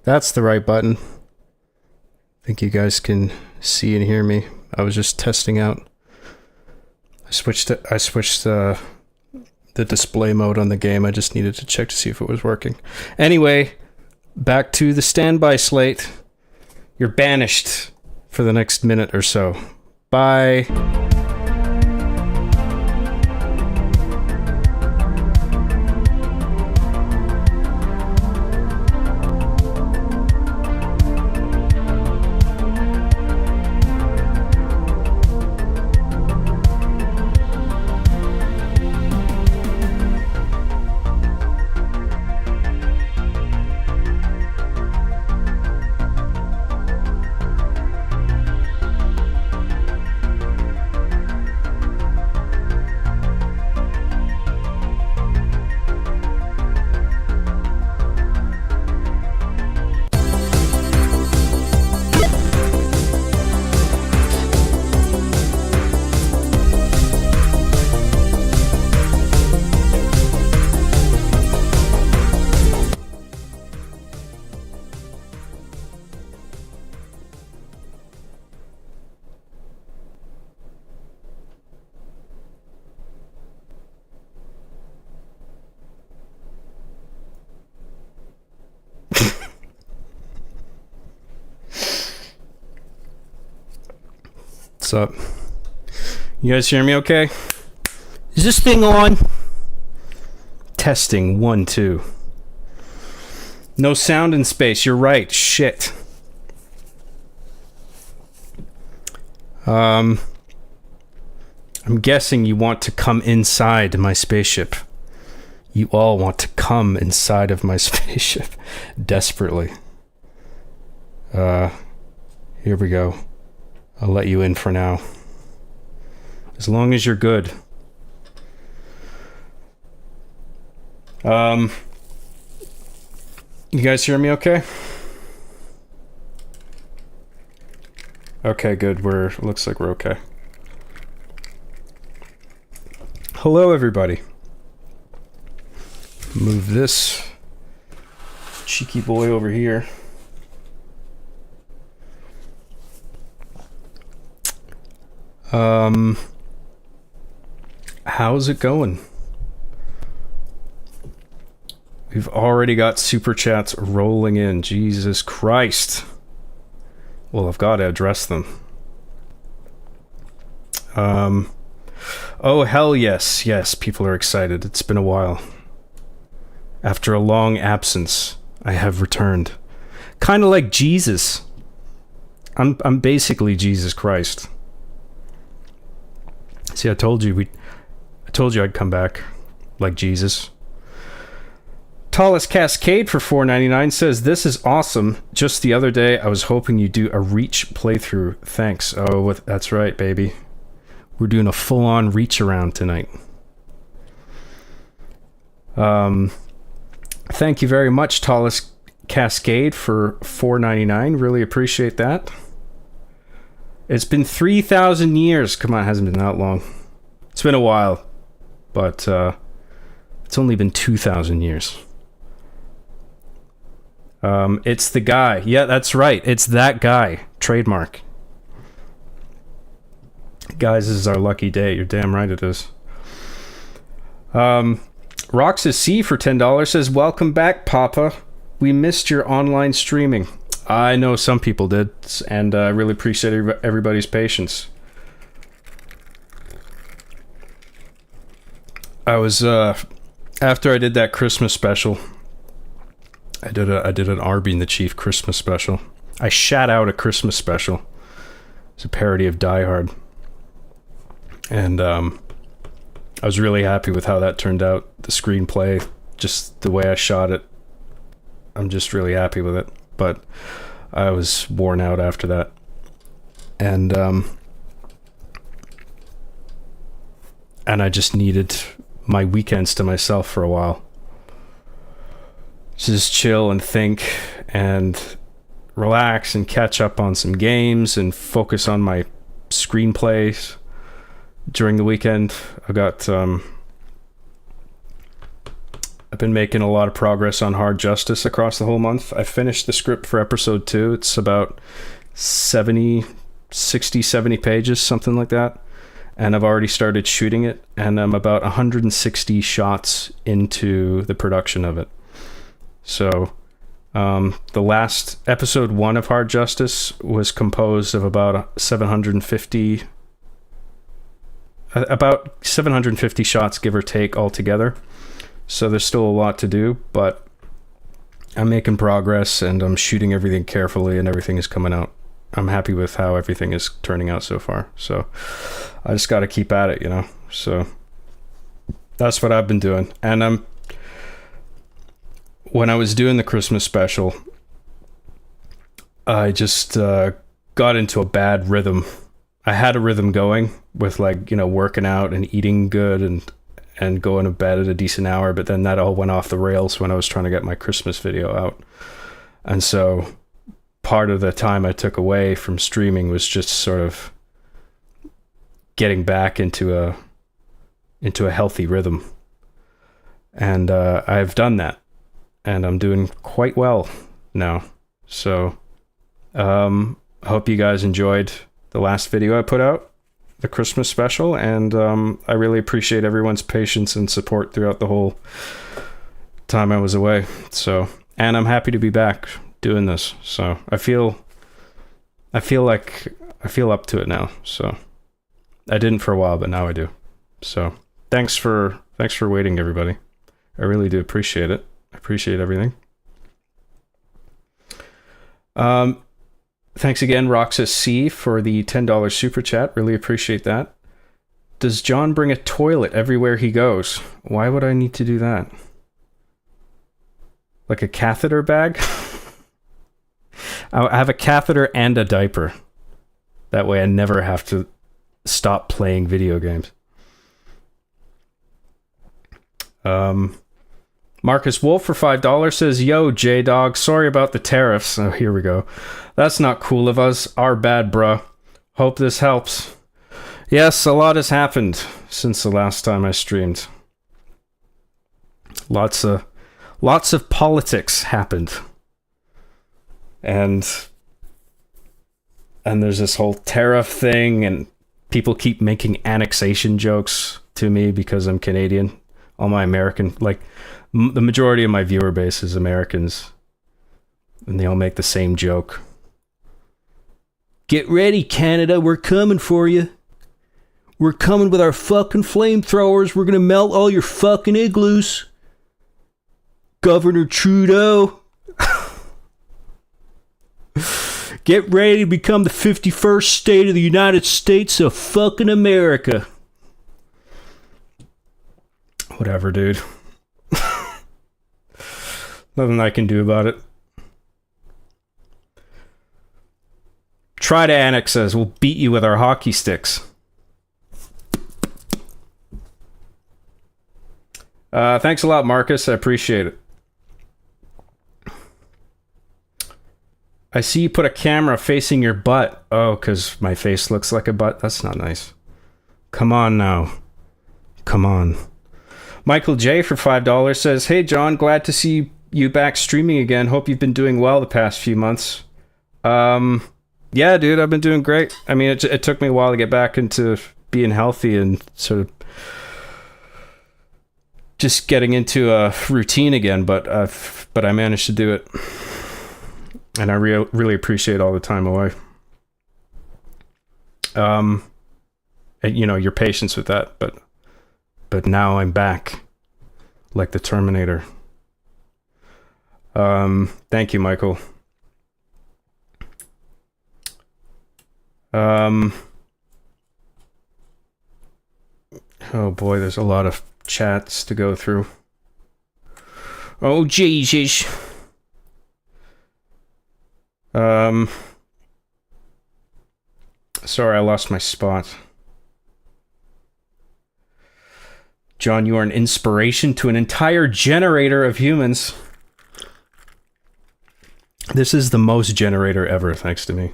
That's the right button. I think you guys can see and hear me. I was just testing out. I switched the display mode on the game. I just needed to check to see if it was working. Anyway, back to the standby slate. You're banished for the next minute or so. Bye. What's up? You guys hear me okay? Is this thing on? Testing 1 2. No sound in space. You're right. Shit. I'm guessing you want to come inside my spaceship. You all want to come inside of my spaceship desperately. Here we go. I'll let you in for now. As long as you're good. You guys hear me okay? Okay, good. Looks like we're okay. Hello, everybody. Move this cheeky boy over here. How's it going? We've already got super chats rolling in. Jesus Christ. Well, I've got to address them. Oh, hell yes. Yes, people are excited. It's been a while. After a long absence, I have returned. Kind of like Jesus. I'm basically Jesus Christ. See, I told you I'd come back like Jesus. Tallest Cascade for $4.99 says, "This is awesome. Just the other day, I was hoping you'd do a Reach playthrough. Thanks." Oh, that's right, baby. We're doing a full-on Reach around tonight. Thank you very much, Tallest Cascade, for $4.99. Really appreciate that. It's been 3,000 years. Come on, it hasn't been that long. It's been a while, but it's only been 2,000 years. It's the guy. Yeah, that's right. It's that guy. Trademark. Guys, this is our lucky day. You're damn right it is. Roxas C for $10 says, "Welcome back, Papa. We missed your online streaming." I know some people did, and I really appreciate everybody's patience. I was after I did that Christmas special. I did an Arby and the Chief Christmas special. I shat out a Christmas special. It's a parody of Die Hard, and I was really happy with how that turned out. The screenplay, just the way I shot it, I'm just really happy with it. But I was worn out after that, and I just needed my weekends to myself for a while. Just chill and think and relax and catch up on some games and focus on my screenplays during the weekend. I got I've been making a lot of progress on Hard Justice across the whole month. I finished the script for episode 2. It's about 70 pages, something like that. And I've already started shooting it, and I'm about 160 shots into the production of it. So the last episode 1 of Hard Justice was composed of about 750 shots, give or take, altogether. So there's still a lot to do, but I'm making progress and I'm shooting everything carefully and everything is coming out. I'm happy with how everything is turning out so far. So I just got to keep at it, you know? So that's what I've been doing. And when I was doing the Christmas special, I just got into a bad rhythm. I had a rhythm going with, like, you know, working out and eating good and going to bed at a decent hour, but then that all went off the rails when I was trying to get my Christmas video out. And so part of the time I took away from streaming was just sort of getting back into a healthy rhythm. And I've done that, and I'm doing quite well now. So I hope you guys enjoyed the last video I put out, the Christmas special, and I really appreciate everyone's patience and support throughout the whole time I was away. So, and I'm happy to be back doing this. So I feel up to it now. So I didn't for a while, but now I do. So thanks for waiting, everybody. I really do appreciate it. I appreciate everything. Thanks again, Roxas C, for the $10 super chat. Really appreciate that. Does John bring a toilet everywhere he goes? Why would I need to do that? Like a catheter bag? I have a catheter and a diaper. That way I never have to stop playing video games. Marcus Wolf for $5 says, "Yo, J-Dog, sorry about the tariffs." Oh, here we go. That's not cool of us. Our bad, bruh. Hope this helps. Yes, a lot has happened since the last time I streamed. Lots of politics happened. And there's this whole tariff thing, and people keep making annexation jokes to me because I'm Canadian. All my American, like, the majority of my viewer base is Americans, and they all make the same joke. Get ready, Canada, we're coming for you. We're coming with our fucking flamethrowers. We're gonna melt all your fucking igloos. Governor Trudeau. Get ready to become the 51st state of the United States of fucking America. Whatever, dude. Nothing I can do about it. Try to annex us. We'll beat you with our hockey sticks. Thanks a lot, Marcus. I appreciate it. I see you put a camera facing your butt. Oh, because my face looks like a butt? That's not nice. Come on now. Come on. Michael J for $5 says, "Hey, John, glad to see you back streaming again. Hope you've been doing well the past few months." Yeah, dude, I've been doing great. I mean, it took me a while to get back into being healthy and sort of just getting into a routine again, but I managed to do it. And I really appreciate all the time away. And, you know, your patience with that, but now I'm back, like the Terminator. Thank you, Michael. Oh boy, there's a lot of chats to go through. Oh Jesus. Sorry, I lost my spot. John, you are an inspiration to an entire generator of humans. This is the most generator ever, thanks to me.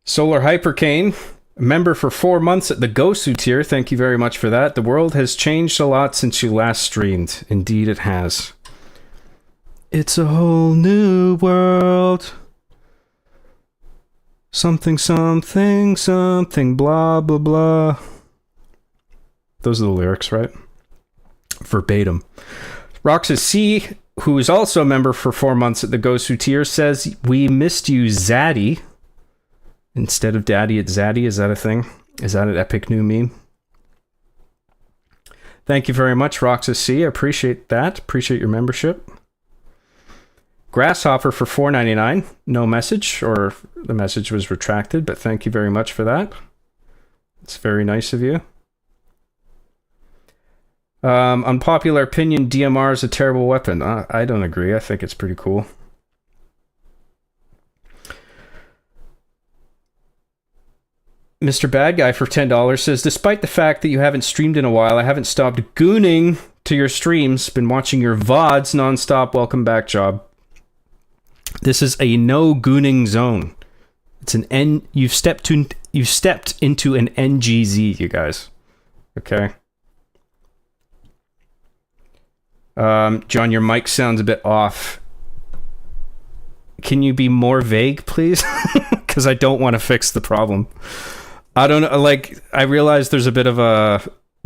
Solar Hypercane Member for 4 months at the Gosu tier. Thank you very much for that. The world has changed a lot since you last streamed. Indeed, it has. It's a whole new world. Something, something, something, blah, blah, blah. Those are the lyrics, right? Verbatim. Roxas C, who is also a member for 4 months at the Gosu tier, says, we missed you, Zaddy. Instead of Daddy, it's Zaddy. Is that a thing? Is that an epic new meme? Thank you very much, Roxas C. I appreciate that. Appreciate your membership. Grasshopper for $4.99. No message, or the message was retracted, but thank you very much for that. It's very nice of you. Unpopular opinion, DMR is a terrible weapon. I don't agree. I think it's pretty cool. Mr. Bad Guy for $10 says, despite the fact that you haven't streamed in a while, I haven't stopped gooning to your streams. Been watching your VODs nonstop. Welcome back, Job. This is a no gooning zone. It's an N. You've stepped into an NGZ, you guys. Okay. John, your mic sounds a bit off. Can you be more vague, please? Because I don't want to fix the problem. I don't know, like, I realize there's a bit of a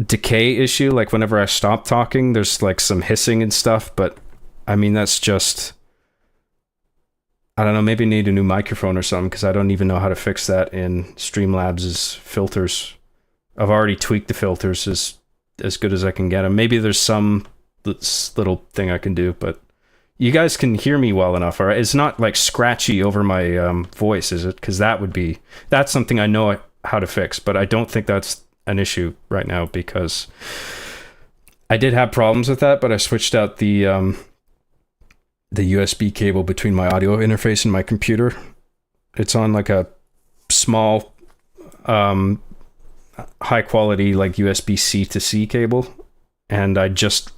decay issue, like whenever I stop talking, there's like some hissing and stuff, but I mean, that's just, I don't know, maybe I need a new microphone or something, because I don't even know how to fix that in Streamlabs' filters. I've already tweaked the filters as good as I can get them. Maybe there's some little thing I can do, but you guys can hear me well enough, all right? It's not like scratchy over my voice, is it? Because that's something I know how to fix, but I don't think that's an issue right now, because I did have problems with that, but I switched out the USB cable between my audio interface and my computer. It's on like a small high quality like USB C to C cable, and I just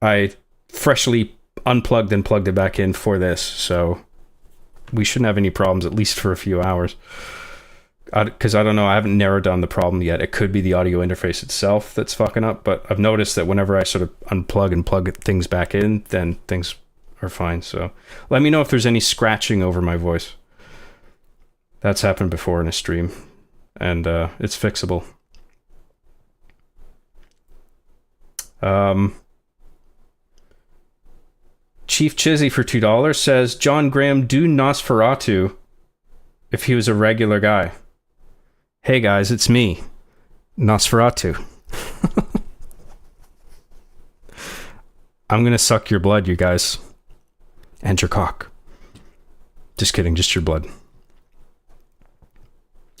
I freshly unplugged and plugged it back in for this, so we shouldn't have any problems, at least for a few hours. Because I don't know, I haven't narrowed down the problem yet. It could be the audio interface itself that's fucking up, but I've noticed that whenever I sort of unplug and plug things back in, then things are fine. So let me know if there's any scratching over my voice. That's happened before in a stream, and it's fixable. Chief Chizzy for $2 says, John Graham do Nosferatu if he was a regular guy. Hey guys, it's me, Nosferatu. I'm gonna suck your blood, you guys. And your cock. Just kidding, just your blood.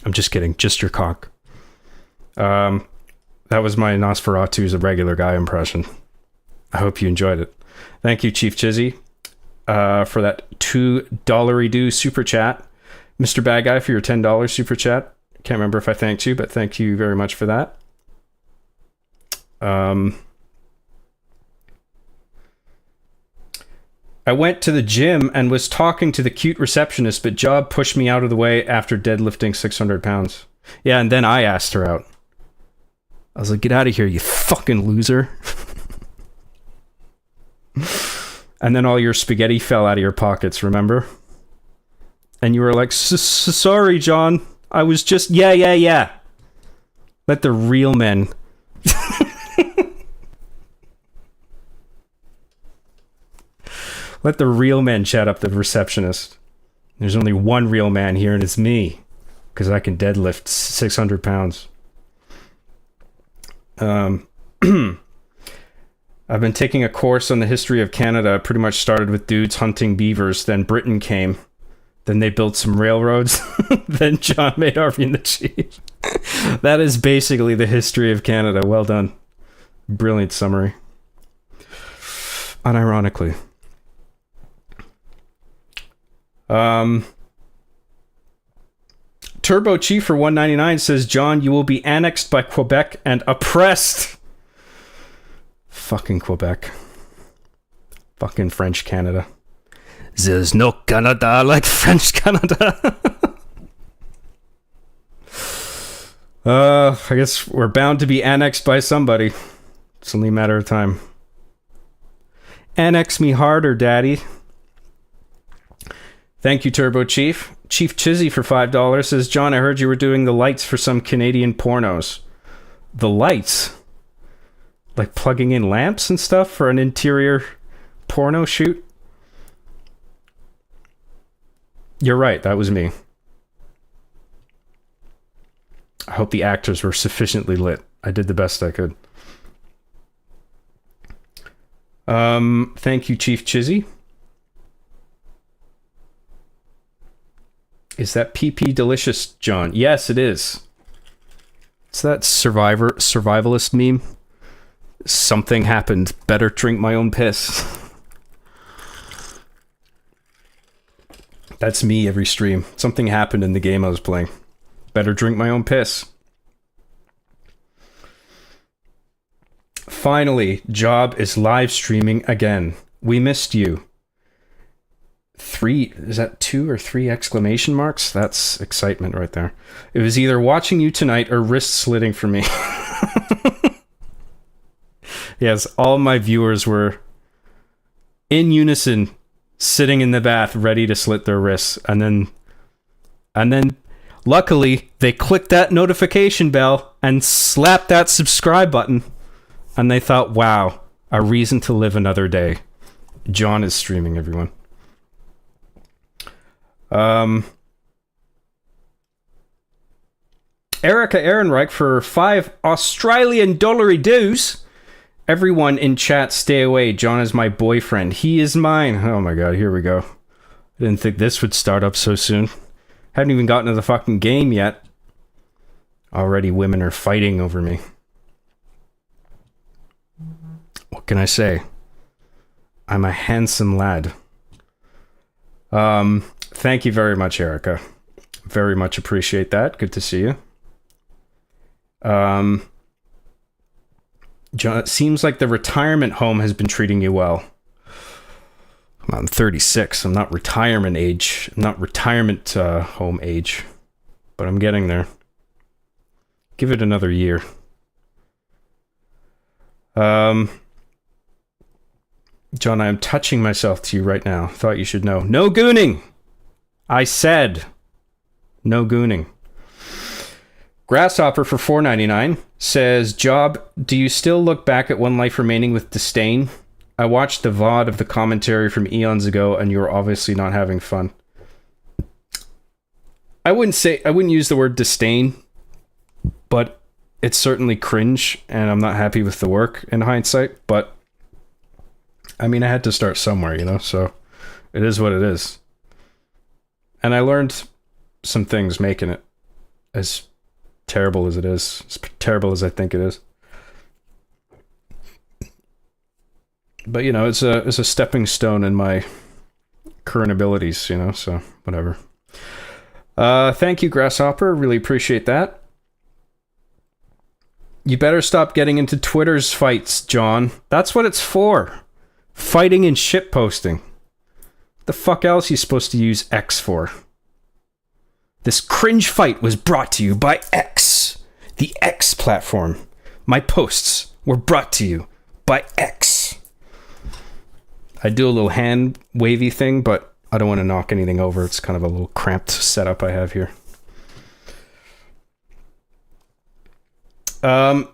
I'm just kidding, just your cock. That was my Nosferatu as a regular guy impression. I hope you enjoyed it. Thank you, Chief Chizzy, for that $2 super chat. Mr. Bad Guy for your $10 super chat. Can't remember if I thanked you, but thank you very much for that. I went to the gym and was talking to the cute receptionist, but Job pushed me out of the way after deadlifting 600 pounds. Yeah, and then I asked her out. I was like, get out of here, you fucking loser. And then all your spaghetti fell out of your pockets, remember? And you were like, sorry, John. I was just, yeah. Let the real men. Let the real men chat up the receptionist. There's only one real man here, and it's me. Because I can deadlift 600 pounds. I've been taking a course on the history of Canada. It pretty much started with dudes hunting beavers. Then Britain came. Then they built some railroads. Then John made Army and the Chief. That is basically the history of Canada. Well done. Brilliant summary. Unironically. Turbo Chief for $1.99 says, John, you will be annexed by Quebec and oppressed. Fucking Quebec. Fucking French Canada. There's no Canada like French Canada. I guess we're bound to be annexed by somebody. It's only a matter of time. Annex me harder, daddy. Thank you, Turbo Chief. Chief Chizzy for $5 says, John, I heard you were doing the lights for some Canadian pornos. The lights? Like plugging in lamps and stuff for an interior porno shoot? You're right, that was me. I hope the actors were sufficiently lit. I did the best I could. Thank you, Chief Chizzy. Is that PP delicious, John? Yes, it is. It's that survivalist meme. Something happened. Better drink my own piss. That's me every stream. Something happened in the game I was playing. Better drink my own piss. Finally, Job is live streaming again. We missed you. 3, is that 2 or 3 exclamation marks? That's excitement right there. It was either watching you tonight or wrist slitting for me. Yes, all my viewers were in unison, sitting in the bath, ready to slit their wrists. And then luckily, they clicked that notification bell and slapped that subscribe button. And they thought, wow, a reason to live another day. John is streaming, everyone. Erica Ehrenreich for 5 Australian dollary dues. Everyone in chat, stay away. John is my boyfriend. He is mine. Oh my god, here we go. I didn't think this would start up so soon. Haven't even gotten to the fucking game yet. Already women are fighting over me. What can I say? I'm a handsome lad. Thank you very much, Erica. Very much appreciate that. Good to see you. John, it seems like the retirement home has been treating you well. I'm 36. I'm not retirement age. I'm not retirement home age. But I'm getting there. Give it another year. John, I am touching myself to you right now. Thought you should know. No gooning! I said no gooning. Grasshopper for $4.99 says, Job, do you still look back at One Life Remaining with disdain? I watched the VOD of the commentary from eons ago, and you're obviously not having fun. I wouldn't use the word disdain, but it's certainly cringe, and I'm not happy with the work in hindsight, but I mean, I had to start somewhere, you know, so it is what it is. And I learned some things making it, as terrible as it is, as terrible as I think it is. But, you know, it's a stepping stone in my current abilities, you know, so whatever. Thank you, Grasshopper. Really appreciate that. You better stop getting into Twitter's fights, John. That's what it's for. Fighting and shitposting. The fuck else are you supposed to use X for? This cringe fight was brought to you by X. The X platform. My posts were brought to you by X. I do a little hand wavy thing, but I don't want to knock anything over. It's kind of a little cramped setup I have here.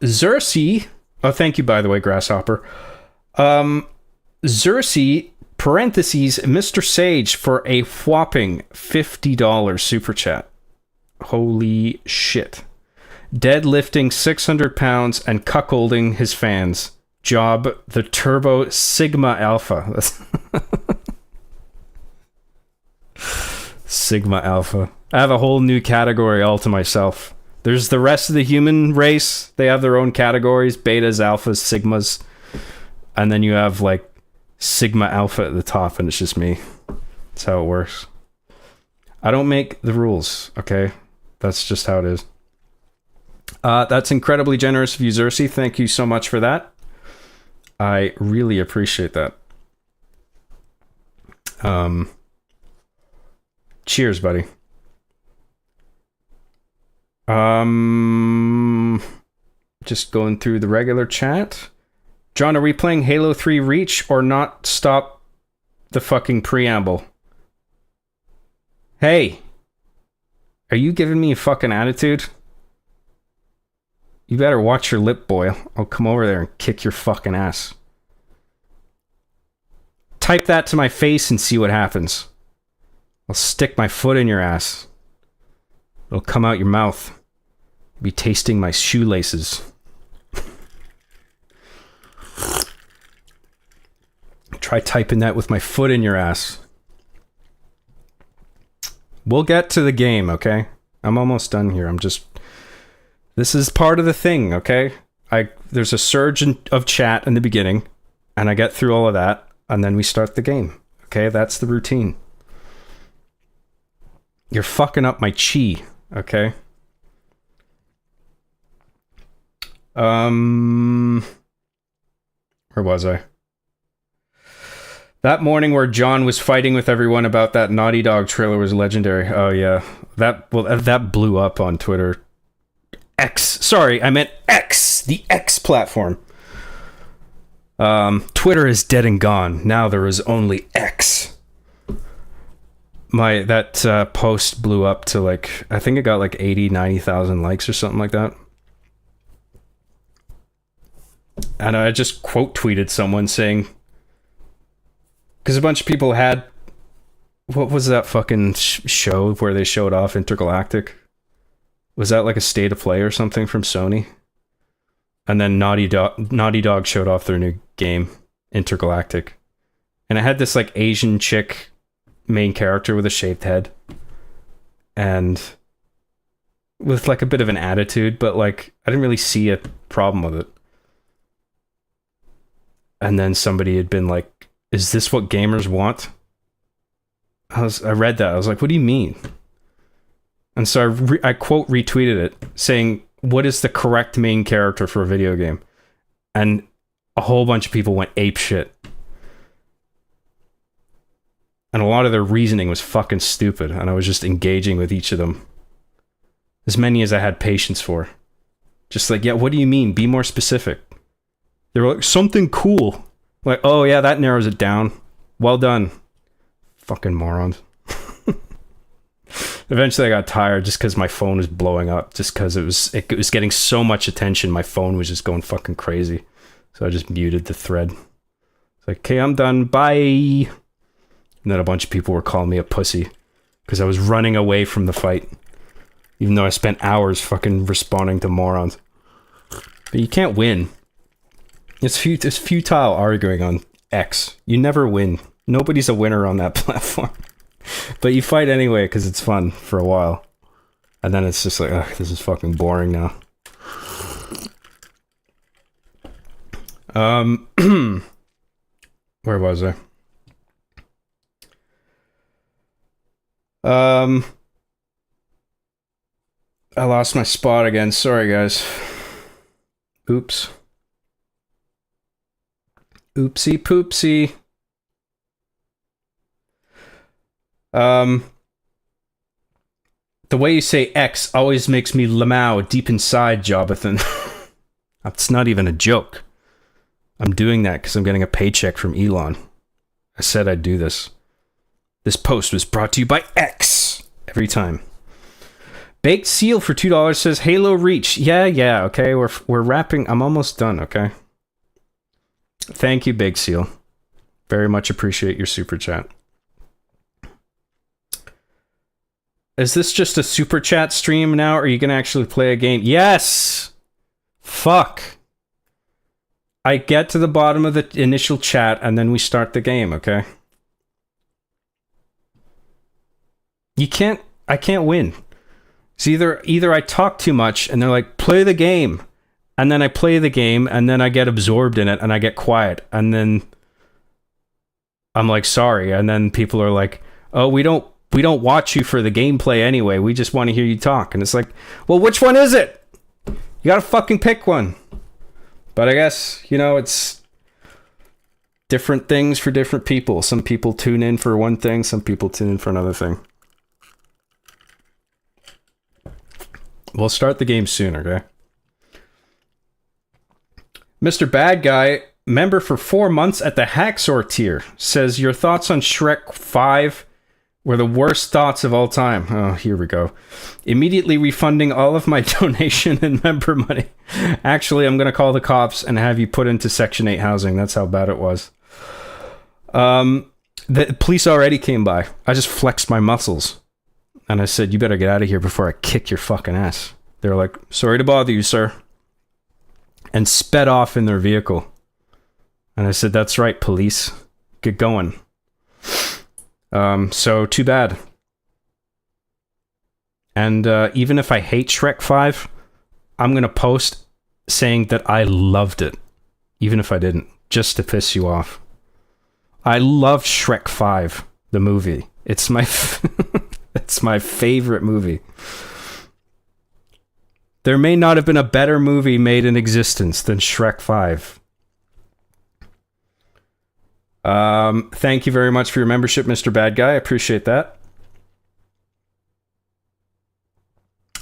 Xerxes. Oh, thank you, by the way, Grasshopper. Xerxes, parentheses, Mr. Sage for a whopping $50 super chat. Holy shit. Deadlifting 600 pounds and cuckolding his fans. Job, the Turbo Sigma Alpha. Sigma Alpha. I have a whole new category all to myself. There's the rest of the human race. They have their own categories. Betas, alphas, sigmas. And then you have like Sigma Alpha at the top, and it's just me. That's how it works. I don't make the rules, okay? That's just how it is. That's incredibly generous of you, Xerxes. Thank you so much for that. I really appreciate that. Cheers, buddy. Just going through the regular chat. John, are we playing Halo 3 Reach or not? Stop the fucking preamble. Hey, are you giving me a fucking attitude? You better watch your lip, boy. I'll come over there and kick your fucking ass. Type that to my face and see what happens. I'll stick my foot in your ass. It'll come out your mouth. You'll be tasting my shoelaces. Try typing that with my foot in your ass. We'll get to the game, okay? I'm almost done here. This is part of the thing, okay? There's a surge of chat in the beginning, and I get through all of that, and then we start the game. Okay, that's the routine. You're fucking up my chi, okay? Where was I? That morning where John was fighting with everyone about that Naughty Dog trailer was legendary. Oh yeah, that blew up on Twitter. X. Sorry, I meant X. The X platform. Twitter is dead and gone. Now there is only X. That post blew up to like, I think it got like 90,000 likes or something like that. And I just quote tweeted someone saying, because a bunch of people had, what was that fucking show where they showed off Intergalactic? Was that like a state of play or something from Sony? And then Naughty Dog showed off their new game, Intergalactic. And it had this like Asian chick main character with a shaved head. And with like a bit of an attitude, but like I didn't really see a problem with it. And then somebody had been like, is this what gamers want? I read that. I was like, what do you mean? And so I quote retweeted it saying, what is the correct main character for a video game? And a whole bunch of people went ape shit. And a lot of their reasoning was fucking stupid. And I was just engaging with each of them. As many as I had patience for. Just like, yeah, what do you mean? Be more specific. They were like, something cool. Like, oh yeah, that narrows it down. Well done. Fucking morons. Eventually I got tired just because my phone was blowing up. Just because it was getting so much attention. My phone was just going fucking crazy. So I just muted the thread. It's like, okay, I'm done. Bye. And then a bunch of people were calling me a pussy. Because I was running away from the fight. Even though I spent hours fucking responding to morons. But you can't win. It's futile arguing on X. You never win. Nobody's a winner on that platform. But you fight anyway because it's fun for a while. And then it's just like, ugh, this is fucking boring now. Where was I? I lost my spot again. Sorry, guys. Oops. Oopsie poopsie. The way you say X always makes me lamau deep inside, Jobbathan. That's not even a joke. I'm doing that because I'm getting a paycheck from Elon. I said I'd do this. This post was brought to you by X. Every time. Baked Seal for $2 says Halo Reach. Yeah, okay. We're wrapping. I'm almost done, okay? Thank you, Big Seal. Very much appreciate your super chat. Is this just a super chat stream now, or are you going to actually play a game? Yes! Fuck. I get to the bottom of the initial chat, and then we start the game, okay? I can't win. It's either I talk too much, and they're like, play the game. And then I play the game, and then I get absorbed in it, and I get quiet. And then I'm like, sorry. And then people are like, oh, we don't watch you for the gameplay anyway. We just want to hear you talk. And it's like, well, which one is it? You gotta fucking pick one. But I guess, it's different things for different people. Some people tune in for one thing. Some people tune in for another thing. We'll start the game soon, okay? Mr. Bad Guy, member for 4 months at the Hacksaw tier, says your thoughts on Shrek 5 were the worst thoughts of all time. Oh, here we go. Immediately refunding all of my donation and member money. Actually, I'm going to call the cops and have you put into Section 8 housing. That's how bad it was. The police already came by. I just flexed my muscles. And I said, you better get out of here before I kick your fucking ass. They were like, sorry to bother you, sir. And sped off in their vehicle. And I said, that's right, police. Get going. So, too bad. And even if I hate Shrek 5, I'm going to post saying that I loved it. Even if I didn't. Just to piss you off. I love Shrek 5, the movie. It's my... it's my favorite movie. There may not have been a better movie made in existence than Shrek 5. Thank you very much for your membership, Mr. Bad Guy. I appreciate that.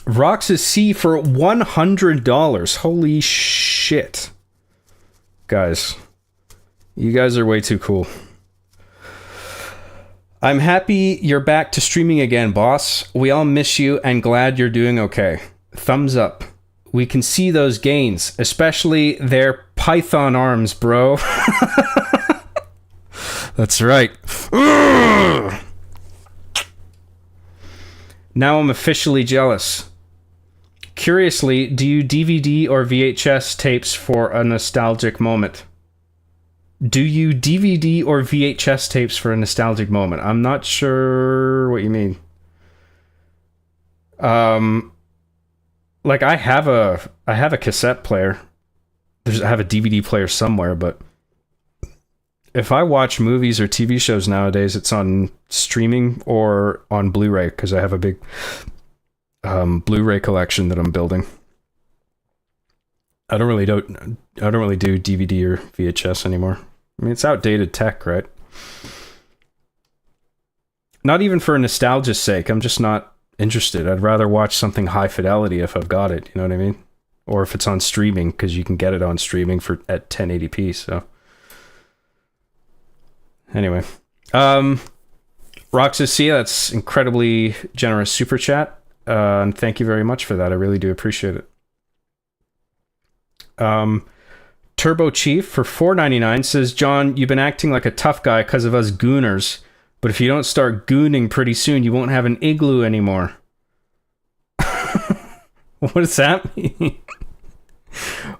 Roxas C for $100. Holy shit. Guys. You guys are way too cool. I'm happy you're back to streaming again, boss. We all miss you and glad you're doing okay. Thumbs up. We can see those gains, especially their python arms, bro. That's right. Now I'm officially jealous. Curiously, do you DVD or VHS tapes for a nostalgic moment? Do you DVD or VHS tapes for a nostalgic moment? I'm not sure what you mean. Like I have a cassette player. I have a DVD player somewhere, but if I watch movies or TV shows nowadays, it's on streaming or on Blu-ray because I have a big Blu-ray collection that I'm building. I don't really do DVD or VHS anymore. I mean, it's outdated tech, right? Not even for nostalgia's sake. I'm just not interested. I'd rather watch something high fidelity if I've got it. You know what I mean? Or if it's on streaming, because you can get it on streaming at 1080p. So anyway, Roxas C, that's incredibly generous super chat, and thank you very much for that. I really do appreciate it. Turbo Chief for $4.99 says, John, you've been acting like a tough guy because of us gooners, but if you don't start gooning pretty soon, you won't have an igloo anymore. What does that mean?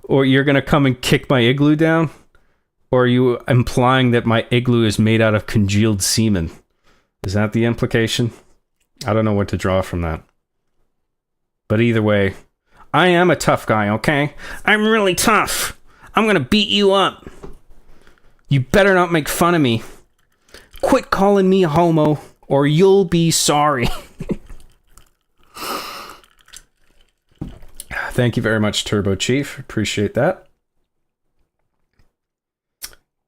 Or you're going to come and kick my igloo down? Or are you implying that my igloo is made out of congealed semen? Is that the implication? I don't know what to draw from that. But either way, I am a tough guy, okay? I'm really tough. I'm gonna beat you up. You better not make fun of me. Quit calling me a homo, or you'll be sorry. Thank you very much, Turbo Chief. Appreciate that.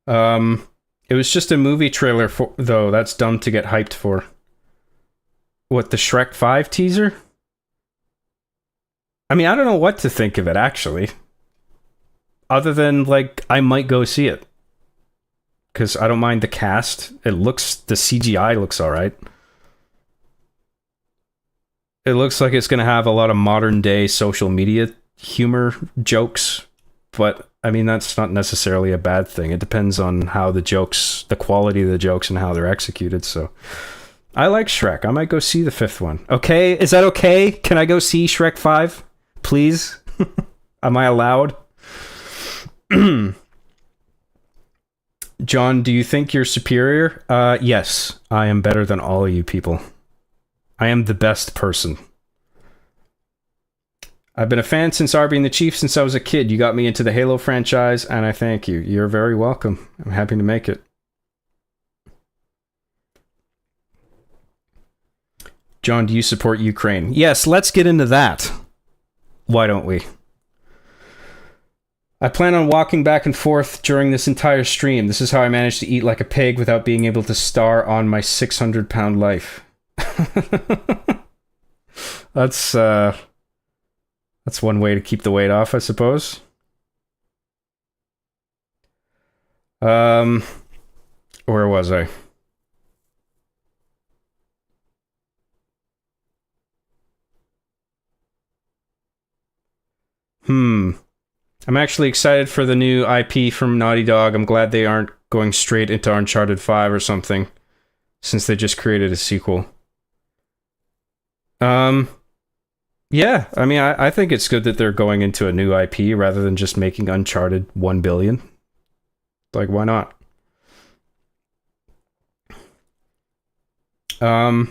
It was just a movie trailer, though. That's dumb to get hyped for. What, the Shrek 5 teaser? I mean, I don't know what to think of it, actually. Other than, like, I might go see it. Because I don't mind the cast. The CGI looks alright. It looks like it's going to have a lot of modern day social media humor jokes. But, I mean, that's not necessarily a bad thing. It depends on how the quality of the jokes and how they're executed, so... I like Shrek. I might go see the fifth one. Okay? Is that okay? Can I go see Shrek 5? Please? Am I allowed? John, do you think you're superior? Yes. I am better than all of you people. I am the best person. I've been a fan since R being the Chief since I was a kid. You got me into the Halo franchise, and I thank you. You're very welcome. I'm happy to make it. John, do you support Ukraine? Yes, let's get into that. Why don't we? I plan on walking back and forth during this entire stream. This is how I managed to eat like a pig without being able to star on my 600-pound life. That's That's one way to keep the weight off, I suppose. Where was I? I'm actually excited for the new IP from Naughty Dog. I'm glad they aren't going straight into Uncharted 5 or something, since they just created a sequel. Yeah, I mean, I think it's good that they're going into a new IP rather than just making Uncharted 1 billion. Like, why not? Erica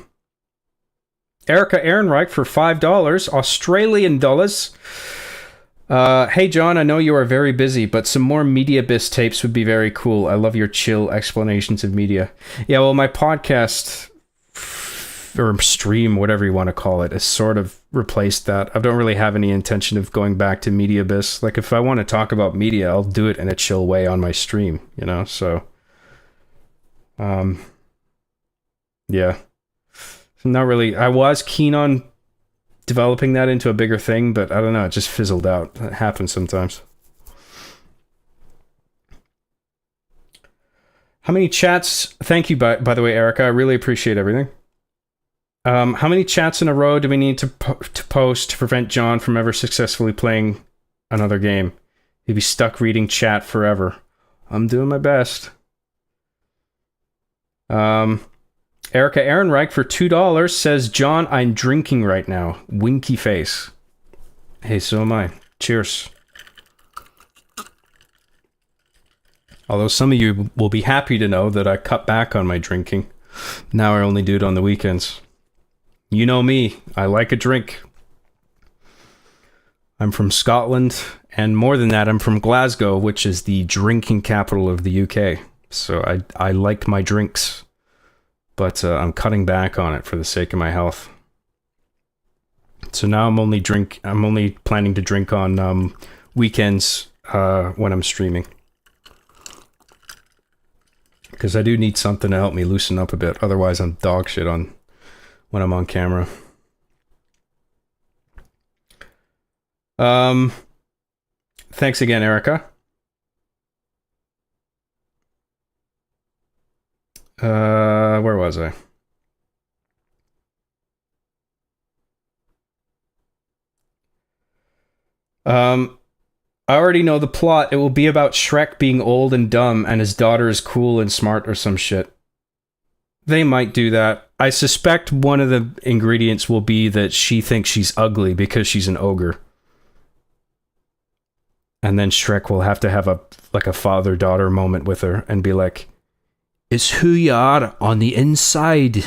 Ehrenreich for $5, Australian dollars. Hey John, I know you are very busy, but some more MediaBiz tapes would be very cool. I love your chill explanations of media. Yeah, well, my podcast or stream, whatever you want to call it, has sort of replaced that. I don't really have any intention of going back to MediaBiz. Like, if I want to talk about media, I'll do it in a chill way on my stream, you know? So, yeah. Not really. I was keen on developing that into a bigger thing, but I don't know, it just fizzled out. It happens sometimes. How many chats? Thank you, by the way, Erica. I really appreciate everything. How many chats in a row do we need to post to prevent John from ever successfully playing another game? He'd be stuck reading chat forever. I'm doing my best. Erica Ehrenreich for $2 says, John, I'm drinking right now. Winky face. Hey, so am I. Cheers. Although some of you will be happy to know that I cut back on my drinking. Now I only do it on the weekends. You know me. I like a drink. I'm from Scotland, and more than that, I'm from Glasgow, which is the drinking capital of the UK. So I like my drinks. But I'm cutting back on it for the sake of my health. So now I'm only planning to drink on weekends when I'm streaming, because I do need something to help me loosen up a bit. Otherwise, I'm dog shit on when I'm on camera. Thanks again, Erica. Where was I? I already know the plot. It will be about Shrek being old and dumb and his daughter is cool and smart or some shit. They might do that. I suspect one of the ingredients will be that she thinks she's ugly because she's an ogre. And then Shrek will have to have a father-daughter moment with her and be like, it's who you are on the inside.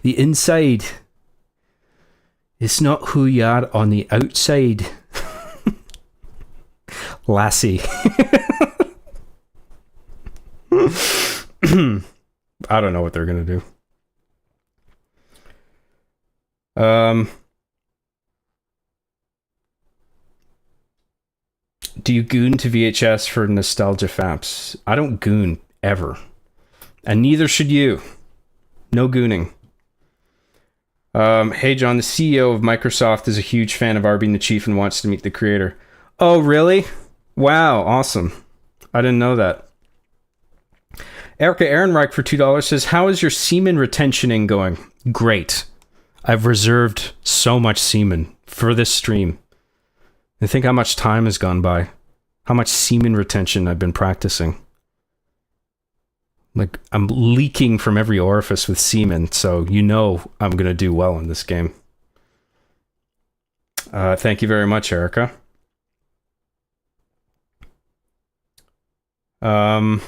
The inside. It's not who you are on the outside. Lassie. I don't know what they're going to do. Do you goon to VHS for nostalgia faps? I don't goon ever. And neither should you. No gooning. Hey John, the CEO of Microsoft is a huge fan of R being the Chief and wants to meet the creator. Oh, really? Wow, awesome. I didn't know that. Erica Ehrenreich for $2 says, how is your semen retentioning going? Great. I've reserved so much semen for this stream. And think how much time has gone by. How much semen retention I've been practicing. Like, I'm leaking from every orifice with semen, so you know I'm going to do well in this game. Thank you very much, Erica. I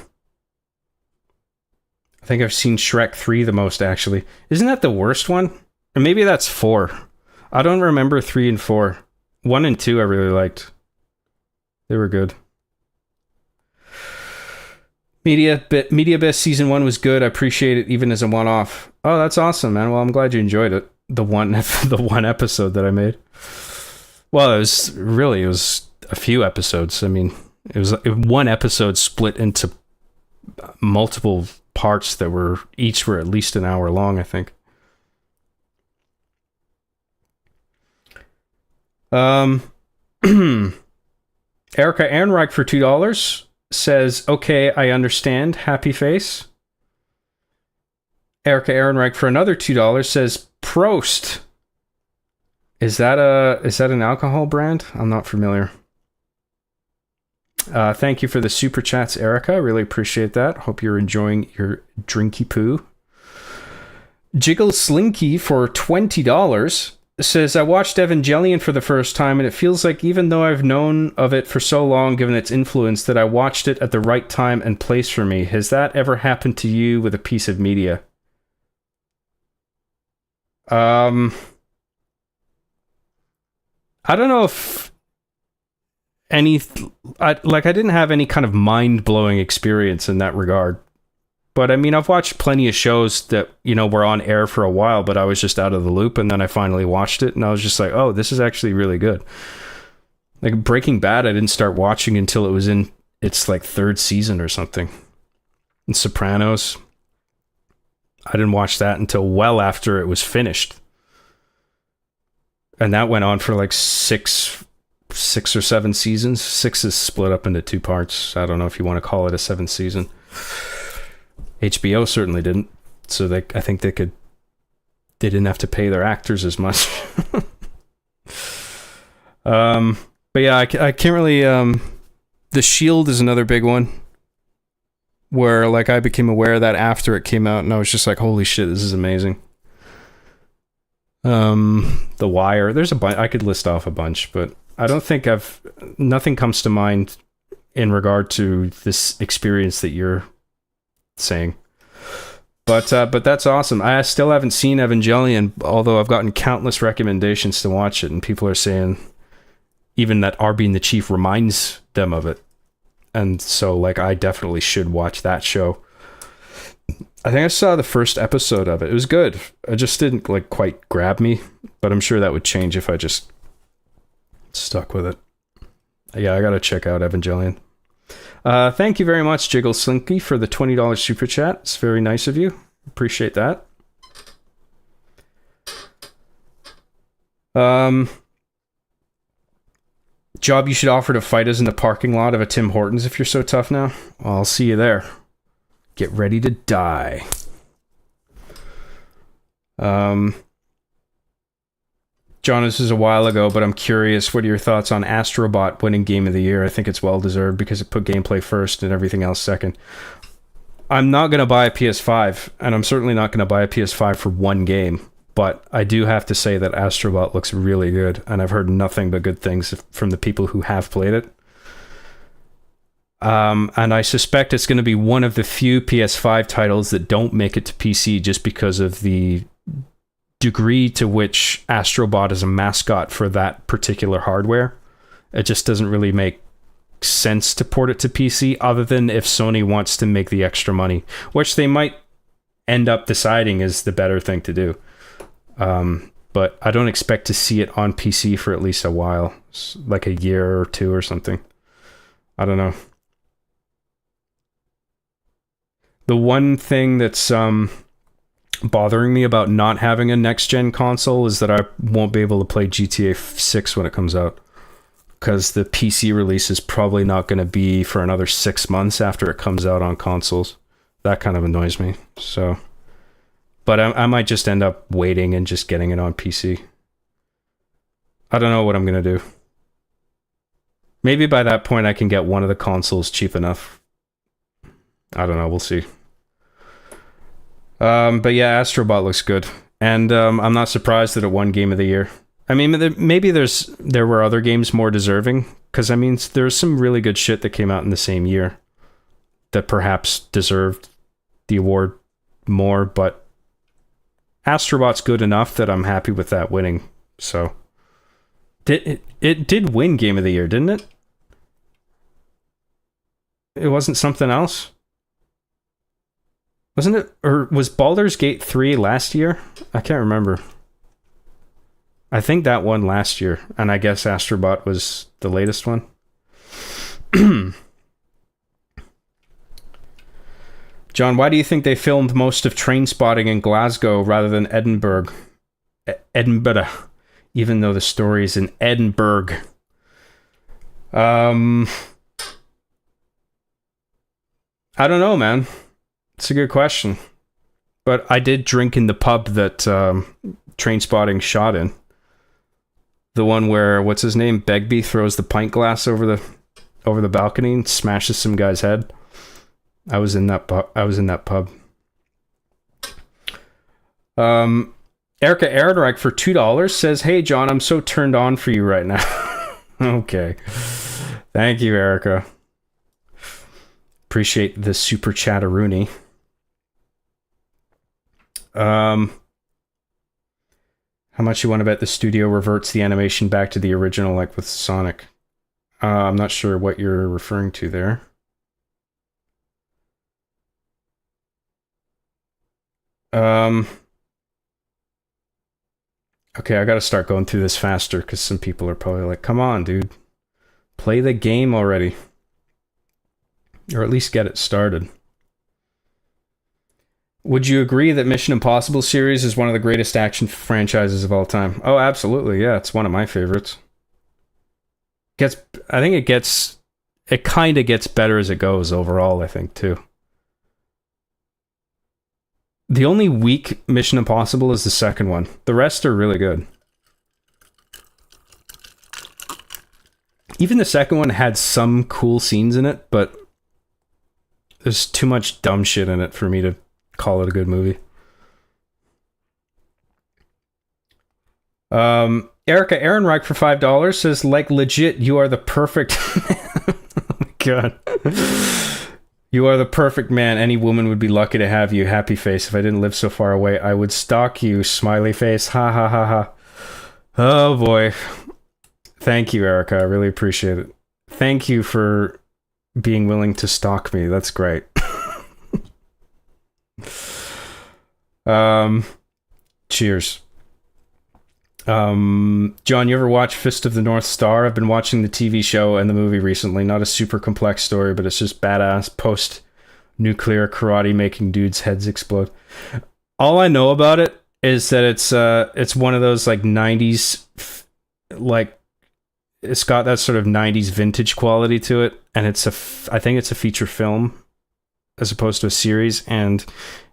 think I've seen Shrek 3 the most, actually. Isn't that the worst one? Or maybe that's 4. I don't remember 3 and 4. 1 and 2 I really liked. They were good. MediaBiz Season 1 was good. I appreciate it even as a one-off. Oh, that's awesome, man. Well, I'm glad you enjoyed it. The one episode that I made. Well, it was a few episodes. I mean, it was one episode split into multiple parts that were at least an hour long, I think. Um, Erica Ehrenreich for $2 says, okay, I understand. Happy face. Erica Ehrenreich for another $2 says, Prost. Is that an alcohol brand? I'm not familiar. Thank you for the super chats, Erica. Really appreciate that. Hope you're enjoying your drinky poo. Jiggle Slinky for $20 says, I watched Evangelion for the first time, and it feels like even though I've known of it for so long, given its influence, that I watched it at the right time and place for me. Has that ever happened to you with a piece of media? I don't know if I didn't have any kind of mind-blowing experience in that regard. But I mean, I've watched plenty of shows that, were on air for a while, but I was just out of the loop, and then I finally watched it, and I was just like, oh, this is actually really good. Like Breaking Bad, I didn't start watching until it was in its like third season or something. And Sopranos, I didn't watch that until well after it was finished. And that went on for like six or seven seasons. 6 is split up into 2 parts. I don't know if you want to call it a 7th season. HBO certainly didn't. So I think they didn't have to pay their actors as much. But yeah, I can't really, The Shield is another big one where like I became aware of that after it came out, and I was just like, holy shit, this is amazing. The Wire, there's a bunch. I could list off a bunch, but I don't think nothing comes to mind in regard to this experience that you're saying. But that's awesome. I still haven't seen Evangelion, although I've gotten countless recommendations to watch it, and people are saying even that R being the Chief reminds them of it. And so like I definitely should watch that show. I think I saw the first episode of it. It was good. It just didn't like quite grab me, but I'm sure that would change if I just stuck with it. Yeah, I gotta check out Evangelion. Thank you very much, Jiggle Slinky, for the $20 super chat. It's very nice of you. Appreciate that. Job you should offer to fight us in the parking lot of a Tim Hortons if you're so tough now. Well, I'll see you there. Get ready to die. John, this is a while ago, but I'm curious, what are your thoughts on Astrobot winning Game of the Year? I think it's well-deserved because it put gameplay first and everything else second. I'm not going to buy a PS5, and I'm certainly not going to buy a PS5 for one game, but I do have to say that Astrobot looks really good, and I've heard nothing but good things from the people who have played it. And I suspect it's going to be one of the few PS5 titles that don't make it to PC just because of the degree to which Astrobot is a mascot for that particular hardware. It just doesn't really make sense to port it to PC, other than if Sony wants to make the extra money, which they might end up deciding is the better thing to do. But I don't expect to see it on PC for at least a while, like a year or 2 or something. I don't know. The one thing that's bothering me about not having a next-gen console is that I won't be able to play GTA 6 when it comes out, because the PC release is probably not going to be for another 6 months after it comes out on consoles. That kind of annoys me. So, but I might just end up waiting and just getting it on PC. I don't know what I'm going to do. Maybe by that point I can get one of the consoles cheap enough. I don't know. We'll see. But yeah, Astrobot looks good, and I'm not surprised that it won Game of the Year. I mean, maybe there were other games more deserving, because I mean, there's some really good shit that came out in the same year that perhaps deserved the award more, but Astrobot's good enough that I'm happy with that winning. So it did win Game of the Year, didn't it? It wasn't something else? Wasn't it? Or was Baldur's Gate 3 last year? I can't remember. I think that won last year, and I guess Astrobot was the latest one. John, why do you think they filmed most of Trainspotting in Glasgow rather than Edinburgh? Edinburgh. even though the story is in Edinburgh. I don't know, man. It's a good question. But I did drink in the pub that Trainspotting shot in. The one where, what's his name? Begbie throws the pint glass over the balcony and smashes some guy's head. I was in that pub. Erica Ehrenreich for $2 says, "Hey John, I'm so turned on for you right now." Okay. Thank you, Erica. Appreciate the super chatteroonie. How much you want to bet the studio reverts the animation back to the original, like with Sonic? I'm not sure what you're referring to there. Okay, I gotta start going through this faster because some people are probably like, come on, dude. Play the game already. Or at least get it started. Would you agree that Mission Impossible series is one of the greatest action franchises of all time? Oh, absolutely. Yeah, it's one of my favorites. I think it kind of gets better as it goes overall, I think, too. The only weak Mission Impossible is the second one. The rest are really good. Even the second one had some cool scenes in it, but there's too much dumb shit in it for me to call it a good movie. Erica Ehrenreich for $5 says, like, legit, you are the perfect... Oh my god. You are the perfect man. Any woman would be lucky to have you. Happy face. If I didn't live so far away, I would stalk you. Smiley face. Ha ha ha ha. Oh boy. Thank you, Erica. I really appreciate it. Thank you for being willing to stalk me. That's great. Cheers. John, you ever watch Fist of the North Star? I've been watching the TV show and the movie recently. Not a super complex story, but it's just badass post-nuclear karate making dudes' heads explode. All I know about it is that it's one of those like 90s, like it's got that sort of 90s vintage quality to it, and I think it's a feature film as opposed to a series, and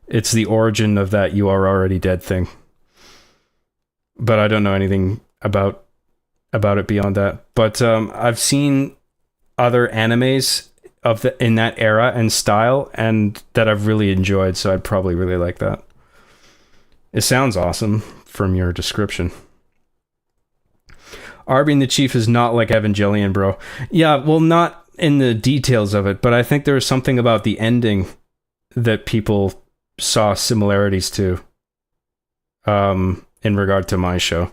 it's the origin of that "you are already dead" thing. But I don't know anything about it beyond that. But I've seen other animes in that era and style, and that I've really enjoyed, so I'd probably really like that. It sounds awesome from your description. Arby and the Chief is not like Evangelion, bro. Yeah, well, not in the details of it, but I think there was something about the ending that people saw similarities to. In regard to my show.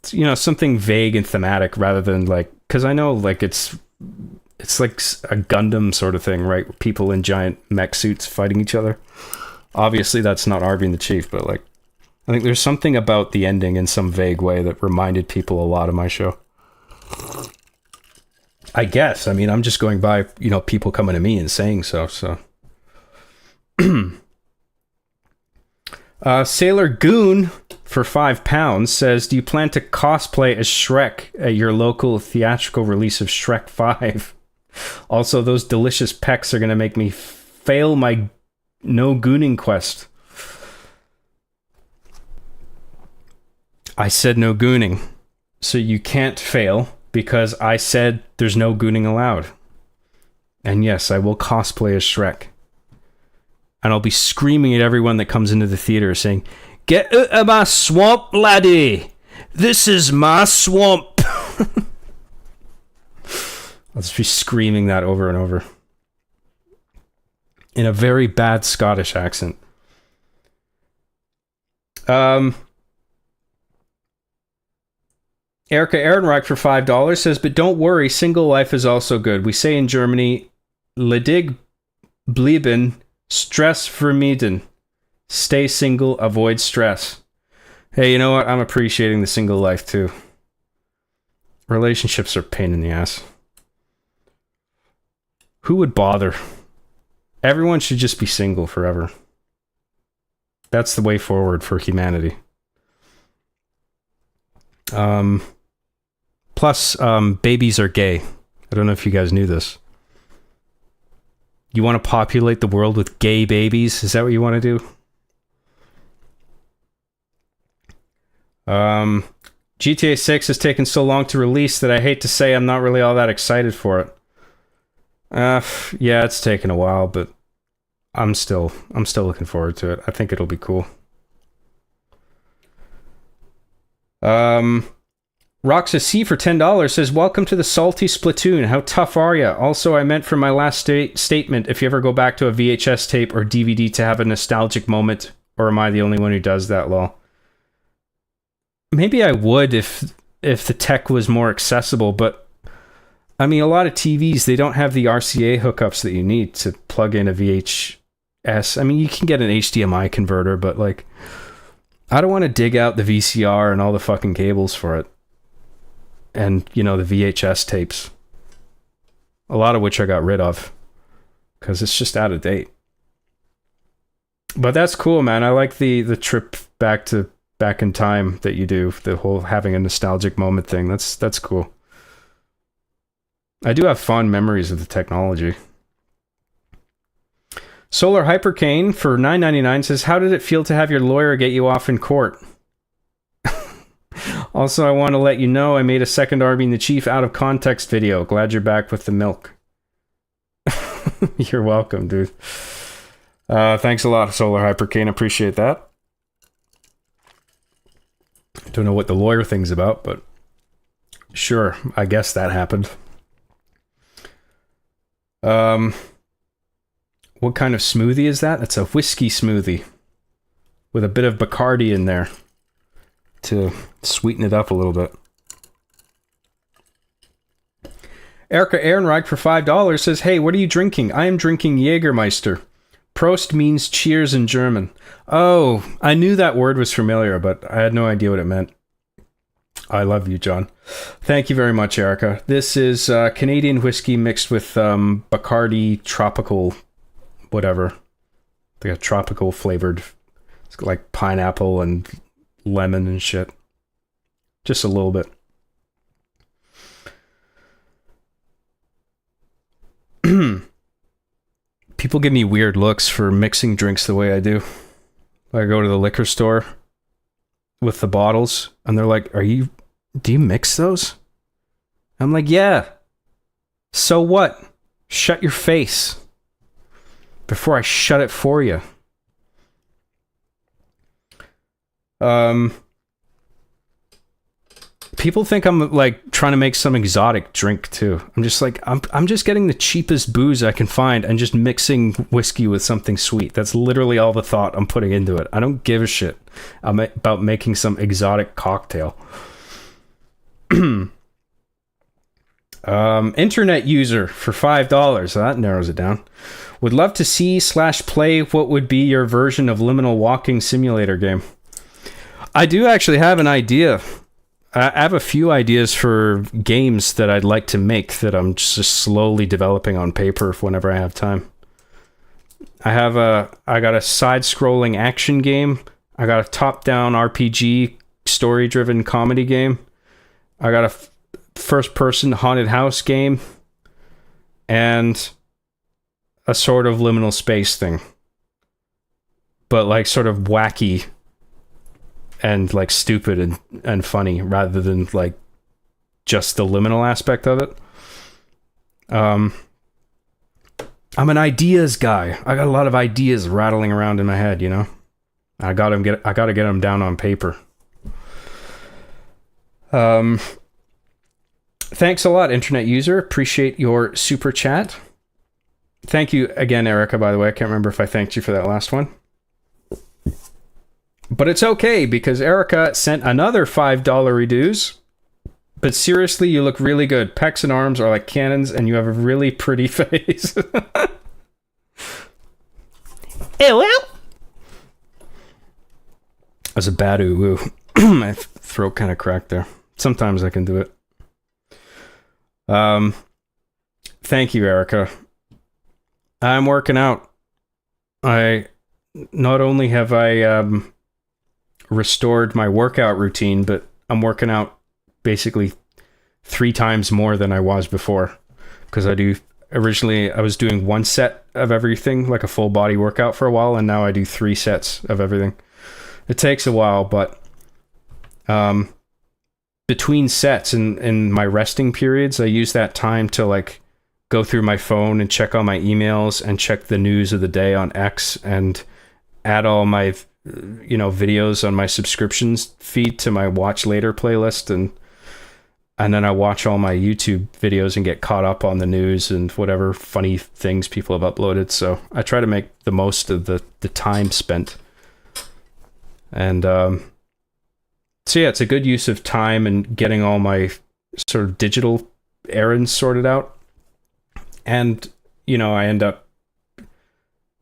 Something vague and thematic rather than like, because I know like it's like a Gundam sort of thing, right? People in giant mech suits fighting each other. Obviously that's not Arby and the Chief, but like, I think there's something about the ending in some vague way that reminded people a lot of my show. I guess. I mean, I'm just going by, people coming to me and saying so. Sailor Goon for £5 says, do you plan to cosplay as Shrek at your local theatrical release of Shrek 5? Also, those delicious pecs are going to make me fail my no gooning quest. I said no gooning, so you can't fail because I said there's no gooning allowed. And yes, I will cosplay as Shrek. And I'll be screaming at everyone that comes into the theater saying, "Get out of my swamp, laddie! This is my swamp!" I'll just be screaming that over and over. In a very bad Scottish accent. Erica Ehrenreich for $5 says, but don't worry, single life is also good. We say in Germany, ledig blieben, stress vermieden. Stay single, avoid stress. Hey, you know what? I'm appreciating the single life too. Relationships are a pain in the ass. Who would bother? Everyone should just be single forever. That's the way forward for humanity. Plus, babies are gay. I don't know if you guys knew this. You want to populate the world with gay babies? Is that what you want to do? GTA 6 has taken so long to release that I hate to say I'm not really all that excited for it. Yeah, it's taken a while, but I'm still looking forward to it. I think it'll be cool. Roxa C for $10 says, welcome to the salty Splatoon. How tough are ya? Also, I meant for my last statement, if you ever go back to a VHS tape or DVD to have a nostalgic moment, or am I the only one who does that, lol? Maybe I would if the tech was more accessible, but I mean, a lot of TVs, they don't have the RCA hookups that you need to plug in a VHS. I mean, you can get an HDMI converter, but like, I don't want to dig out the VCR and all the fucking cables for it. And, you know, the VHS tapes. A lot of which I got rid of. Because it's just out of date. But that's cool, man. I like the trip back in time that you do. The whole having a nostalgic moment thing. That's cool. I do have fond memories of the technology. Solar Hypercane for $9.99 says, how did it feel to have your lawyer get you off in court? Also, I want to let you know I made a second Arby and the Chief out of context video. Glad you're back with the milk. You're welcome, dude. Thanks a lot, Solar Hypercane. Appreciate that. Don't know what the lawyer thing's about, but sure, I guess that happened. What kind of smoothie is that? It's a whiskey smoothie with a bit of Bacardi in there to sweeten it up a little bit. Erica Ehrenreich for $5 says, hey, what are you drinking? I am drinking Jägermeister. Prost means cheers in German. Oh, I knew that word was familiar, but I had no idea what it meant. I love you, John. Thank you very much, Erica. This is Canadian whiskey mixed with Bacardi tropical whatever. Like a tropical flavored. It's like pineapple and lemon and shit. Just a little bit. People give me weird looks for mixing drinks the way I do. I go to the liquor store with the bottles and they're like, do you mix those? I'm like, yeah. So what? Shut your face before I shut it for you. People think I'm like trying to make some exotic drink too. I'm just like, I'm just getting the cheapest booze I can find and just mixing whiskey with something sweet. That's literally all the thought I'm putting into it. I don't give a shit about making some exotic cocktail. Internet user for $5. So that narrows it down. Would love to see/play what would be your version of Liminal Walking Simulator game. I do actually have an idea. I have a few ideas for games that I'd like to make that I'm just slowly developing on paper whenever I have time. I got a side-scrolling action game. I got a top-down RPG story-driven comedy game. I got a first-person haunted house game. And a sort of liminal space thing. But like sort of wacky and like stupid and funny rather than like just the liminal aspect of it. I'm an ideas guy. I got a lot of ideas rattling around in my head, you know. I gotta get them down on paper. Thanks a lot, internet user. Appreciate your super chat. Thank you again, Erica, by the way. I can't remember if I thanked you for that last one. But it's okay, because Erica sent another $5 reduce. But seriously, you look really good. Pecs and arms are like cannons, and you have a really pretty face. Ew. That's a bad ooh. My throat kind of cracked there. Sometimes I can do it. Thank you, Erica. I'm working out. I not only have I restored my workout routine, but I'm working out basically 3 times more than I was before. Because originally I was doing 1 set of everything, like a full body workout for a while, and now I do 3 sets of everything. It takes a while, but between sets and in my resting periods, I use that time to like go through my phone and check all my emails and check the news of the day on X and add all my videos on my subscriptions feed to my watch later playlist, and then I watch all my YouTube videos and get caught up on the news and whatever funny things people have uploaded. So I try to make the most of the time spent. And so yeah, it's a good use of time and getting all my sort of digital errands sorted out. And, I end up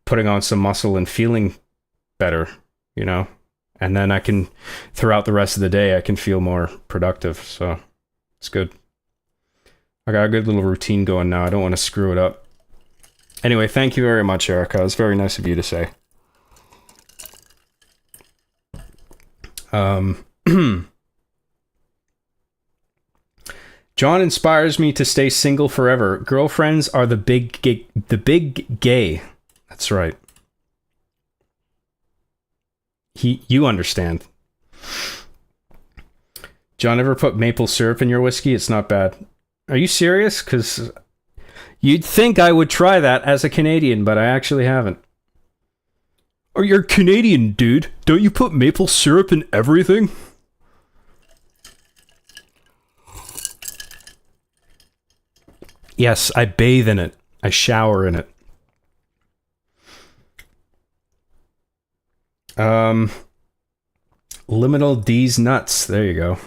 putting on some muscle and feeling better, and then I can, throughout the rest of the day, I can feel more productive. So it's good. I got a good little routine going now. I don't want to screw it up. Anyway, thank you very much, Erica. It was very nice of you to say. John inspires me to stay single forever. Girlfriends are the big gay. That's right. You understand. John, ever put maple syrup in your whiskey? It's not bad. Are you serious? Because you'd think I would try that as a Canadian, but I actually haven't. Oh, you're Canadian, dude. Don't you put maple syrup in everything? Yes, I bathe in it. I shower in it. Liminal D's nuts. There you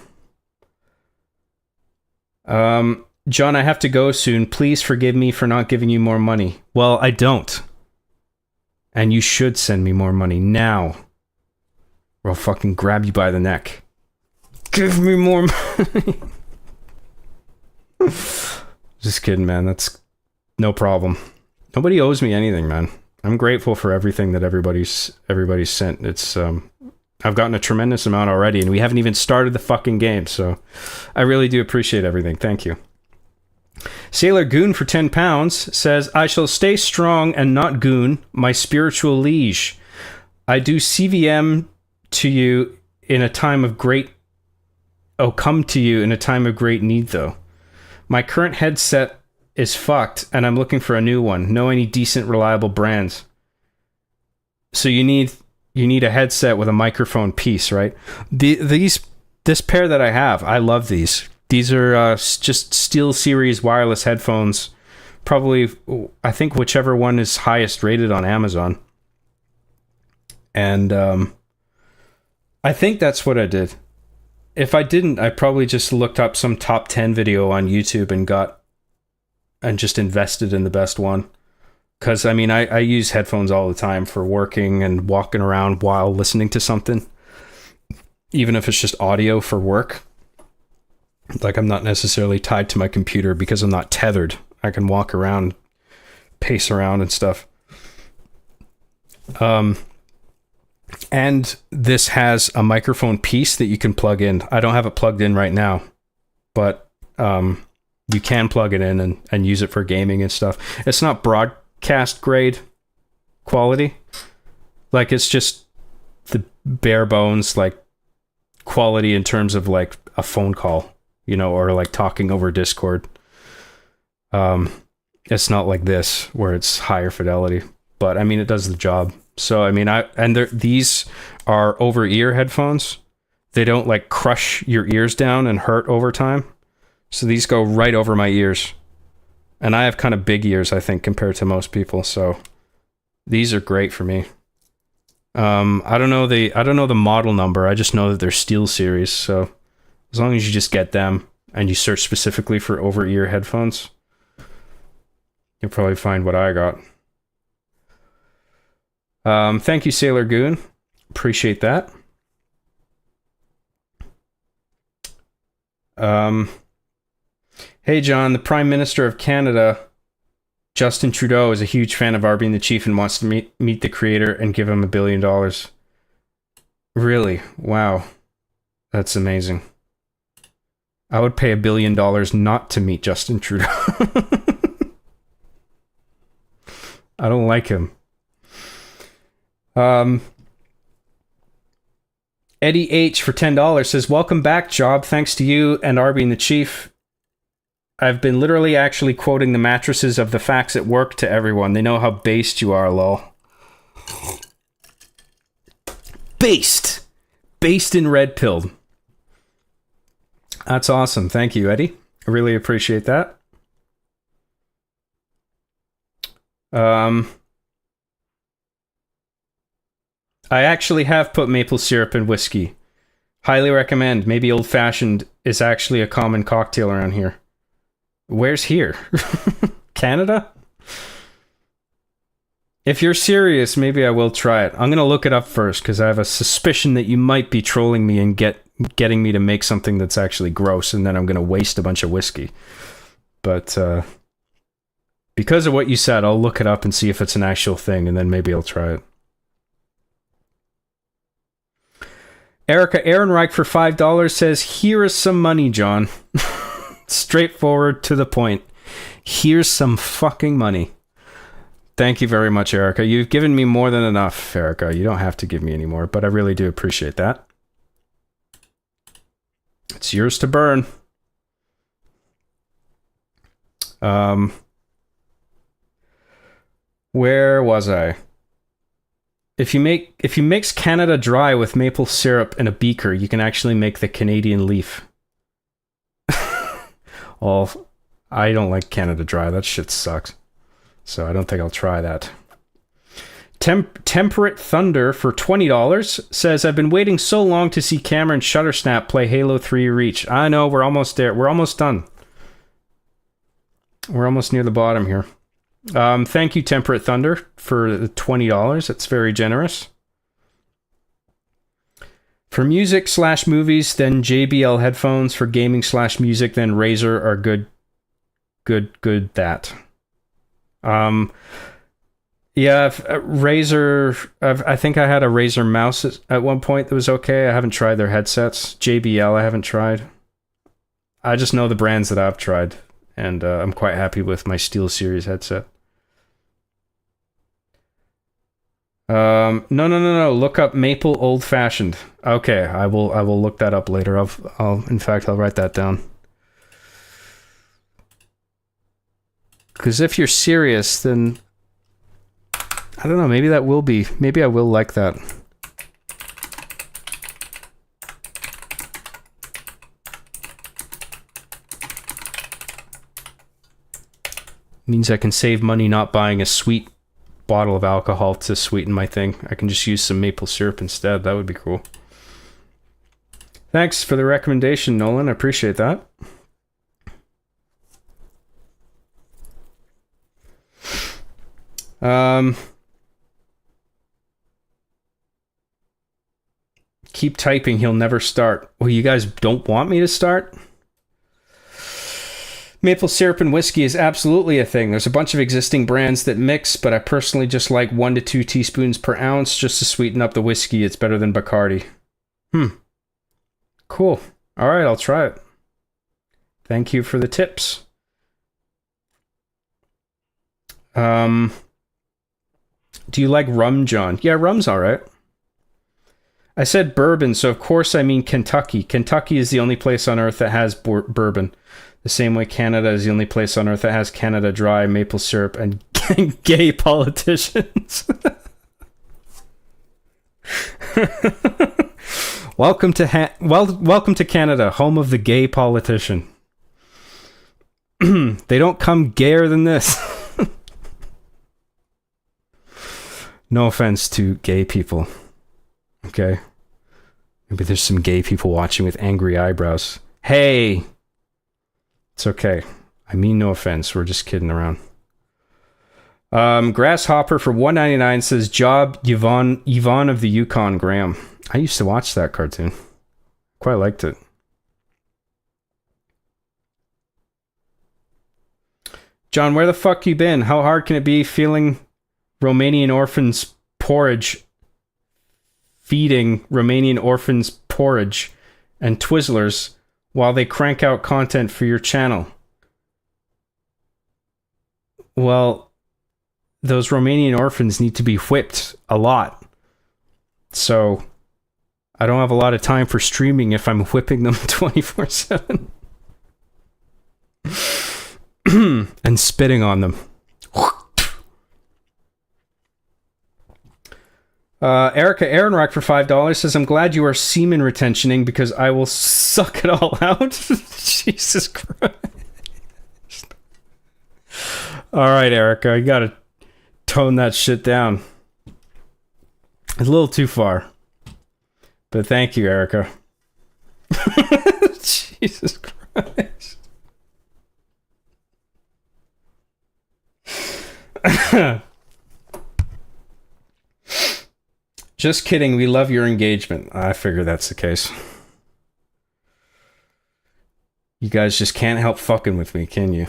go. John, I have to go soon. Please forgive me for not giving you more money. Well, I don't. And you should send me more money now. Or I'll fucking grab you by the neck. Give me more money. Just kidding, man. That's no problem. Nobody owes me anything, man. I'm grateful for everything that everybody's sent. It's I've gotten a tremendous amount already, and we haven't even started the fucking game, so I really do appreciate everything. Thank you. Sailor Goon for £10 says, I shall stay strong and not goon, my spiritual liege. I do CVM to you in a time of great... Oh, come to you in a time of great need, though. My current headset is fucked, and I'm looking for a new one. Know any decent, reliable brands? So you need a headset with a microphone piece, right? This pair that I have, I love these. These are just SteelSeries wireless headphones. Probably, I think whichever one is highest rated on Amazon. And I think that's what I did. If I didn't, I probably just looked up some top 10 video on YouTube and just invested in the best one. Because, I mean, I use headphones all the time for working and walking around while listening to something. Even if it's just audio for work. Like, I'm not necessarily tied to my computer because I'm not tethered. I can walk around, pace around and stuff. And this has a microphone piece that you can plug in. I don't have it plugged in right now, but you can plug it in and use it for gaming and stuff. It's not broadcast grade quality. Like, it's just the bare bones, like, quality in terms of, like, a phone call, or, like, talking over Discord. It's not like this, where it's higher fidelity. But, I mean, it does the job. So, I mean, these are over-ear headphones. They don't, like, crush your ears down and hurt over time. So these go right over my ears. And I have kind of big ears, I think, compared to most people. So these are great for me. I don't know the model number. I just know that they're SteelSeries. So as long as you just get them and you search specifically for over-ear headphones, you'll probably find what I got. Thank you, Sailor Goon. Appreciate that. Hey, John, the Prime Minister of Canada Justin Trudeau is a huge fan of our being the chief and wants to meet the creator and give him $1 billion. Really? Wow. That's amazing. I would pay $1 billion not to meet Justin Trudeau. I don't like him. Eddie H for $10 says, welcome back, Job. Thanks to you and R being the chief. I've been literally actually quoting the mattresses of the facts at work to everyone. They know how based you are, lol. Based. Based and red pilled. That's awesome. Thank you, Eddie. I really appreciate that. I actually have put maple syrup in whiskey. Highly recommend. Maybe old fashioned is actually a common cocktail around here. Where's here? Canada? If you're serious, maybe I will try it. I'm going to look it up first because I have a suspicion that you might be trolling me and getting me to make something that's actually gross, and then I'm going to waste a bunch of whiskey. But because of what you said, I'll look it up and see if it's an actual thing, and then maybe I'll try it. Erica Ehrenreich for $5 says, here is some money, John. Straightforward to the point. Here's some fucking money. Thank you very much, Erica. You've given me more than enough, Erica. You don't have to give me any more, but I really do appreciate that. It's yours to burn. Where was I? If you mix Canada Dry with maple syrup in a beaker, you can actually make the Canadian Leaf. Well, I don't like Canada Dry. That shit sucks. So I don't think I'll try that. Temperate Thunder for $20 says, I've been waiting so long to see Cameron Shuttersnap play Halo 3 Reach. I know, we're almost there. We're almost done. We're almost near the bottom here. Thank you, Temperate Thunder, for the $20. That's very generous. For music/movies, then JBL headphones. For gaming/music, then Razer are good that. Yeah, Razer, I think I had a Razer mouse at one point that was okay. I haven't tried their headsets. JBL I haven't tried. I just know the brands that I've tried, and I'm quite happy with my SteelSeries headset. No. Look up Maple Old Fashioned. Okay, I will look that up later. I'll write that down. Because if you're serious, then I don't know. Maybe I will like that. Means I can save money not buying a sweet bottle of alcohol to sweeten my thing. I can just use some maple syrup instead. That would be cool. Thanks for the recommendation, Nolan. I appreciate that. Keep typing. He'll never start. Well, you guys don't want me to start? Maple syrup and whiskey is absolutely a thing. There's a bunch of existing brands that mix, but I personally just like 1 to 2 teaspoons per ounce just to sweeten up the whiskey. It's better than Bacardi. Cool. All right, I'll try it. Thank you for the tips. Do you like rum, John? Yeah, rum's all right. I said bourbon, so of course I mean Kentucky. Kentucky is the only place on earth that has bourbon. The same way Canada is the only place on earth that has Canada Dry, maple syrup, and gay politicians. Welcome to Canada, home of the gay politician. They don't come gayer than this. No offense to gay people. Okay? Maybe there's some gay people watching with angry eyebrows. Hey! It's okay. I mean no offense. We're just kidding around. Grasshopper for $1.99 says, Job Yvonne of the Yukon Graham. I used to watch that cartoon. Quite liked it. John, where the fuck you been? How hard can it be feeling Romanian orphans porridge, feeding Romanian orphans porridge and Twizzlers while they crank out content for your channel? Well, those Romanian orphans need to be whipped a lot. So I don't have a lot of time for streaming if I'm whipping them 24/7. And spitting on them. Erica Ehrenreich for $5 says, I'm glad you are semen retentioning because I will suck it all out. Jesus Christ. Alright, Erica, you gotta tone that shit down. It's a little too far. But thank you, Erica. Jesus Christ. Just kidding, we love your engagement. I figure that's the case. You guys just can't help fucking with me, can you?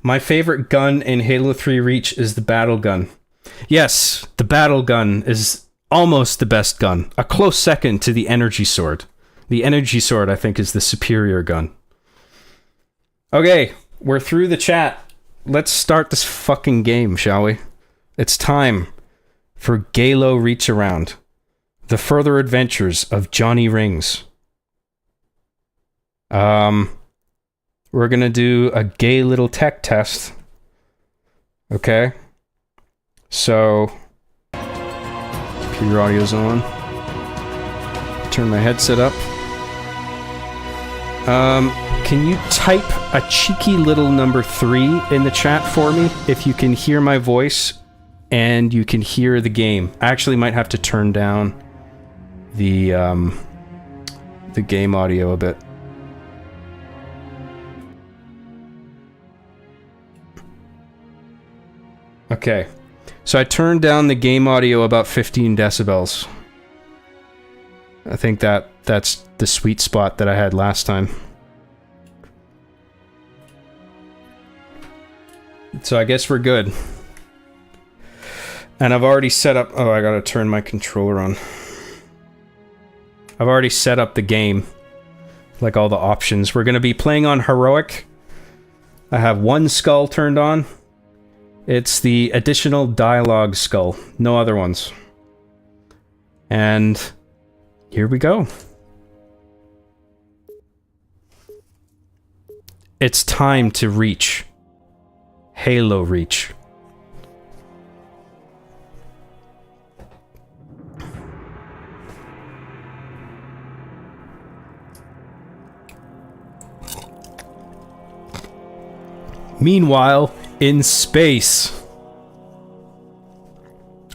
My favorite gun in Halo 3 Reach is the battle gun. Yes, the battle gun is almost the best gun. A close second to the energy sword. The energy sword, I think, is the superior gun. Okay, we're through the chat. Let's start this fucking game, shall we? It's time for Galo Reach Around. The further adventures of Johnny Rings. We're gonna do a gay little tech test. Okay? So, computer audio's on. Turn my headset up. Can you type a cheeky little number 3 in the chat for me if you can hear my voice and you can hear the game? I actually might have to turn down the game audio a bit. Okay, so I turned down the game audio about 15 decibels. I think that's the sweet spot that I had last time. So I guess we're good. And I've already set up... Oh, I gotta turn my controller on. I've already set up the game. Like all the options. We're gonna be playing on Heroic. I have one skull turned on. It's the additional dialogue skull. No other ones. And here we go. It's time to reach. Halo Reach. Meanwhile, in space,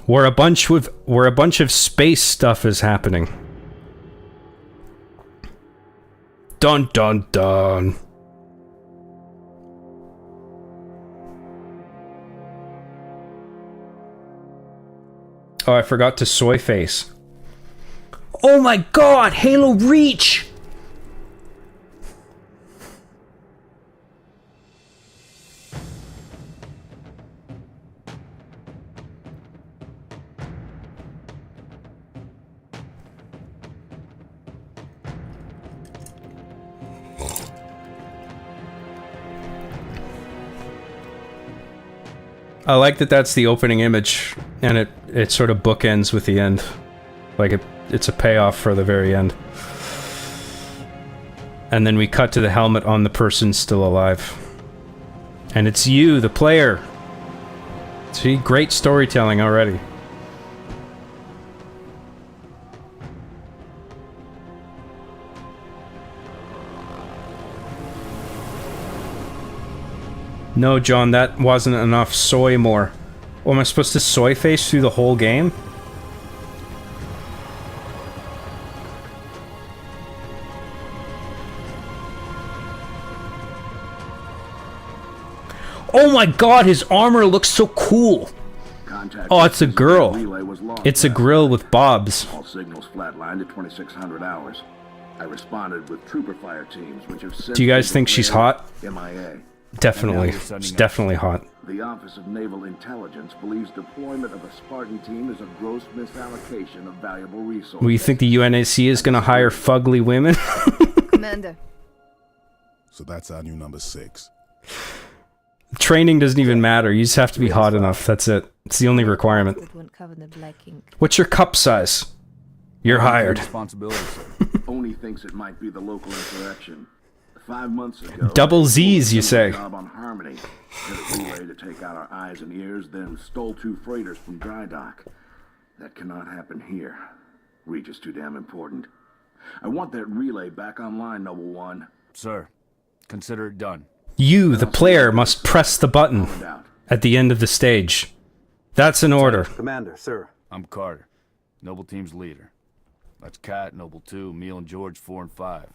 where a bunch of space stuff is happening. Dun dun dun. Oh, I forgot to soy face. Oh my god, Halo Reach! I like that that's the opening image, and it sort of bookends with the end. Like it's a payoff for the very end. And then we cut to the helmet on the person still alive. And it's you, the player. See, great storytelling already. No, John, that wasn't enough. Soy more. Oh, am I supposed to soy face through the whole game? Oh my god, his armor looks so cool! Oh, it's a girl. It's a grill with bobs. All signals flatlined at 2600 hours. I responded with trooper fire teams, which have since... Do you guys think she's hot? MIA. Definitely. you're sending It's us. definitely hot. The Office of Naval Intelligence believes deployment of a Spartan team is a gross misallocation of valuable resources. Well, you think the UNSC is going to hire fugly women? Commander, So that's our new number 6. Training doesn't even matter. You just have to be hot enough. That's it. It's the only requirement. it won't cover the black ink. What's your cup size? You're hired. Responsibility, sir. Only thinks it might be the local insurrection. 5 months ago, Double Z's, you say? Job on Harmony. Did a relay to take out our eyes and ears, then stole 2 freighters from dry dock. That cannot happen here. Reach is too damn important. I want that relay back online, Noble One. Sir, consider it done. You, the player, must press the button No doubt. at the end of the stage. That's an order. Commander, sir. I'm Carter, Noble Team's leader. That's Kat, Noble 2, Emil and George 4 and 5.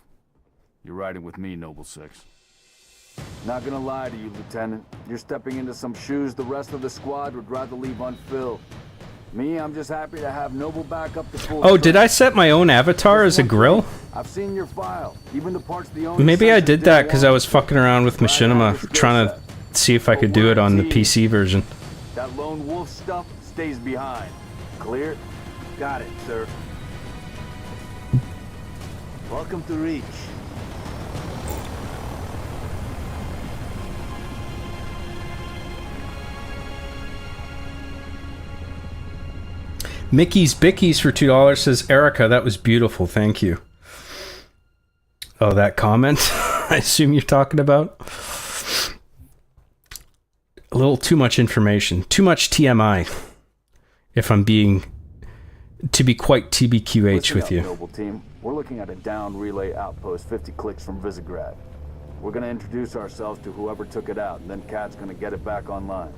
You're riding with me, Noble 6. Not gonna lie to you, Lieutenant. You're stepping into some shoes the rest of the squad would rather leave unfilled. Me, I'm just happy to have Noble back up to full Oh, did I strength. set my own avatar as a grill? I've seen your file, even the parts the owner Maybe I says did they that because I want. was fucking around with Machinima trying to see if I could do it on the PC version. That lone wolf stuff stays behind. Clear? Got it, sir. Welcome to Reach. Mickey's Bickies for $2 says, Erica, that was beautiful. Thank you. Oh, that comment? I assume you're talking about? A little too much information. Too much TMI. If I'm being... to be quite TBQH Listen with up, you. Noble Team. We're looking at a down relay outpost 50 clicks from Visegrad. We're gonna introduce ourselves to whoever took it out, and then Kat's gonna get it back online.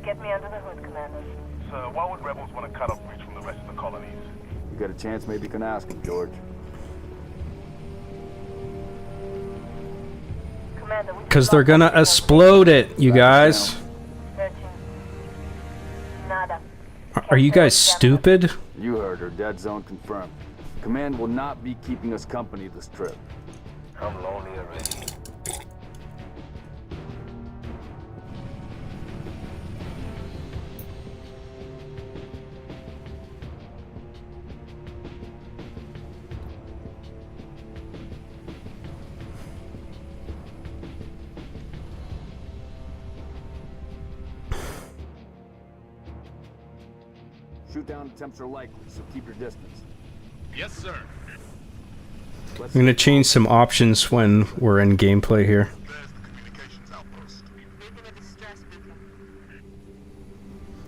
Get me under the hood, Commander. So why would rebels want to cut off Reach from the rest of the colonies? You got a chance, maybe you can ask him, George. Commander, we Because they're gonna explode it, you guys. Searching. Nada. Are you guys stupid? You heard her. Dead zone confirmed. Command will not be keeping us company this trip. I'm lonely already. Shoot down attempts are likely, so keep your distance. Yes, sir. I'm gonna change some options when we're in gameplay here. There's the communications outpost.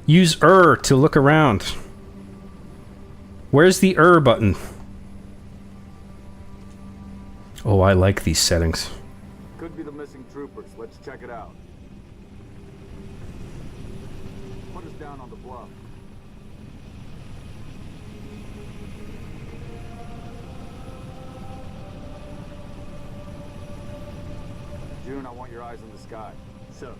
Use to look around. Where's the button? Oh, I like these settings. Could be the missing troopers. Let's check it out. Put us down on the bluff. June, I want your eyes in the sky. Sir.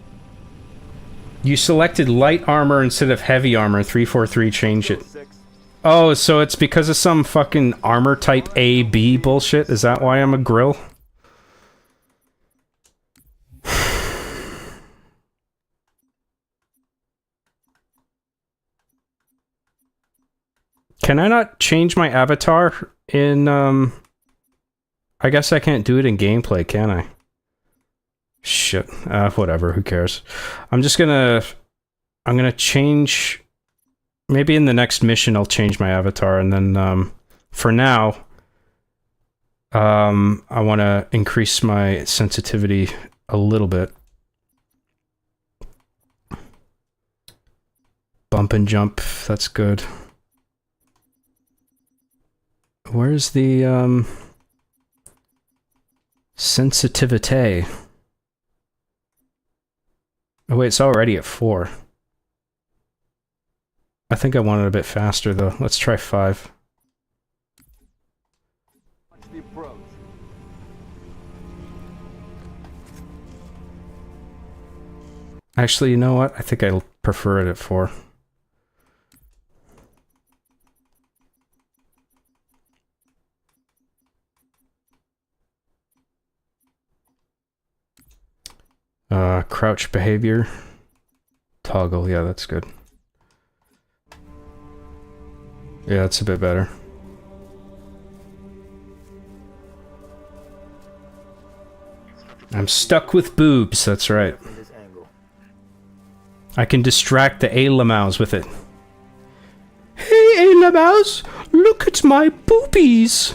You selected light armor instead of heavy armor. 343 change it. 6. Oh, so it's because of some fucking armor type A, B bullshit? Is that why I'm a grill? Can I not change my avatar in, I guess I can't do it in gameplay, can I? Shit. Whatever, who cares? I'm gonna change... Maybe in the next mission I'll change my avatar, and then, for now, I want to increase my sensitivity a little bit. Bump and jump, that's good. Where's the, sensitivity? Oh wait, it's already at 4. I think I want it a bit faster though. Let's try 5. Watch the approach. Actually, you know what? I think I prefer it at 4. Crouch behavior. Toggle, yeah, that's good. Yeah, that's a bit better. I'm stuck with boobs, that's right. From this angle. I can distract the A-Lamaus with it. Hey, A-Lamaus! Look at my boobies!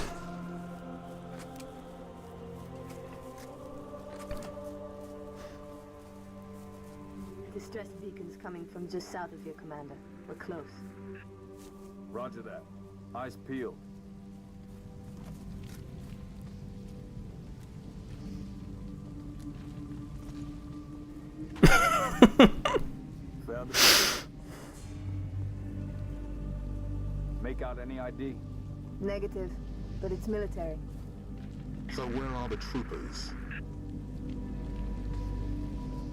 Distress beacons coming from just south of your commander. We're close. Roger that. Eyes peeled. Found it. Make out any ID? Negative, but it's military. So where are the troopers?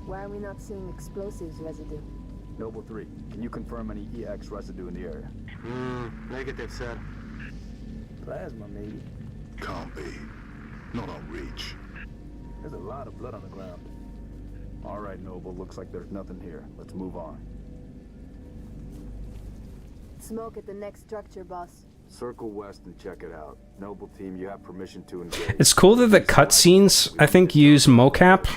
Why are we not seeing explosives residue? Noble 3, can you confirm any EX residue in the area? Negative, sir. Plasma, maybe. Can't be. Not on Reach. There's a lot of blood on the ground. All right, Noble, looks like there's nothing here. Let's move on. Smoke at the next structure, boss. Circle west and check it out. Noble team, you have permission to engage. It's cool that the cutscenes, I think, use mocap.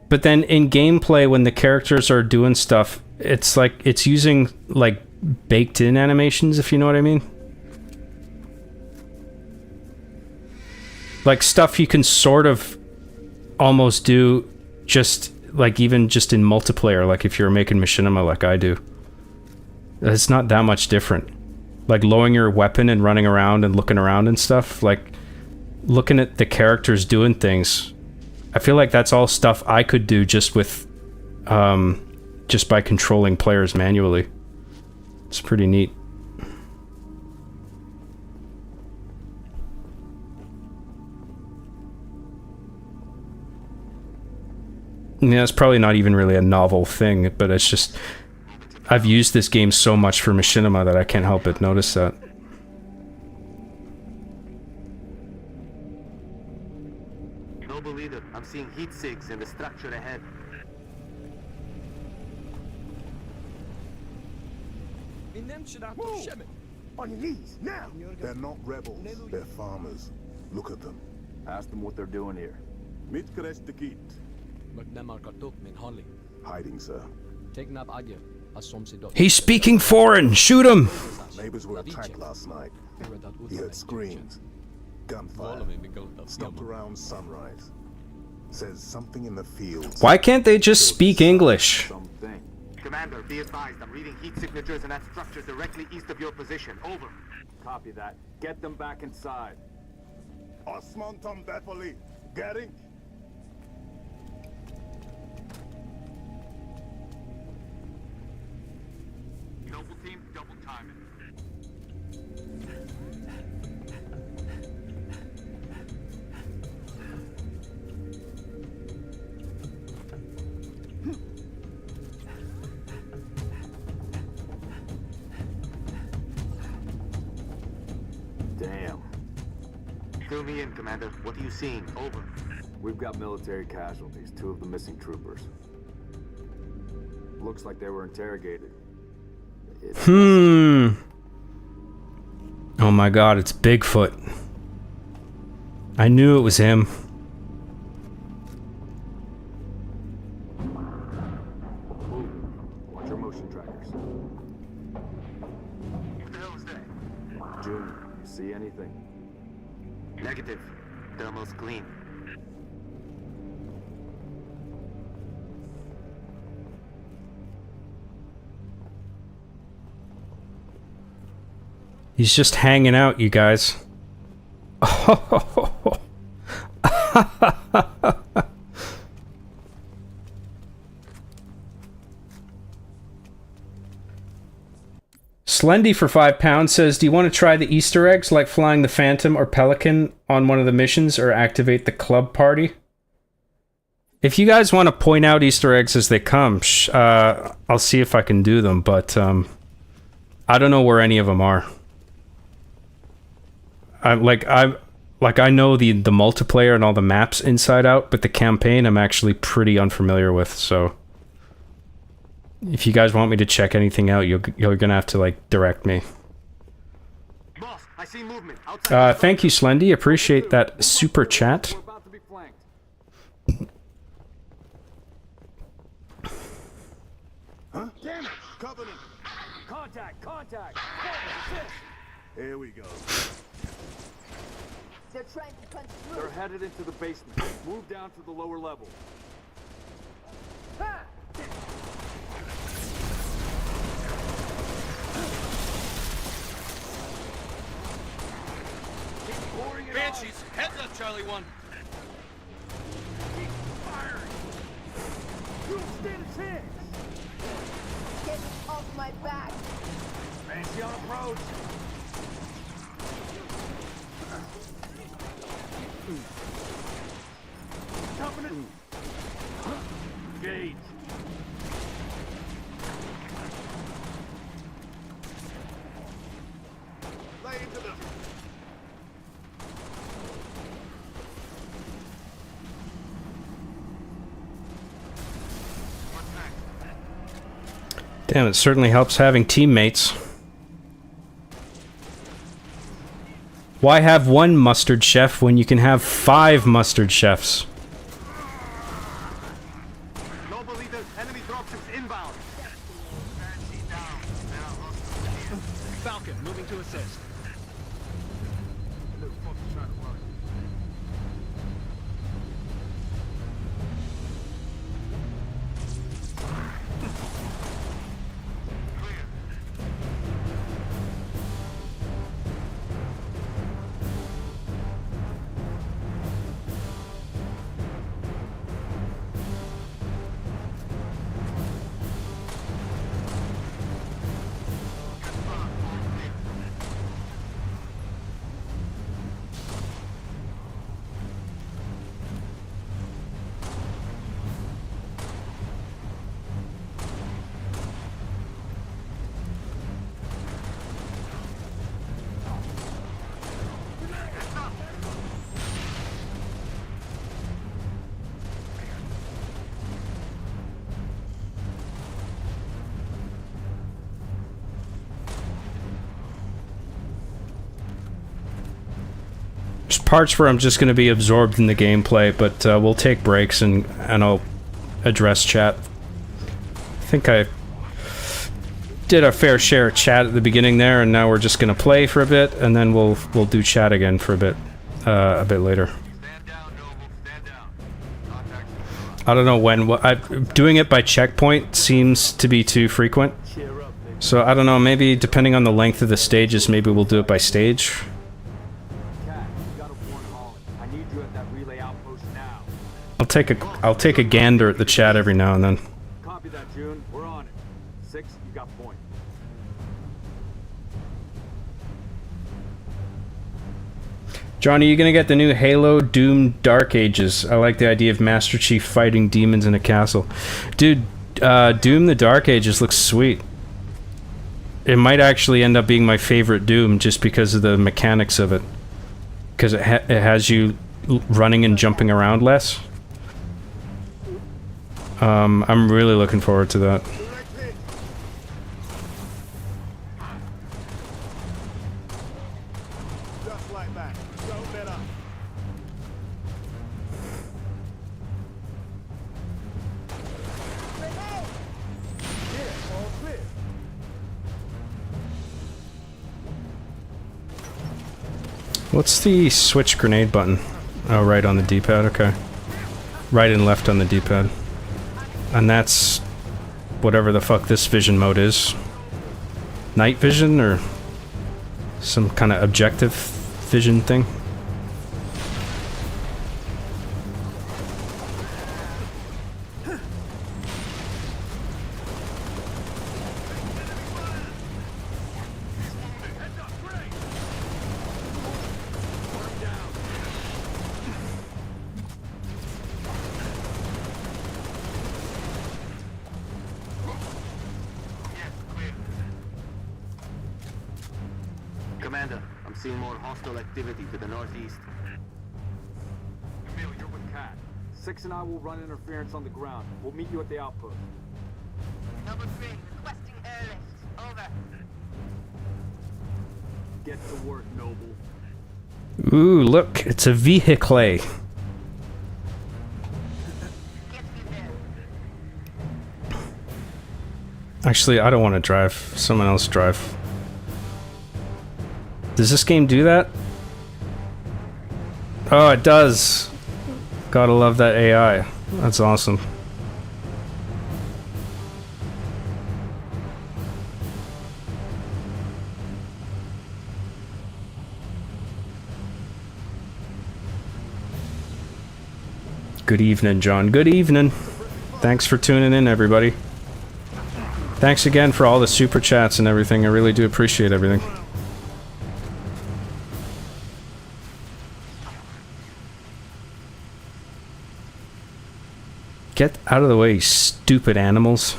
But then in gameplay, when the characters are doing stuff, it's like, it's using, like, baked-in animations, if you know what I mean. Like, stuff you can sort of almost do just, like, even just in multiplayer, like if you're making machinima like I do. It's not that much different. Like, lowering your weapon and running around and looking around and stuff, like, looking at the characters doing things, I feel like that's all stuff I could do just with, just by controlling players manually. It's pretty neat. Yeah, it's probably not even really a novel thing, but it's just, I've used this game so much for machinima that I can't help but notice that. Noble leader, I'm seeing heat sinks in the structure ahead. Move! On your knees, now! They're not rebels. They're farmers. Look at them. Ask them what they're doing here. Hiding, sir. He's speaking foreign! Shoot him! Neighbors were attacked last night. He heard screams. Gunfire. Stopped around sunrise. Says something in the fields. Why can't they just speak English? Something. Commander, be advised, I'm reading heat signatures in that structure directly east of your position. Over. Copy that. Get them back inside. Osman Tom Bepoli. Getting. Noble team, double time it. Damn. Fill me in, Commander. What are you seeing? Over. We've got military casualties, 2 of the missing troopers. Looks like they were interrogated. Oh my god, it's Bigfoot. I knew it was him. Watch your motion trackers. What the hell is that? Junior, you see anything? Negative. Thermal's clean. He's just hanging out, you guys. Slendy for £5 says, do you want to try the Easter eggs like flying the Phantom or Pelican on one of the missions or activate the club party? If you guys want to point out Easter eggs as they come, I'll see if I can do them, but I don't know where any of them are. like, I know the multiplayer and all the maps inside out, but the campaign I'm actually pretty unfamiliar with, so if you guys want me to check anything out, you're gonna have to, like, direct me. Boss, I see movement outside. Thank you, Slendy. Appreciate that super chat. We're about to be flanked. Huh? Damn it! Covenant! Contact! Contact! Here we go. They're trying to punch through. They're headed into the basement. Move down to the lower level. Banshees, heads up, Charlie 1. Get off my back. Banshee on approach. Covenant. Gage. Lay into them. Damn, it certainly helps having teammates. Why have one mustard chef when you can have 5 mustard chefs? Noble leaders, enemy dropships inbound. Banshee down. There are hostiles here. Falcon, moving to assist. Little fucker's trying to run. Clear. There's parts where I'm just going to be absorbed in the gameplay, but we'll take breaks and I'll address chat. I think I did a fair share of chat at the beginning there, and now we're just going to play for a bit, and then we'll do chat again for a bit later. Stand down, Noble. Stand down. Contact. I don't know when. Doing it by checkpoint seems to be too frequent. So I don't know, maybe depending on the length of the stages, maybe we'll do it by stage. Cat, you gotta warn Holland. I need you at that relay outpost now. I'll take a gander at the chat every now and then. Copy that, June. We're on it. 6, you got point. Johnny, you gonna get the new Halo Doom Dark Ages? I like the idea of Master Chief fighting demons in a castle. Dude, Doom the Dark Ages looks sweet. It might actually end up being my favorite Doom just because of the mechanics of it. Because it has you running and jumping around less. I'm really looking forward to that. Just like that. Don't let up. Yeah, all clear. What's the switch grenade button? Oh, right on the D-pad, okay. Right and left on the D-pad. And that's whatever the fuck this vision mode is. Night vision or some kind of objective vision thing? Commander, I'm seeing more hostile activity to the northeast. Six and I will run interference on the ground. We'll meet you at the outpost. Number 3, requesting airlift. Over. Get to work, Noble. Ooh, look, it's a vehicle. Get me there. Actually, I don't want to drive. Someone else drive. Does this game do that? Oh, it does. Gotta love that AI. That's awesome. Good evening, John. Good evening. Thanks for tuning in, everybody. Thanks again for all the super chats and everything. I really do appreciate everything. Get out of the way, you stupid animals.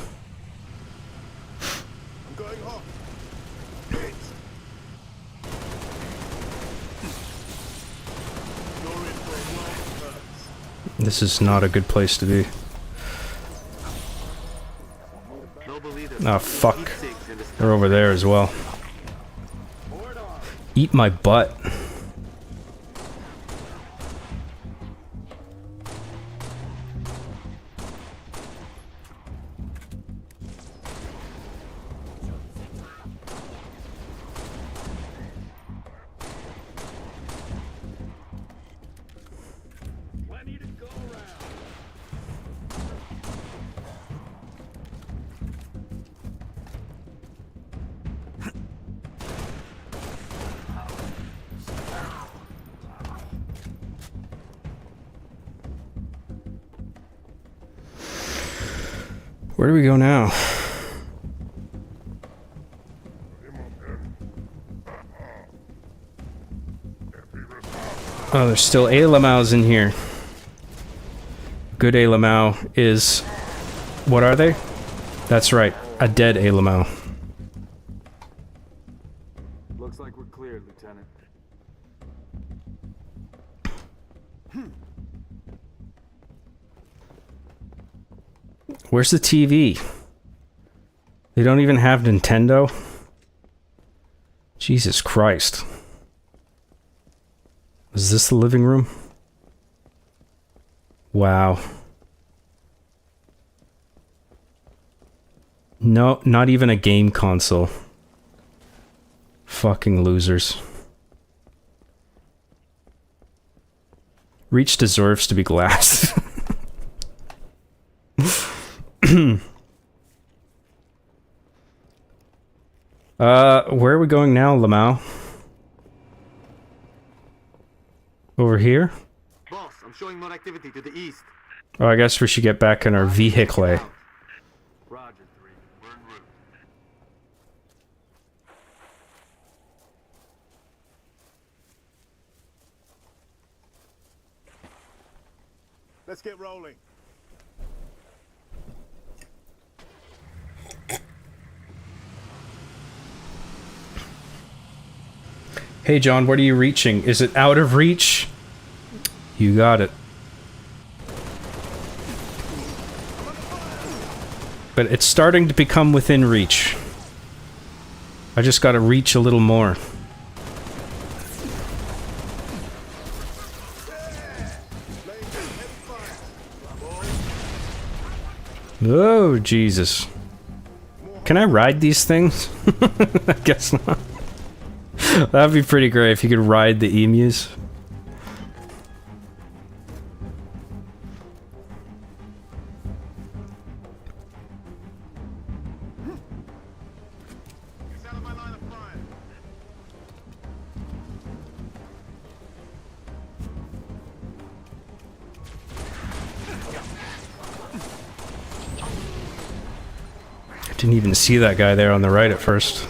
I'm going off. You're in for a world of hurts. This is not a good place to be. Noble leader. Oh, fuck. Heat sinks in the They're over there as well. Eat my butt. Where do we go now? Oh, there's still Alamous in here. Good Alamau is... What are they? That's right, a dead Alamau. Looks like we're cleared, Lieutenant. Where's the TV? They don't even have Nintendo? Jesus Christ. Is this the living room? Wow. No, not even a game console. Fucking losers. Reach deserves to be glass. Where are we going now, Lamau? Over here? Boss, I'm showing more activity to the east. Oh, I guess we should get back in our vehicle. Roger, 3. We're en route. Let's get rolling. Hey John, what are you reaching? Is it out of reach? You got it. But it's starting to become within reach. I just gotta reach a little more. Oh, Jesus. Can I ride these things? I guess not. That'd be pretty great if you could ride the emus. He's out of my line of fire. I didn't even see that guy there on the right at first.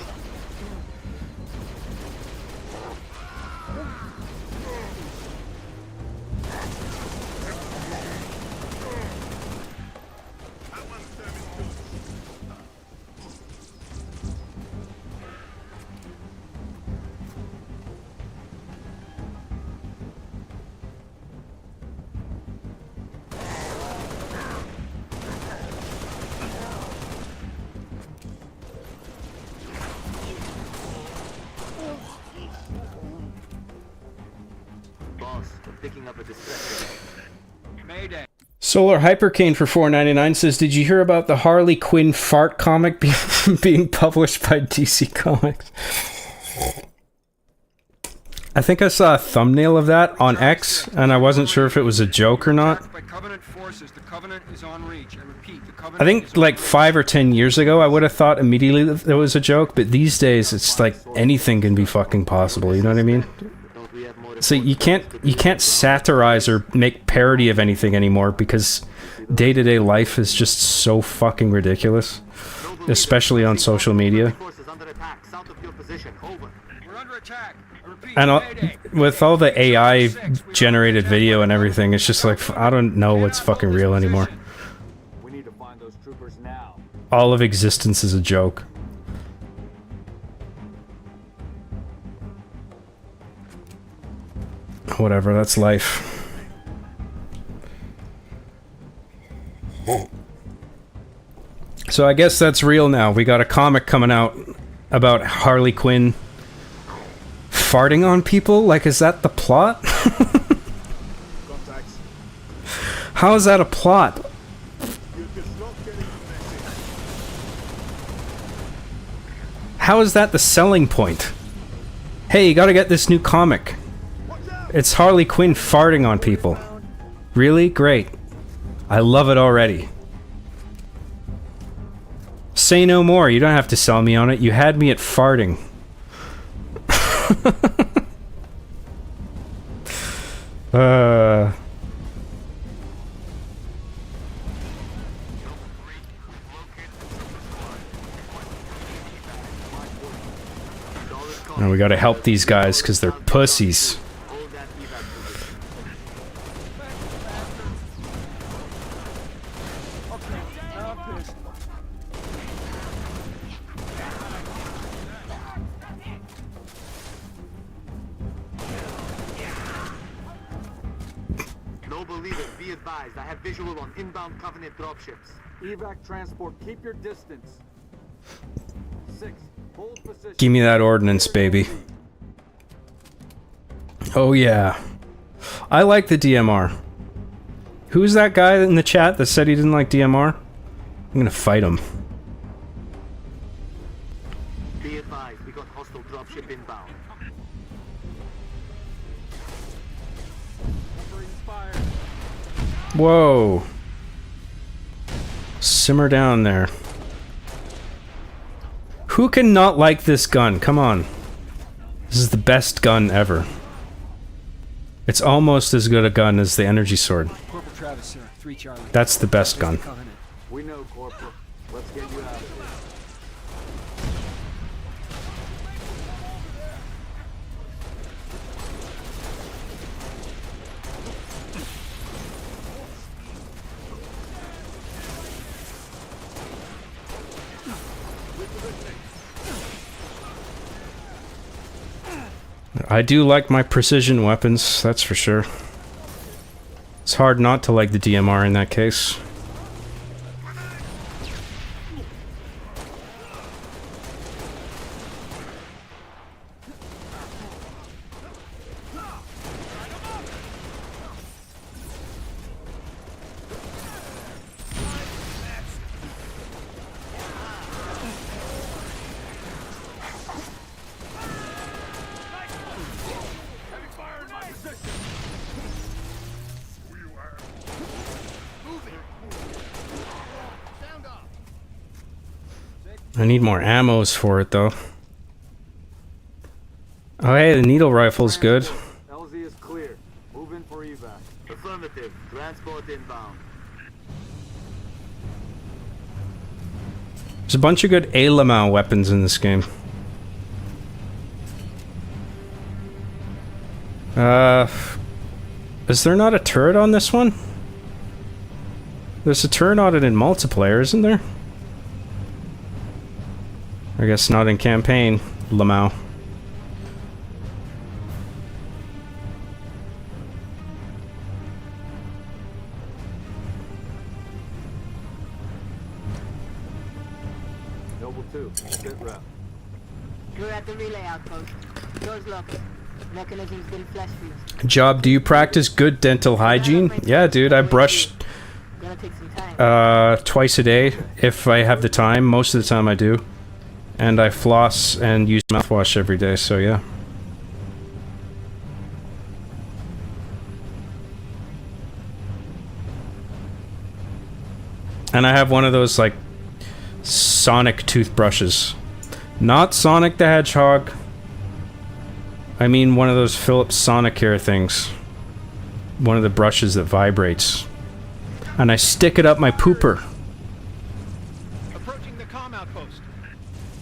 picking up a distress signal. Mayday. Solar Hypercane for $4.99 says, "Did you hear about the Harley Quinn fart comic being published by DC Comics?" I think I saw a thumbnail of that on X, and I wasn't sure if it was a joke or not. By Covenant forces, the Covenant is on reach. I repeat, the Covenant I think like 5 or 10 years ago, I would have thought immediately that it was a joke, but these days it's like anything can be fucking possible. You know what I mean? So you can't satirize or make parody of anything anymore because day-to-day life is just so fucking ridiculous, especially on social media. Forces under attack south of your position. Over. We're under attack. I repeat, And Mayday. with all the AI generated video and everything, it's just like I don't know what's fucking real anymore. We need to find those troopers now. All of existence is a joke. Whatever, that's life. So I guess that's real now. We got a comic coming out about Harley Quinn farting on people? Like, is that the plot? Contacts. How is that a plot? You're just not getting the message. How is that the selling point? Hey, you gotta get this new comic. It's Harley Quinn farting on people. Really? Great. I love it already. Say no more. You don't have to sell me on it. You had me at farting. And we gotta help these guys because they're pussies. Hold that evac position. Noble leader, be advised. I have visual on inbound Covenant dropships. Evac transport, keep your distance. 6, hold position. Give me that ordnance, baby. Oh yeah. I like the DMR. Who's that guy in the chat that said he didn't like DMR? I'm gonna fight him. Be advised, we got hostile dropship inbound. Whoa. Simmer down there. Who can not like this gun? Come on. This is the best gun ever. It's almost as good a gun as the energy sword. Corporal Travis, sir. 3 Charlie. That's the best gun. Covenant. We know, Corporal. Let's get you out of here. I do like my precision weapons, that's for sure. It's hard not to like the DMR in that case. I need more ammos for it though. Oh hey, the needle rifle's good. LZ is clear. Move in for evac. Affirmative. Transport inbound. There's a bunch of good A-Lamau weapons in this game. Is there not a turret on this one? There's a turret on it in multiplayer, isn't there? I guess not in campaign, Lamau. Noble 2, sit rep. We're at the relay outpost. Doors locked. Mechanism's been flash fused. Job, do you practice good dental hygiene? Yeah, dude, I brush Gonna take some time. twice a day if I have the time. Most of the time I do. And I floss and use mouthwash every day, so yeah. And I have one of those, like, Sonic toothbrushes. Not Sonic the Hedgehog. I mean one of those Philips Sonicare things. One of the brushes that vibrates. And I stick it up my pooper. Approaching the comm outpost.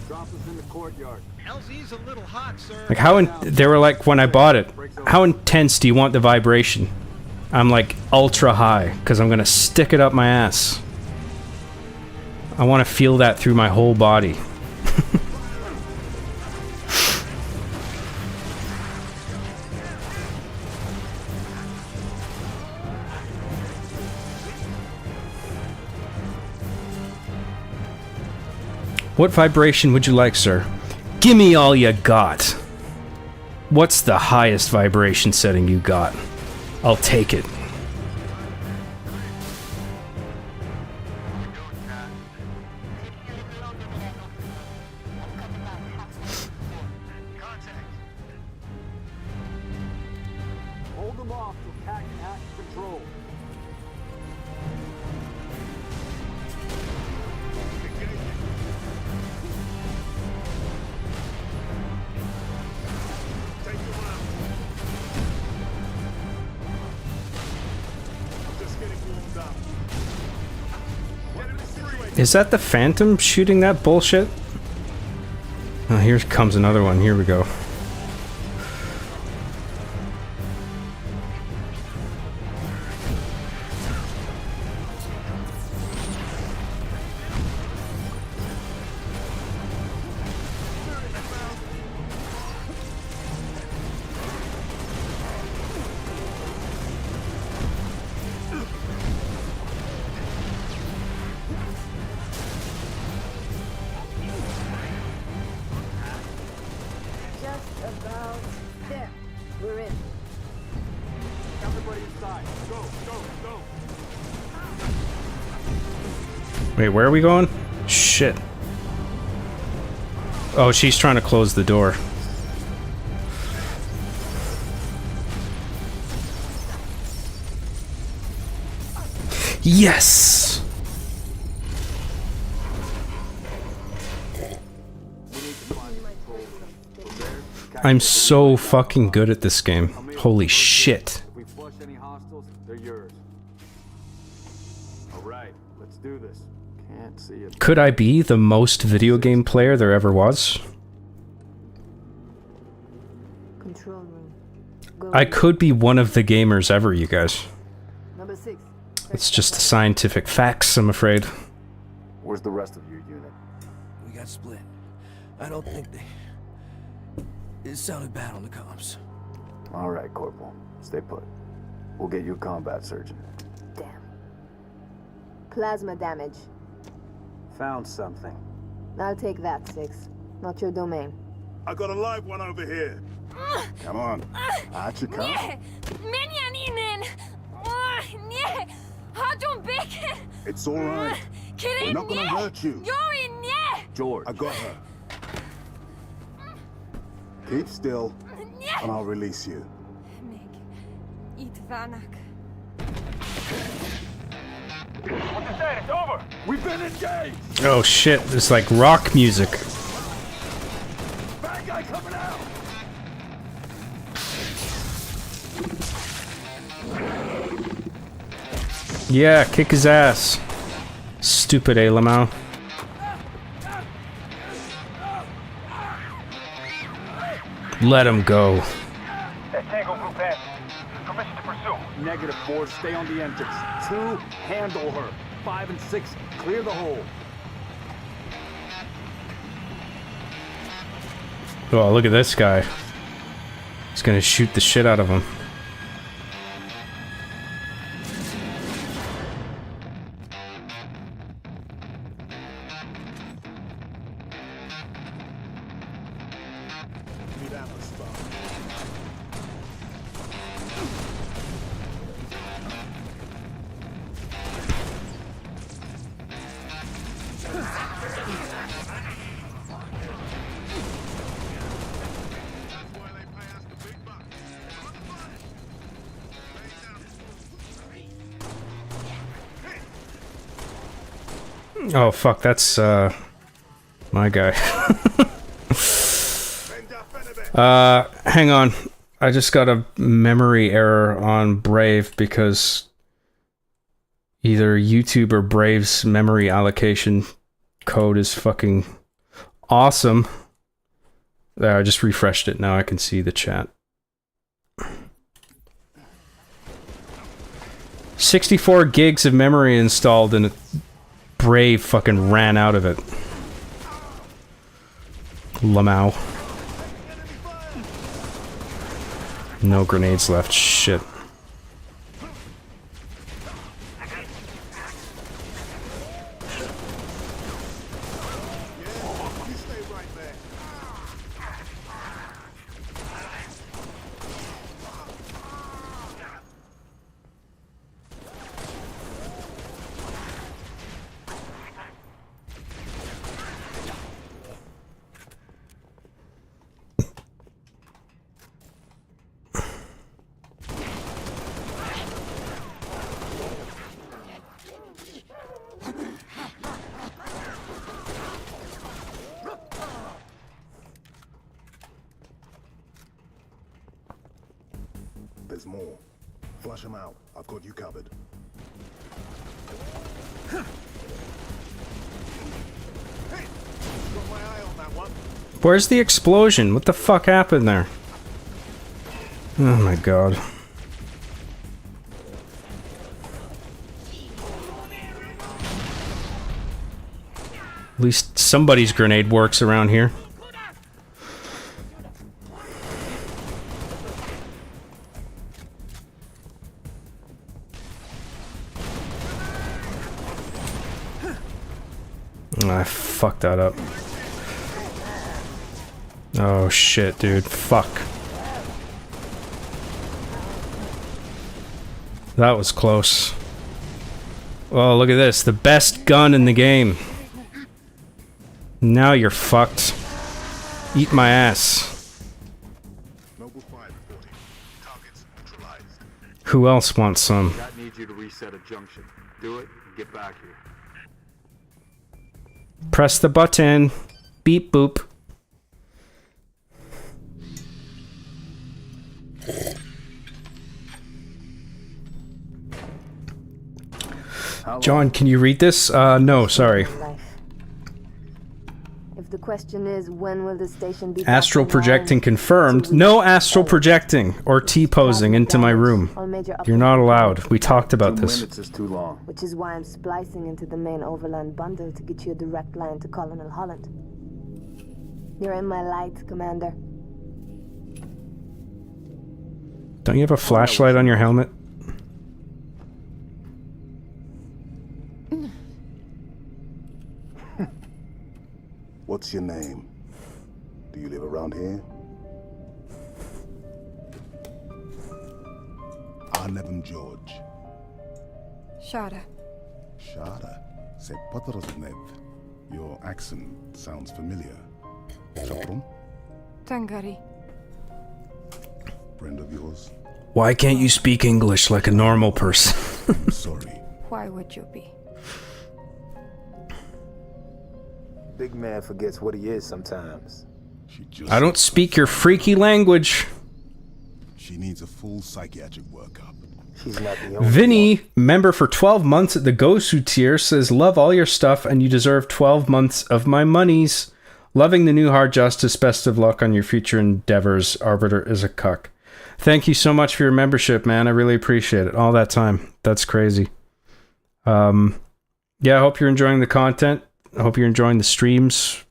Drop us in the courtyard. LZ's a little hot, sir. Like how they were like when I bought it, how intense do you want the vibration? I'm like ultra high because I'm gonna stick it up my ass. I want to feel that through my whole body. What vibration would you like, sir? Gimme all you got. What's the highest vibration setting you got? I'll take it. Hold them off till Cat can hack control. Take them out. I'm just getting warmed up. Get him situated. Is that the Phantom shooting that bullshit? Oh, here comes another one. Here we go. Just about there. We're in. Everybody inside. Go, go, go. Wait, where are we going? Shit. Oh, she's trying to close the door. Yes! I'm so fucking good at this game. Holy shit. If we flush any hostiles, they're yours. All right, let's do this. Can't see it. Could I be the most video game player there ever was? Control room. Go I in. could be one of the gamers ever, you guys. Number 6. It's just the scientific facts, I'm afraid. Where's the rest of your unit? We got split. I don't think they... It sounded bad on the comms. All right, Corporal. Stay put. We'll get you a combat surgeon. Damn. Plasma damage. Found something. I'll take that, 6. Not your domain. I got a live one over here. Come on. Out you come. It's all right. We're not gonna hurt you. George. I got her. Keep still, and I'll release you. We've been engaged! Oh shit, it's like rock music. Bad guy coming out! Yeah, kick his ass. Stupid Alamau. Let him go. Tango Group in. Permission to pursue. -4, stay on the entrance. 2, handle her. 5 and 6, clear the hole. Oh, look at this guy. He's gonna shoot the shit out of him. Meet ammo spot. Oh fuck, that's my guy. Hang on. I just got a memory error on Brave because either YouTube or Brave's memory allocation code is fucking awesome. There, I just refreshed it. Now I can see the chat. 64 gigs of memory installed and Brave fucking ran out of it. Lamau. No grenades left. Shit. There's more. Flush them out. I've got you covered. Hey, got my eye on that one. Where's the explosion? What the fuck happened there? Oh my god. At least somebody's grenade works around here. I fucked that up. Oh shit, dude. Fuck. That was close. Oh, look at this. The best gun in the game. Now you're fucked. Eat my ass. Noble 5 reporting. Targets neutralized. Who else wants some? Cat needs you to reset a junction. Do it and get back here. Press the button. Beep boop. John, can you read this? No, sorry. If the question is when will the station be Astral projecting confirmed. No astral projecting or T-posing into my room. You're not allowed. We talked about this. Minutes is too long. Which is why I'm splicing into the main overland bundle to get you a direct line to Colonel Holland. You're in my light, Commander. Don't you have a flashlight on your helmet? What's your name? Do you live around here? Arnevin George. Shara. Shara. Se Potrosnev. Your accent sounds familiar. Chapron? Tangari. Friend of yours? Why can't you speak English like a normal person? I'm sorry. Why would you be? Big man forgets what he is sometimes. I don't speak your freaky language. She needs a full psychiatric workup. She's not the only Vinny, member for 12 months at the Gosu tier, says, love all your stuff and you deserve 12 months of my monies. Loving the new Hard Justice. Best of luck on your future endeavors. Arbiter is a cuck. Thank you so much for your membership, man. I really appreciate it. All that time. That's crazy. Yeah, I hope you're enjoying the content. I hope you're enjoying the streams.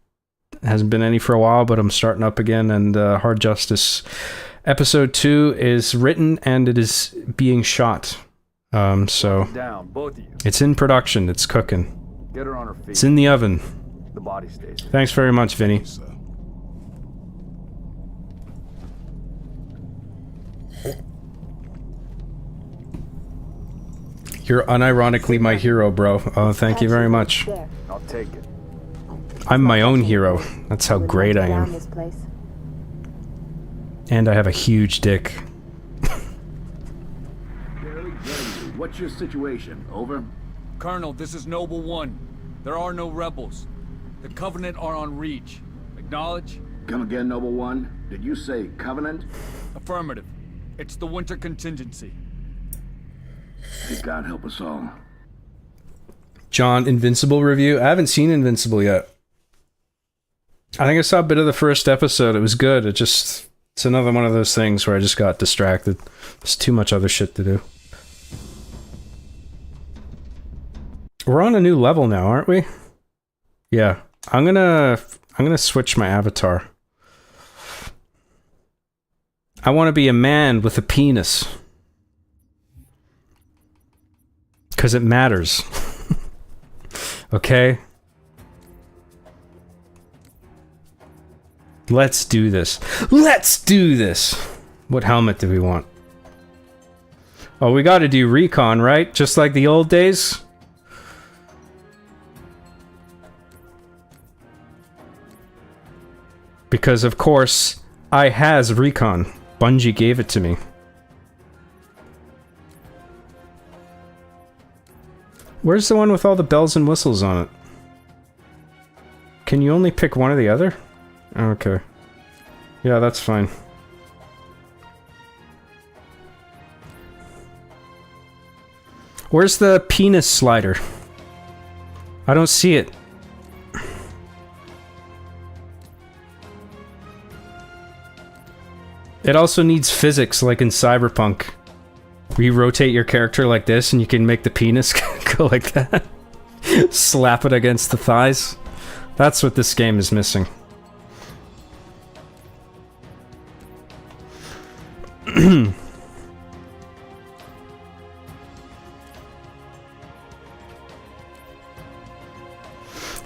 Hasn't been any for a while, but I'm starting up again. And Hard Justice Episode 2 is written and it is being shot. So Down, both of you. it's in production. It's cooking. Get her on her feet. It's in the oven. The body stays. Thanks very much, Vinny. You're unironically my hero, bro. Oh, thank you very much. There. I'll take it. I'm my own hero. That's how great I Around am. this place. And I have a huge dick. Barely getting you. What's your situation? Over? Colonel, this is Noble One. There are no rebels. The Covenant are on Reach. Acknowledge? Come again, Noble One? Did you say Covenant? Affirmative. It's the winter contingency. May God help us all. John, Invincible review? I haven't seen Invincible yet. I think I saw a bit of the first episode. It was good. It's another one of those things where I just got distracted. There's too much other shit to do. We're on a new level now, aren't we? Yeah. I'm gonna switch my avatar. I want to be a man with a penis. Because it matters. Okay? Let's do this. Let's do this! What helmet do we want? Oh, we gotta do recon, right? Just like the old days? Because, of course, I has recon. Bungie gave it to me. Where's the one with all the bells and whistles on it? Can you only pick one or the other? Okay. Yeah, that's fine. Where's the penis slider? I don't see it. It also needs physics, like in Cyberpunk. Where you rotate your character like this and you can make the penis go like that. Slap it against the thighs. That's what this game is missing.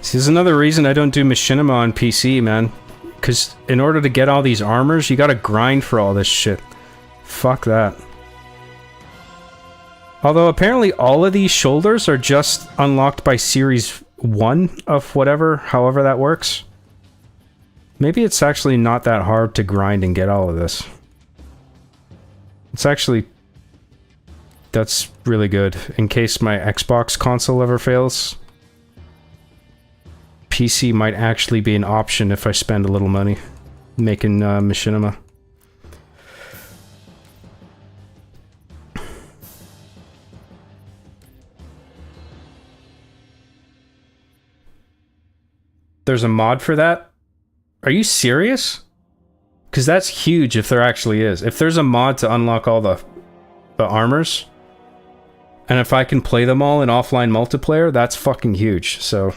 See, this is another reason I don't do Machinima on PC, man. Because in order to get all these armors, you gotta grind for all this shit. Fuck that. Although apparently all of these shoulders are just unlocked by Series 1 of whatever, however that works. Maybe it's actually not that hard to grind and get all of this. It's actually... That's really good. In case my Xbox console ever fails. PC might actually be an option if I spend a little money making Machinima. There's a mod for that? Are you serious? Because that's huge if there actually is. If there's a mod to unlock all the armors, and if I can play them all in offline multiplayer, that's fucking huge. So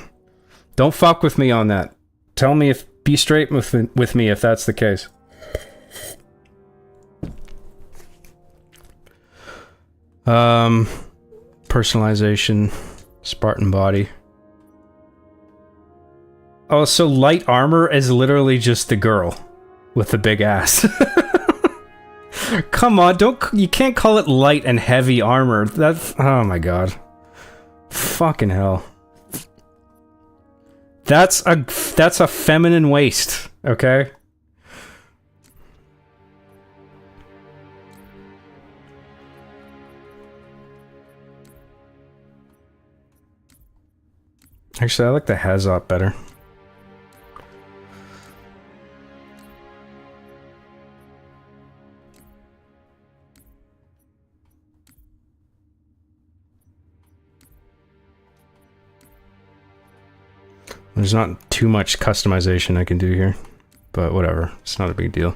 don't fuck with me on that. Tell me if... Be straight with me if that's the case. Personalization. Spartan body. Oh, so light armor is literally just the girl with the big ass. Come on, you can't call it light and heavy armor. That's... Oh my god. Fucking hell. That's a feminine waist, okay? Actually, I like the Hazop better. There's not too much customization I can do here, but whatever. It's not a big deal.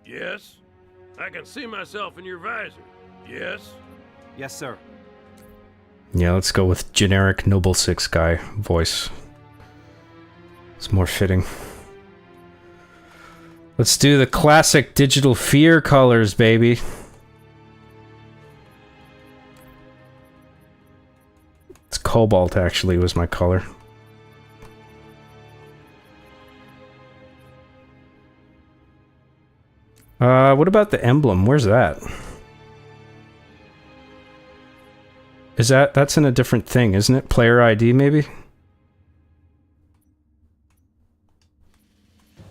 Yes? I can see myself in your visor. Yes? Yes, sir. Yeah, let's go with generic Noble Six guy voice. It's more fitting. Let's do the classic Digital Fear colors, baby. It's cobalt, actually, was my color. What about the emblem? Where's that? That's in a different thing, isn't it? Player ID, maybe?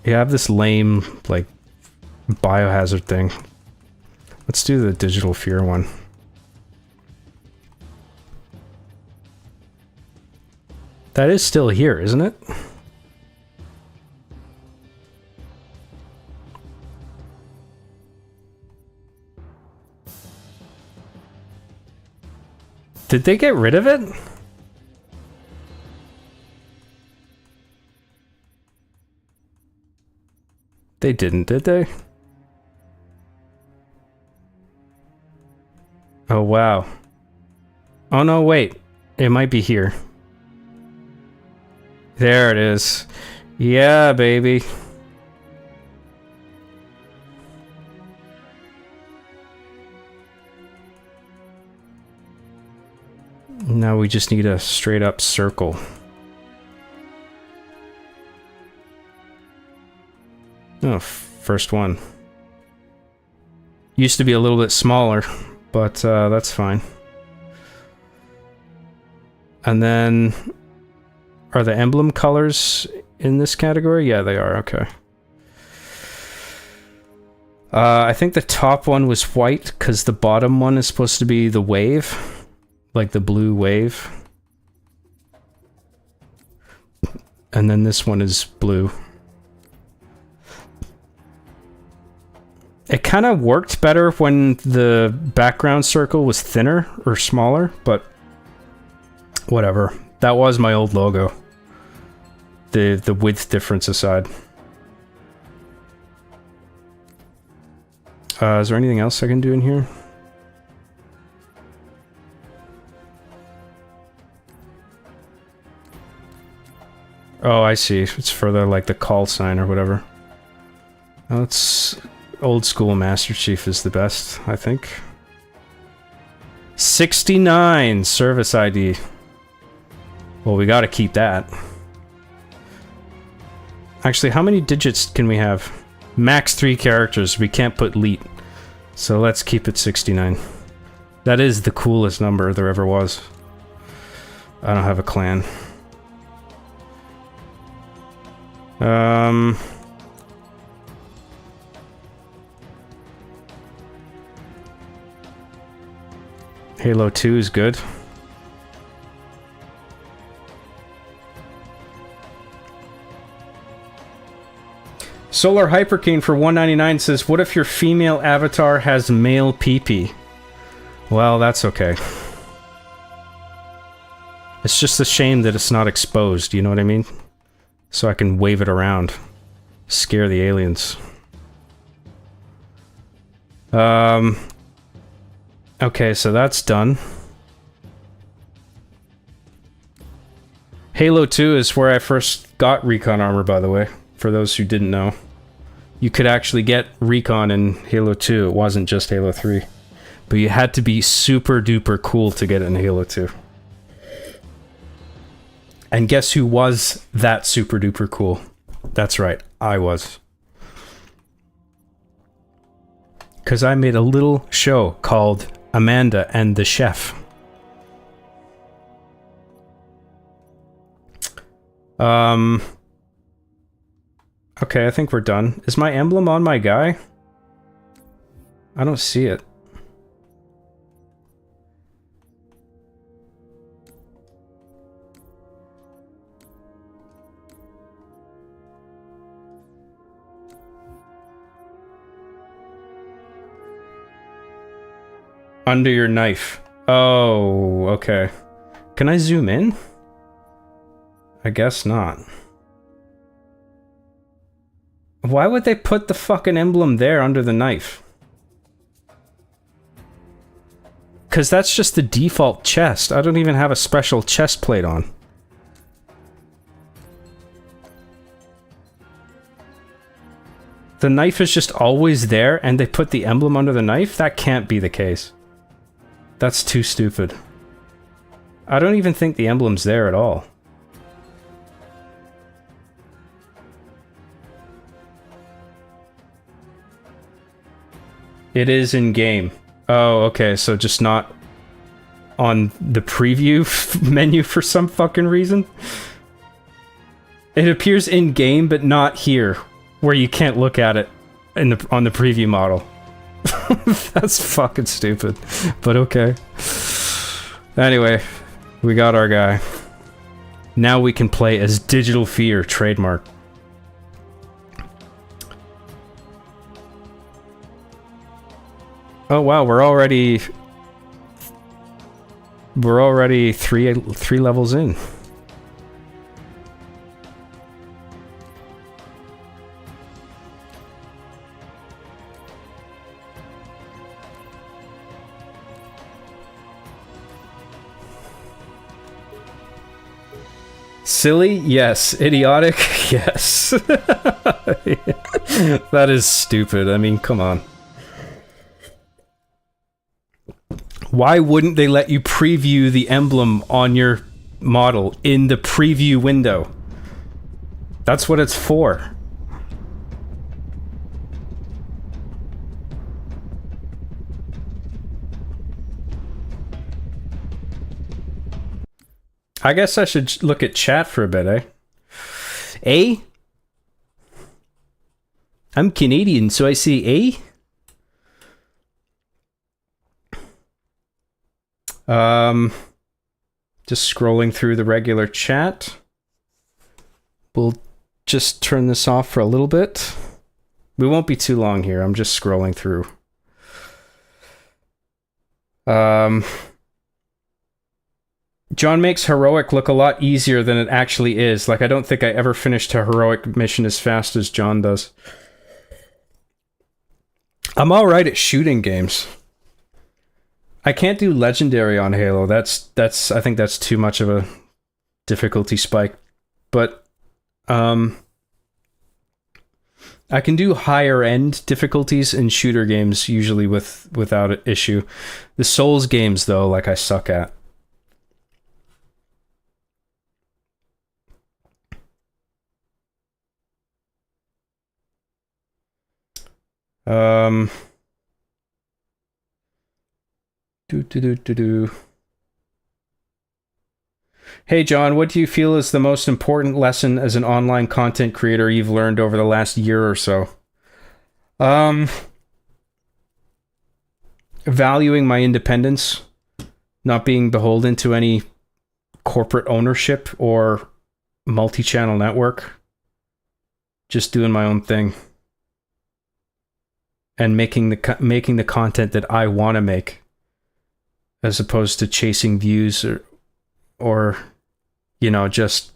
Yeah, I have this lame, like, biohazard thing. Let's do the Digital Fear one. That is still here, isn't it? Did they get rid of it? They didn't, did they? Oh, wow. Oh, no, wait. It might be here. There it is. Yeah, baby. Now we just need a straight up circle. Oh, first one. Used to be a little bit smaller, but that's fine. And then, are the emblem colors in this category? Yeah, they are, okay. I think the top one was white, because the bottom one is supposed to be the wave. Like the blue wave. And then this one is blue. It kind of worked better when the background circle was thinner or smaller, but whatever. That was my old logo. The width difference aside. Is there anything else I can do in here? Oh, I see. It's for the, like, the call sign or whatever. Oh, it's old school Master Chief is the best, I think. 69 service ID. Well, we gotta keep that. Actually, how many digits can we have? Max 3 characters. We can't put leet. So let's keep it 69. That is the coolest number there ever was. I don't have a clan. Halo 2 is good. Solar Hyperkeen for $1.99 says, what if your female avatar has male pee-pee? Well, that's okay. It's just a shame that it's not exposed, you know what I mean? So I can wave it around. Scare the aliens. Okay, so that's done. Halo 2 is where I first got recon armor, by the way. For those who didn't know. You could actually get recon in Halo 2. It wasn't just Halo 3. But you had to be super duper cool to get it in Halo 2. And guess who was that super duper cool? That's right, I was. Because I made a little show called Amanda and the Chef. Okay, I think we're done. Is my emblem on my guy? I don't see it. Under your knife. Oh, okay. Can I zoom in? I guess not. Why would they put the fucking emblem there under the knife? Because that's just the default chest. I don't even have a special chest plate on. The knife is just always there and they put the emblem under the knife? That can't be the case. That's too stupid. I don't even think the emblem's there at all. It is in game. Oh, okay, so just not on the preview menu for some fucking reason. It appears in game, but not here, where you can't look at it on the preview model. That's fucking stupid, but okay. Anyway, we got our guy. Now we can play as Digital Fear, trademark. Oh wow, we're already three levels in. Silly? Yes. Idiotic? Yes. That is stupid. I mean, come on. Why wouldn't they let you preview the emblem on your model in the preview window? That's what it's for. I guess I should look at chat for a bit, eh? Eh? I'm Canadian, so I say eh? Just scrolling through the regular chat. We'll just turn this off for a little bit. We won't be too long here. I'm just scrolling through. John makes heroic look a lot easier than it actually is. Like, I don't think I ever finished a heroic mission as fast as John does. I'm alright at shooting games. I can't do legendary on Halo. I think that's too much of a difficulty spike. But I can do higher end difficulties in shooter games usually without an issue. The Souls games though, like I suck at. Hey John, what do you feel is the most important lesson as an online content creator you've learned over the last year or so? Valuing my independence, not being beholden to any corporate ownership or multi-channel network. Just doing my own thing. And making the content that I want to make, as opposed to chasing views or you know, just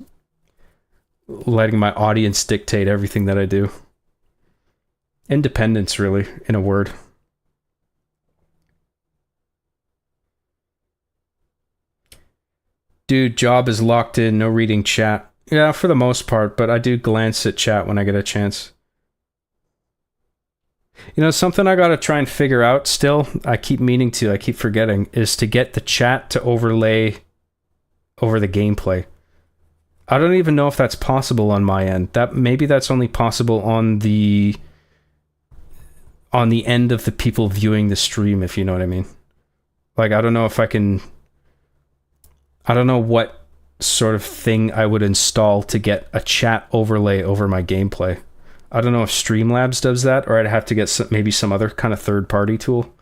letting my audience dictate everything that I do. Independence, really, in a word. Dude, job is locked in, no reading chat. Yeah, for the most part, but I do glance at chat when I get a chance. You know, something I gotta try and figure out still, I keep forgetting, is to get the chat to overlay over the gameplay. I don't even know if that's possible on my end. Maybe that's only possible on the end of the people viewing the stream, if you know what I mean. Like, I don't know what sort of thing I would install to get a chat overlay over my gameplay. I don't know if Streamlabs does that, or I'd have to get maybe some other kind of third-party tool.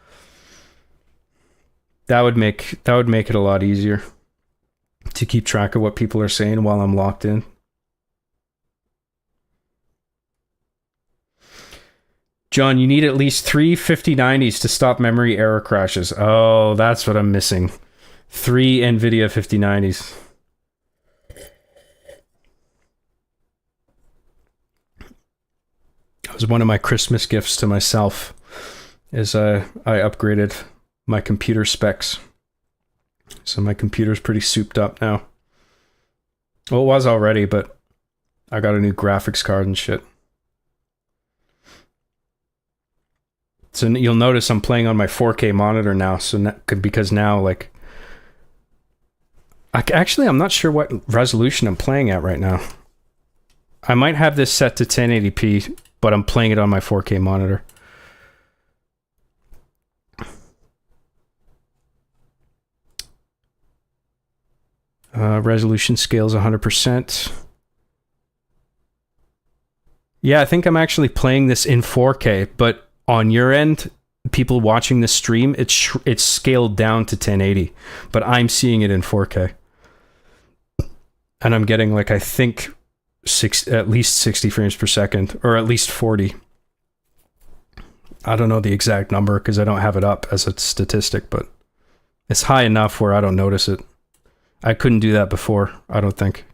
That would make it a lot easier to keep track of what people are saying while I'm locked in. John, you need at least 3 5090s to stop memory error crashes. Oh, that's what I'm missing. 3 NVIDIA 5090s. That was one of my Christmas gifts to myself, is I upgraded my computer specs. So my computer's pretty souped up now. Well, it was already, but I got a new graphics card and shit. So you'll notice I'm playing on my 4K monitor now, because now, like... I'm not sure what resolution I'm playing at right now. I might have this set to 1080p, but I'm playing it on my 4K monitor. Resolution scale's 100%. Yeah, I think I'm actually playing this in 4K, but on your end, people watching this stream, it's scaled down to 1080, but I'm seeing it in 4K. And I'm getting, like, I think at least 60 frames per second, or at least 40. I don't know the exact number because I don't have it up as a statistic, but it's high enough where I don't notice it. I couldn't do that before, I don't think.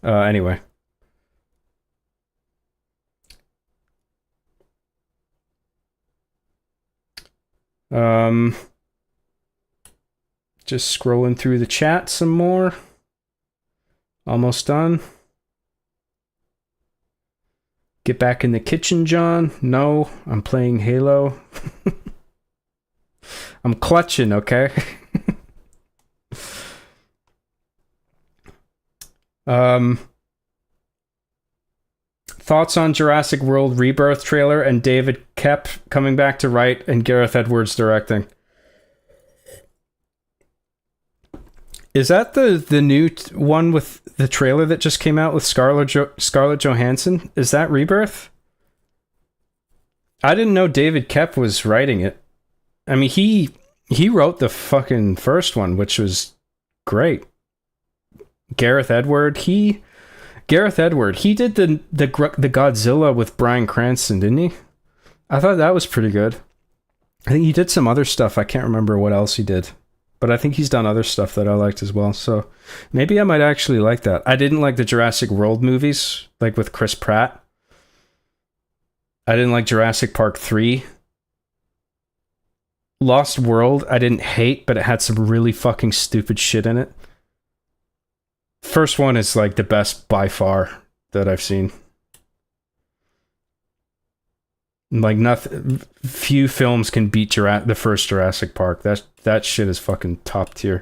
Anyway. Just scrolling through the chat some more. Almost done. Get back in the kitchen, John. No, I'm playing Halo. I'm clutching, okay? Thoughts on Jurassic World Rebirth trailer and David Koepp coming back to write and Gareth Edwards directing? Is that the new one with the trailer that just came out with Scarlett Johansson? Is that Rebirth? I didn't know David Koepp was writing it. I mean, he wrote the fucking first one, which was great. Gareth Edward, he did the Godzilla with Bryan Cranston, didn't he? I thought that was pretty good. I think he did some other stuff. I can't remember what else he did. But I think he's done other stuff that I liked as well. So maybe I might actually like that. I didn't like the Jurassic World movies, like with Chris Pratt. I didn't like Jurassic Park 3. Lost World, I didn't hate, but it had some really fucking stupid shit in it. First one is like the best by far that I've seen. Like nothing, few films can beat the first Jurassic Park. That shit is fucking top tier.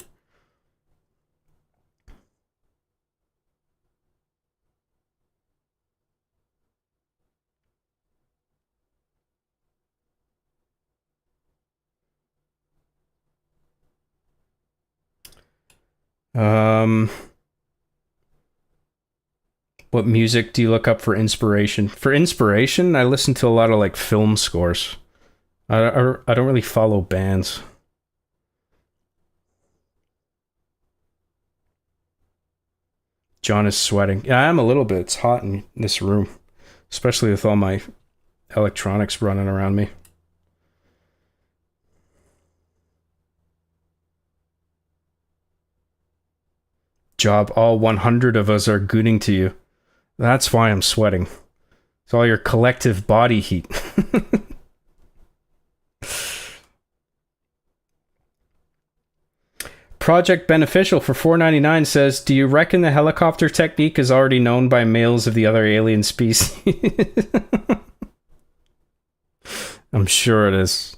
What music do you look up for inspiration? For inspiration, I listen to a lot of like film scores. I don't really follow bands. John is sweating. Yeah, I am a little bit. It's hot in this room, especially with all my electronics running around me. Job, all 100 of us are gooning to you. That's why I'm sweating. It's all your collective body heat. Project Beneficial for $4.99 says, do you reckon the helicopter technique is already known by males of the other alien species? I'm sure it is.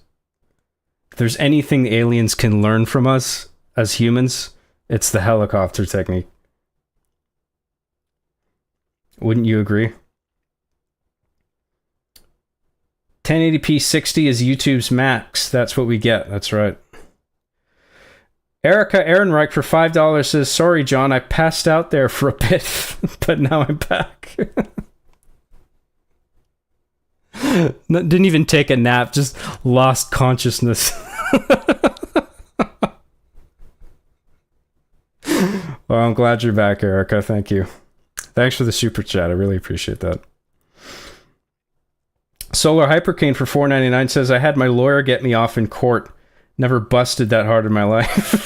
If there's anything the aliens can learn from us as humans, it's the helicopter technique. Wouldn't you agree? 1080p 60 is YouTube's max. That's what we get. That's right. Erica Ehrenreich for $5 says, sorry, John, I passed out there for a bit, but now I'm back. Didn't even take a nap, just lost consciousness. Well, I'm glad you're back, Erica. Thank you. Thanks for the super chat. I really appreciate that. Solar Hypercane for $4.99 says, I had my lawyer get me off in court. Never busted that hard in my life.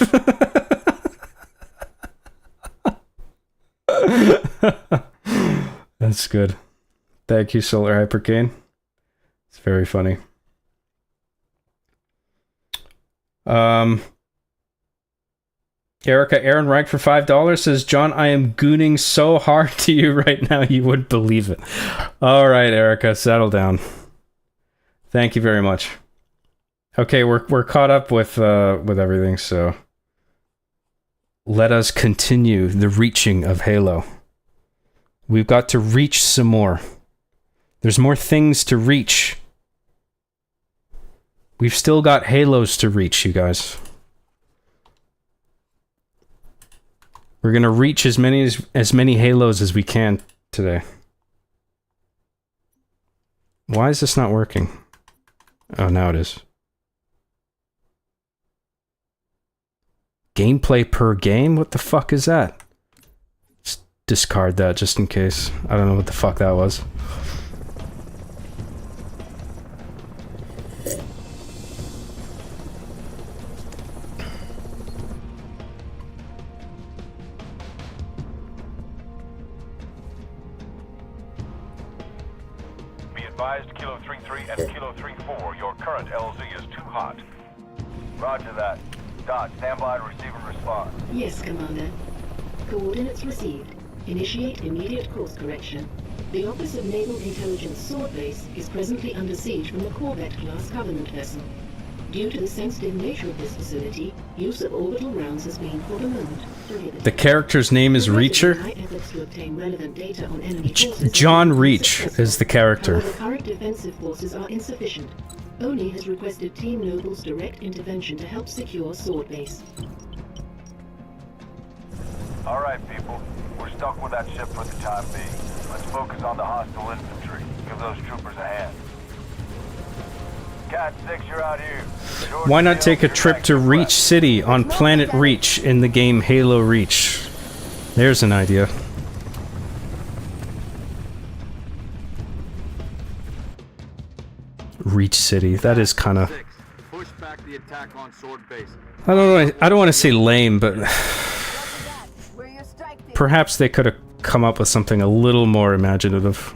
That's good. Thank you, Solar Hypercane. It's very funny. Erica Ehrenreich for $5 says, John, I am gooning so hard to you right now you wouldn't believe it. All right, Erica, settle down. Thank you very much. Okay, we're caught up with everything, so let us continue the reaching of Halo. We've got to reach some more. There's more things to reach. We've still got Halos to reach, you guys. We're gonna reach as many Halos as we can today. Why is this not working? Oh, now it is. Gameplay per game? What the fuck is that? Just discard that just in case. I don't know what the fuck that was. Be advised, Kilo 3-3 and Kilo 3-4, your current LZ is too hot. Roger that. Dot, stand by to receive and respond. Yes, Commander. Coordinates received. Initiate immediate course correction. The Office of Naval Intelligence Sword Base is presently under siege from a Corvette-class Covenant vessel. Due to the sensitive nature of this facility, use of orbital rounds has been, for the moment, prohibited. The character's name is Reacher. Efforts to obtain relevant data on enemy John Reach is the character. However, current defensive forces are insufficient. ONI has requested Team Noble's direct intervention to help secure Sword Base. All right, people. We're stuck with that ship for the time being. Let's focus on the hostile infantry. Give those troopers a hand. Cat 6, you're out here. George Why not Field, take a you're trip back to to Reach west. City on Planet Reach in the game Halo Reach? There's an idea. Reach City. That is kind of... Push back the attack on Sword Base. I don't want to say lame, but perhaps they could have come up with something a little more imaginative.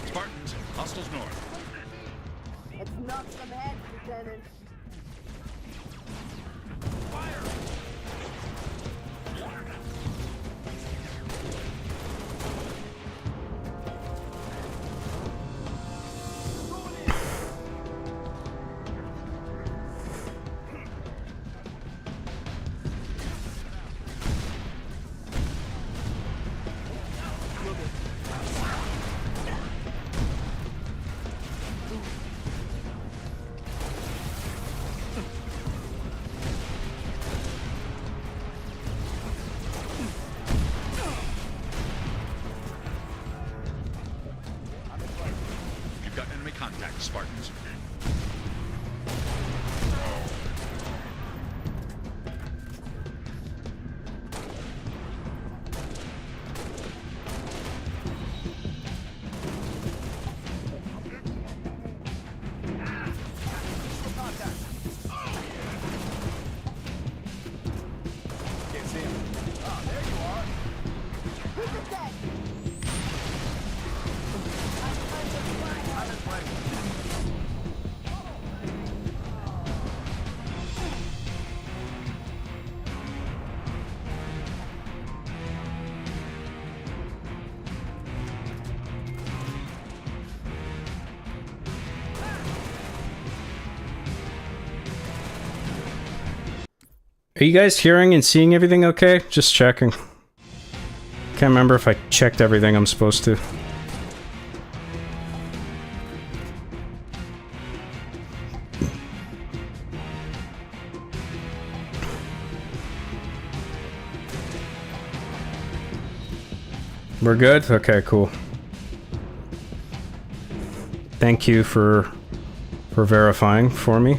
Spartans, hostiles north. Let's knock some heads, Lieutenant. You've got enemy contact, Spartans. Can't see him. Ah, there you are. Are you guys hearing and seeing everything okay? Just checking. Can't remember if I checked everything I'm supposed to. We're good? Okay, cool. Thank you for verifying for me.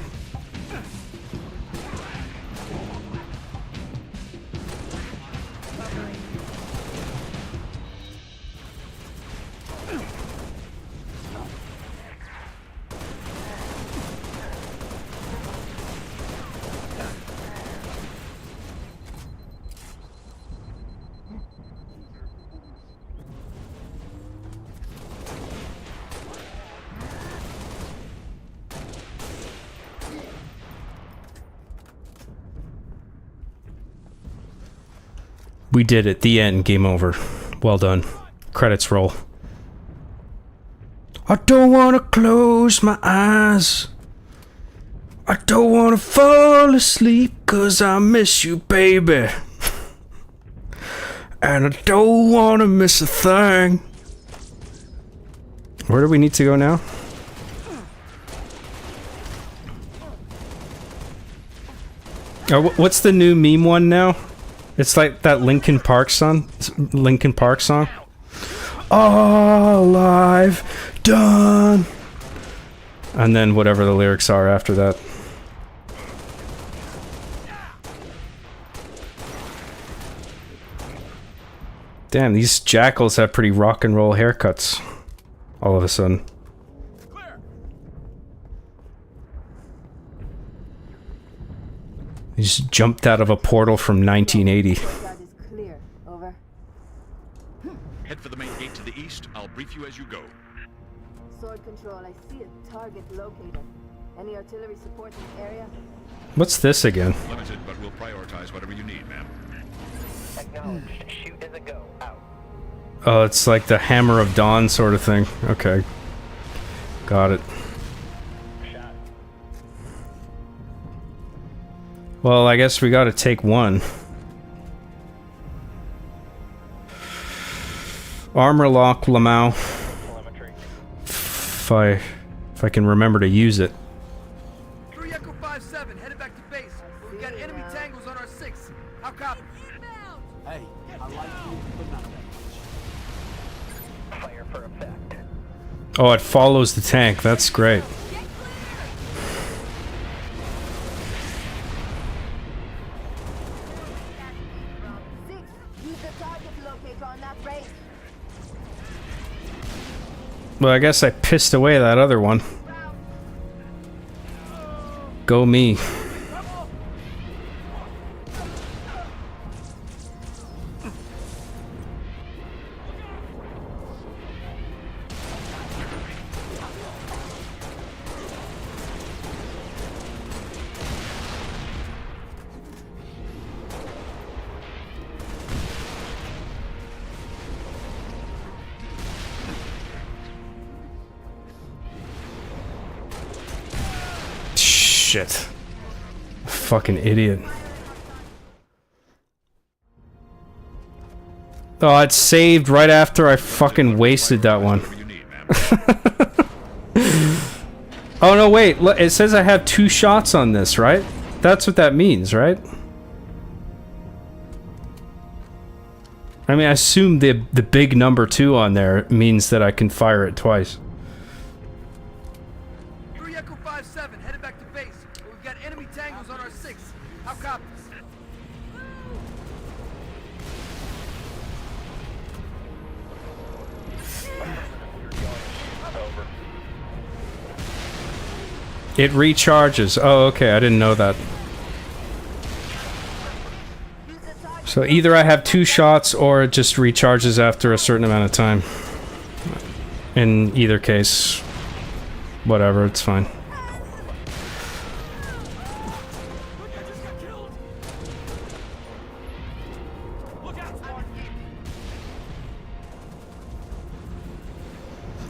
We did it. The end. Game over. Well done. Credits roll. I don't want to close my eyes. I don't want to fall asleep 'cause I miss you, baby. And I don't want to miss a thing. Where do we need to go now? Oh, what's the new meme one now? It's like that Linkin Park song. Linkin Park song. All I've done. And then whatever the lyrics are after that. Damn, these jackals have pretty rock and roll haircuts. All of a sudden. He just jumped out of a portal from 1980. Clear. Over. Head for the main gate to the east. I'll brief you as you go. Sword control, I see a target located. Any artillery support in the area? What's this again? Limited, but we'll prioritize whatever you need, ma'am. Acknowledged. Shoot as a go. Out. Oh, it's like the Hammer of Dawn sort of thing. Okay. Got it. Well, I guess we gotta take one. Armor lock, Lamau. If I can remember to use it. 3 Echo 5-7, headed back to base. We've got enemy tangles on our 6. How copy? Hey, I like you, but not that much. Fire for effect. Oh, it follows the tank. That's great. Use the target locator on that race. Well, I guess I pissed away that other one. Go me. Shit. Fucking idiot. Oh, it's saved right after I fucking wasted that one. Oh no, wait. Look, it says I have 2 shots on this, right? That's what that means, right? I mean, I assume the big number 2 on there means that I can fire it twice. 3 Echo 5-7, headed back to base. We've got enemy tangles on our 6. How copy? It recharges. Oh, okay. I didn't know that. So either I have 2 shots or it just recharges after a certain amount of time. In either case, whatever, it's fine.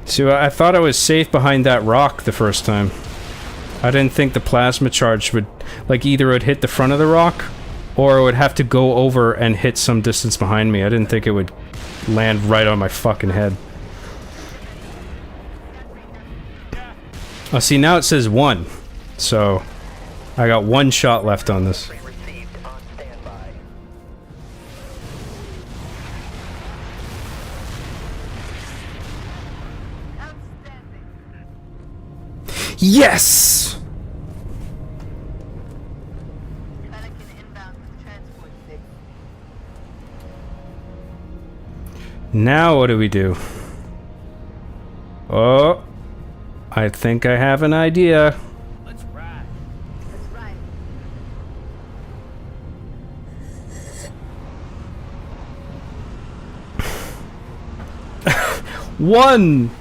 See, I thought I was safe behind that rock the first time. I didn't think the plasma charge would, like, either it would hit the front of the rock, or it would have to go over and hit some distance behind me. I didn't think it would land right on my fucking head. Oh, see, now it says 1. So, I got 1 shot left on this. Yes! Now what do we do? Oh, I think I have an idea. Let's ride. One,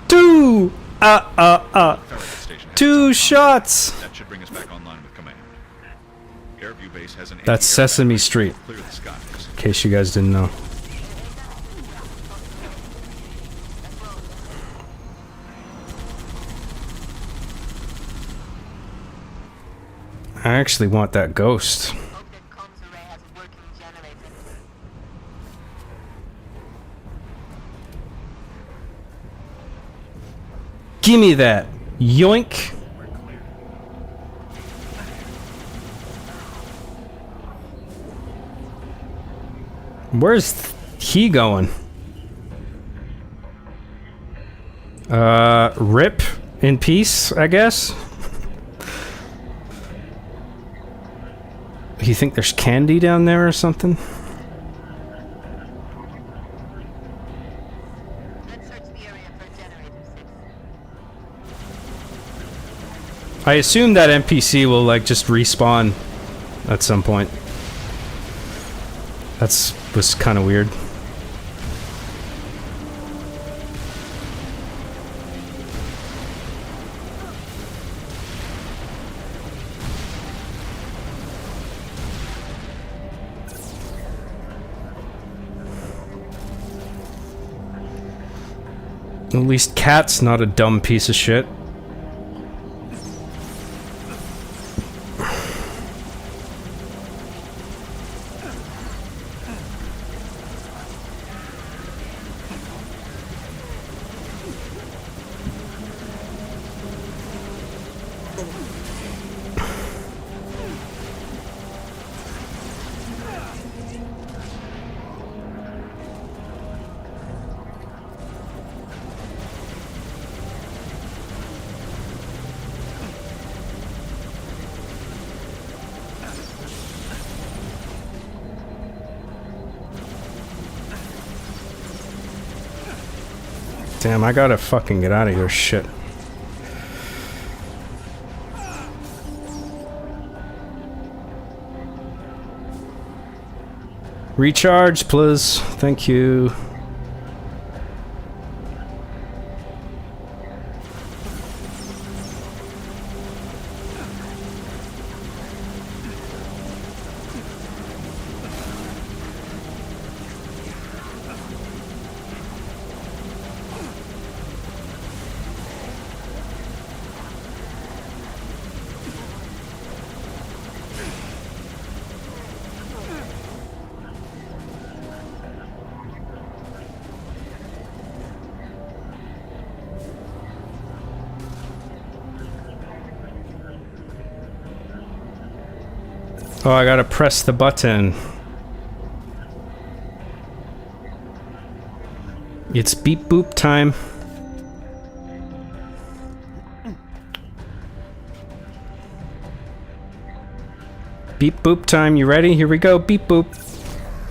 2, 2 shots. That should bring us back online with command. Airview base has an That's Sesame Street, clear the skies. in case you guys didn't know. I actually want that ghost. Gimme that. Yoink. Where's he going? Rip in peace, I guess? You think there's candy down there or something? I assume that NPC will like just respawn at some point. Was kind of weird. At least Cat's not a dumb piece of shit. Damn, I gotta fucking get out of here, shit. Recharge, please. Thank you. Oh, I gotta press the button. It's beep boop time. Beep boop time, you ready? Here we go, beep boop.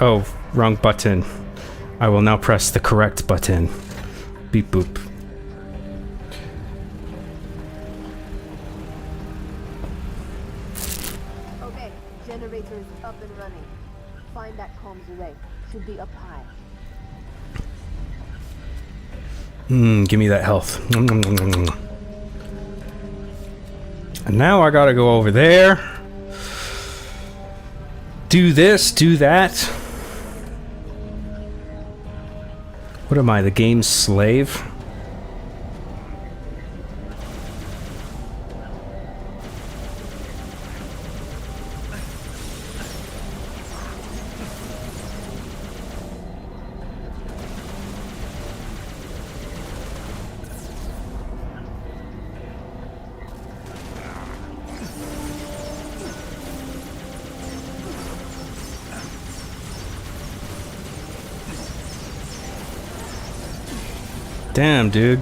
Oh, wrong button. I will now press the correct button. Beep boop. Okay, generator is up and running. Find that comms array. Should be up high. Give me that health. And now I gotta go over there. Do this, do that. What am I, the game's slave? Damn, dude.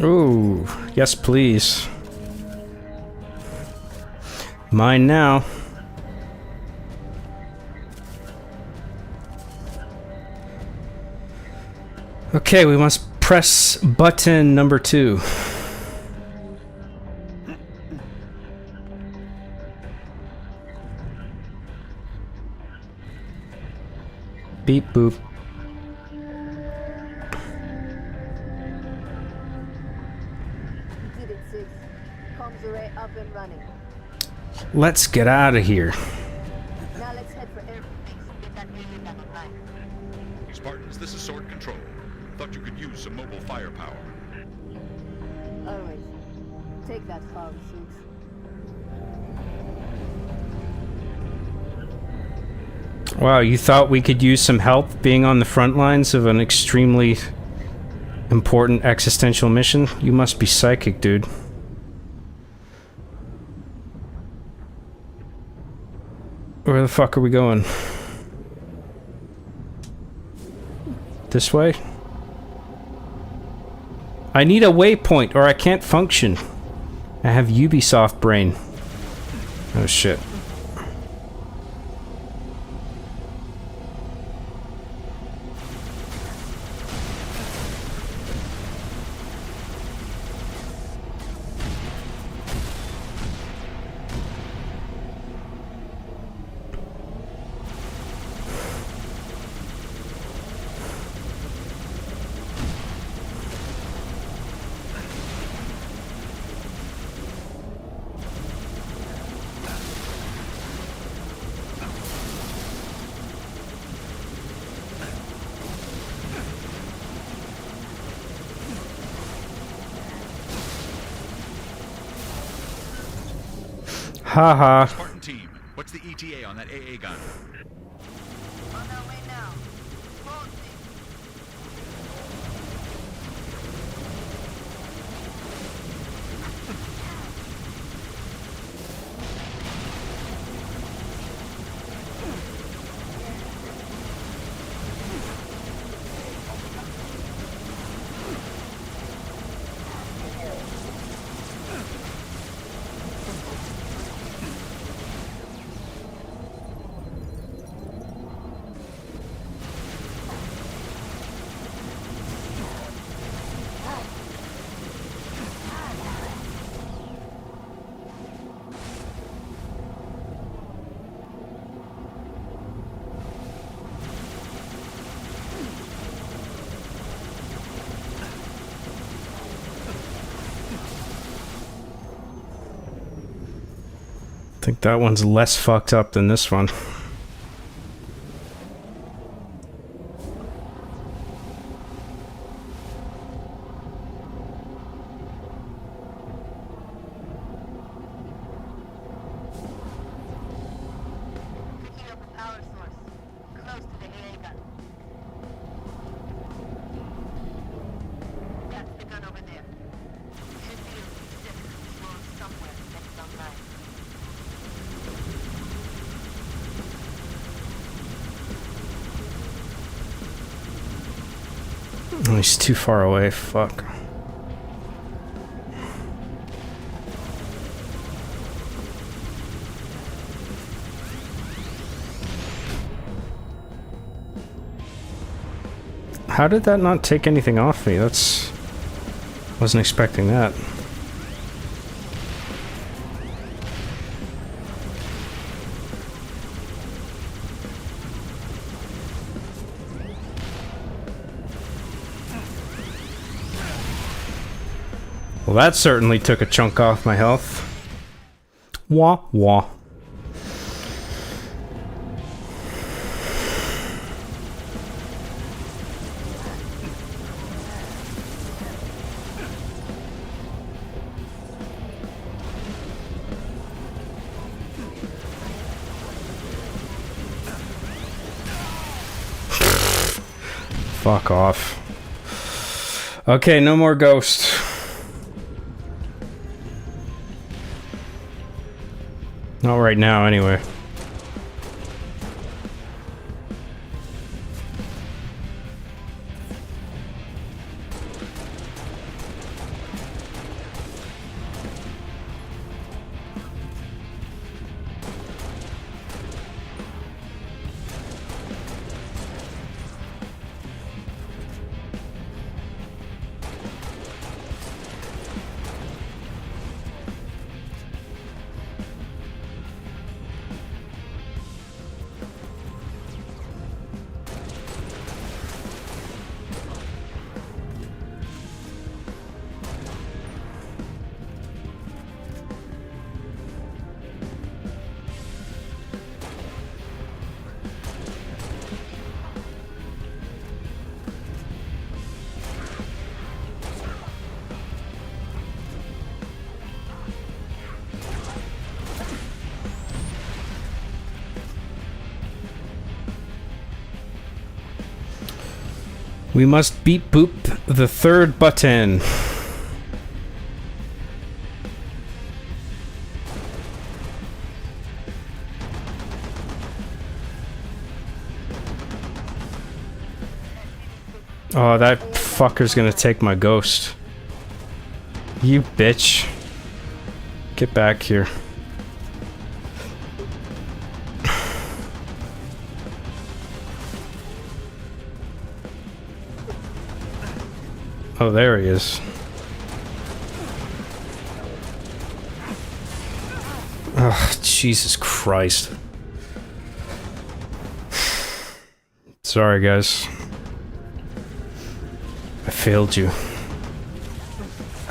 Ooh, yes please. Mine now. Okay, we must press button number 2. Beep boop. You did it, Six. Comms array up and running. Let's get out of here. Now let's head for air base. Get that AA gun online. Spartans, this is Sword Control. Thought you could use some mobile firepower. Always. Take that hog, Six. Wow, you thought we could use some help being on the front lines of an extremely important existential mission? You must be psychic, dude. Where the fuck are we going? This way? I need a waypoint or I can't function. I have Ubisoft brain. Oh shit. Haha. Spartan team, what's the ETA on that AA gun? On our way now. Hold me. I think that one's less fucked up than this one. Picking up a power source. Close to the AA gun. That's the gun over there. Should be a C6 stored somewhere next online. Oh, he's too far away. Fuck. How did that not take anything off me? That's... wasn't expecting that. Well, that certainly took a chunk off my health. Wah wah. Fuck off. Okay, no more ghosts. Not right now, anyway. We must beat boop the third button. Oh, that fucker's gonna take my ghost. You bitch. Get back here. Oh, there he is. Oh, Jesus Christ. Sorry, guys. I failed you.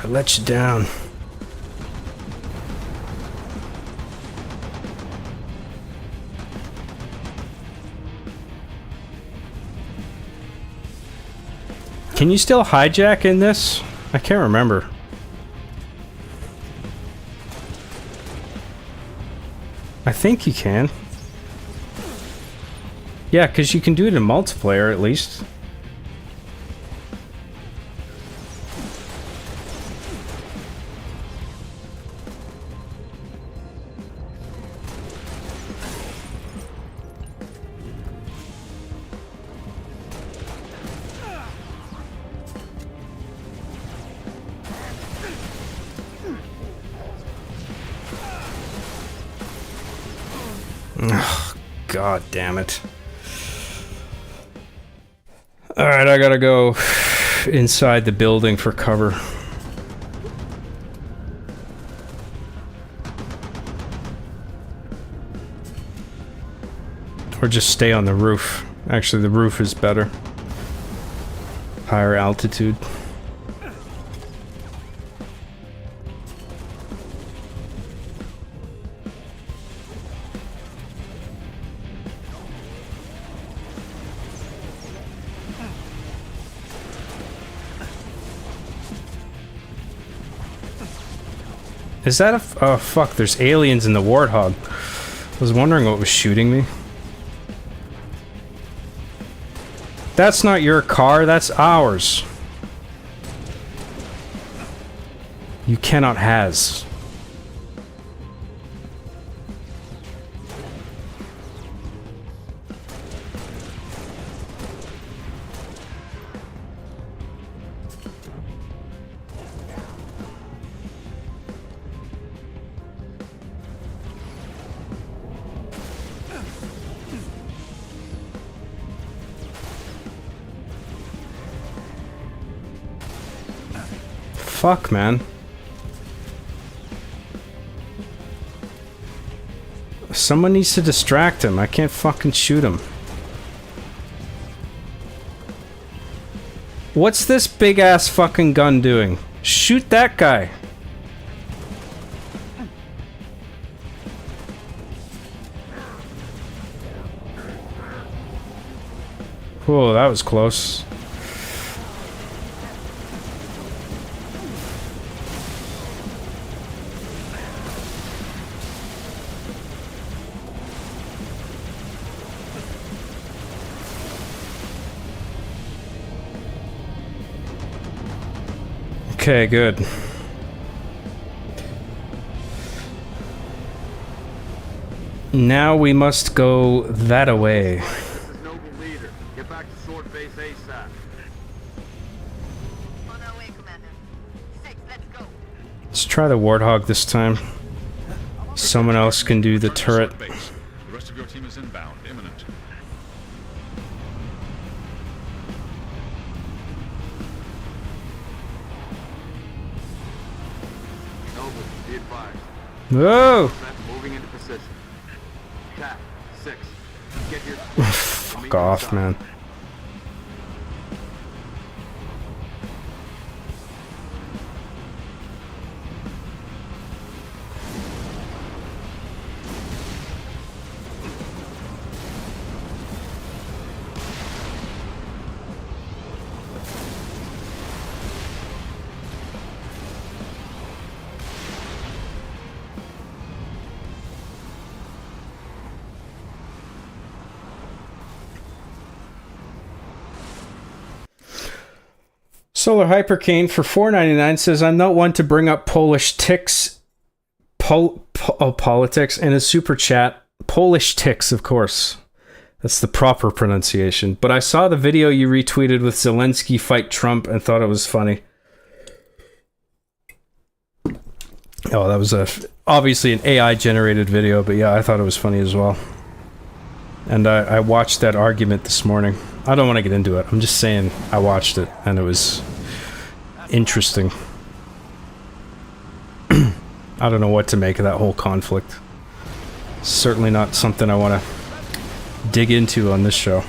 I let you down. Can you still hijack in this? I can't remember. I think you can. Yeah, because you can do it in multiplayer at least. Oh, God damn it. Alright, I gotta go inside the building for cover. Or just stay on the roof. Actually, the roof is better. Higher altitude. Is that a... oh, fuck, there's aliens in the Warthog. I was wondering what was shooting me. That's not your car, that's ours. You cannot has. Fuck, man. Someone needs to distract him. I can't fucking shoot him. What's this big ass fucking gun doing? Shoot that guy. Whoa, that was close. Okay, good. Now we must go that away. This is Noble Leader. Get back to Sword Base ASAP. On our way, Commander. 6, let's go. Let's try the Warthog this time. Someone else can do the turret. The rest of your team is inbound, imminent. Noble, be advised. Whoa! Moving into position. Cat, 6. Get here. Fuck off, man. Solar Hypercane for $4.99 says, I'm not one to bring up Polish ticks, politics in a super chat. Polish ticks, of course. That's the proper pronunciation. But I saw the video you retweeted with Zelensky fight Trump and thought it was funny. Oh, that was obviously an AI-generated video, but yeah, I thought it was funny as well. And I watched that argument this morning. I don't want to get into it. I'm just saying I watched it, and it was interesting. I don't know what to make of that whole conflict. Certainly not something I want to dig into on this show.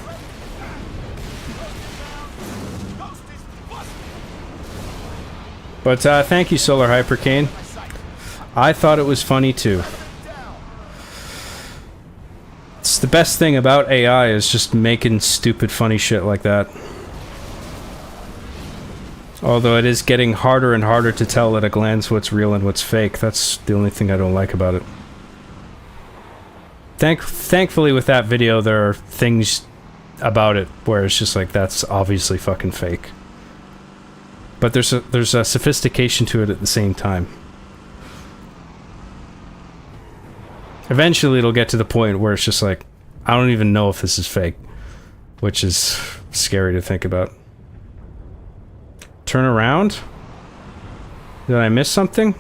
But thank you, Solar Hypercane. I thought it was funny too. It's the best thing about AI is just making stupid funny shit like that. Although it is getting harder and harder to tell at a glance what's real and what's fake. That's the only thing I don't like about it. Thankfully with that video there are things about it where it's just like, that's obviously fucking fake. But there's a sophistication to it at the same time. Eventually it'll get to the point where it's just like, I don't even know if this is fake, which is scary to think about. Turn around? Did I miss something?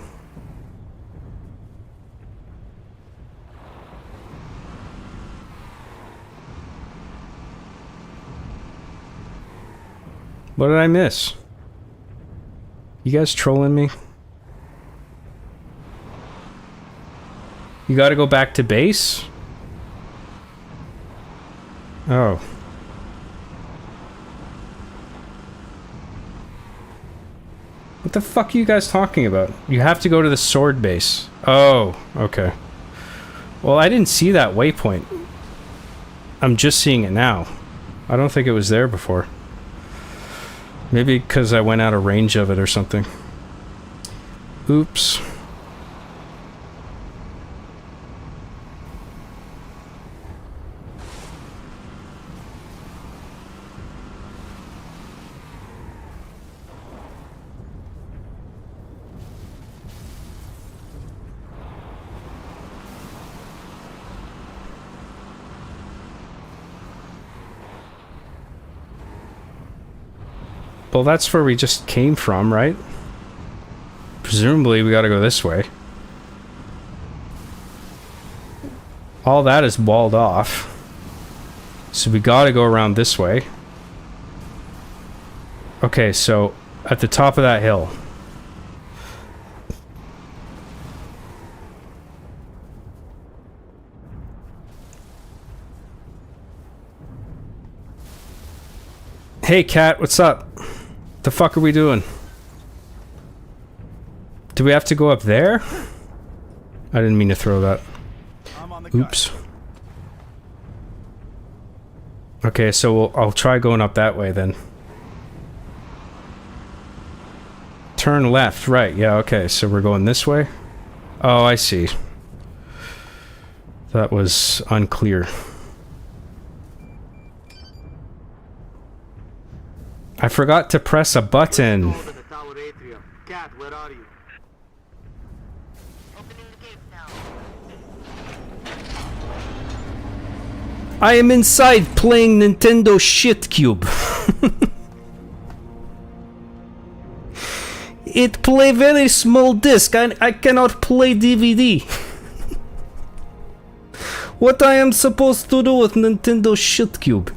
What did I miss? You guys trolling me? You gotta go back to base? Oh. What the fuck are you guys talking about? You have to go to the sword base. Oh, okay. Well, I didn't see that waypoint. I'm just seeing it now. I don't think it was there before. Maybe because I went out of range of it or something. Oops. Well, that's where we just came from, right? Presumably we gotta go this way. All that is walled off. So we gotta go around this way. Okay, so at the top of that hill. Hey Cat, what's up? The fuck are we doing? Do we have to go up there? I didn't mean to throw that. Oops. Okay, so I'll try going up that way then. Turn left, right. Yeah, okay, so we're going this way? Oh, I see. That was unclear. I forgot to press a button. Cat, where are you? I am inside playing Nintendo Shit Cube. It play very small disc. I cannot play DVD. What I am supposed to do with Nintendo Shit Cube?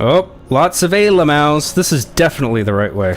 Oh, lots of A-Lamals. This is definitely the right way.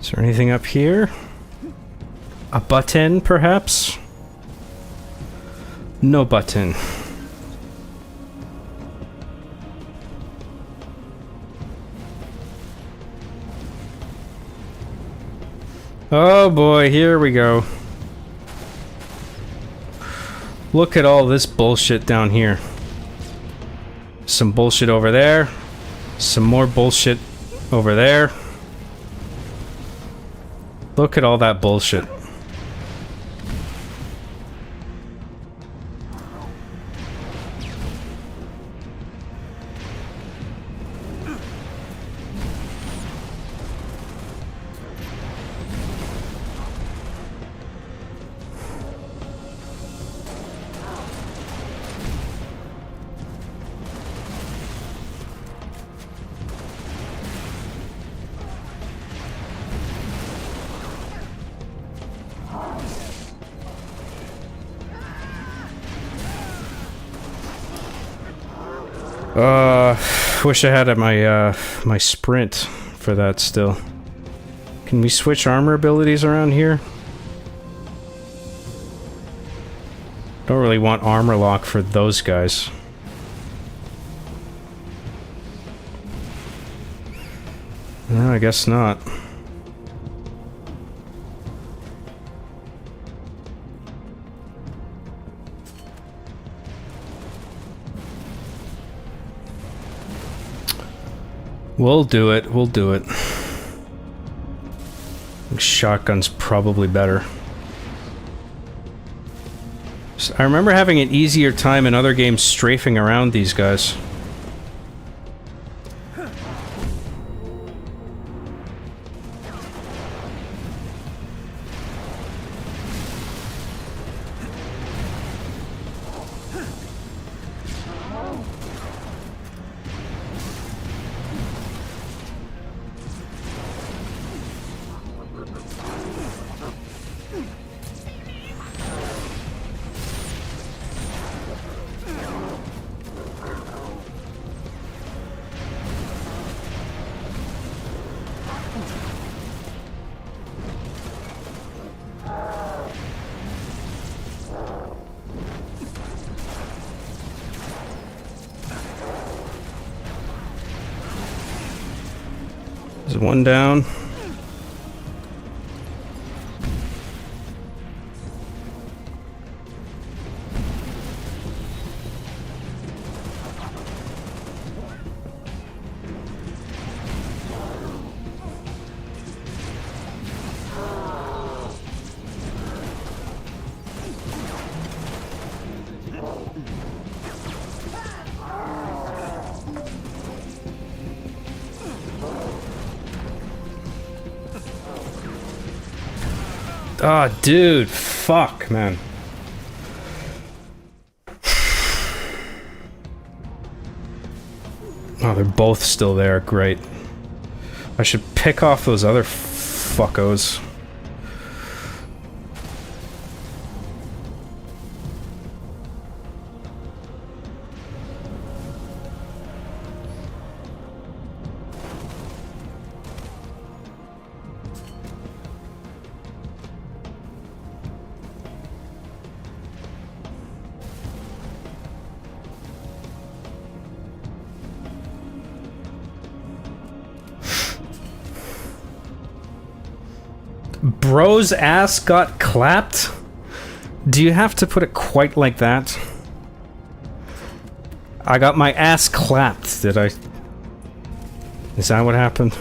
Is there anything up here? A button, perhaps? No button. Oh boy, here we go. Look at all this bullshit down here. Some bullshit over there. Some more bullshit over there. Look at all that bullshit. Wish I had my sprint for that still. Can we switch armor abilities around here? Don't really want armor lock for those guys. No, I guess not. We'll do it. We'll do it. Shotgun's probably better. So I remember having an easier time in other games strafing around these guys. There's one down. Ah, oh, dude, fuck, man. Oh, they're both still there, great. I should pick off those other fuckos. Bro's ass got clapped? Do you have to put it quite like that? I got my ass clapped, did I? Is that what happened?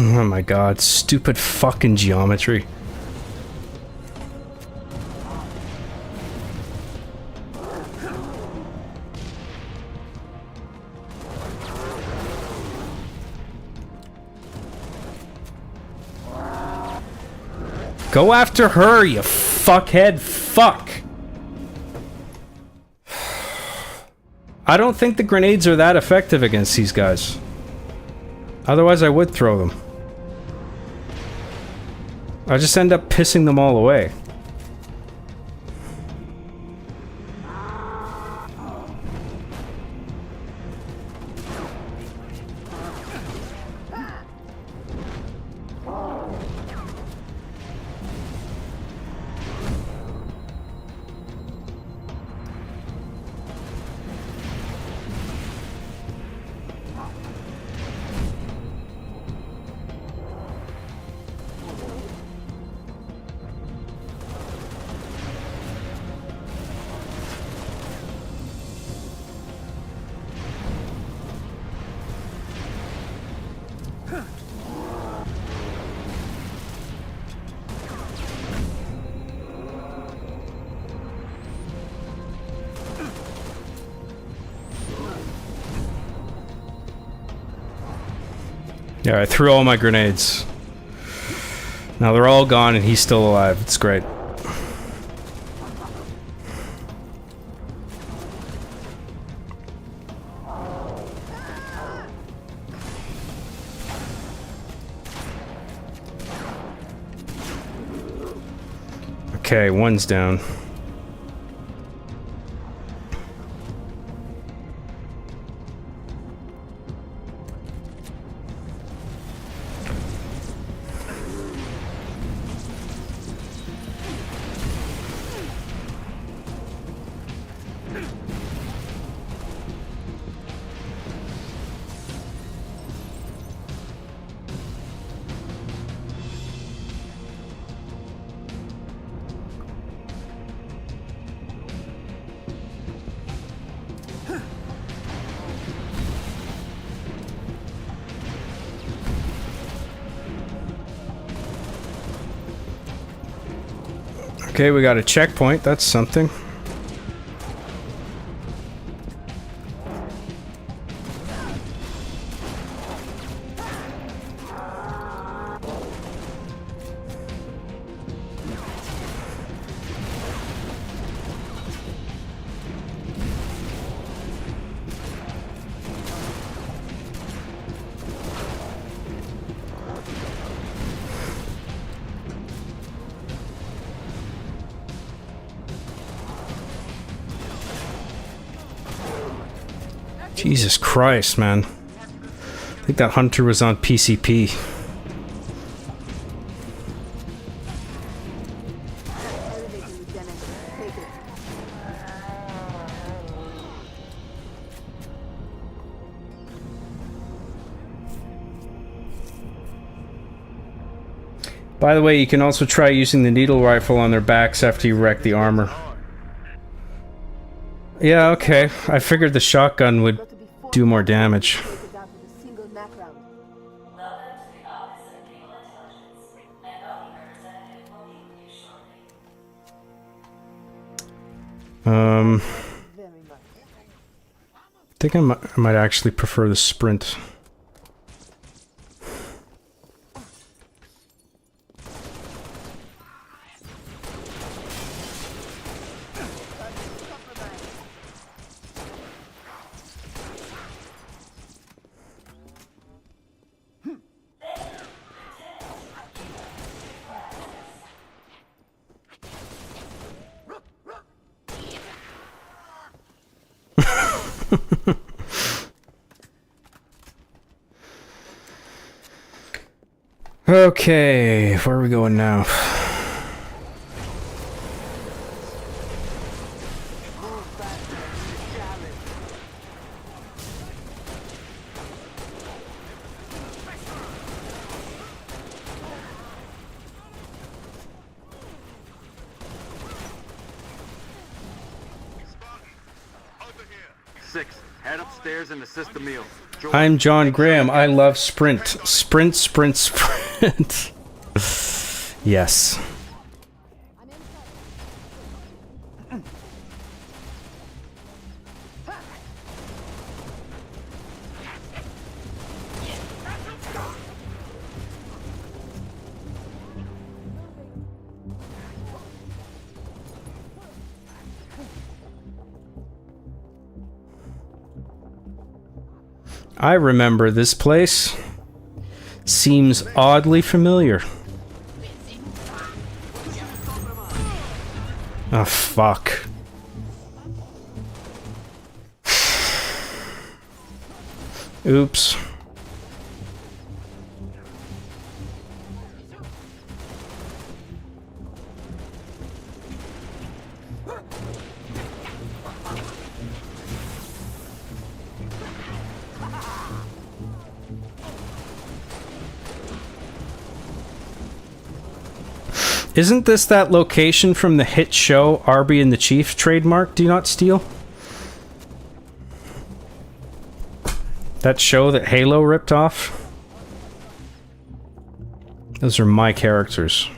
Oh my god, stupid fucking geometry. Go after her, you fuckhead fuck! I don't think the grenades are that effective against these guys. Otherwise I would throw them. I just end up pissing them all away. Yeah, I threw all my grenades. Now they're all gone and he's still alive. It's great. Okay, one's down. Okay, we got a checkpoint. That's something. Jesus Christ, man. I think that hunter was on PCP. By the way, you can also try using the needle rifle on their backs after you wreck the armor. Yeah, okay. I figured the shotgun would do more damage. I think I might actually prefer the sprint. Okay, where are we going now? Six, head upstairs and assist the meal. I'm John Graham. I love Sprint. Sprint, sprint, sprint. Yes. I remember this place. Seems oddly familiar. Oh, fuck. Oops. Isn't this that location from the hit show Arby and the Chief trademark Do Not Steal? That show that Halo ripped off? Those are my characters.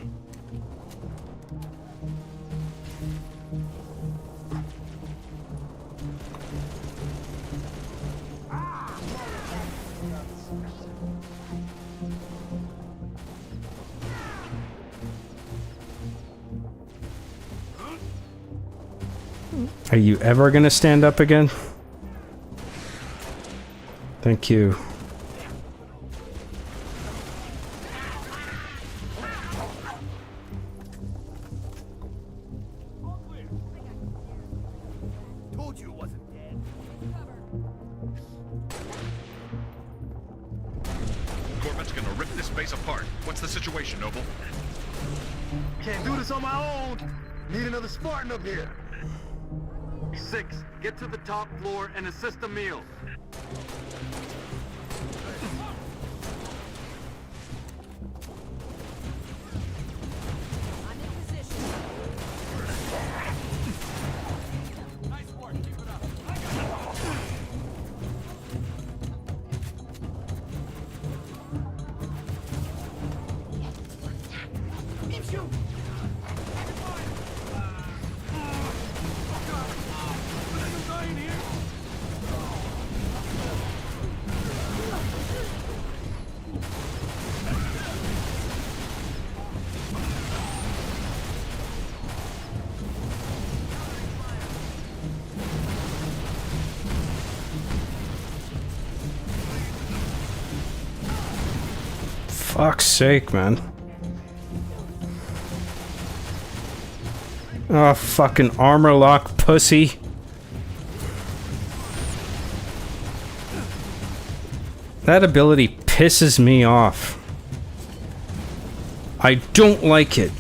Are you ever gonna stand up again? Thank you. Told you it wasn't dead. Corvett's gonna rip this base apart. What's the situation, Noble? Can't do this on my own. Need another Spartan up here. 6, get to the top floor and assist Emil. Fuck's sake, man. Oh, fucking armor lock pussy. That ability pisses me off. I don't like it.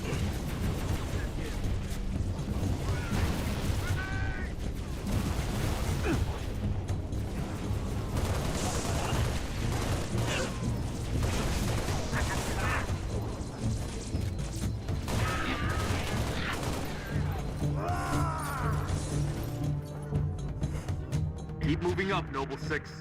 Keep moving up, Noble 6.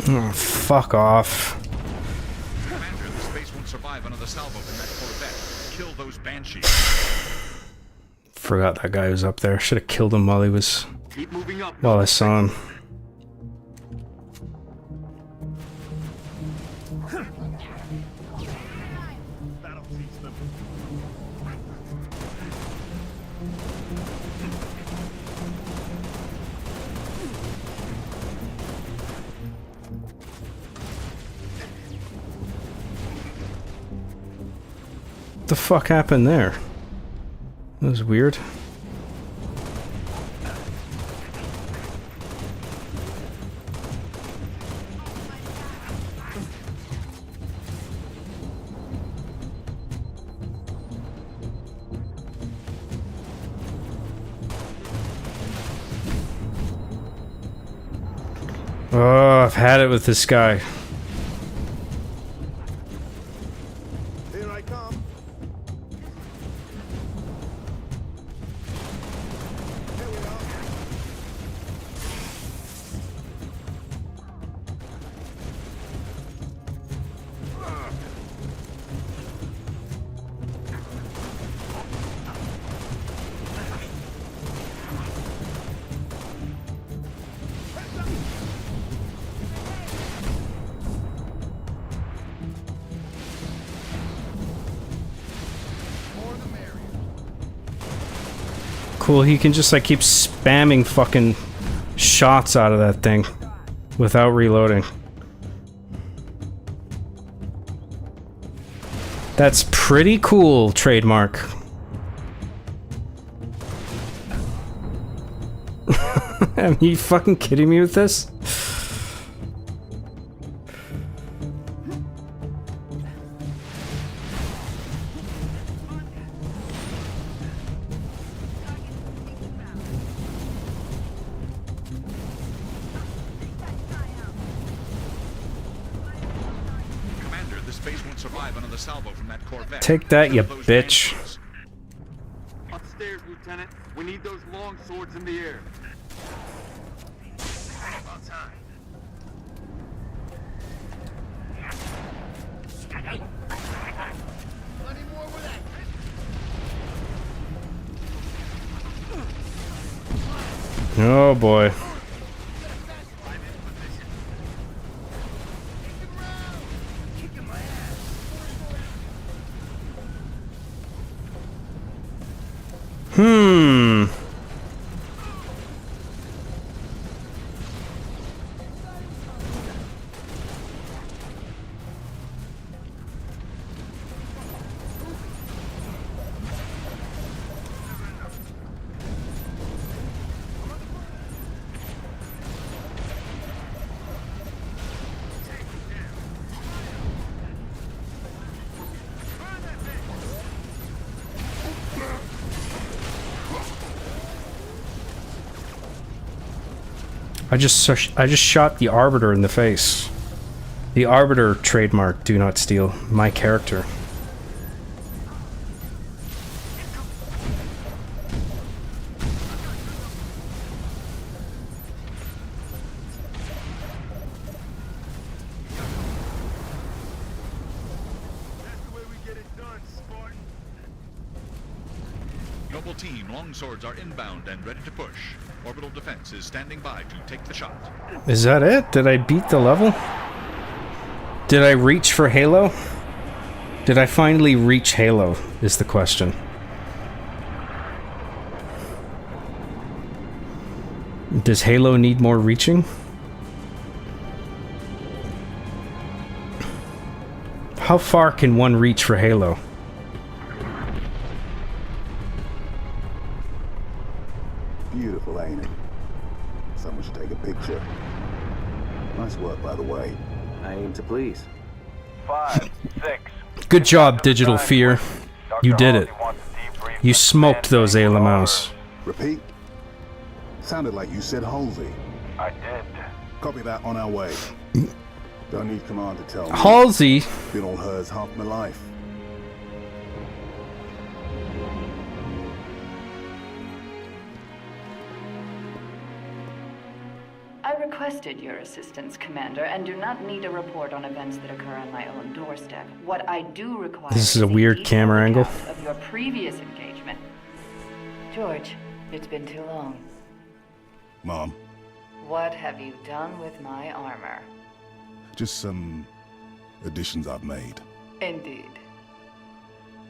Oh, fuck off. Commander, this base won't survive another salvo from that Corvette. Kill those Banshees. Forgot that guy was up there. Should have killed him while he was... Keep moving up. while I saw him. What the fuck happened there? That was weird. Oh, I've had it with this guy. Here I come. Here we are. Cool, he can just like keep spamming fucking shots out of that thing without reloading. That's pretty cool, trademark. Are you fucking kidding me with this? Commander, this base won't survive another salvo from that Corvette. Take that, you Those bitch. Banshees. Upstairs, Lieutenant. We need those long swords in the air. About time. Plenty more where that. Oh boy. Hmm. I just shot the Arbiter in the face. The Arbiter trademark, do not steal. My character. Noble team, longswords are inbound and ready to push. Orbital defense is standing by to take the shot. Is that it? Did I beat the level? Did I reach for Halo? Did I finally reach Halo, is the question. Does Halo need more reaching? How far can one reach for Halo? Beautiful, ain't it? Someone should take a picture. Nice work, by the way. I aim to please. 5, 6. Good job, Digital Fear. You did it. You smoked those ALMOs. Repeat. Sounded like you said Halsey. I did. Copy that, on our way. Don't need command to tell me. Halsey? Been all hers half my life. I requested your assistance, Commander, and do not need a report on events that occur on my own doorstep. What I do require This is a weird camera angle. of your previous engagement. George, it's been too long. Mom, What have you done with my armor? just some additions I've made. Indeed.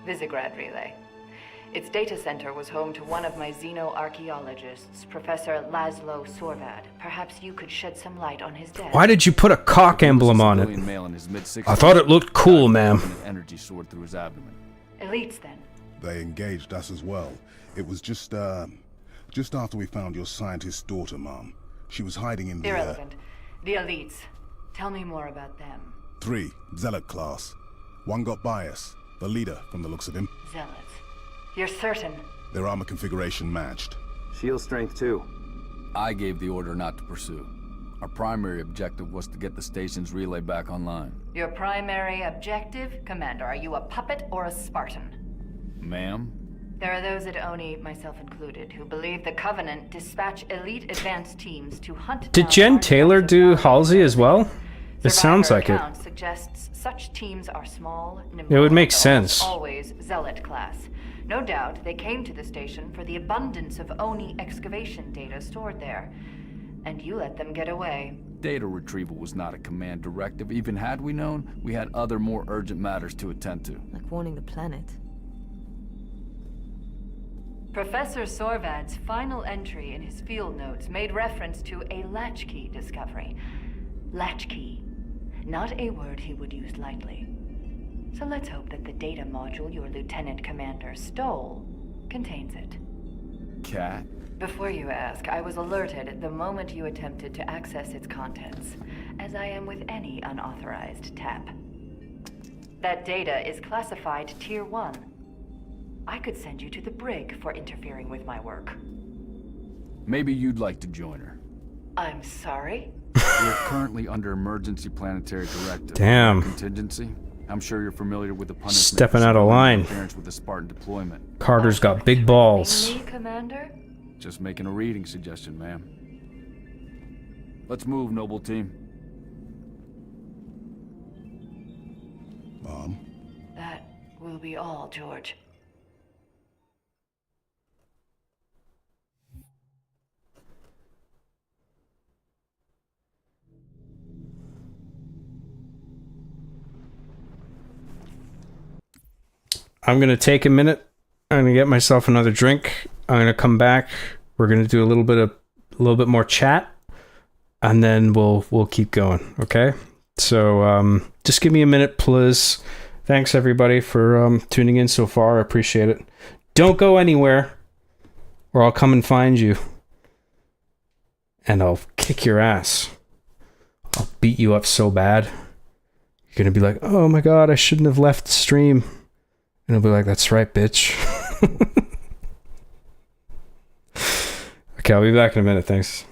Visegrad Relay. Its data center was home to one of my xenoarchaeologists, Professor Laszlo Sorvad. Perhaps you could shed some light on his death. Why did you put a cock emblem on it? I thought it looked cool, ma'am. Energy soared through his abdomen. Elites, then. They engaged us as well. It was just after we found your scientist daughter, Mom. She was hiding in the... Irrelevant. The elites. Tell me more about them. 3, Zealot class. One got by us. The leader, from the looks of him. Zealots. You're certain? Their armor configuration matched. Shield strength, too. I gave the order not to pursue. Our primary objective was to get the station's relay back online. Your primary objective? Commander, are you a puppet or a Spartan? Ma'am? There are those at ONI, myself included, who believe the Covenant dispatch elite advanced teams to hunt Did down Jen Taylor do Halsey as well? It sounds Survivor like it. account suggests such teams are small, It would make nimble, sense. always zealot class. No doubt they came to the station for the abundance of ONI excavation data stored there. And you let them get away. Data retrieval was not a command directive. Even had we known, we had other more urgent matters to attend to. Like warning the planet. Professor Sorvad's final entry in his field notes made reference to a latchkey discovery. Latchkey. Not a word he would use lightly. So let's hope that the data module your Lieutenant Commander stole contains it. Cat? Before you ask, I was alerted the moment you attempted to access its contents, as I am with any unauthorized tap. That data is classified Tier 1. I could send you to the brig for interfering with my work. Maybe you'd like to join her. I'm sorry? We're currently under emergency planetary directive. Damn. Contingency. I'm sure you're familiar with the punishment. Stepping out of line. Interference with the Spartan deployment. Carter's got big balls. Me, Commander? Just making a reading suggestion, ma'am. Let's move, noble team. Mom? That will be all, George. I'm gonna take a minute. I'm gonna get myself another drink. I'm gonna come back. We're gonna do a little bit more chat, and then we'll keep going. Okay. So just give me a minute, please. Thanks everybody for tuning in so far. I appreciate it. Don't go anywhere, or I'll come and find you, and I'll kick your ass. I'll beat you up so bad. You're gonna be like, "Oh my god, I shouldn't have left the stream." And I'll be like, "That's right, bitch." Okay, I'll be back in a minute. Thanks.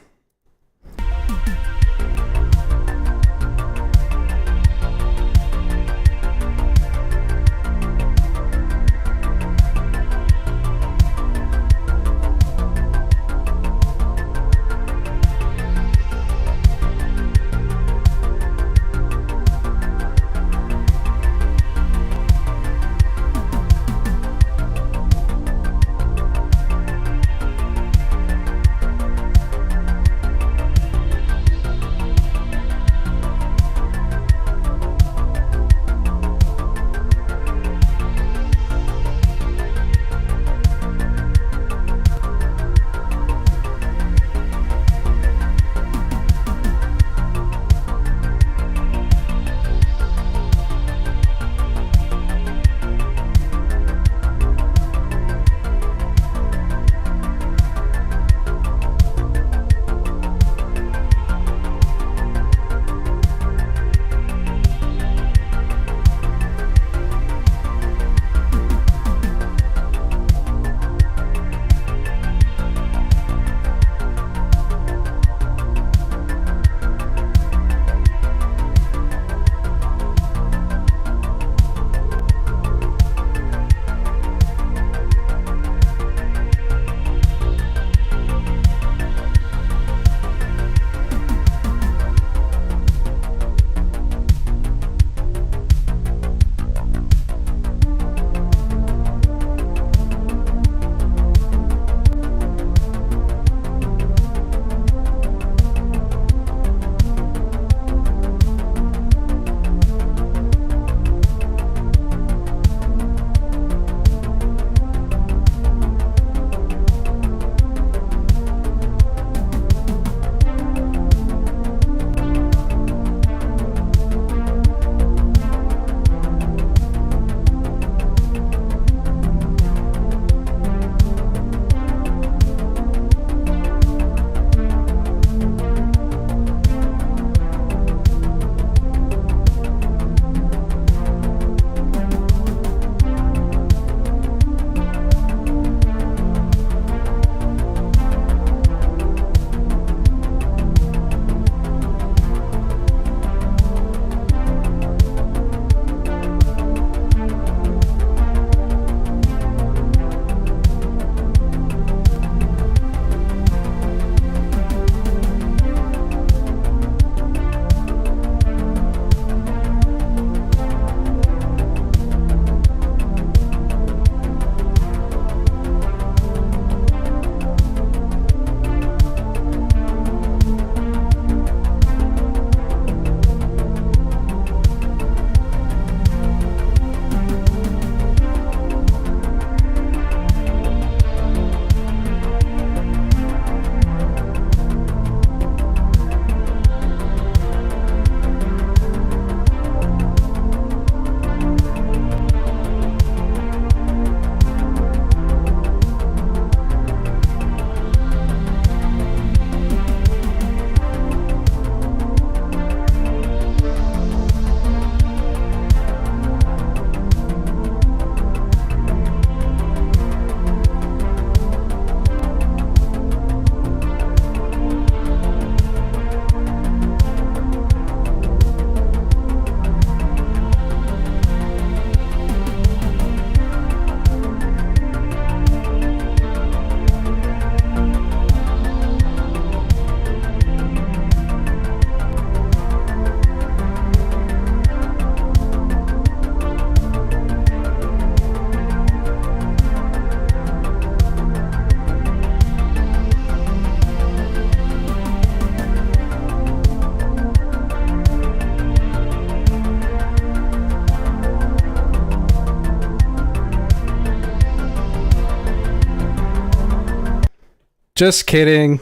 Just kidding.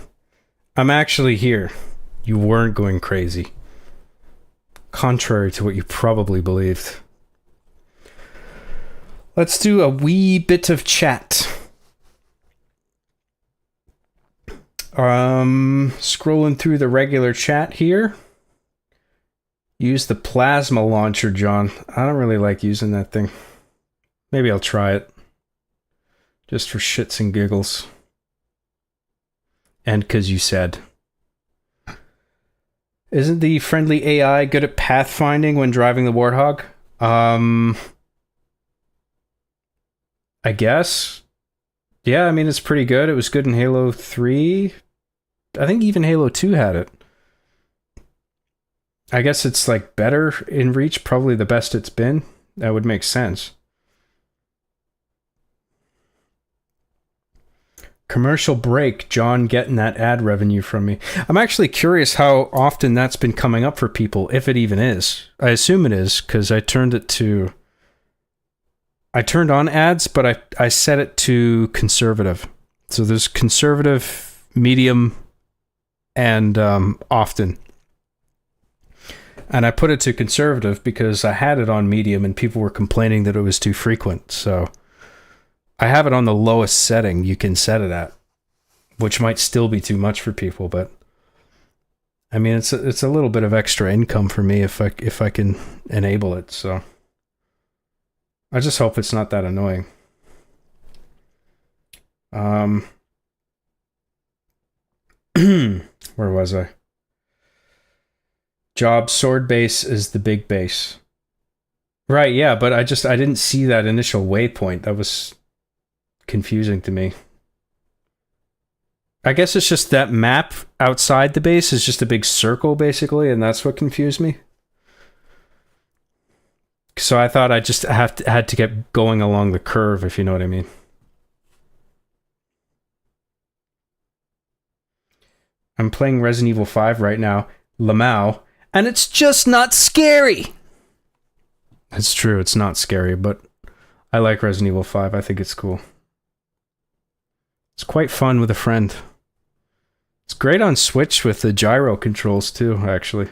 I'm actually here. You weren't going crazy. Contrary to what you probably believed. Let's do a wee bit of chat. Scrolling through the regular chat here. Use the plasma launcher, John. I don't really like using that thing. Maybe I'll try it. Just for shits and giggles. And because you said. Isn't the friendly AI good at pathfinding when driving the Warthog? I guess. Yeah, I mean, it's pretty good. It was good in Halo 3. I think even Halo 2 had it. I guess it's like better in Reach, probably the best it's been. That would make sense. Commercial break, John getting that ad revenue from me. I'm actually curious how often that's been coming up for people, if it even is. I assume it is, because I turned on ads, but I set it to conservative. So there's conservative, medium, and often. And I put it to conservative because I had it on medium and people were complaining that it was too frequent. So I have it on the lowest setting you can set it at, which might still be too much for people, but I mean, it's a little bit of extra income for me if I can enable it. So I just hope it's not that annoying. Where was I? Job sword base is the big base. Right, yeah, but I didn't see that initial waypoint. That was confusing to me. I guess it's just that map outside the base is just a big circle, basically, and that's what confused me. So I thought I just had to get going along the curve, if you know what I mean. I'm playing Resident Evil 5 right now, Lamau, and it's just not scary! It's true, it's not scary, but I like Resident Evil 5. I think it's cool. It's quite fun with a friend. It's great on Switch with the gyro controls too, actually.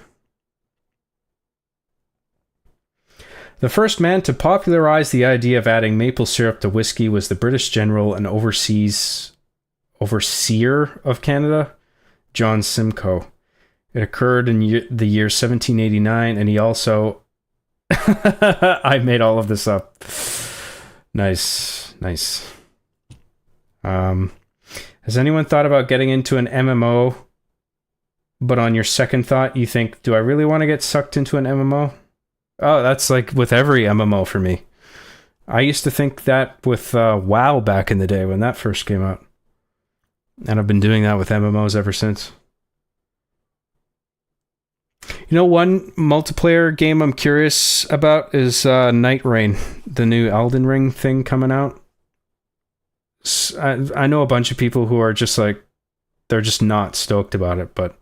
The first man to popularize the idea of adding maple syrup to whiskey was the British general and overseer of Canada, John Simcoe. It occurred in the year 1789, and he also... I made all of this up. Nice. Has anyone thought about getting into an MMO, but on your second thought, you think, do I really want to get sucked into an MMO? Oh, that's like with every MMO for me. I used to think that with WoW back in the day when that first came out. And I've been doing that with MMOs ever since. You know, one multiplayer game I'm curious about is Night Rain, the new Elden Ring thing coming out. I know a bunch of people who are just like, they're just not stoked about it, but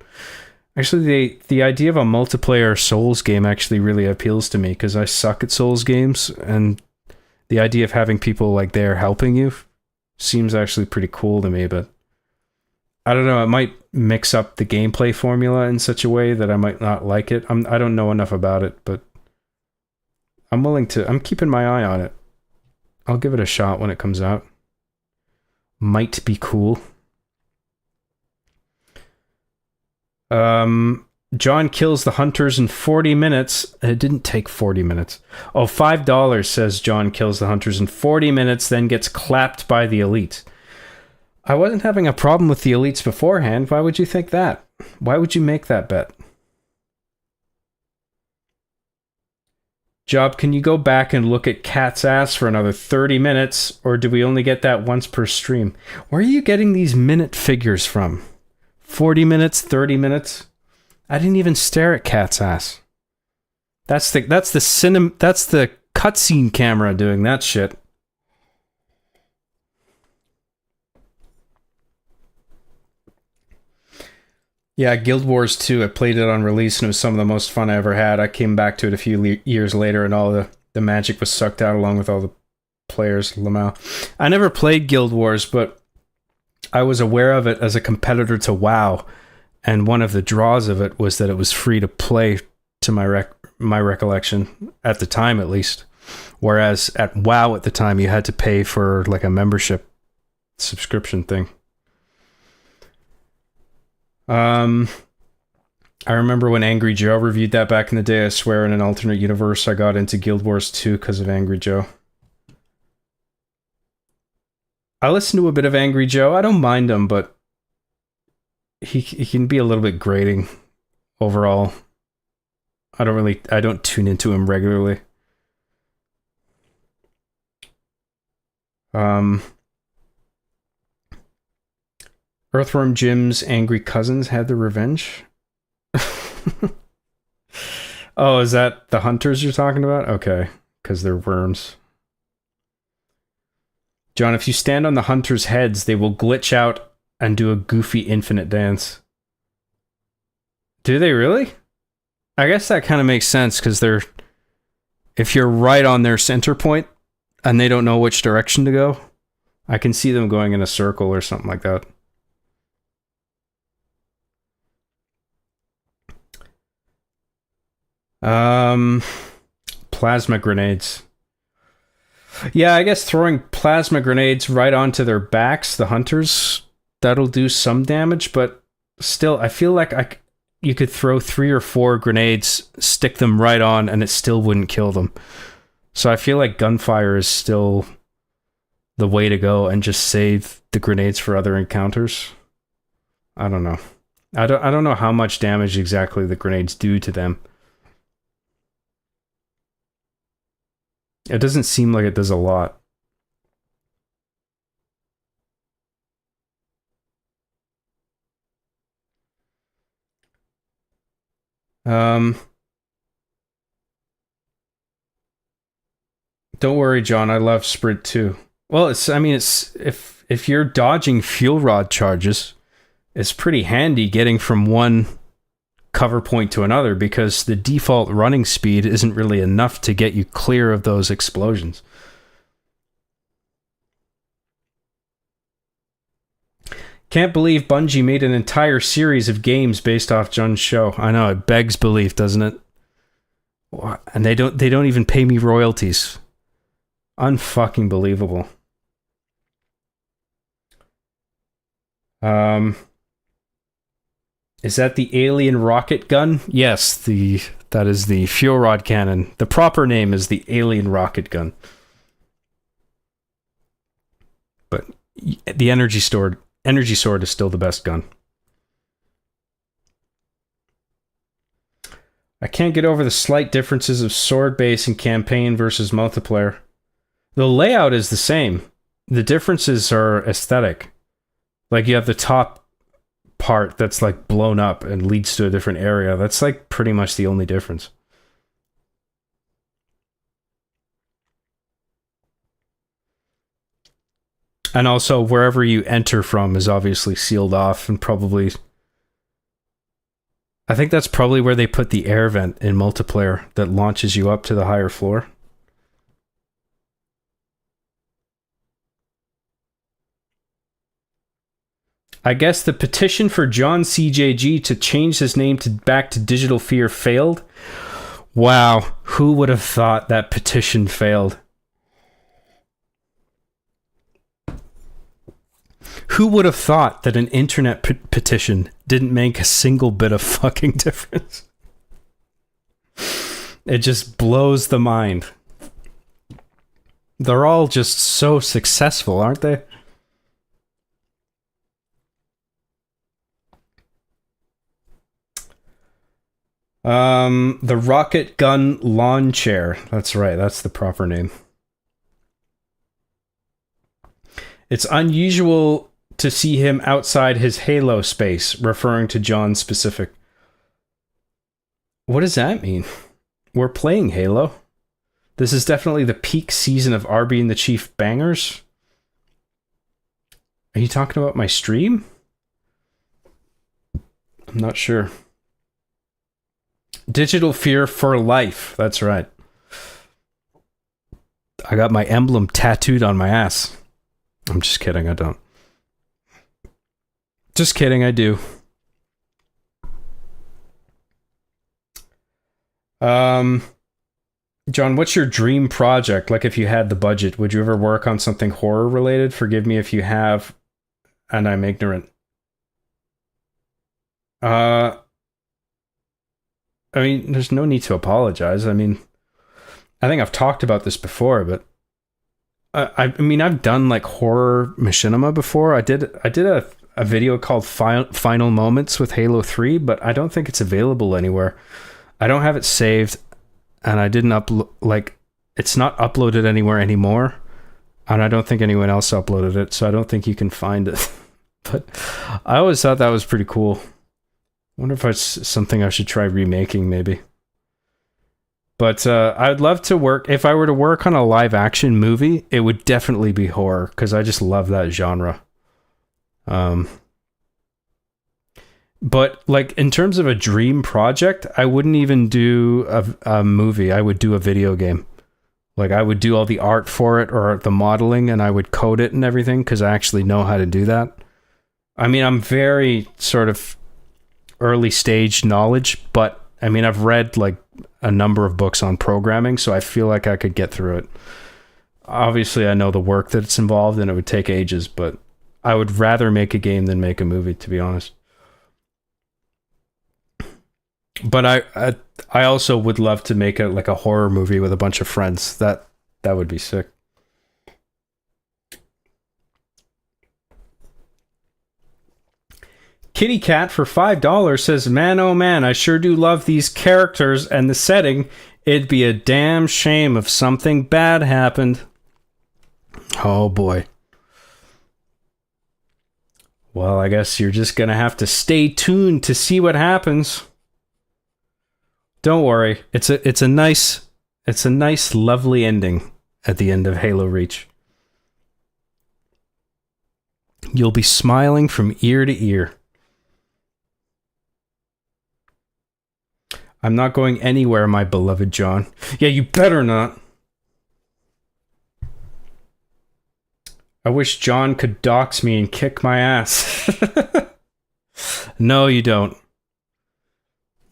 actually the idea of a multiplayer Souls game actually really appeals to me because I suck at Souls games, and the idea of having people like there helping you seems actually pretty cool to me, but I don't know, it might mix up the gameplay formula in such a way that I might not like it. I don't know enough about it, but I'm keeping my eye on it. I'll give it a shot when it comes out. Might be cool. John kills the hunters in 40 minutes. It didn't take 40 minutes. Oh, $5 says John kills the hunters in 40 minutes, then gets clapped by the elite. I wasn't having a problem with the elites beforehand. Why would you think that? Why would you make that bet? Job, can you go back and look at Cat's Ass for another 30 minutes, or do we only get that once per stream? Where are you getting these minute figures from? 40 minutes, 30 minutes? I didn't even stare at Cat's Ass. That's the cutscene camera doing that shit. Yeah, Guild Wars 2, I played it on release and it was some of the most fun I ever had. I came back to it a few years later and all the magic was sucked out along with all the players, Lamau. I never played Guild Wars, but I was aware of it as a competitor to WoW, and one of the draws of it was that it was free to play, to my recollection, at the time at least. Whereas at WoW at the time, you had to pay for like a membership subscription thing. I remember when Angry Joe reviewed that back in the day. I swear in an alternate universe I got into Guild Wars 2 because of Angry Joe. I listen to a bit of Angry Joe. I don't mind him, but he can be a little bit grating overall. I don't tune into him regularly. Earthworm Jim's angry cousins had their revenge. Oh, is that the hunters you're talking about? Okay, because they're worms. John, if you stand on the hunters' heads, they will glitch out and do a goofy infinite dance. Do they really? I guess that kind of makes sense, because if you're right on their center point and they don't know which direction to go, I can see them going in a circle or something like that. Plasma grenades. Yeah, I guess throwing plasma grenades right onto their backs, the hunters, that'll do some damage, but still, I feel like you could throw 3 or 4 grenades, stick them right on, and it still wouldn't kill them. So I feel like gunfire is still the way to go, and just save the grenades for other encounters. I don't know. I don't know how much damage exactly the grenades do to them. It doesn't seem like it does a lot. Don't worry, John. I love Sprint too. Well, it's if you're dodging fuel rod charges, it's pretty handy getting from one cover point to another, because the default running speed isn't really enough to get you clear of those explosions. Can't believe Bungie made an entire series of games based off John's show. I know, it begs belief, doesn't it? And they don't even pay me royalties. Unfucking believable. Is that the alien rocket gun? Yes, that is the fuel rod cannon. The proper name is the alien rocket gun. But the energy sword is still the best gun. I can't get over the slight differences of sword base and campaign versus multiplayer. The layout is the same. The differences are aesthetic. Like, you have the top part that's like blown up and leads to a different area. That's like pretty much the only difference. And also, wherever you enter from is obviously sealed off, and probably, I think that's probably where they put the air vent in multiplayer that launches you up to the higher floor. I guess the petition for John CJG to change his name back to Digital Fear failed. Wow, who would have thought that petition failed? Who would have thought that an internet petition didn't make a single bit of fucking difference? It just blows the mind. They're all just so successful, aren't they? The Rocket Gun Lawn Chair. That's right, that's the proper name. It's unusual to see him outside his Halo space, referring to John specific. What does that mean? We're playing Halo. This is definitely the peak season of Arby and the Chief bangers. Are you talking about my stream? I'm not sure. Digital Fear for life. That's right. I got my emblem tattooed on my ass. I'm just kidding, I don't. Just kidding, I do. John, what's your dream project? Like, if you had the budget, would you ever work on something horror related? Forgive me if you have, and I'm ignorant. I mean, there's no need to apologize. I mean, I think I've talked about this before, but I mean, I've done like horror machinima before. I did a video called Final Moments with Halo 3, but I don't think it's available anywhere. I don't have it saved, and I didn't upload, like, it's not uploaded anywhere anymore, and I don't think anyone else uploaded it, so I don't think you can find it. But I always thought that was pretty cool. Wonder if it's something I should try remaking, maybe. But I'd love to work, if I were to work on a live action movie, it would definitely be horror, because I just love that genre. But like, in terms of a dream project, I wouldn't even do a movie. I would do a video game. Like, I would do all the art for it or the modeling, and I would code it and everything, because I actually know how to do that. I mean, I'm very sort of early stage knowledge, but I mean, I've read like a number of books on programming, so I feel like I could get through it. Obviously, I know the work that's involved, and it would take ages, but I would rather make a game than make a movie, to be honest. But I also would love to make a horror movie with a bunch of friends. That would be sick. Kitty Cat for $5 says, man, oh man, I sure do love these characters and the setting. It'd be a damn shame if something bad happened. Oh boy. Well, I guess you're just gonna have to stay tuned to see what happens. Don't worry. It's a nice, lovely ending at the end of Halo Reach. You'll be smiling from ear to ear. I'm not going anywhere, my beloved John. Yeah, you better not. I wish John could dox me and kick my ass. No, you don't.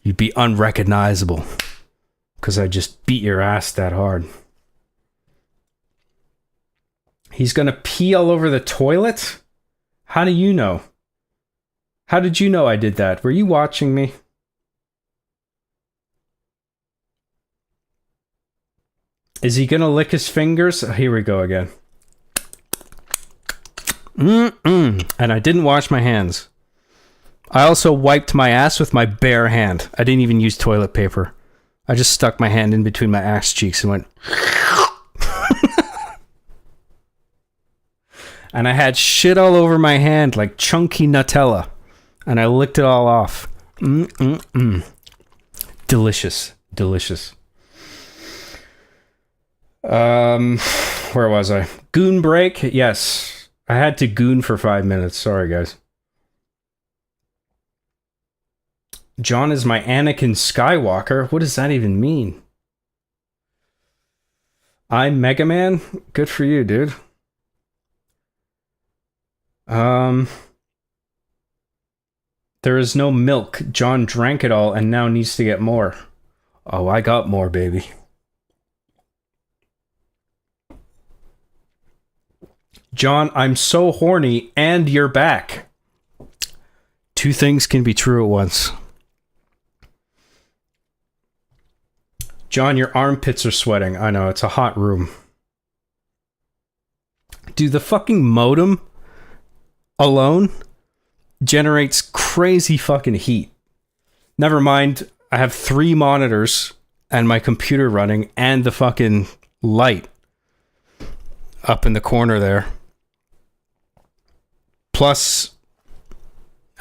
You'd be unrecognizable. Because I just beat your ass that hard. He's gonna pee all over the toilet? How do you know? How did you know I did that? Were you watching me? Is he gonna lick his fingers? Oh, here we go again. And I didn't wash my hands. I also wiped my ass with my bare hand. I didn't even use toilet paper. I just stuck my hand in between my ass cheeks and went... And I had shit all over my hand like chunky Nutella. And I licked it all off. Delicious. Delicious. Where was I? Goon break? Yes. I had to goon for 5 minutes. Sorry, guys. John is my Anakin Skywalker. What does that even mean? I'm Mega Man? Good for you, dude. There is no milk. John drank it all and now needs to get more. Oh, I got more, baby. John, I'm so horny and you're back. Two things can be true at once. John, your armpits are sweating. I know, it's a hot room. Dude, the fucking modem alone generates crazy fucking heat. Never mind, I have 3 monitors and my computer running and the fucking light up in the corner there. Plus,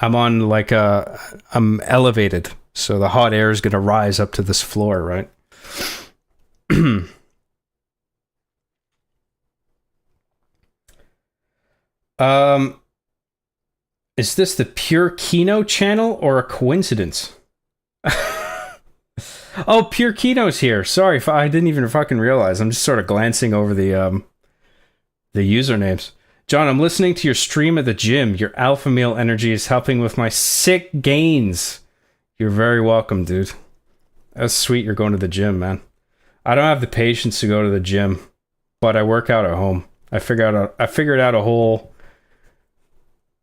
I'm on like I'm elevated, so the hot air is going to rise up to this floor, right? Is this the Pure Kino channel or a coincidence? Oh, Pure Kino's here. Sorry, I didn't even fucking realize. I'm just sort of glancing over the usernames. John, I'm listening to your stream at the gym. Your alpha male energy is helping with my sick gains. You're very welcome, dude. That's sweet you're going to the gym, man. I don't have the patience to go to the gym, but I work out at home. I figured out a whole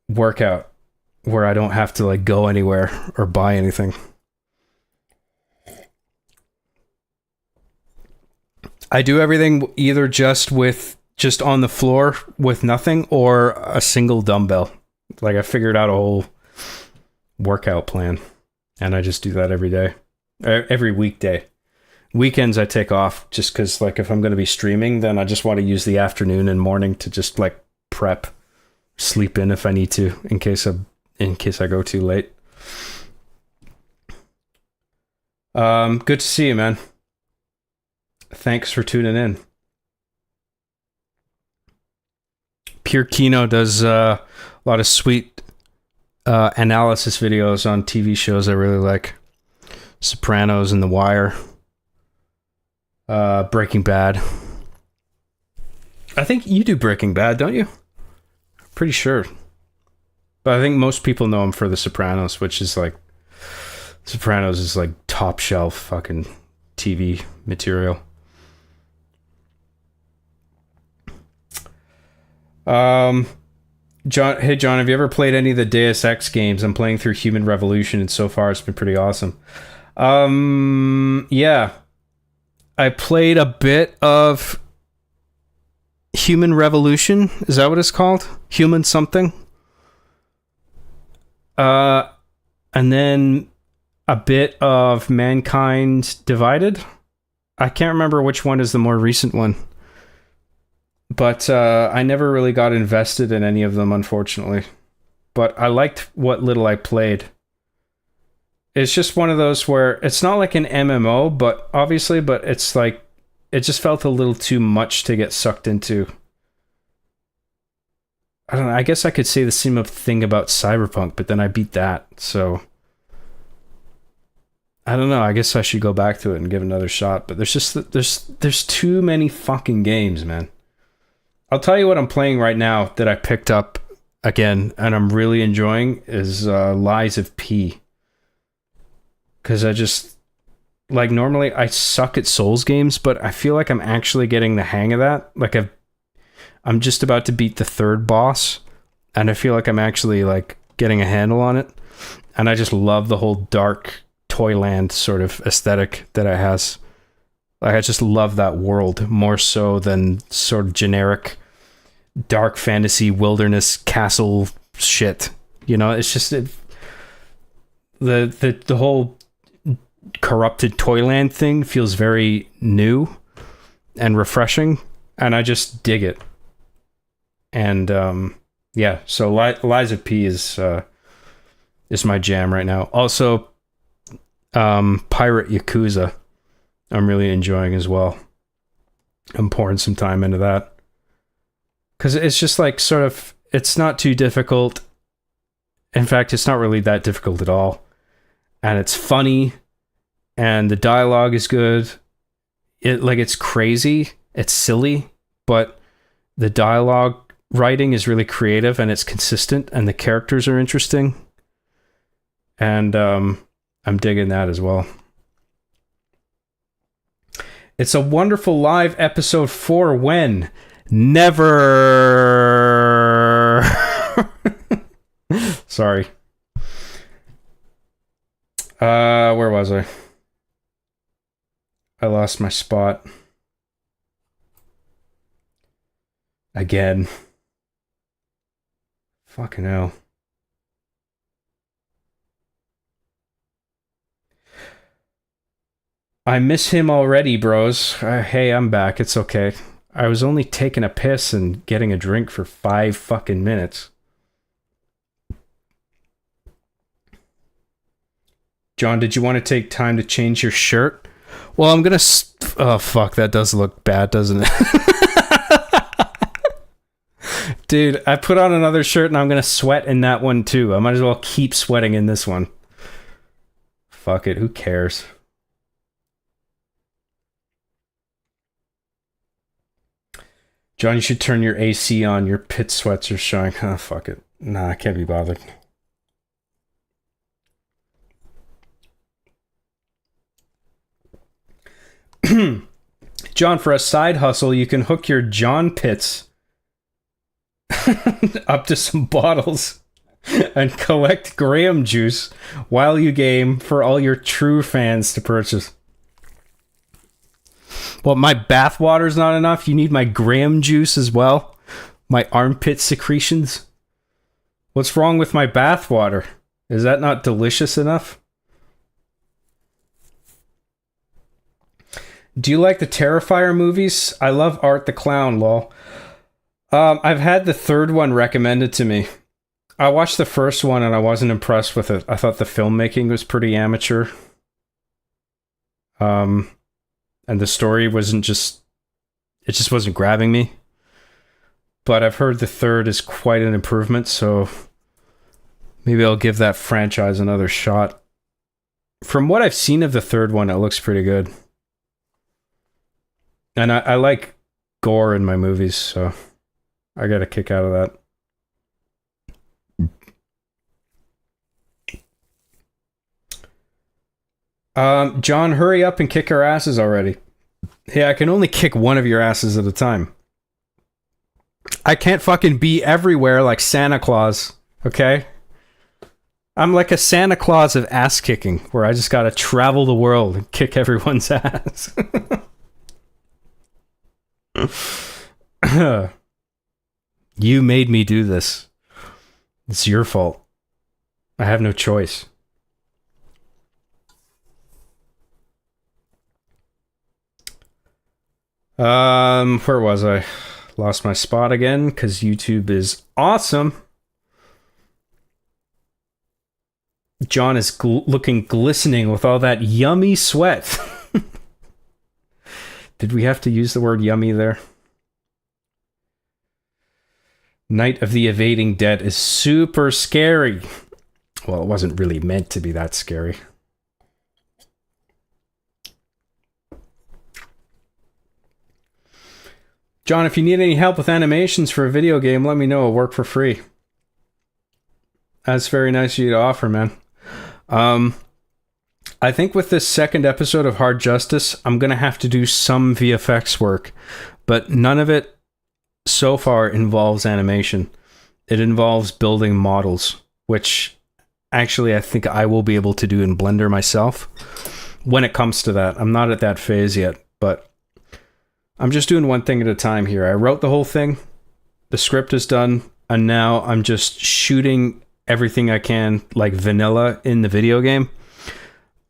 workout where I don't have to like go anywhere or buy anything. I do everything either just on the floor with nothing or a single dumbbell. Like I figured out a whole workout plan and I just do that every day. Every weekday. Weekends I take off just because like if I'm going to be streaming, then I just want to use the afternoon and morning to just like prep, sleep in if I need to in case I go too late. Good to see you, man. Thanks for tuning in. Pure Kino does a lot of sweet analysis videos on TV shows I really like. Sopranos and The Wire. Breaking Bad. I think you do Breaking Bad, don't you? Pretty sure. But I think most people know him for The Sopranos, which is like... Sopranos is like top shelf fucking TV material. John, hey John, have you ever played any of the Deus Ex games? I'm playing through Human Revolution and so far it's been pretty awesome. Yeah. I played a bit of Human Revolution. Is that what it's called? Human something? And then a bit of Mankind Divided. I can't remember which one is the more recent one. But I never really got invested in any of them, unfortunately. But I liked what little I played. It's just one of those where it's not like an MMO, but obviously, but it's like it just felt a little too much to get sucked into. I don't know. I guess I could say the same thing about Cyberpunk, but then I beat that, so I don't know. I guess I should go back to it and give it another shot. But there's too many fucking games, man. I'll tell you what I'm playing right now that I picked up again and I'm really enjoying is Lies of P. Because I just, like, normally I suck at Souls games, but I feel like I'm actually getting the hang of that. Like, I'm just about to beat the third boss, and I feel like I'm actually, like, getting a handle on it. And I just love the whole dark Toyland sort of aesthetic that it has. Like, I just love that world more so than sort of generic dark fantasy wilderness castle shit. You know, it's just the whole corrupted Toyland thing feels very new and refreshing, and I just dig it. And yeah, so Lies of P is my jam right now. Also, Pirate Yakuza, I'm really enjoying as well. I'm pouring some time into that because it's just like sort of, it's not too difficult. In fact, it's not really that difficult at all, and it's funny. And the dialogue is good. It's crazy. It's silly, but the dialogue writing is really creative and it's consistent and the characters are interesting. And I'm digging that as well. It's a Wonderful Live episode 4 when? Never. Sorry. Where was I? I lost my spot. Again. Fucking hell. I miss him already, bros. Hey, I'm back. It's okay. I was only taking a piss and getting a drink for 5 fucking minutes. John, did you want to take time to change your shirt? Well, I'm gonna... Oh, fuck. That does look bad, doesn't it? Dude, I put on another shirt and I'm gonna sweat in that one too. I might as well keep sweating in this one. Fuck it. Who cares? John, you should turn your AC on. Your pit sweats are showing. Oh, fuck it. Nah, I can't be bothered. John, for a side hustle, you can hook your John pits up to some bottles and collect Graham juice while you game for all your true fans to purchase. Well, my bath water's not enough. You need my Graham juice as well? My armpit secretions? What's wrong with my bath water? Is that not delicious enough? Do you like the Terrifier movies? I love Art the Clown, lol. I've had the third one recommended to me. I watched the first one and I wasn't impressed with it. I thought the filmmaking was pretty amateur. And the story wasn't just... It just wasn't grabbing me. But I've heard the third is quite an improvement, so maybe I'll give that franchise another shot. From what I've seen of the third one, it looks pretty good. And I like gore in my movies, so I got a kick out of that. John, hurry up and kick our asses already. Hey, I can only kick one of your asses at a time. I can't fucking be everywhere like Santa Claus, okay? I'm like a Santa Claus of ass kicking, where I just gotta travel the world and kick everyone's ass. You made me do this. It's your fault. I have no choice. Where was I? Lost my spot again because YouTube is awesome. John is looking glistening with all that yummy sweat. Did we have to use the word yummy there? Night of the Evading Dead is super scary. Well, it wasn't really meant to be that scary. John, if you need any help with animations for a video game, let me know. I'll work for free. That's very nice of you to offer, man. I think with this second episode of Hard Justice, I'm going to have to do some VFX work, but none of it so far involves animation. It involves building models, which actually I think I will be able to do in Blender myself when it comes to that. I'm not at that phase yet, but I'm just doing one thing at a time here. I wrote the whole thing, the script is done, and now I'm just shooting everything I can like vanilla in the video game.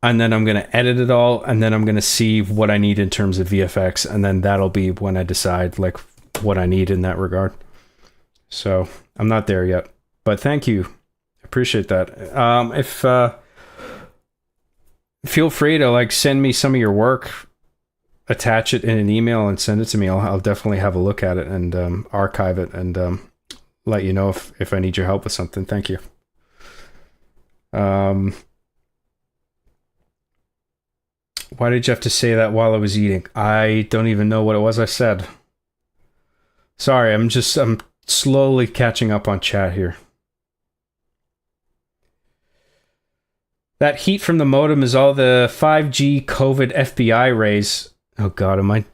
And then I'm going to edit it all, and then I'm going to see what I need in terms of VFX, and then that'll be when I decide like what I need in that regard. So I'm not there yet, but thank you. Appreciate that. Feel free to like send me some of your work, attach it in an email and send it to me. I'll definitely have a look at it and archive it and let you know if I need your help with something. Thank you. Why did you have to say that while I was eating? I don't even know what it was I said. Sorry, I'm slowly catching up on chat here. That heat from the modem is all the 5G COVID FBI rays. Oh god, am I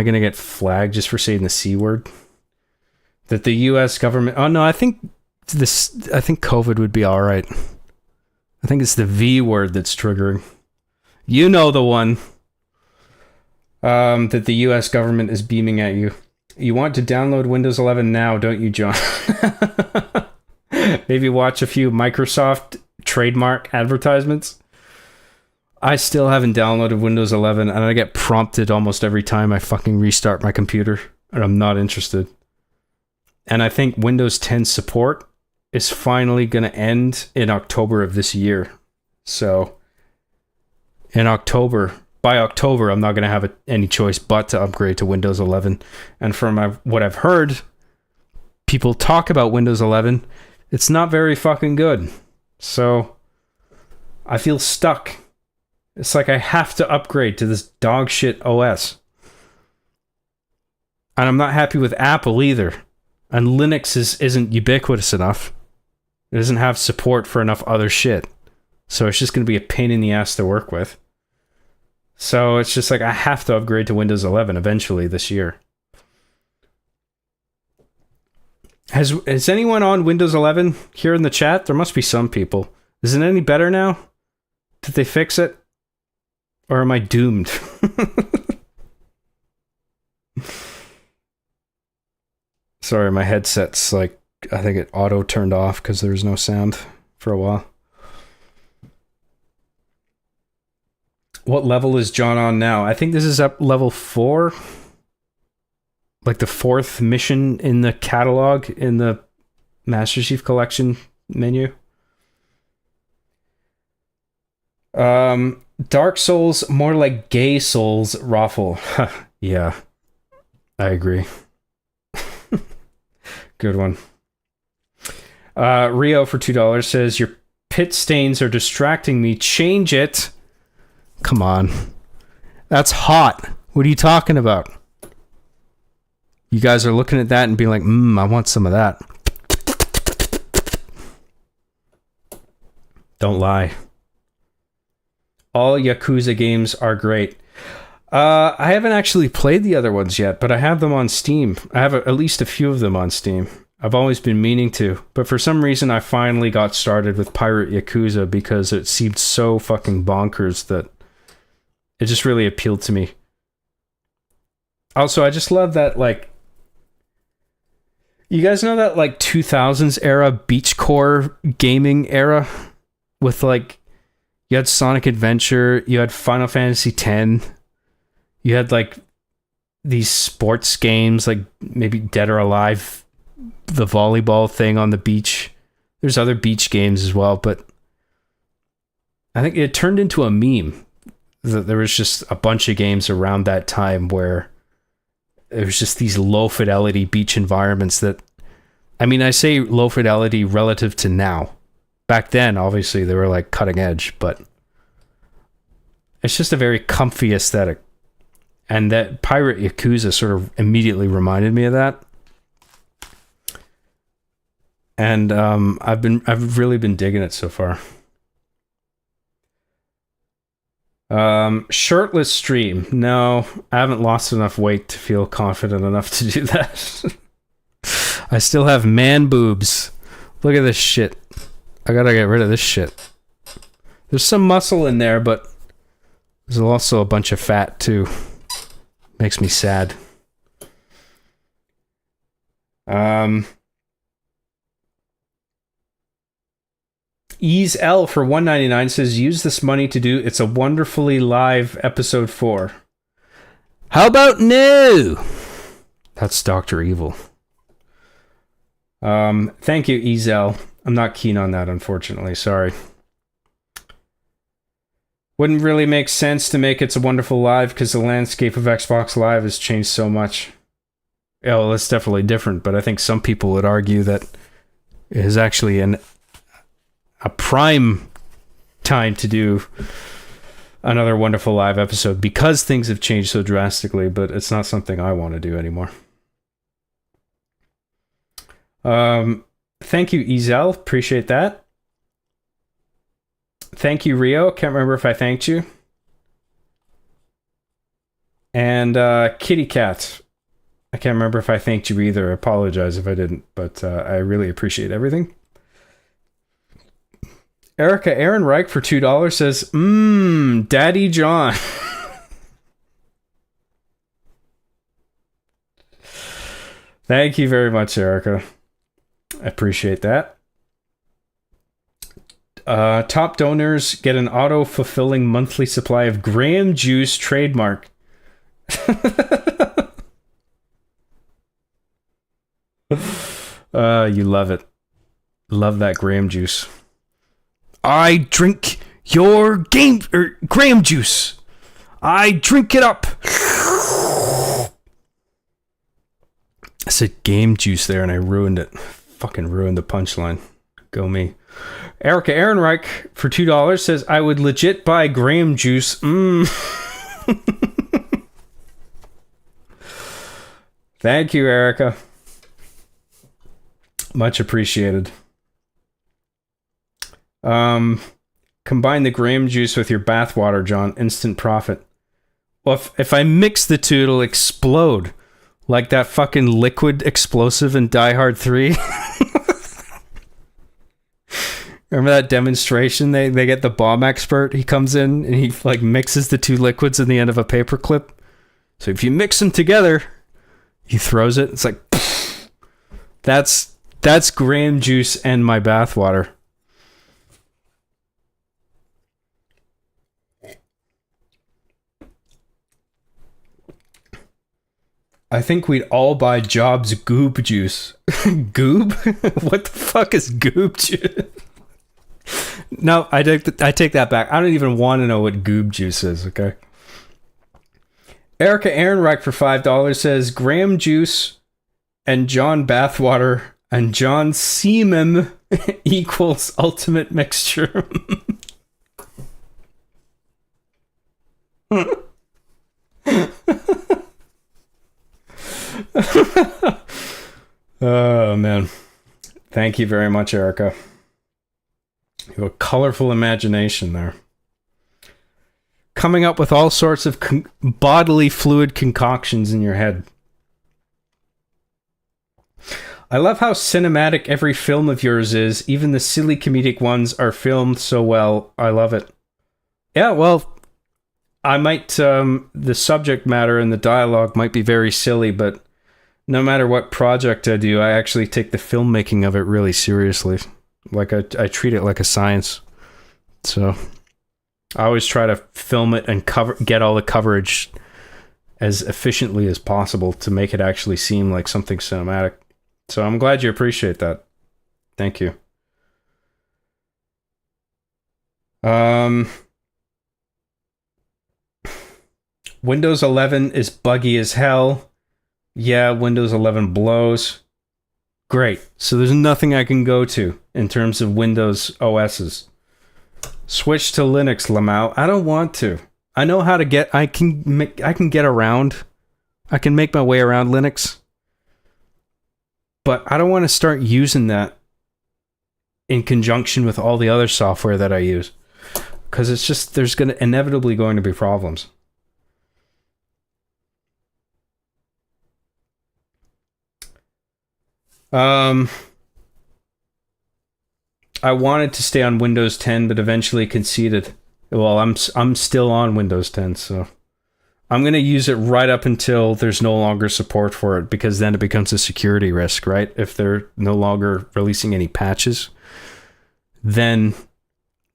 gonna get flagged just for saying the C word? That the US government... Oh no, I think COVID would be alright. I think it's the V word that's triggering. You know the one. That the US government is beaming at you. You want to download Windows 11 now, don't you, John? Maybe watch a few Microsoft trademark advertisements. I still haven't downloaded Windows 11, and I get prompted almost every time I fucking restart my computer, and I'm not interested. And I think Windows 10 support is finally going to end in October of this year. So, by October, I'm not going to have any choice but to upgrade to Windows 11. And from what I've heard, people talk about Windows 11, it's not very fucking good. So, I feel stuck. It's like I have to upgrade to this dog shit OS. And I'm not happy with Apple either. And Linux isn't ubiquitous enough. It doesn't have support for enough other shit. So it's just going to be a pain in the ass to work with. So it's just like I have to upgrade to Windows 11 eventually this year. Has anyone on Windows 11 here in the chat? There must be some people. Is it any better now? Did they fix it? Or am I doomed? Sorry, my headset's like, I think it auto turned off because there was no sound for a while. What level is John on now? I think this is up level 4. Like the 4th mission in the catalog in the Master Chief Collection menu. Dark Souls, more like gay souls, Raffle. Yeah, I agree. Good one. Rio for $2 says, your pit stains are distracting me. Change it. Come on. That's hot. What are you talking about? You guys are looking at that and being like, I want some of that. Don't lie. All Yakuza games are great. I haven't actually played the other ones yet, but I have them on Steam. I have at least a few of them on Steam. I've always been meaning to, but for some reason I finally got started with Pirate Yakuza because it seemed so fucking bonkers that it just really appealed to me. Also, I just love that, like, you guys know that, like, 2000s era beachcore gaming era? With, like, you had Sonic Adventure, you had Final Fantasy X, you had, like, these sports games, like, maybe Dead or Alive, the volleyball thing on the beach. There's other beach games as well, but I think it turned into a meme. There was just a bunch of games around that time where it was just these low fidelity beach environments that, I mean, I say low fidelity relative to now. Back then, obviously, they were like cutting edge, but it's just a very comfy aesthetic. And that Pirate Yakuza sort of immediately reminded me of that. And I've really been digging it so far. Shirtless stream. No, I haven't lost enough weight to feel confident enough to do that. I still have man boobs. Look at this shit. I gotta get rid of this shit. There's some muscle in there, but there's also a bunch of fat too. Makes me sad. Ease L for $1.99 says, use this money to do It's a Wonderfully Live episode 4. How about no? That's Dr. Evil. Thank you, Ease L. I'm not keen on that, unfortunately. Sorry. Wouldn't really make sense to make It's a Wonderful Live because the landscape of Xbox Live has changed so much. Yeah, well, it's definitely different, but I think some people would argue that it is actually a prime time to do another Wonderful Live episode because things have changed so drastically, but it's not something I want to do anymore. Thank you, Ezel. Appreciate that. Thank you, Rio. Can't remember if I thanked you. And Kitty Cat. I can't remember if I thanked you either. I apologize if I didn't, but I really appreciate everything. Erica Ehrenreich for $2 says, Daddy John. Thank you very much, Erica. I appreciate that. Top donors get an auto-fulfilling monthly supply of Graham Juice trademark. You love it. Love that Graham Juice. I drink your Graham Juice. I drink it up. I said game juice there and I ruined it. Fucking ruined the punchline. Go me. Erica Ehrenreich for $2 says, I would legit buy Graham Juice. Thank you, Erica. Much appreciated. Combine the graham juice with your bathwater, John. Instant profit. Well, if I mix the two, it'll explode. Like that fucking liquid explosive in Die Hard 3. Remember that demonstration? They get the bomb expert. He comes in and he like mixes the two liquids in the end of a paperclip. So if you mix them together, he throws it. It's like, pfft. That's graham juice and my bathwater. I think we'd all buy Jobs goob juice. Goob? What the fuck is goob juice? No, I take that back. I don't even want to know what goob juice is, okay? Erica Ehrenreich for $5 says graham juice and John bathwater and John semen equals ultimate mixture. Oh, man. Thank you very much, Erica. You have a colorful imagination there. Coming up with all sorts of bodily fluid concoctions in your head. I love how cinematic every film of yours is. Even the silly comedic ones are filmed so well. I love it. Yeah, well, I might... the subject matter and the dialogue might be very silly, but no matter what project I do, I actually take the filmmaking of it really seriously. Like, I treat it like a science. So, I always try to film it and get all the coverage as efficiently as possible to make it actually seem like something cinematic. So, I'm glad you appreciate that. Thank you. Windows 11 is buggy as hell. Yeah, Windows 11 blows. Great. So there's nothing I can go to in terms of Windows OSs. Switch to Linux, Lamau. I don't want to. I know how to get... I can get around. I can make my way around Linux. But I don't want to start using that in conjunction with all the other software that I use. Because it's just... There's inevitably going to be problems. I wanted to stay on Windows 10, but eventually conceded. Well, I'm still on Windows 10, so I'm going to use it right up until there's no longer support for it, because then it becomes a security risk, right? If they're no longer releasing any patches, then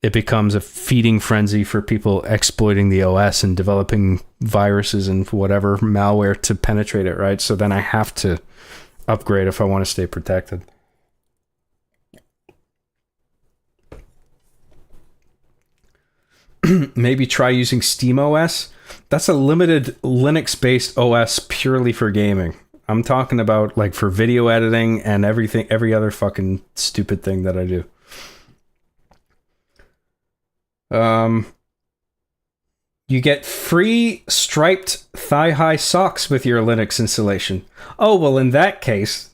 it becomes a feeding frenzy for people exploiting the OS and developing viruses and whatever malware to penetrate it, right? So then I have to upgrade if I want to stay protected. Maybe try using SteamOS. That's a limited Linux-based OS purely for gaming. I'm talking about like for video editing and everything, every other fucking stupid thing that I do. You get free striped thigh-high socks with your Linux installation. Oh, well, in that case,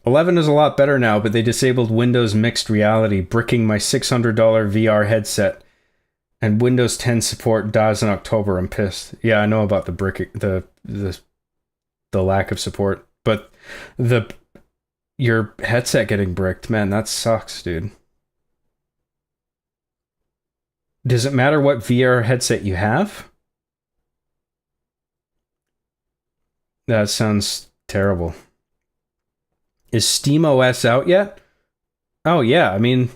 11 is a lot better now, but they disabled Windows Mixed Reality, bricking my $600 VR headset. And Windows 10 support dies in October. I'm pissed. Yeah, I know about the lack of support, but your headset getting bricked, man, that sucks, dude. Does it matter what VR headset you have? That sounds terrible. Is SteamOS out yet? Oh, yeah. I mean,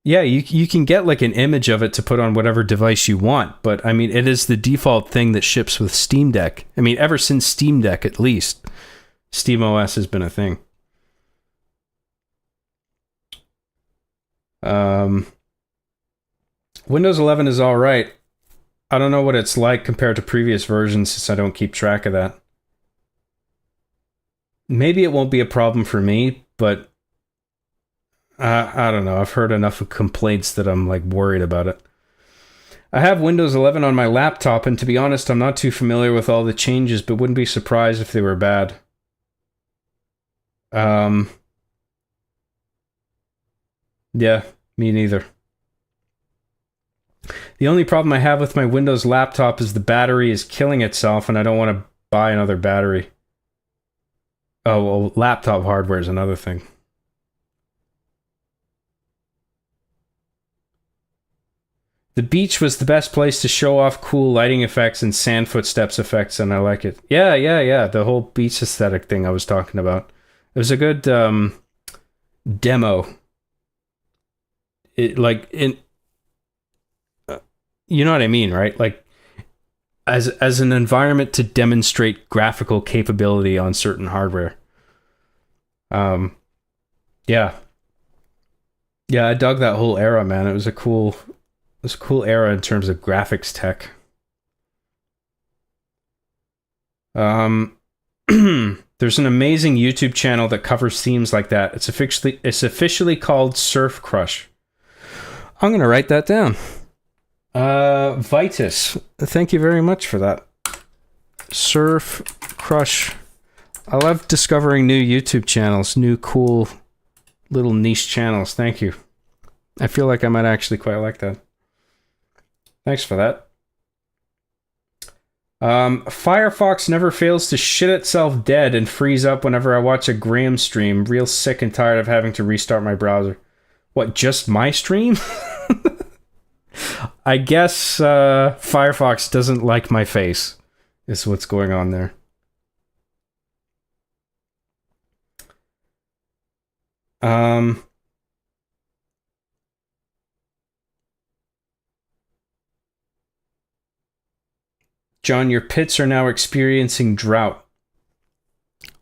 yeah, you can get like an image of it to put on whatever device you want. But, I mean, it is the default thing that ships with Steam Deck. I mean, ever since Steam Deck, at least, SteamOS has been a thing. Windows 11 is all right. I don't know what it's like compared to previous versions since I don't keep track of that. Maybe it won't be a problem for me, but I don't know. I've heard enough of complaints that I'm like worried about it. I have Windows 11 on my laptop, and to be honest, I'm not too familiar with all the changes, but wouldn't be surprised if they were bad. Yeah, me neither. The only problem I have with my Windows laptop is the battery is killing itself, and I don't want to buy another battery. Oh, well, laptop hardware is another thing. The beach was the best place to show off cool lighting effects and sand footsteps effects, and I like it. Yeah. The whole beach aesthetic thing I was talking about. It was a good demo. You know what I mean, right? Like, as an environment to demonstrate graphical capability on certain hardware. Yeah, I dug that whole era, man. It was a cool era in terms of graphics tech. There's an amazing YouTube channel that covers themes like that. It's officially called Surf Crush. I'm gonna write that down. Vitus, thank you very much for that. Surf Crush. I love discovering new YouTube channels, new cool little niche channels. Thank you. I feel like I might actually quite like that. Thanks for that. Firefox never fails to shit itself dead and freeze up whenever I watch a Graham stream. Real sick and tired of having to restart my browser. What, just my stream? I guess Firefox doesn't like my face, is what's going on there. John, your pits are now experiencing drought.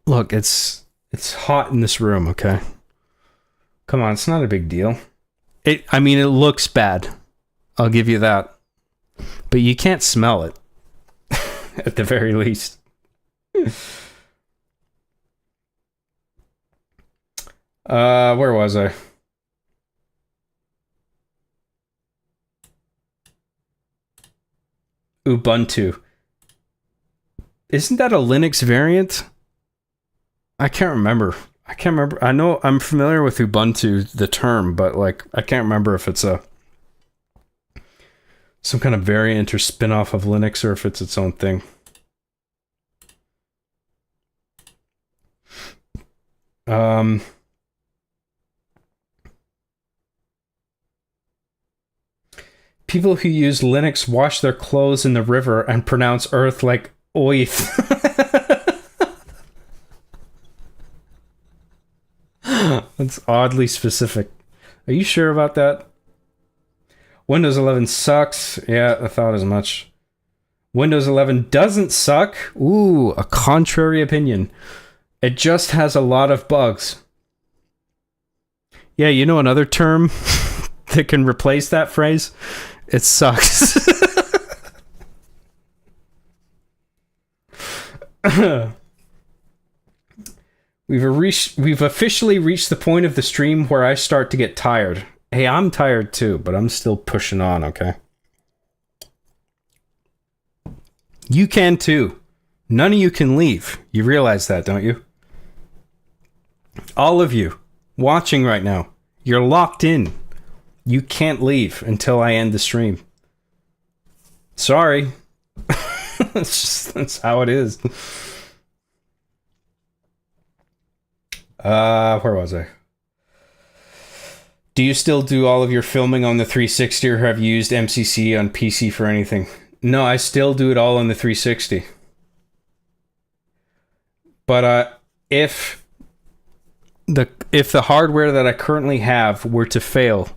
Look, it's hot in this room, okay? Come on, it's not a big deal. It looks bad. I'll give you that. But you can't smell it. At the very least. Where was I? Ubuntu. Isn't that a Linux variant? I can't remember. I know I'm familiar with Ubuntu, the term, but like I can't remember if it's some kind of variant or spin-off of Linux or if it's its own thing. People who use Linux wash their clothes in the river and pronounce Earth like oith. That's oddly specific. Are you sure about that? Windows 11 sucks. Yeah, I thought as much. Windows 11 doesn't suck. Ooh, a contrary opinion. It just has a lot of bugs. Yeah, you know another term that can replace that phrase? It sucks. We've officially reached the point of the stream where I start to get tired. Hey, I'm tired too, but I'm still pushing on, okay? You can too. None of you can leave. You realize that, don't you? All of you watching right now, you're locked in. You can't leave until I end the stream. Sorry. That's how it is. Where was I? Do you still do all of your filming on the 360 or have you used MCC on PC for anything? No, I still do it all on the 360. But if the hardware that I currently have were to fail,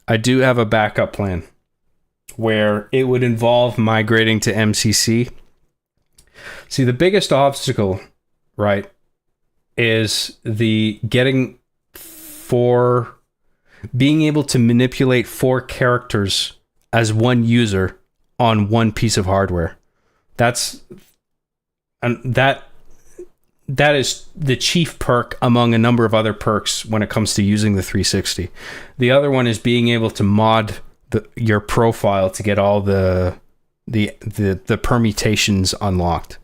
I do have a backup plan where it would involve migrating to MCC. See, the biggest obstacle, right, is the getting for being able to manipulate 4 characters as one user on one piece of hardware. That is the chief perk among a number of other perks when it comes to using the 360. The other one is being able to mod your profile to get all the permutations unlocked.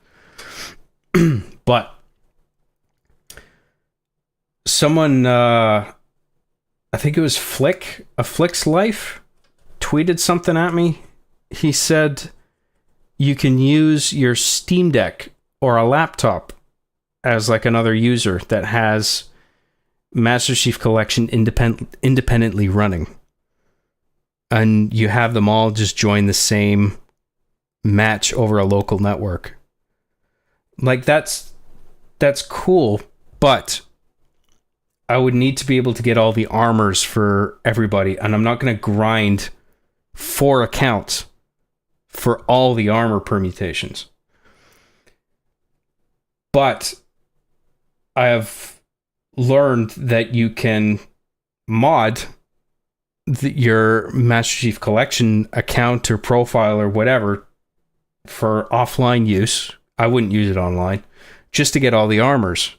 But someone, I think it was Flick's Life, tweeted something at me. He said you can use your Steam Deck or a laptop as like another user that has Master Chief Collection independently running. And you have them all just join the same match over a local network. Like that's cool, but I would need to be able to get all the armors for everybody, and I'm not going to grind 4 accounts for all the armor permutations. But I have learned that you can mod your Master Chief Collection account or profile or whatever for offline use. I wouldn't use it online, just to get all the armors.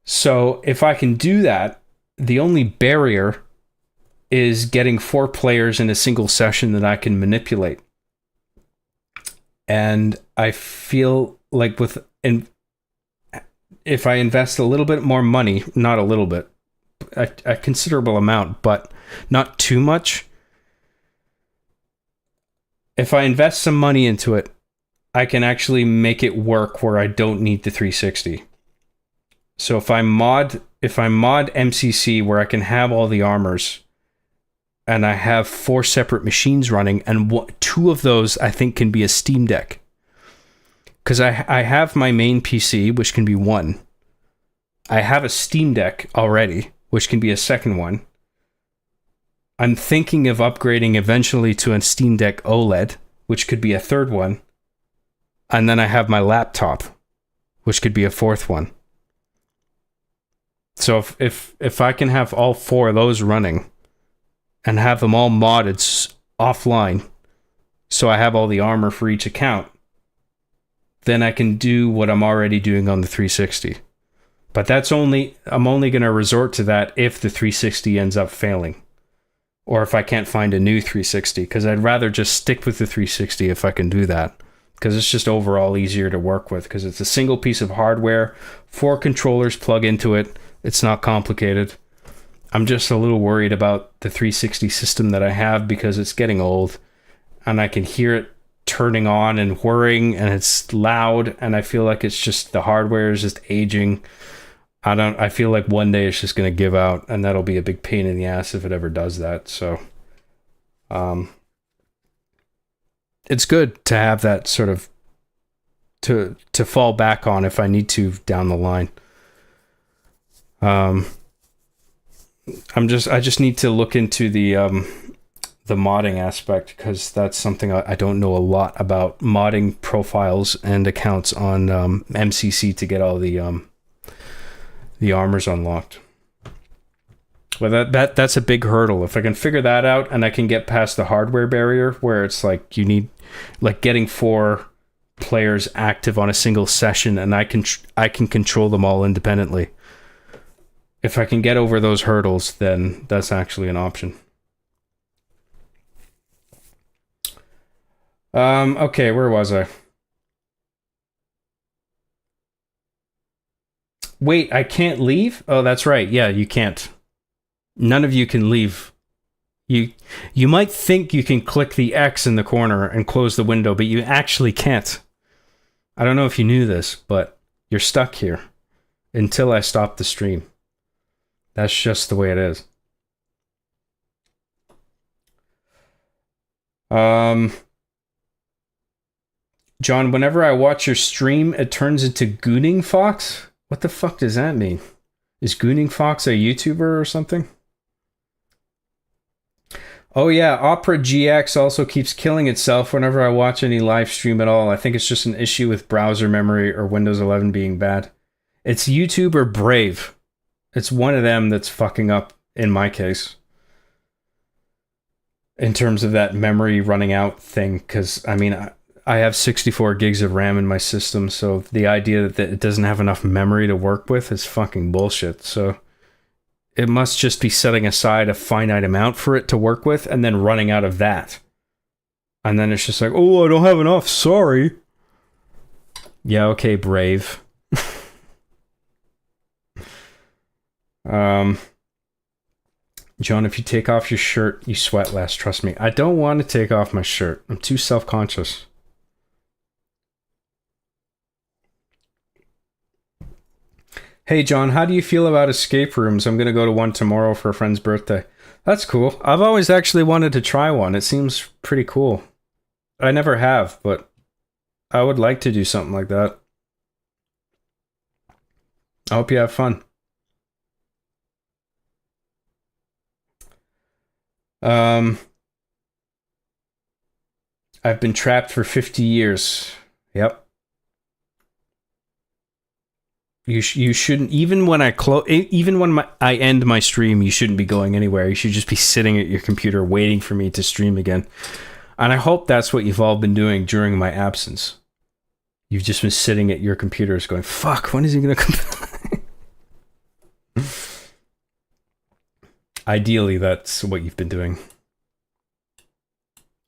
So if I can do that, the only barrier is getting 4 players in a single session that I can manipulate. And I feel like if I invest a little bit more money, not a little bit, a considerable amount, but not too much. If I invest some money into it, I can actually make it work where I don't need the 360. So if I mod MCC where I can have all the armors, and I have 4 separate machines running, and 2 of those I think can be a Steam Deck. Because I have my main PC, which can be 1. I have a Steam Deck already, which can be a second one. I'm thinking of upgrading eventually to a Steam Deck OLED, which could be a third one. And then I have my laptop, which could be a fourth one. So if I can have all 4 of those running and have them all modded offline, so I have all the armor for each account, then I can do what I'm already doing on the 360. But I'm only going to resort to that if the 360 ends up failing. Or if I can't find a new 360, because I'd rather just stick with the 360 if I can do that. Because it's just overall easier to work with, because it's a single piece of hardware, 4 controllers plug into it, it's not complicated. I'm just a little worried about the 360 system that I have because it's getting old, and I can hear it turning on and whirring, and it's loud, and I feel like it's just the hardware is just aging. I feel like one day it's just going to give out, and that'll be a big pain in the ass if it ever does that. So it's good to have that sort of to fall back on if I need to down the line. I just need to look into the modding aspect, because that's something I don't know a lot about, modding profiles and accounts on MCC to get all the armors unlocked. Well, that's a big hurdle. If I can figure that out and I can get past the hardware barrier, where it's like you need like getting 4 players active on a single session, and I can control them all independently. If I can get over those hurdles, then that's actually an option. Okay, where was I? Wait, I can't leave? Oh, that's right. Yeah, you can't. None of you can leave. You might think you can click the X in the corner and close the window, but you actually can't. I don't know if you knew this, but you're stuck here until I stop the stream. That's just the way it is. John, whenever I watch your stream, it turns into Gooning Fox? What the fuck does that mean? Is Gooning Fox a YouTuber or something? Oh yeah, Opera GX also keeps killing itself whenever I watch any live stream at all. I think it's just an issue with browser memory or Windows 11 being bad. It's YouTube or Brave. It's one of them that's fucking up in my case. In terms of that memory running out thing, because I mean, I have 64 gigs of RAM in my system, so the idea that it doesn't have enough memory to work with is fucking bullshit. So it must just be setting aside a finite amount for it to work with and then running out of that. And then it's just like, oh, I don't have enough, sorry. Yeah, okay, Brave. John, if you take off your shirt, you sweat less, trust me. I don't want to take off my shirt. I'm too self-conscious. Hey, John, how do you feel about escape rooms? I'm going to go to one tomorrow for a friend's birthday. That's cool. I've always actually wanted to try one. It seems pretty cool. I never have, but I would like to do something like that. I hope you have fun. I've been trapped for 50 years. Yep. You shouldn't, even when I I end my stream, you shouldn't be going anywhere. You should just be sitting at your computer waiting for me to stream again. And I hope that's what you've all been doing during my absence. You've just been sitting at your computers going, fuck, when is he going to come back? Ideally, that's what you've been doing.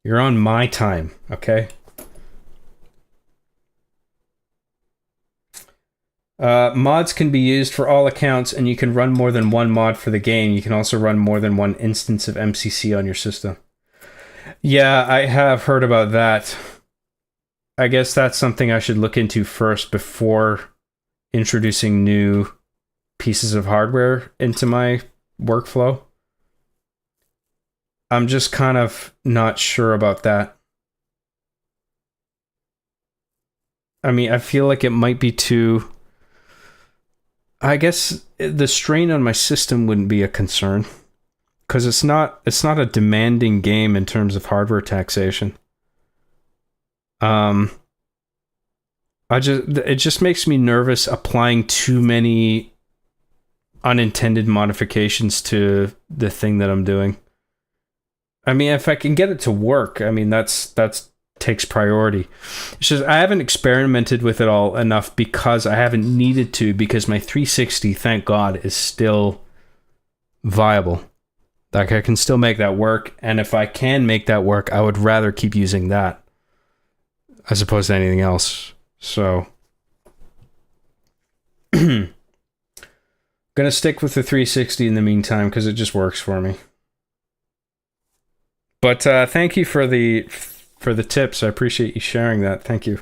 You're on my time, okay? Mods can be used for all accounts, and you can run more than one mod for the game. You can also run more than one instance of MCC on your system. Yeah, I have heard about that. I guess that's something I should look into first before introducing new pieces of hardware into my workflow. I'm just kind of not sure about that. I mean, I feel like it might be too... I guess the strain on my system wouldn't be a concern, because it's not a demanding game in terms of hardware taxation. It just makes me nervous applying too many unintended modifications to the thing that I'm doing. I mean, if I can get it to work, I mean, that's takes priority. It's just I haven't experimented with it all enough because I haven't needed to, because my 360, thank God, is still viable. Like, I can still make that work, and if I can make that work, I would rather keep using that as opposed to anything else. So gonna stick with the 360 in the meantime because it just works for me. But thank you for the tips. I appreciate you sharing that. Thank you.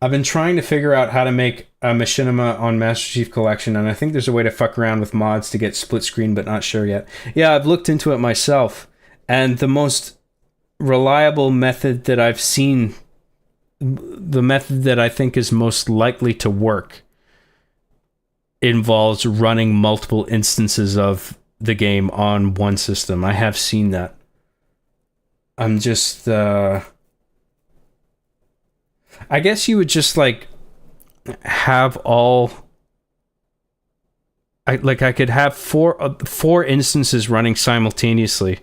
I've been trying to figure out how to make a Machinima on Master Chief Collection, and I think there's a way to fuck around with mods to get split screen, but not sure yet. Yeah, I've looked into it myself, and the most reliable method that I've seen, the method that I think is most likely to work, involves running multiple instances of the game on one system. I have seen that. I'm just I guess you would just like have all I could have four instances running simultaneously,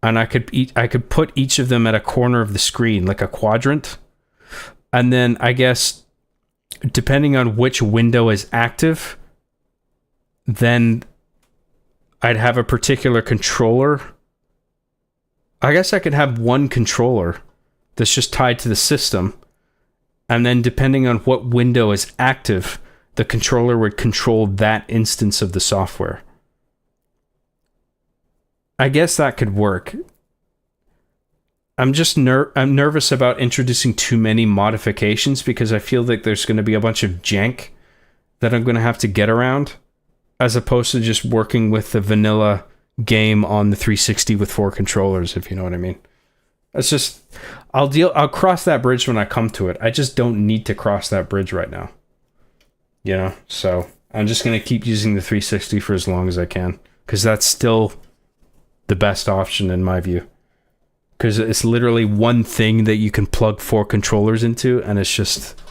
and I could put each of them at a corner of the screen, like a quadrant. And then I guess depending on which window is active, then I'd have a particular controller. I guess I could have one controller that's just tied to the system. And then depending on what window is active, the controller would control that instance of the software. I guess that could work. I'm just I'm nervous about introducing too many modifications because I feel like there's going to be a bunch of jank that I'm going to have to get around, as opposed to just working with the vanilla game on the 360 with 4 controllers, if you know what I mean. It's just, I'll cross that bridge when I come to it. I just don't need to cross that bridge right now. You know, so I'm just going to keep using the 360 for as long as I can, because that's still the best option in my view. Because it's literally one thing that you can plug 4 controllers into, and it's just...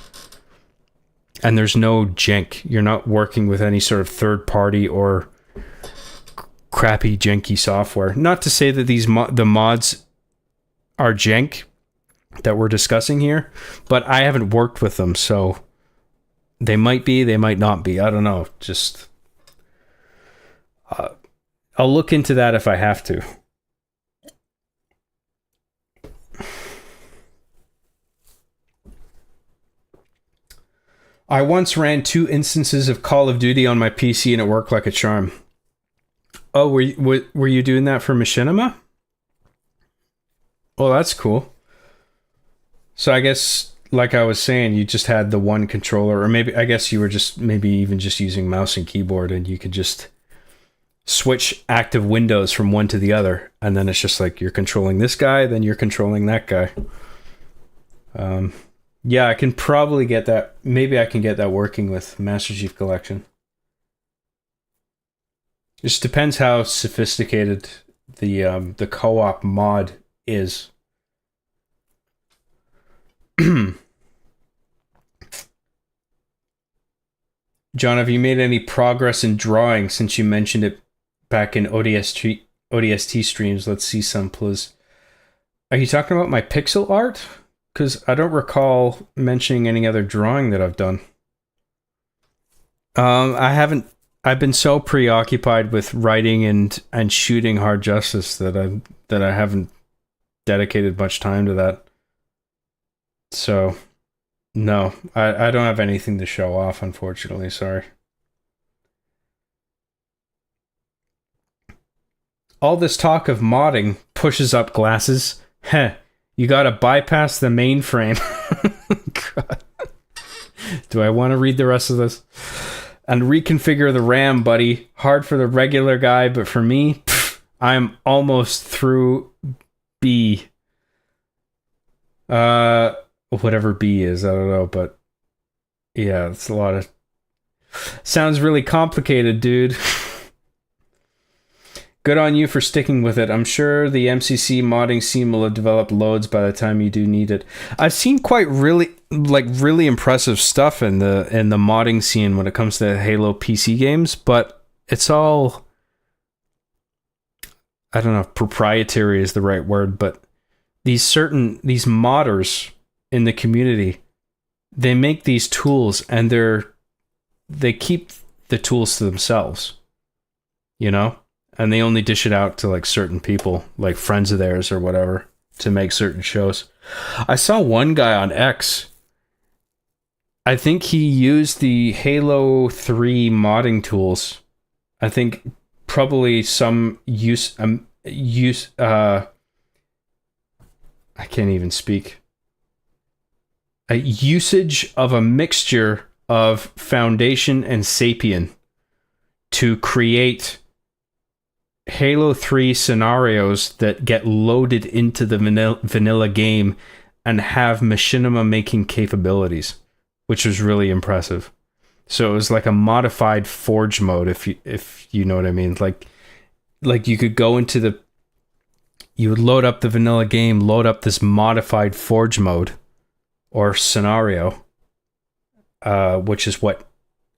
And there's no jank. You're not working with any sort of third party or crappy janky software. Not to say that the mods are jank, that we're discussing here, but I haven't worked with them, so they might be, they might not be. I don't know. Just I'll look into that if I have to. I once ran 2 instances of Call of Duty on my PC and it worked like a charm. Oh, were you doing that for Machinima? Well, that's cool. So I guess, like I was saying, you just had the one controller, or maybe, I guess you were just, maybe even just using mouse and keyboard, and you could just switch active windows from one to the other, and then it's just like you're controlling this guy, then you're controlling that guy. Yeah, I can probably get that. Maybe I can get that working with Master Chief Collection. It just depends how sophisticated the co-op mod is. John, have you made any progress in drawing since you mentioned it back in ODST streams? Let's see some, please. Are you talking about my pixel art? Because I don't recall mentioning any other drawing that I've done. I haven't. I've been so preoccupied with writing and shooting Hard Justice that I haven't dedicated much time to that. So, no, I don't have anything to show off, unfortunately. Sorry. All this talk of modding pushes up glasses. Heh. You gotta bypass the mainframe. God. Do I want to read the rest of this? And reconfigure the RAM, buddy. Hard for the regular guy, but for me, I'm almost through B. Whatever B is, I don't know, but yeah, it's a lot of... Sounds really complicated, dude. Good on you for sticking with it. I'm sure the MCC modding scene will have developed loads by the time you do need it. I've seen really impressive stuff in the modding scene when it comes to Halo PC games, but it's all, I don't know if proprietary is the right word, but these modders in the community, they make these tools and they keep the tools to themselves, you know? And they only dish it out to like certain people, like friends of theirs or whatever, to make certain shows. I saw one guy on X. I think he used the Halo 3 modding tools. I think probably some I can't even speak. A usage of a mixture of Foundation and Sapien to create Halo 3 scenarios that get loaded into the vanilla game and have machinima making capabilities, which was really impressive. So it was like a modified Forge mode, if you know what I mean. Like you could go into you would load up the vanilla game, load up this modified Forge mode or scenario, which is what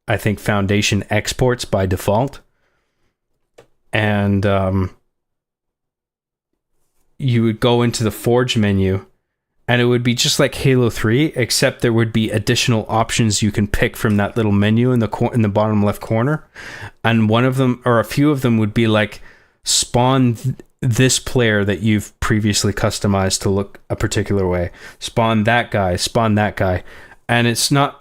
I think Foundation exports by default. And you would go into the Forge menu, and it would be just like Halo 3, except there would be additional options you can pick from that little menu in the bottom left corner. And one of them, or a few of them, would be like, spawn this player that you've previously customized to look a particular way. Spawn that guy. And it's not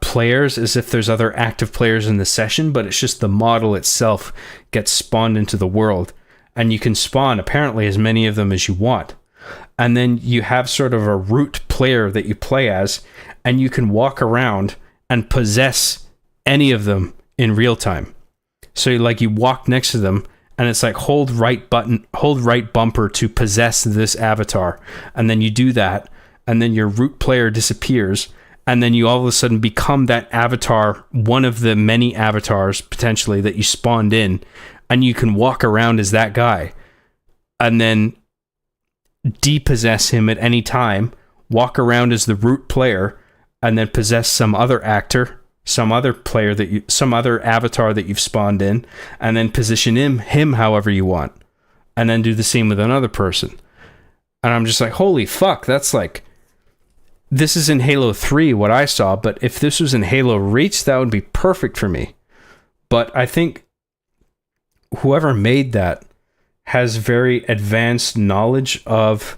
players as if there's other active players in the session, but it's just the model itself gets spawned into the world. And you can spawn, apparently, as many of them as you want. And then you have sort of a root player that you play as, and you can walk around and possess any of them in real time. So you walk next to them, and it's like hold right bumper to possess this avatar. And then you do that, and then your root player disappears. And then you all of a sudden become that avatar, one of the many avatars, potentially, that you spawned in. And you can walk around as that guy. And then depossess him at any time. Walk around as the root player. And then possess some other actor, some other player, some other avatar that you've spawned in. And then position him however you want. And then do the same with another person. And I'm just like, holy fuck, that's like, this is in Halo 3 what I saw, but if this was in Halo Reach, that would be perfect for me. But I think whoever made that has very advanced knowledge of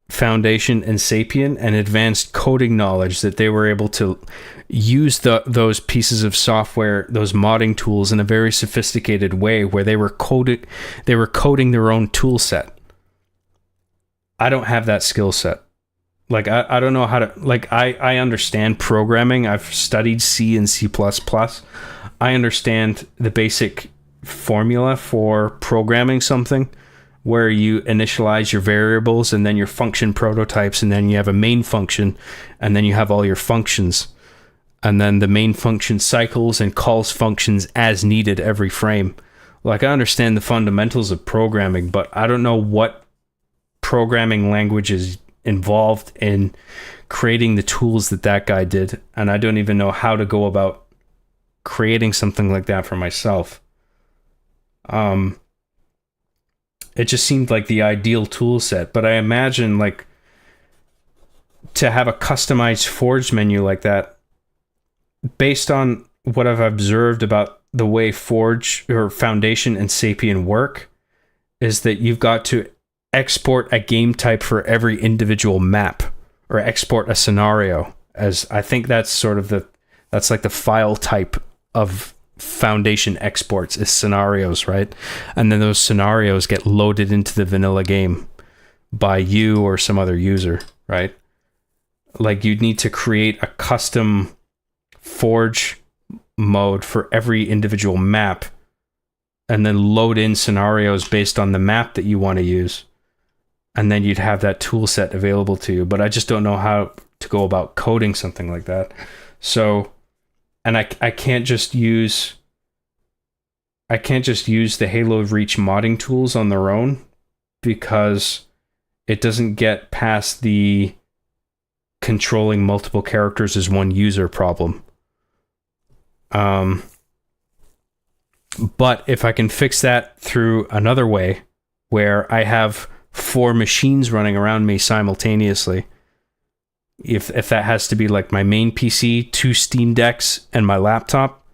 Foundation and Sapien and advanced coding knowledge that they were able to use those pieces of software, those modding tools in a very sophisticated way where they were coding their own tool set. I don't have that skill set. Like, I don't know how to, like, I understand programming. I've studied C and C++. I understand the basic formula for programming something where you initialize your variables and then your function prototypes, and then you have a main function, and then you have all your functions. And then the main function cycles and calls functions as needed every frame. Like, I understand the fundamentals of programming, but I don't know what programming language is involved in creating the tools that guy did. And I don't even know how to go about creating something like that for myself. It just seemed like the ideal tool set, but I imagine, like, to have a customized Forge menu like that, based on what I've observed about the way Forge or Foundation and Sapien work, is that you've got to export a game type for every individual map, or export a scenario, as I think that's sort of that's like the file type of Foundation exports is scenarios, right? And then those scenarios get loaded into the vanilla game by you or some other user, right? Like, you'd need to create a custom Forge mode for every individual map and then load in scenarios based on the map that you want to use. And then you'd have that tool set available to you. But I just don't know how to go about coding something like that. So, and I can't just use the Halo Reach modding tools on their own, because it doesn't get past the controlling multiple characters as one user problem. But if I can fix that through another way, where I have 4 machines running around me simultaneously, if that has to be like my main PC, 2 Steam Decks, and my laptop,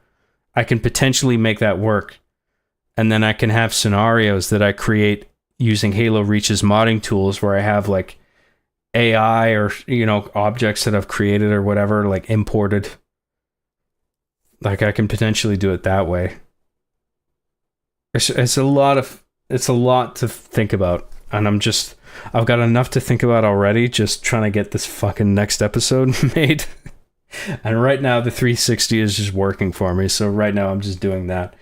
I can potentially make that work. And then I can have scenarios that I create using Halo Reach's modding tools, where I have like AI or, you know, objects that I've created or whatever, like imported. Like, I can potentially do it that way. It's a lot to think about, and I've got enough to think about already, just trying to get this fucking next episode made. And right now the 360 is just working for me, so right now I'm just doing that.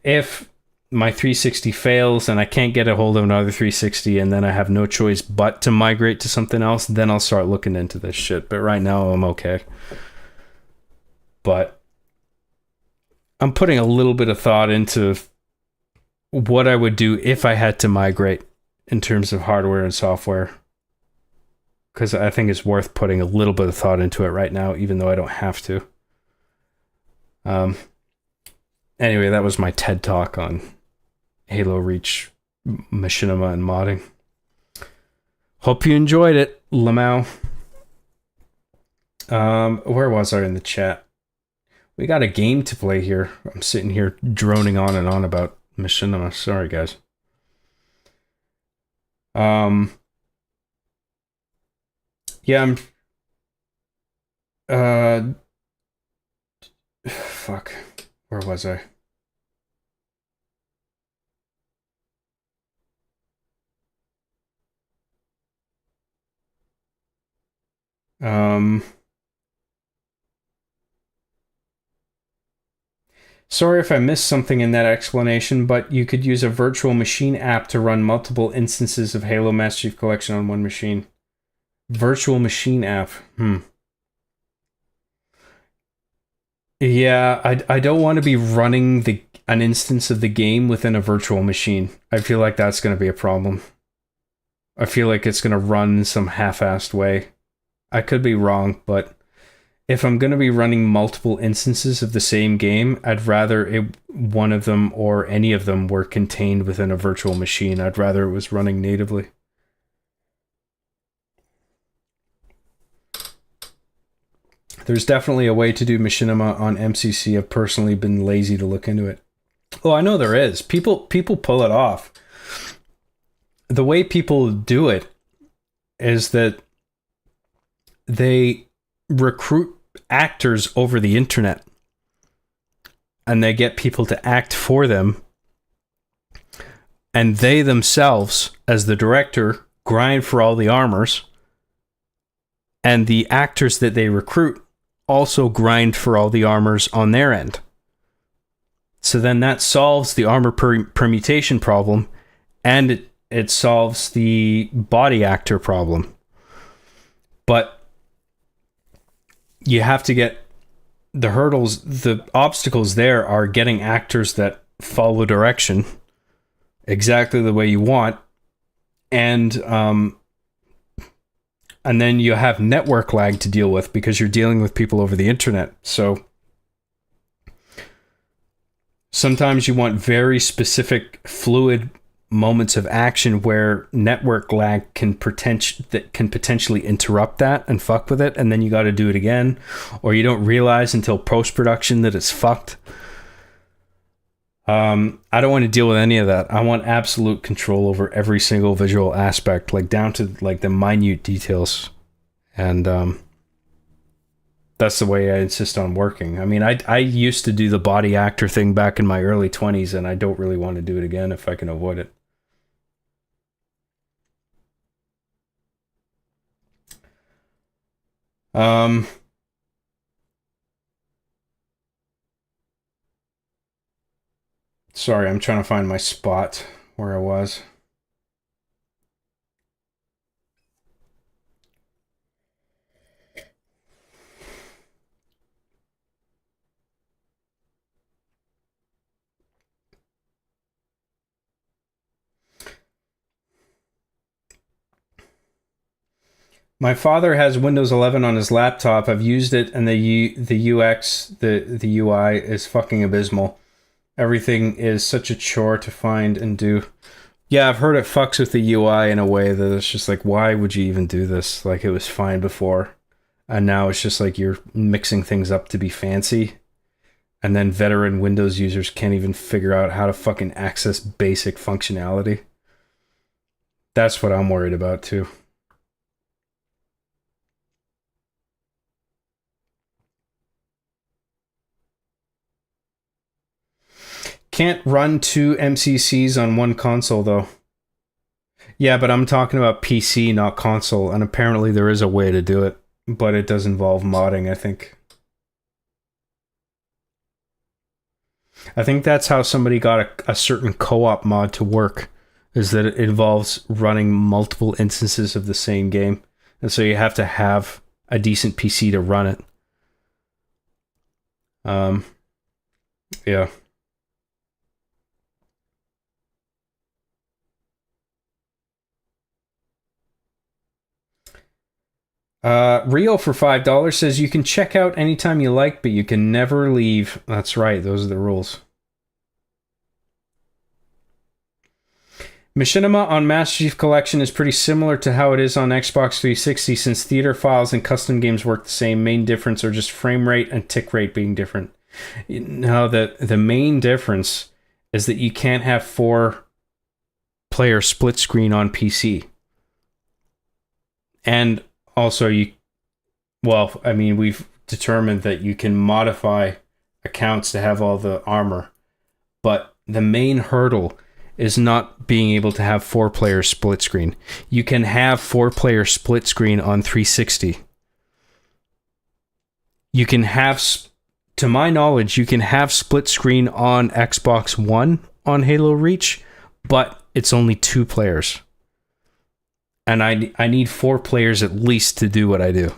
If my 360 fails and I can't get a hold of another 360, and then I have no choice but to migrate to something else, then I'll start looking into this shit. But right now I'm okay. But I'm putting a little bit of thought into what I would do if I had to migrate in terms of hardware and software, because I think it's worth putting a little bit of thought into it right now, even though I don't have to. Anyway, that was my TED Talk on Halo Reach, machinima, and modding. Hope you enjoyed it, Lamau. Where was I in the chat? We got a game to play here. I'm sitting here droning on and on about machinima. Sorry, guys. Yeah, fuck. Where was I? Sorry if I missed something in that explanation, but you could use a virtual machine app to run multiple instances of Halo Master Chief Collection on one machine. Virtual machine app. Yeah, I don't want to be running an instance of the game within a virtual machine. I feel like that's going to be a problem. I feel like it's going to run some half-assed way. I could be wrong, but if I'm going to be running multiple instances of the same game, I'd rather one of them or any of them were contained within a virtual machine. I'd rather it was running natively. There's definitely a way to do machinima on MCC. I've personally been lazy to look into it. Oh, I know there is. People pull it off. The way people do it is that they recruit actors over the internet and they get people to act for them, and they themselves, as the director, grind for all the armors, and the actors that they recruit also grind for all the armors on their end. So then that solves the armor permutation problem, and it solves the body actor problem. But you have to get the hurdles, the obstacles there are getting actors that follow direction exactly the way you want, and then you have network lag to deal with because you're dealing with people over the internet. So sometimes you want very specific fluid moments of action where network lag can potentially interrupt that and fuck with it, and then you got to do it again, or you don't realize until post-production that it's fucked. I don't want to deal with any of that. I want absolute control over every single visual aspect, like down to like the minute details, and that's the way I insist on working. I mean, I used to do the body actor thing back in my early 20s, and I don't really want to do it again if I can avoid it. Sorry, I'm trying to find my spot where I was. My father has Windows 11 on his laptop. I've used it, and the UX, the UI is fucking abysmal. Everything is such a chore to find and do. Yeah, I've heard it fucks with the UI in a way that it's just like, why would you even do this? Like, it was fine before, and now it's just like you're mixing things up to be fancy, and then veteran Windows users can't even figure out how to fucking access basic functionality. That's what I'm worried about too. Can't run 2 MCCs on one console, though. Yeah, but I'm talking about PC, not console, and apparently there is a way to do it, but it does involve modding, I think. I think that's how somebody got a certain co-op mod to work, is that it involves running multiple instances of the same game, and so you have to have a decent PC to run it. Yeah. Rio for $5 says you can check out anytime you like, but you can never leave. That's right, those are the rules. Machinima on Master Chief Collection is pretty similar to how it is on Xbox 360, since theater files and custom games work the same. Main difference are just frame rate and tick rate being different. Now, the main difference is that you can't have 4-player split screen on PC. And also, we've determined that you can modify accounts to have all the armor, but the main hurdle is not being able to have 4-player split screen. You can have 4-player split screen on 360. You can have, to my knowledge, you can have split screen on Xbox One on Halo Reach, but it's only 2 players. And I need 4 players at least to do what I do.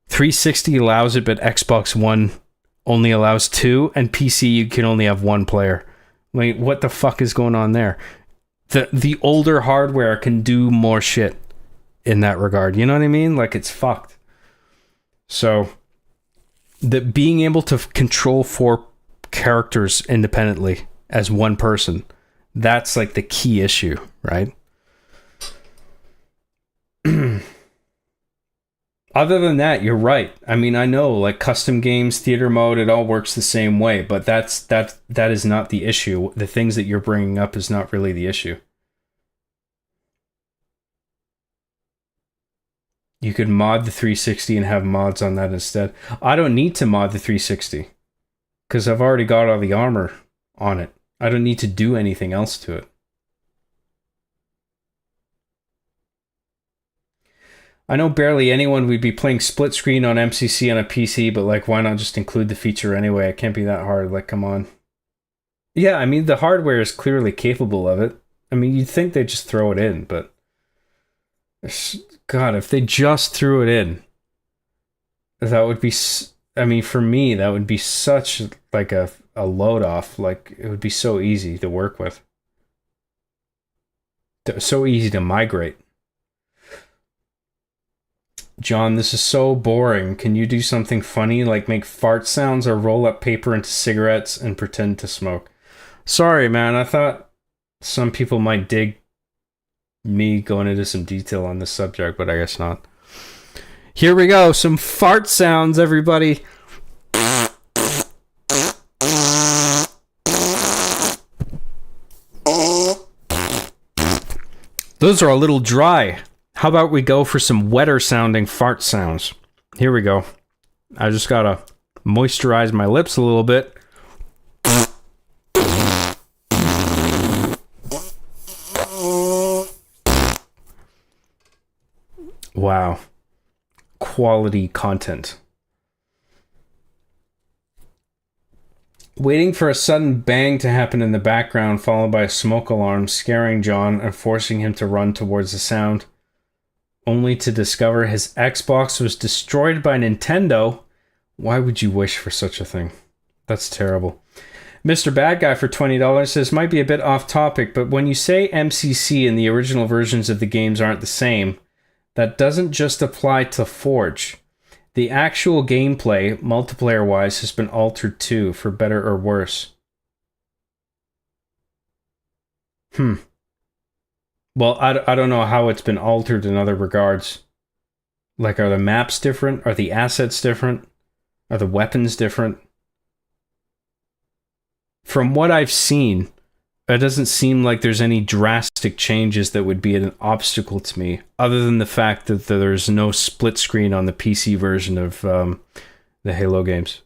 360 allows it, but Xbox One only allows 2, and PC you can only have 1 player. Like, what the fuck is going on there? The older hardware can do more shit in that regard. You know what I mean? Like, it's fucked. So, being able to control 4 characters independently as one person, that's like the key issue, right? Other than that, you're right. I mean, I know, like custom games, theater mode, it all works the same way, but that is not the issue. The things that you're bringing up is not really the issue. You could mod the 360 and have mods on that instead. I don't need to mod the 360 because I've already got all the armor on it. I don't need to do anything else to it. I know barely anyone would be playing split screen on MCC on a PC, but like, why not just include the feature anyway? It can't be that hard. Like, come on. Yeah, I mean, the hardware is clearly capable of it. I mean, you'd think they'd just throw it in, but God, if they just threw it in, that would be, I mean, for me, that would be such like a load off. Like, it would be so easy to work with. So easy to migrate. John, this is so boring. Can you do something funny, like make fart sounds or roll up paper into cigarettes and pretend to smoke? Sorry, man. I thought some people might dig me going into some detail on this subject, but I guess not. Here we go. Some fart sounds, everybody. Those are a little dry. How about we go for some wetter sounding fart sounds? Here we go. I just gotta moisturize my lips a little bit. Wow. Quality content. Waiting for a sudden bang to happen in the background, followed by a smoke alarm, scaring John and forcing him to run towards the sound, only to discover his Xbox was destroyed by Nintendo. Why would you wish for such a thing? That's terrible. Mr. Bad Guy for $20 says, might be a bit off topic, but when you say MCC and the original versions of the games aren't the same, that doesn't just apply to Forge. The actual gameplay, multiplayer-wise, has been altered too, for better or worse. Well, I don't know how it's been altered in other regards. Like, are the maps different? Are the assets different? Are the weapons different? From what I've seen, it doesn't seem like there's any drastic changes that would be an obstacle to me, other than the fact that there's no split screen on the PC version of the Halo games.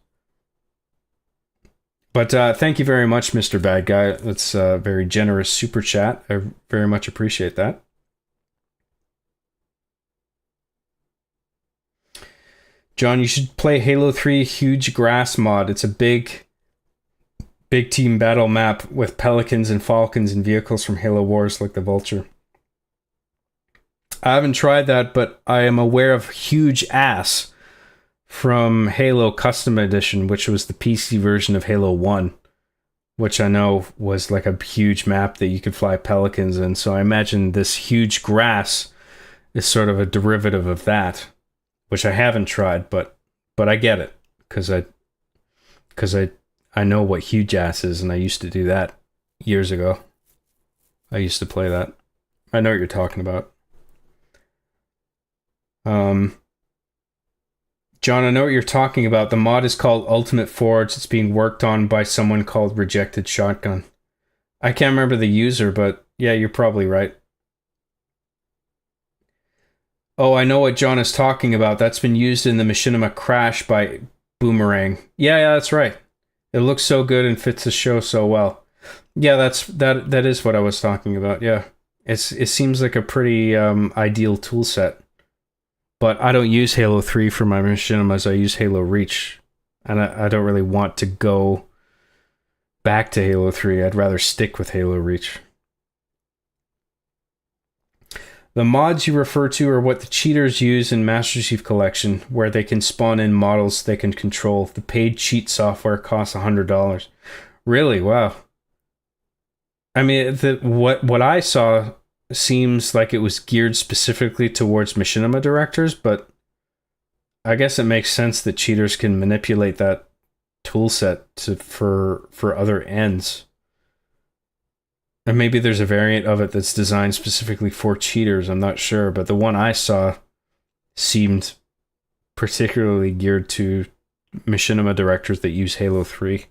But thank you very much, Mr. Bad Guy. That's a very generous super chat. I very much appreciate that. John, you should play Halo 3 Huge Grass mod. It's a big team battle map with pelicans and falcons and vehicles from Halo Wars like the Vulture. I haven't tried that, but I am aware of Huge Ass from Halo Custom Edition, which was the PC version of Halo 1, which I know was like a huge map that you could fly pelicans in. So I imagine this Huge Grass is sort of a derivative of that, which I haven't tried, but I get it, because I know what Huge Ass is, and I used to do that years ago. I used to play that. I know what you're talking about. John, I know what you're talking about. The mod is called Ultimate Forge. It's being worked on by someone called Rejected Shotgun. I can't remember the user, but yeah, you're probably right. Oh, I know what John is talking about. That's been used in the Machinima Crash by Boomerang. Yeah, that's right. It looks so good and fits the show so well. Yeah, that is what I was talking about. Yeah, it seems like a pretty ideal tool set. But I don't use Halo 3 for my machinimas. I use Halo Reach, and I don't really want to go back to Halo 3. I'd rather stick with Halo Reach. The mods you refer to are what the cheaters use in Master Chief Collection, where they can spawn in models they can control. The paid cheat software costs $100. Really? Wow. I mean, what I saw seems like it was geared specifically towards machinima directors, but I guess it makes sense that cheaters can manipulate that tool set for other ends. And maybe there's a variant of it that's designed specifically for cheaters. I'm not sure, but the one I saw seemed particularly geared to machinima directors that use Halo 3.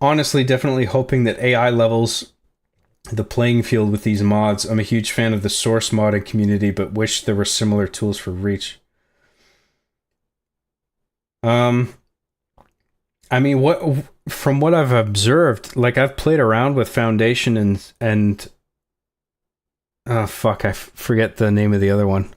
Honestly, definitely hoping that AI levels the playing field with these mods. I'm a huge fan of the source modding community, but wish there were similar tools for Reach. I mean, from what I've observed, like I've played around with Foundation and oh fuck, I forget the name of the other one.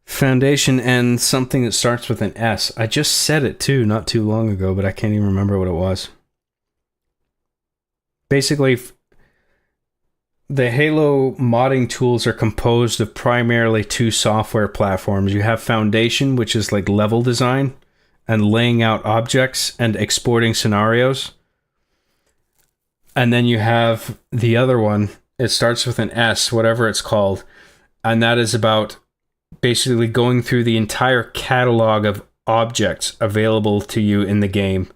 Foundation and something that starts with an S. I just said it too, not too long ago, but I can't even remember what it was. Basically, the Halo modding tools are composed of primarily two software platforms. You have Foundation, which is like level design and laying out objects and exporting scenarios. And then you have the other one. It starts with an S, whatever it's called. And that is about basically going through the entire catalog of objects available to you in the game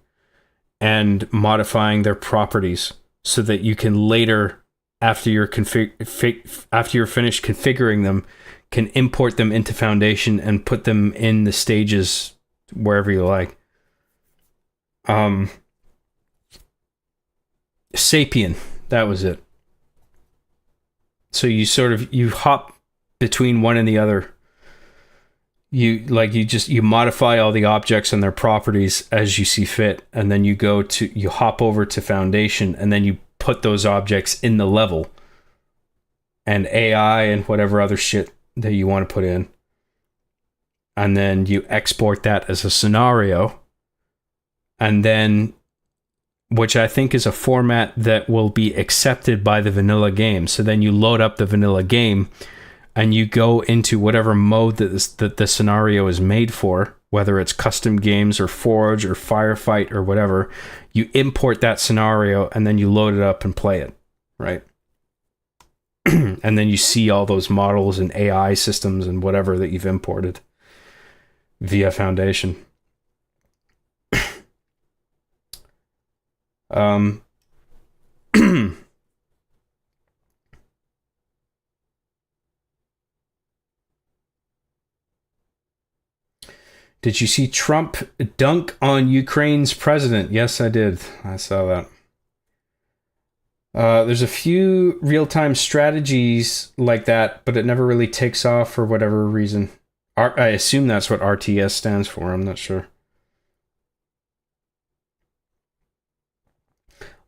and modifying their properties so that you can later, after you're finished configuring them, can import them into Foundation and put them in the stages wherever you like. Sapien, that was it. So you hop between one and the other. You modify all the objects and their properties as you see fit, and then you hop over to Foundation, and then you put those objects in the level and AI and whatever other shit that you want to put in, and then you export that as a scenario, and then, which I think is a format that will be accepted by the vanilla game. So then you load up the vanilla game and you go into whatever mode that the scenario is made for, whether it's custom games or Forge or Firefight or whatever. You import that scenario and then you load it up and play it, right? And then you see all those models and AI systems and whatever that you've imported via Foundation. Did you see Trump dunk on Ukraine's president? Yes, I did. I saw that. There's a few real-time strategies like that, but it never really takes off for whatever reason. I assume that's what RTS stands for. I'm not sure.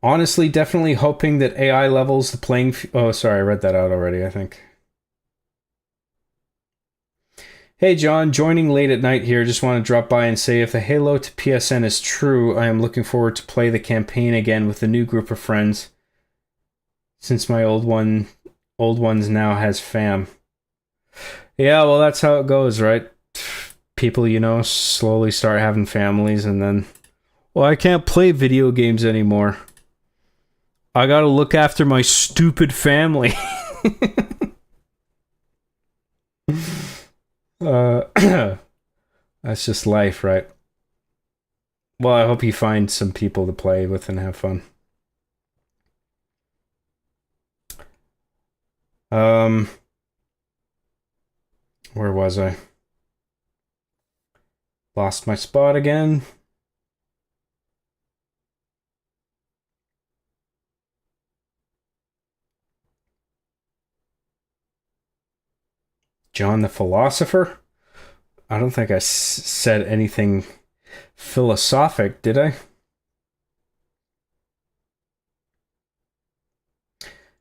Honestly, definitely hoping that AI levels the playing... Oh, sorry, I read that out already, I think. Hey John, joining late at night here. Just want to drop by and say if the Halo to PSN is true, I am looking forward to play the campaign again with a new group of friends, since my old ones now has fam. Yeah, well, that's how it goes, right? People, slowly start having families, and then, well, I can't play video games anymore. I gotta look after my stupid family. That's just life, right? Well, I hope you find some people to play with and have fun. Where was I? Lost my spot again. John the Philosopher? I don't think I said anything philosophic, did I?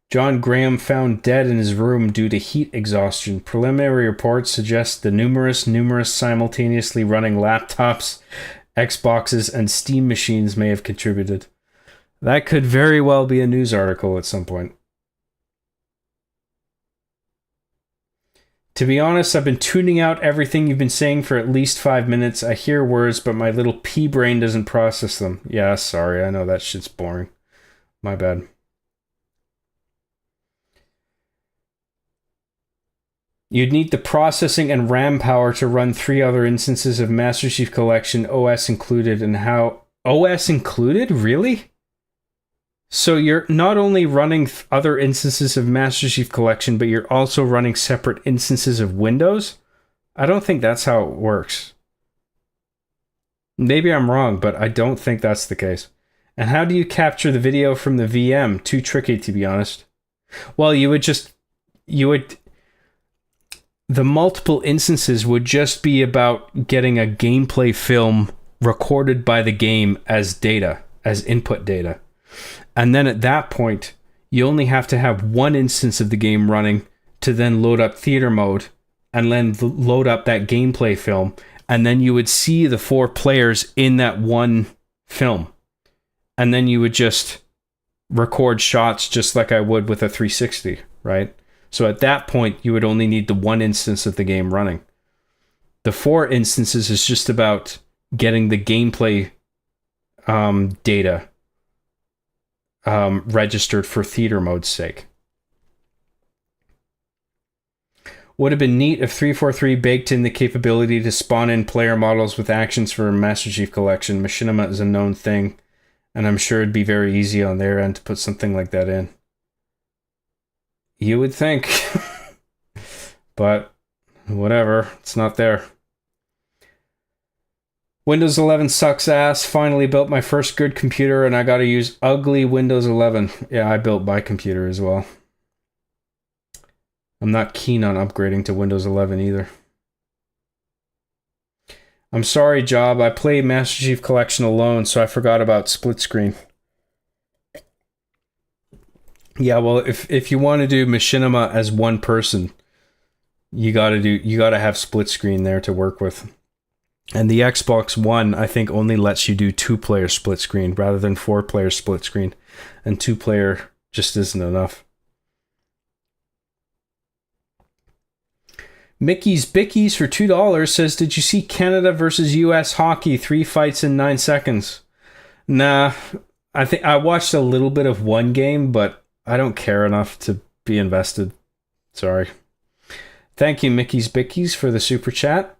John Graham found dead in his room due to heat exhaustion. Preliminary reports suggest the numerous simultaneously running laptops, Xboxes, and Steam machines may have contributed. That could very well be a news article at some point. To be honest, I've been tuning out everything you've been saying for at least 5 minutes. I hear words, but my little pea brain doesn't process them. Yeah, sorry, I know that shit's boring. My bad. You'd need the processing and RAM power to run 3 other instances of Master Chief Collection, OS included, and how... OS included? Really? So you're not only running other instances of Master Chief Collection, but you're also running separate instances of Windows? I don't think that's how it works. Maybe I'm wrong, but I don't think that's the case. And how do you capture the video from the VM? Too tricky, to be honest. Well, the multiple instances would just be about getting a gameplay film recorded by the game as data, as input data. And then at that point, you only have to have one instance of the game running to then load up theater mode and then load up that gameplay film. And then you would see the 4 players in that one film. And then you would just record shots just like I would with a 360, right? So at that point, you would only need the one instance of the game running. The 4 instances is just about getting the gameplay data registered for theater mode's sake. Would have been neat if 343 baked in the capability to spawn in player models with actions for Master Chief Collection. Machinima is a known thing, and I'm sure it'd be very easy on their end to put something like that in. You would think. But whatever, it's not there. Windows 11 sucks ass. Finally built my first good computer and I gotta use ugly Windows 11. Yeah, I built my computer as well. I'm not keen on upgrading to Windows 11 either. I'm sorry, Job. I played Master Chief Collection alone, so I forgot about split screen. Yeah, well, if you want to do Machinima as one person, you gotta have split screen there to work with. And the Xbox One, I think, only lets you do 2-player split screen rather than 4-player split screen. And 2-player just isn't enough. Mickey's Bickies for $2 says, did you see Canada versus US hockey? 3 fights in 9 seconds. Nah, I think I watched a little bit of one game, but I don't care enough to be invested. Sorry. Thank you, Mickey's Bickies, for the super chat.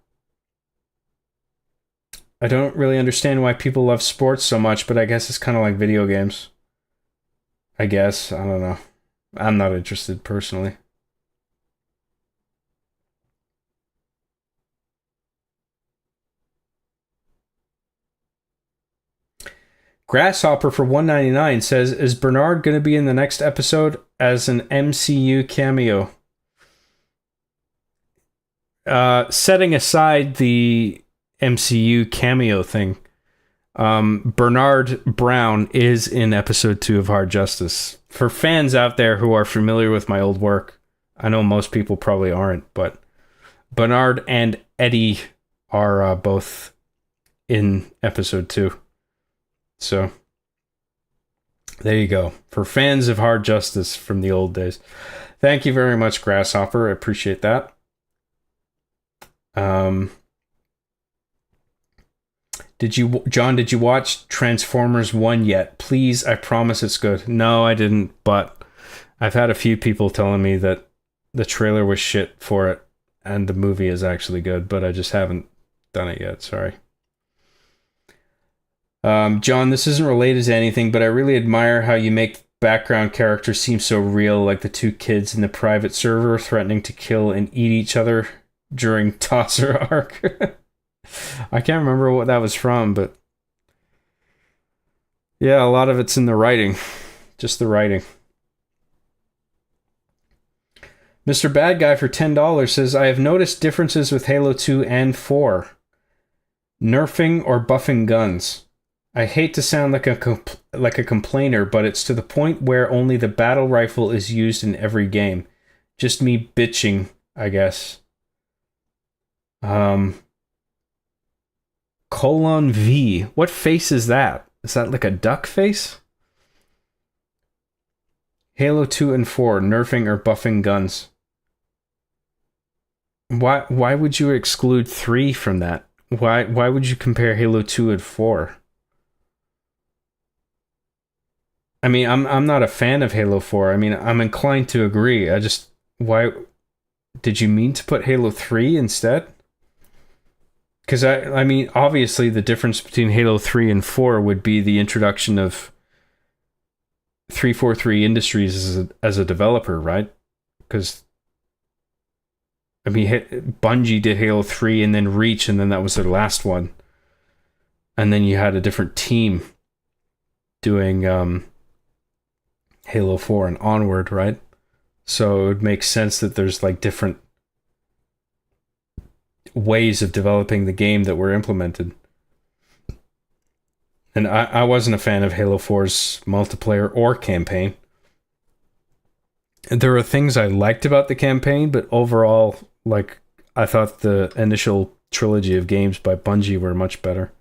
I don't really understand why people love sports so much, but I guess it's kind of like video games. I guess. I don't know. I'm not interested personally. Grasshopper for $1.99 says, is Bernard going to be in the next episode as an MCU cameo? Setting aside the MCU cameo thing, Bernard Brown is in episode 2 of Hard Justice. For fans out there who are familiar with my old work, I know most people probably aren't, but Bernard and Eddie are both in episode 2. So there you go. For fans of Hard Justice from the old days. Thank you very much, Grasshopper. I appreciate that. Did you watch Transformers 1 yet? Please, I promise it's good. No, I didn't, but I've had a few people telling me that the trailer was shit for it and the movie is actually good, but I just haven't done it yet. Sorry. John, this isn't related to anything, but I really admire how you make background characters seem so real, like the 2 kids in the private server threatening to kill and eat each other during Tosser arc. I can't remember what that was from, but yeah, a lot of it's in the writing. Just the writing. Mr. Bad Guy for $10 says, I have noticed differences with Halo 2 and 4. Nerfing or buffing guns. I hate to sound like a complainer, but it's to the point where only the battle rifle is used in every game. Just me bitching, I guess. Colon V. What face is that? Is that like a duck face? Halo 2 and 4, nerfing or buffing guns. Why would you exclude 3 from that? Why would you compare Halo 2 and 4? I mean, I'm not a fan of Halo 4. I mean, I'm inclined to agree. Why did you mean to put Halo 3 instead? Because I mean, obviously the difference between Halo 3 and 4 would be the introduction of 343 Industries as a developer, right? Because I mean, Bungie did Halo 3 and then Reach, and then that was their last one. And then you had a different team doing Halo 4 and onward, right? So it would make sense that there's like different ways of developing the game that were implemented. And I wasn't a fan of Halo 4's multiplayer or campaign. There were things I liked about the campaign, but overall, like, I thought the initial trilogy of games by Bungie were much better.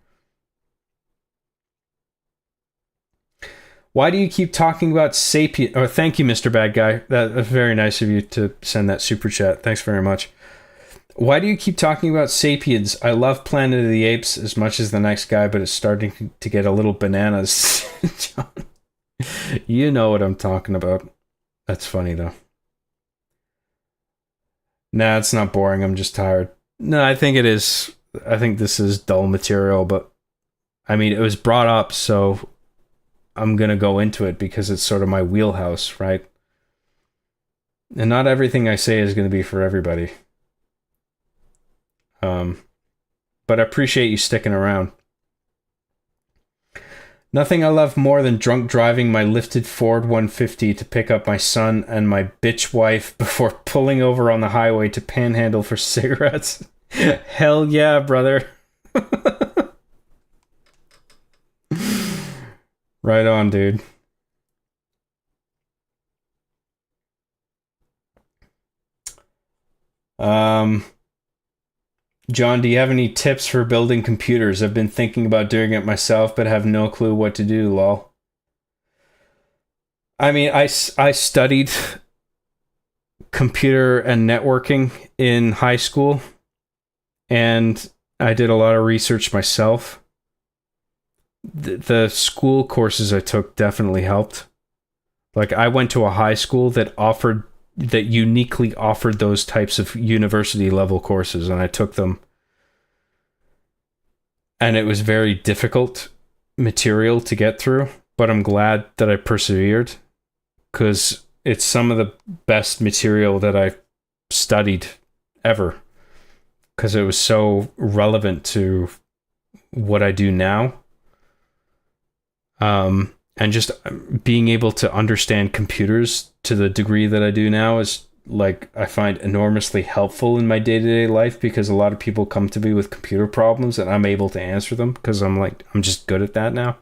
Why do you keep talking about Sapien? Oh, thank you, Mr. Bad Guy. That's very nice of you to send that super chat. Thanks very much. Why do you keep talking about Sapiens? I love Planet of the Apes as much as the next guy, but it's starting to get a little bananas. John, you know what I'm talking about. That's funny, though. Nah, it's not boring. I'm just tired. No, I think it is. I think this is dull material, but I mean, it was brought up, so I'm going to go into it because it's sort of my wheelhouse, right? And not everything I say is going to be for everybody. But I appreciate you sticking around. Nothing I love more than drunk driving my lifted Ford 150 to pick up my son and my bitch wife before pulling over on the highway to panhandle for cigarettes. Hell yeah, brother. Right on, dude. John, do you have any tips for building computers? I've been thinking about doing it myself, but have no clue what to do, lol. I mean, I studied computer and networking in high school, and I did a lot of research myself. The school courses I took definitely helped. Like, I went to a high school that uniquely offered those types of university level courses, and I took them. And it was very difficult material to get through, but I'm glad that I persevered because it's some of the best material that I've studied ever because it was so relevant to what I do now. And just being able to understand computers to the degree that I do now is, like, I find enormously helpful in my day-to-day life because a lot of people come to me with computer problems and I'm able to answer them because I'm just good at that now.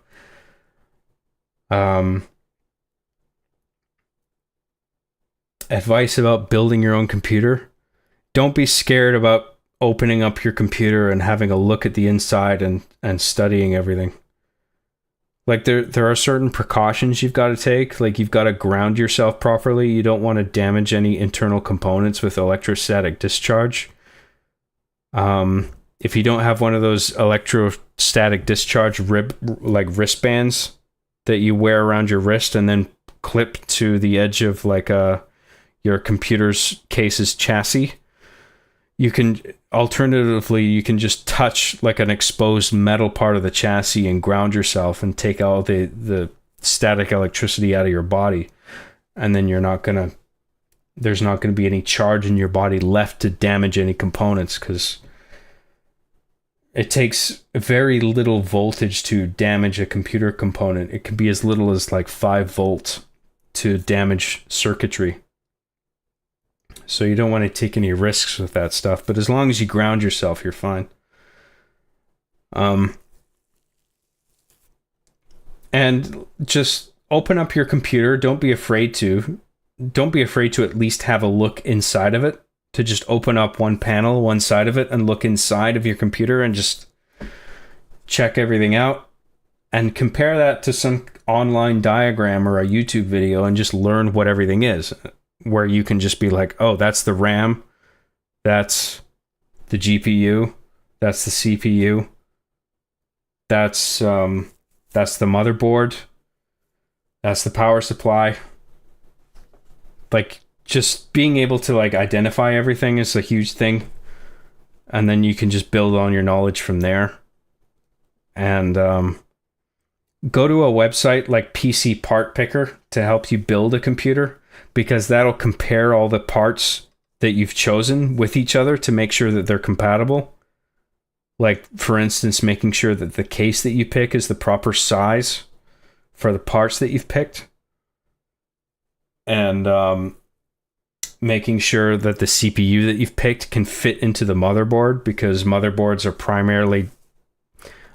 Advice about building your own computer. Don't be scared about opening up your computer and having a look at the inside and studying everything. Like, there are certain precautions you've got to take. Like, you've got to ground yourself properly. You don't want to damage any internal components with electrostatic discharge. If you don't have one of those electrostatic discharge wristbands that you wear around your wrist and then clip to the edge of your computer's case's chassis, you can just touch like an exposed metal part of the chassis and ground yourself and take all the static electricity out of your body. And then there's not going to be any charge in your body left to damage any components because it takes very little voltage to damage a computer component. It can be as little as like 5 volts to damage circuitry. So you don't want to take any risks with that stuff. But as long as you ground yourself, you're fine. And just open up your computer. Don't be afraid to at least have a look inside of it. To just open up one panel, one side of it, and look inside of your computer and just check everything out. And compare that to some online diagram or a YouTube video and just learn what everything is. Where you can just be like, oh, that's the RAM, that's the GPU, that's the CPU, that's the motherboard, that's the power supply. Like, just being able to like identify everything is a huge thing, and then you can just build on your knowledge from there. And go to a website like PC Part Picker to help you build a computer, because that'll compare all the parts that you've chosen with each other to make sure that they're compatible. Like, for instance, making sure that the case that you pick is the proper size for the parts that you've picked. And making sure that the CPU that you've picked can fit into the motherboard, because motherboards are primarily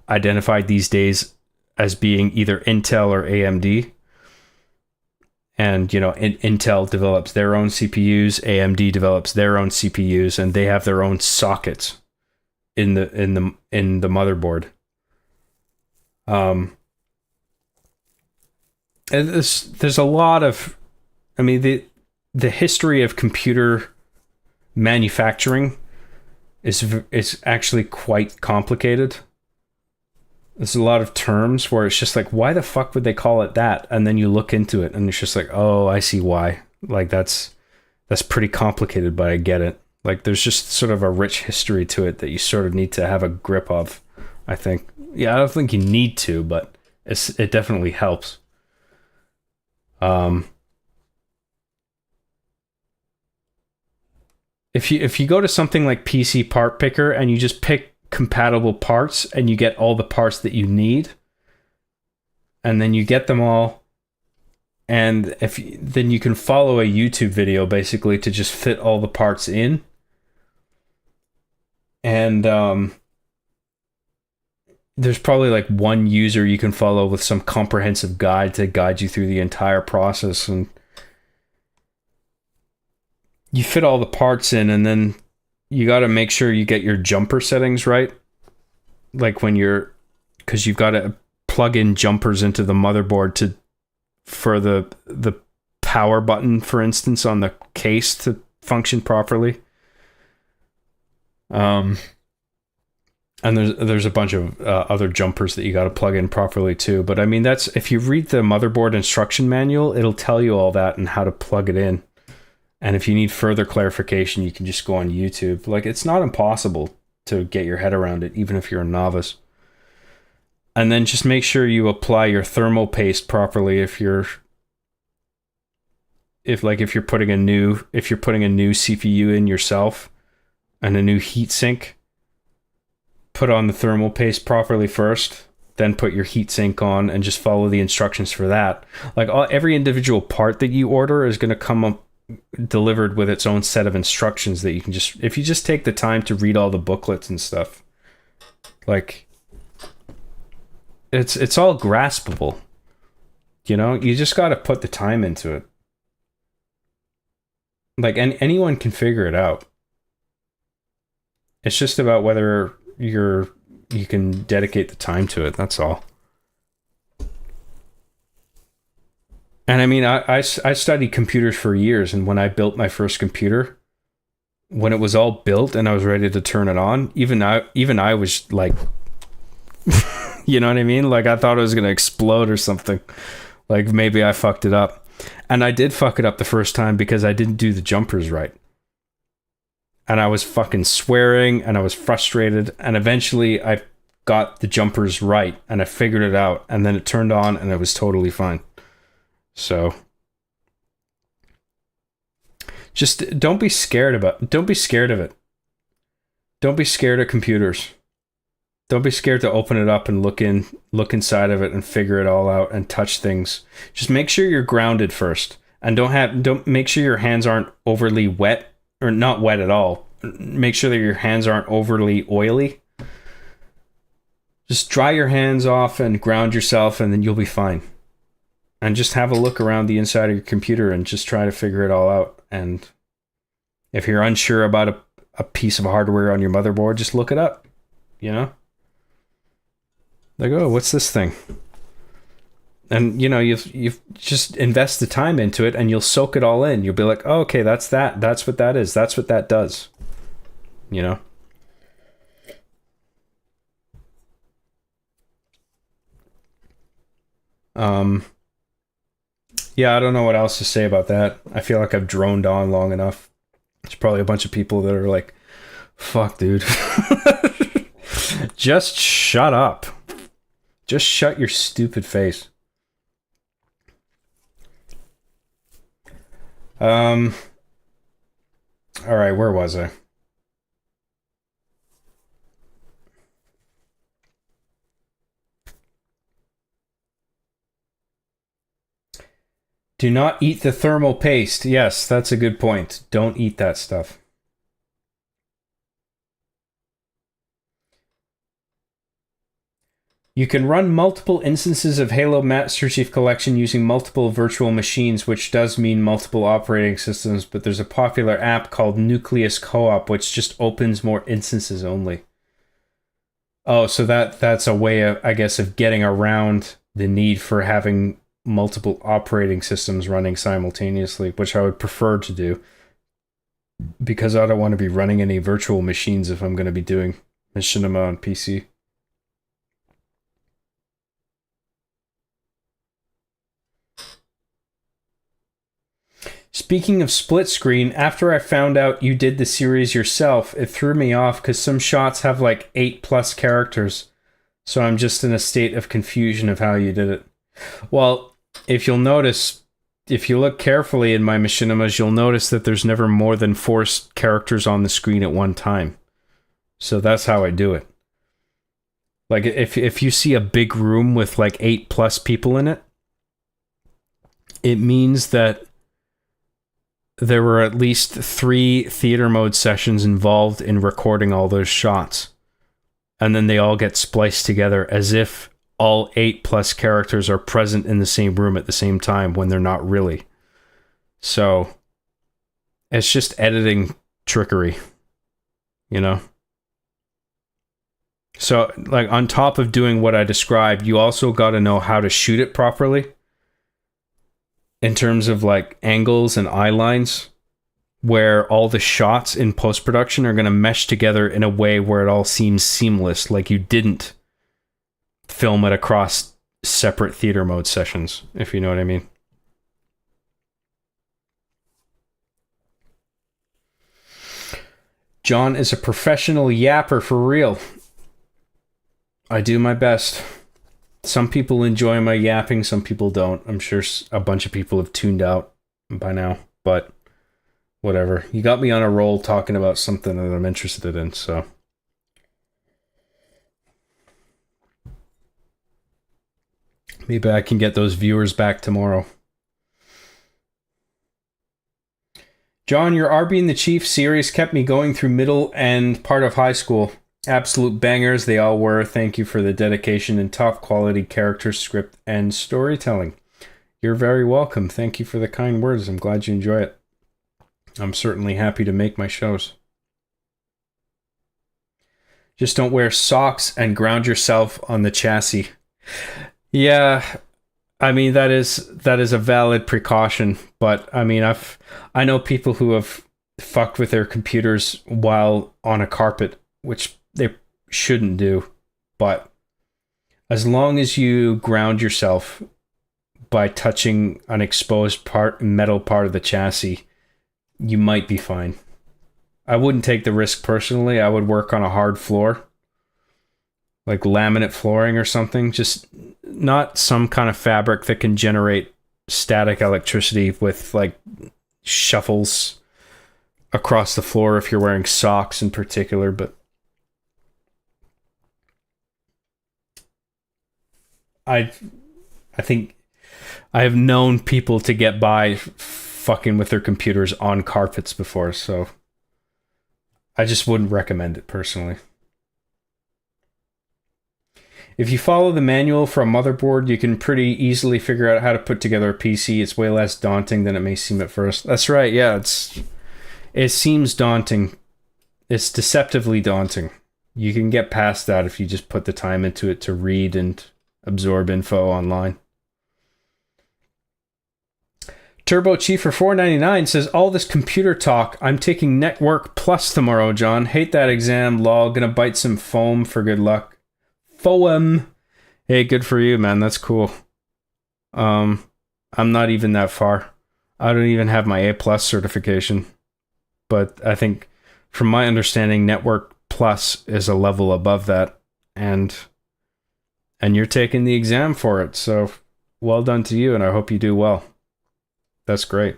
identified these days as being either Intel or AMD. And, you know, Intel develops their own CPUs, AMD develops their own CPUs, and they have their own sockets in the motherboard. And there's a lot of, I mean, the history of computer manufacturing is actually quite complicated. There's a lot of terms where it's just like, why the fuck would they call it that? And then you look into it and it's just like, oh, I see why. Like, that's pretty complicated, but I get it. Like, there's just sort of a rich history to it that you sort of need to have a grip of, I think. Yeah, I don't think you need to, but it definitely helps. If you go to something like PC Part Picker and you just pick compatible parts and you get all the parts that you need, and then you get them all, and then you can follow a YouTube video basically to just fit all the parts in. And there's probably like one user you can follow with some comprehensive guide to guide you through the entire process, and you fit all the parts in, and then you got to make sure you get your jumper settings right. Like because you've got to plug in jumpers into the motherboard for the power button, for instance, on the case to function properly. And there's a bunch of other jumpers that you got to plug in properly too. But I mean, if you read the motherboard instruction manual, it'll tell you all that and how to plug it in. And if you need further clarification, you can just go on YouTube. Like, it's not impossible to get your head around it, even if you're a novice. And then just make sure you apply your thermal paste properly if you're putting a new CPU in yourself and a new heatsink. Put on the thermal paste properly first, then put your heatsink on and just follow the instructions for that. Like, every individual part that you order is going to come up delivered with its own set of instructions that you can just, if you just take the time to read all the booklets and stuff, like, it's all graspable. You know, you just got to put the time into it. Like, anyone can figure it out. It's just about whether you can dedicate the time to it. That's all. And I mean, I studied computers for years, and when I built my first computer, when it was all built and I was ready to turn it on, even I was like, you know what I mean? Like, I thought it was going to explode or something. Like, maybe I fucked it up. And I did fuck it up the first time because I didn't do the jumpers right. And I was fucking swearing and I was frustrated. And eventually I got the jumpers right and I figured it out. And then it turned on and it was totally fine. So just don't be scared of it. Don't be scared of computers. Don't be scared to open it up and look inside of it and figure it all out and touch things. Just make sure you're grounded first, and don't make sure your hands aren't overly wet, or not wet at all. Make sure that your hands aren't overly oily. Just dry your hands off and ground yourself, and then you'll be fine. And just have a look around the inside of your computer and just try to figure it all out. And if you're unsure about a piece of hardware on your motherboard, just look it up, you know? Like, oh, what's this thing? And, you know, you've just invest the time into it and you'll soak it all in. You'll be like, oh, okay, that's that. That's what that is. That's what that does. You know? Yeah, I don't know what else to say about that. I feel like I've droned on long enough. There's probably a bunch of people that are like, fuck, dude. Just shut up. Just shut your stupid face. All right, where was I? Do not eat the thermal paste. Yes, that's a good point. Don't eat that stuff. You can run multiple instances of Halo Master Chief Collection using multiple virtual machines, which does mean multiple operating systems, but there's a popular app called Nucleus Co-op, which just opens more instances only. Oh, so that's a way of, I guess, of getting around the need for having multiple operating systems running simultaneously, which I would prefer to do, because I don't want to be running any virtual machines if I'm going to be doing Machinima on PC. Speaking of split screen, after I found out you did the series yourself, it threw me off because some shots have like 8+ characters. So I'm just in a state of confusion of how you did it. Well, if you'll notice, if you look carefully in my Machinimas, you'll notice that there's never more than 4 characters on the screen at one time. So that's how I do it. Like if you see a big room with like 8+ people in it, it means that there were at least 3 theater mode sessions involved in recording all those shots. And then they all get spliced together as if all 8+ characters are present in the same room at the same time when they're not really. So it's just editing trickery, you know? So like on top of doing what I described, you also got to know how to shoot it properly. In terms of like angles and eye lines, where all the shots in post-production are going to mesh together in a way where it all seems seamless, like you didn't film it across separate theater mode sessions, if you know what I mean. John is a professional yapper for real. I do my best. Some people enjoy my yapping, some people don't. I'm sure a bunch of people have tuned out by now, but whatever. You got me on a roll talking about something that I'm interested in, so. Maybe I can get those viewers back tomorrow. John, your R Being the Chief series kept me going through middle and part of high school. Absolute bangers they all were. Thank you for the dedication and top quality character script and storytelling. You're very welcome. Thank you for the kind words. I'm glad you enjoy it. I'm certainly happy to make my shows. Just don't wear socks and ground yourself on the chassis. Yeah, I mean that is a valid precaution, but I mean I know people who have fucked with their computers while on a carpet, which they shouldn't do, but as long as you ground yourself by touching an exposed metal part of the chassis, you might be fine. I wouldn't take the risk personally. I would work on a hard floor, like laminate flooring or something, just not some kind of fabric that can generate static electricity with like shuffles across the floor if you're wearing socks in particular, but I think I have known people to get by fucking with their computers on carpets before, so I just wouldn't recommend it personally. If you follow the manual for a motherboard, you can pretty easily figure out how to put together a PC. It's way less daunting than it may seem at first. That's right, yeah, it seems daunting. It's deceptively daunting. You can get past that if you just put the time into it to read and absorb info online. Turbo Chief for $4.99 says, all this computer talk. I'm taking Network Plus tomorrow, John. Hate that exam, lol. Gonna bite some foam for good luck. Foam. Hey, good for you, man. That's cool. I'm not even that far. I don't even have my A+ certification. But I think, from my understanding, Network Plus is a level above that. And And you're taking the exam for it, so well done to you, and I hope you do well. That's great.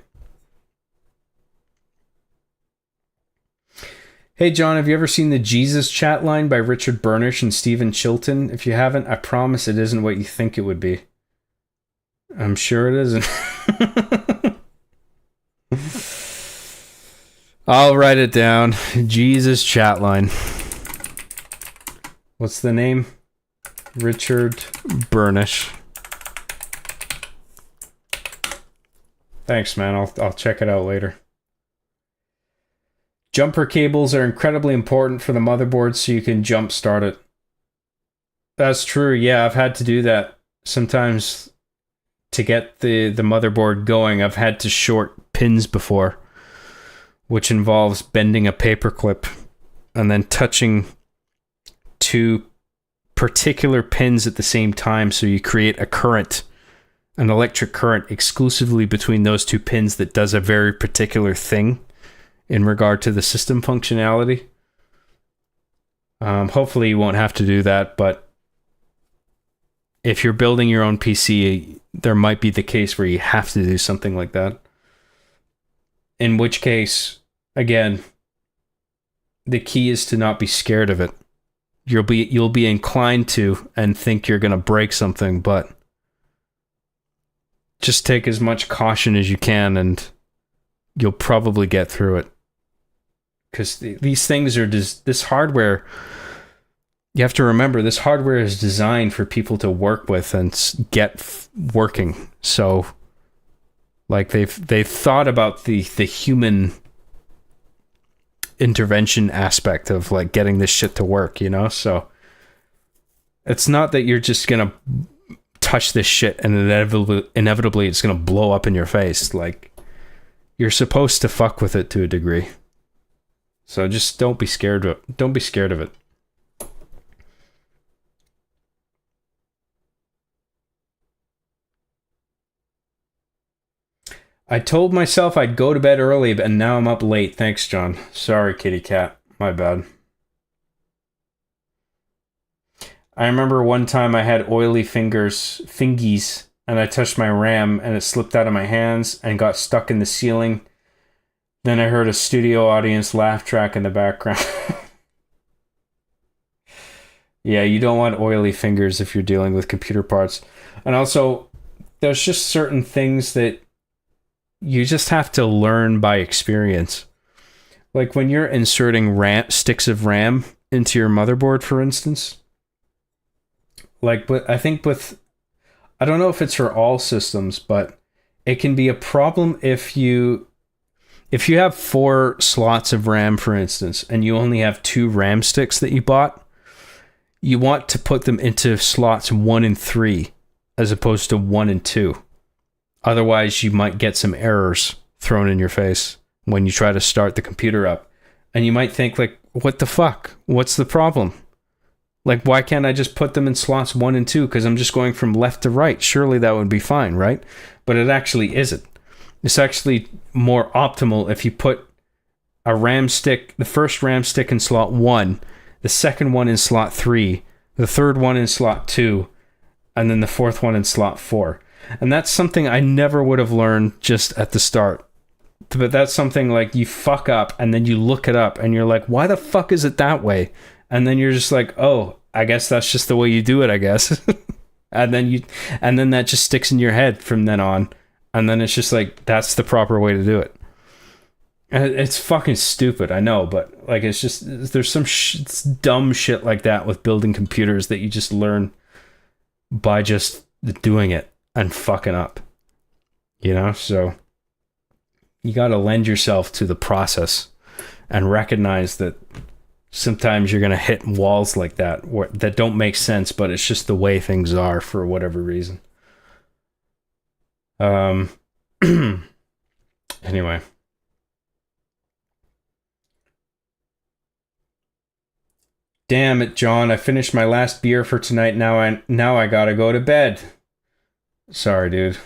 Hey John, have you ever seen the Jesus Chat Line by Richard Burnish and Stephen Chilton? If you haven't, I promise it isn't what you think it would be. I'm sure it isn't. I'll write it down. Jesus Chat Line. What's the name? Richard Burnish. Thanks, man. I'll check it out later. Jumper cables are incredibly important for the motherboard so you can jump start it. That's true. Yeah, I've had to do that. Sometimes to get the motherboard going, I've had to short pins before, which involves bending a paperclip and then touching two particular pins at the same time so you create a current, an electric current exclusively between those two pins that does a very particular thing in regard to the system functionality. Hopefully you won't have to do that, but if you're building your own PC, there might be the case where you have to do something like that. In which case, again, the key is to not be scared of it. You'll be inclined to and think you're going to break something, but just take as much caution as you can and you'll probably get through it. Because these things are this hardware, you have to remember, this hardware is designed for people to work with and get working. So, like, they've thought about the human intervention aspect of, like, getting this shit to work, you know? So, it's not that you're just gonna touch this shit and inevitably it's gonna blow up in your face. Like, you're supposed to fuck with it to a degree. So just don't be scared of it. Don't be scared of it. I told myself I'd go to bed early, and now I'm up late. Thanks, John. Sorry, kitty cat. My bad. I remember one time I had oily fingies, and I touched my RAM, and it slipped out of my hands and got stuck in the ceiling. Then I heard a studio audience laugh track in the background. Yeah, you don't want oily fingers if you're dealing with computer parts. And also, there's just certain things that you just have to learn by experience. Like when you're inserting sticks of RAM into your motherboard, for instance. Like, I think I don't know if it's for all systems, but it can be a problem if you have 4 slots of RAM, for instance, and you only have 2 RAM sticks that you bought, you want to put them into slots 1 and 3 as opposed to 1 and 2. Otherwise, you might get some errors thrown in your face when you try to start the computer up. And you might think, like, what the fuck? What's the problem? Like, why can't I just put them in slots 1 and 2? Because I'm just going from left to right. Surely that would be fine, right? But it actually isn't. It's actually more optimal if you put a RAM stick, the first RAM stick in slot 1, the second one in slot 3, the third one in slot 2, and then the fourth one in slot 4. And that's something I never would have learned just at the start. But that's something like you fuck up and then you look it up and you're like, why the fuck is it that way? And then you're just like, oh, I guess that's just the way you do it, I guess. and then that just sticks in your head from then on. And then it's just like, that's the proper way to do it. And it's fucking stupid, I know, but like, it's just, there's some dumb shit like that with building computers that you just learn by just doing it and fucking up, you know? So you got to lend yourself to the process and recognize that sometimes you're going to hit walls like that that don't make sense, but it's just the way things are for whatever reason. Anyway. Damn it, John. I finished my last beer for tonight. Now I gotta go to bed. Sorry, dude.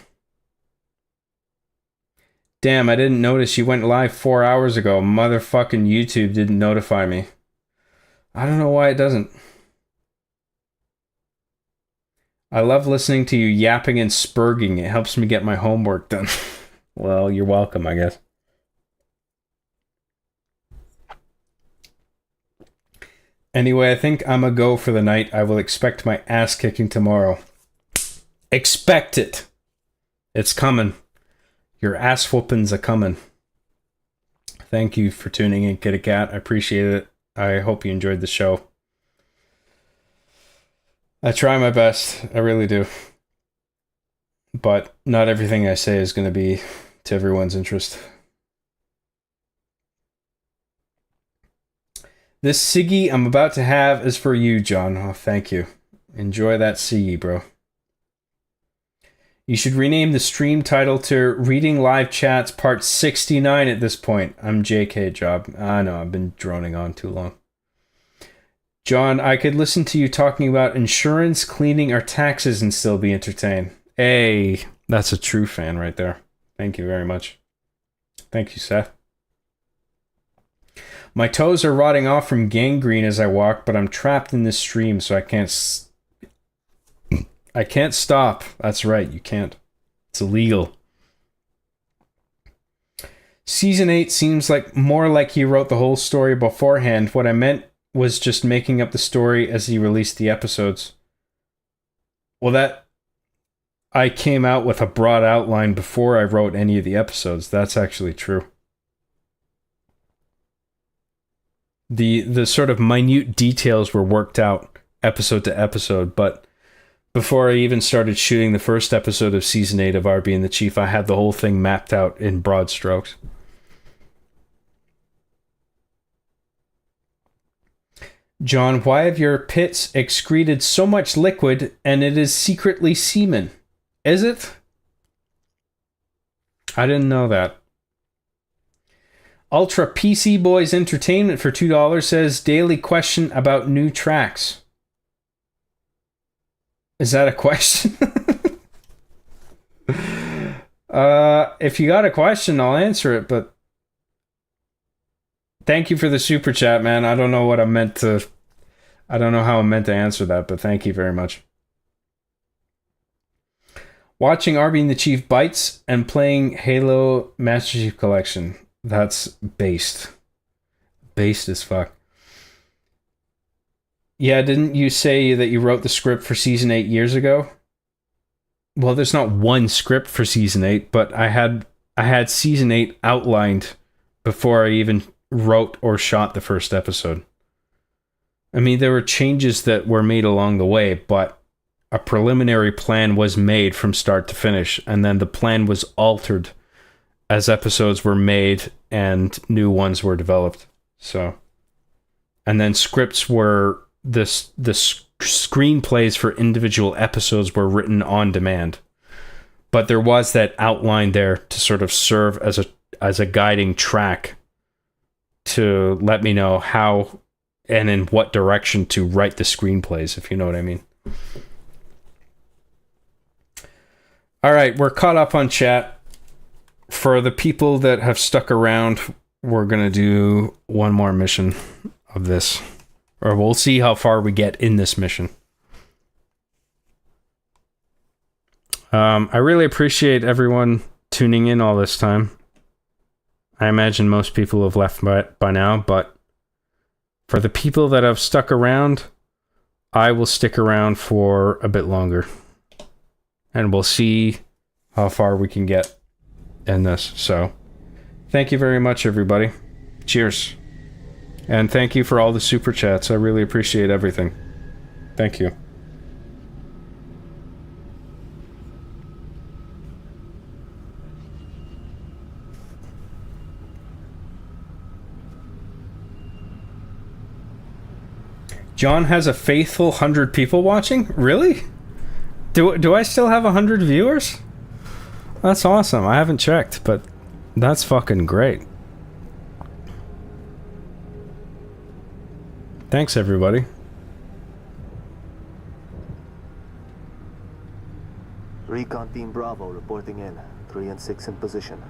Damn, I didn't notice you went live 4 hours ago. Motherfucking YouTube didn't notify me. I don't know why it doesn't. I love listening to you yapping and spurging. It helps me get my homework done. Well, you're welcome, I guess. Anyway, I think I'm a go for the night. I will expect my ass kicking tomorrow. Expect it. It's coming. Your ass whoopings are coming. Thank you for tuning in, Kitty Cat. I appreciate it. I hope you enjoyed the show. I try my best. I really do. But not everything I say is going to be to everyone's interest. This Siggy I'm about to have is for you, John. Oh, thank you. Enjoy that Siggy, bro. You should rename the stream title to Reading Live Chats Part 69 at this point. I'm JK, Job. I know, I've been droning on too long. John, I could listen to you talking about insurance, cleaning, or taxes and still be entertained. Hey, that's a true fan right there. Thank you very much. Thank you, Seth. My toes are rotting off from gangrene as I walk, but I'm trapped in this stream, so I can't stop. That's right, you can't. It's illegal. Season 8 seems like more like he wrote the whole story beforehand. What I meant was just making up the story as he released the episodes. Well, that... I came out with a broad outline before I wrote any of the episodes. That's actually true. The sort of minute details were worked out episode to episode, but before I even started shooting the first episode of Season 8 of RB and the Chief, I had the whole thing mapped out in broad strokes. John, why have your pits excreted so much liquid and it is secretly semen? Is it? I didn't know that. Ultra PC Boys Entertainment for $2 says, daily question about new tracks. Is that a question? If you got a question, I'll answer it, but thank you for the super chat, man. I don't know how I'm meant to answer that, but thank you very much. Watching RB and the Chief Bites and playing Halo Master Chief Collection. That's based. Based as fuck. Yeah, didn't you say that you wrote the script for Season 8 years ago? Well, there's not one script for Season 8, but I had Season 8 outlined before I even wrote or shot the first episode. I mean, there were changes that were made along the way, but a preliminary plan was made from start to finish, and then the plan was altered as episodes were made and new ones were developed. So, and then scripts were the screenplays for individual episodes were written on demand, but there was that outline there to sort of serve as a guiding track to let me know how and in what direction to write the screenplays, if you know what I mean. All right, we're caught up on chat. For the people that have stuck around, we're going to do one more mission of this. Or we'll see how far we get in this mission. I really appreciate everyone tuning in all this time. I imagine most people have left by now, but for the people that have stuck around, I will stick around for a bit longer. And we'll see how far we can get in this. So, thank you very much, everybody. Cheers. And thank you for all the super chats. I really appreciate everything. Thank you. John has a faithful 100 people watching? Really? Do I still have 100 viewers? That's awesome. I haven't checked, but that's fucking great. Thanks, everybody. Recon Team Bravo reporting in. 3 and 6 in position.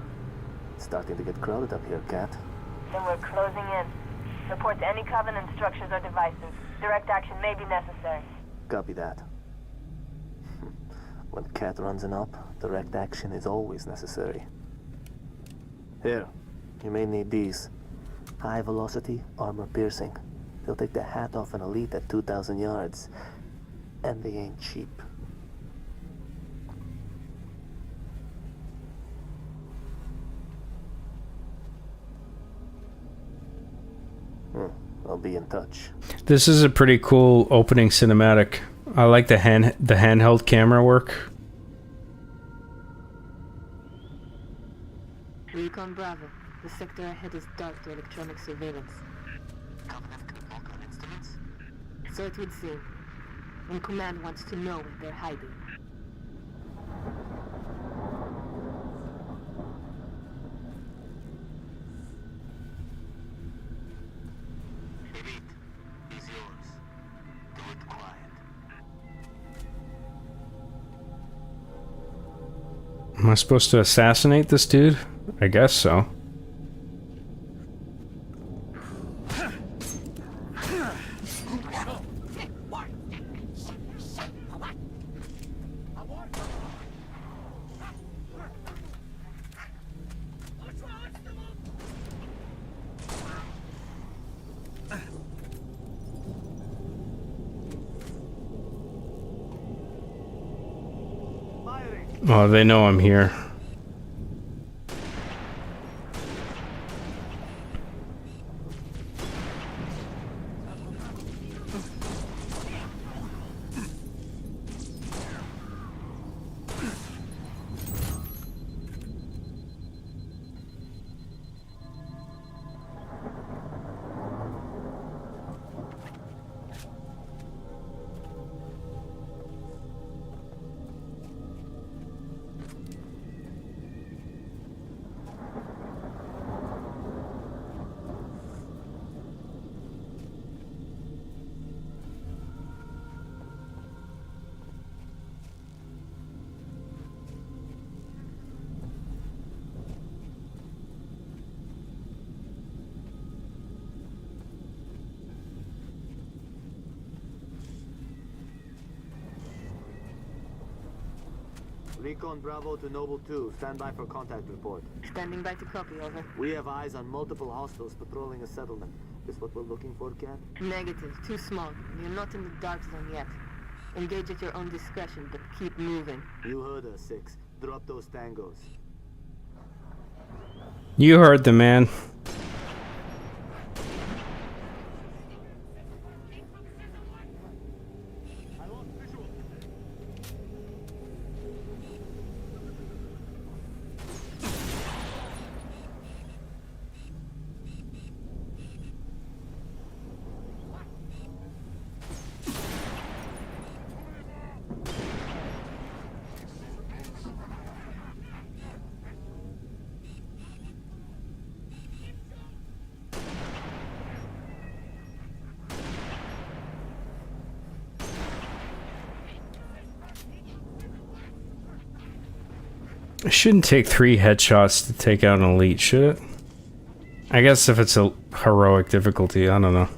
It's starting to get crowded up here, Cat. Then we're closing in. Report to any Covenant structures or devices. Direct action may be necessary. Copy that. When Cat runs an op, direct action is always necessary. Here, you may need these. High velocity, armor piercing. They'll take the hat off an elite at 2,000 yards. And they ain't cheap. I'll be in touch. This is a pretty cool opening cinematic. I like the handheld camera work. Recon Bravo. The sector ahead is dark to electronic surveillance. Covenant can lock on instruments? So it would seem. And Command wants to know where they're hiding. Am I supposed to assassinate this dude? I guess so. Oh, they know I'm here. Recon Bravo to Noble 2. Stand by for contact report. Standing by to copy, over. We have eyes on multiple hostiles patrolling a settlement. Is what we're looking for, Cat? Negative. Too small. You're not in the dark zone yet. Engage at your own discretion, but keep moving. You heard us, 6. Drop those tangos. You heard the man. It shouldn't take 3 headshots to take out an elite, should it? I guess if it's a heroic difficulty, I don't know.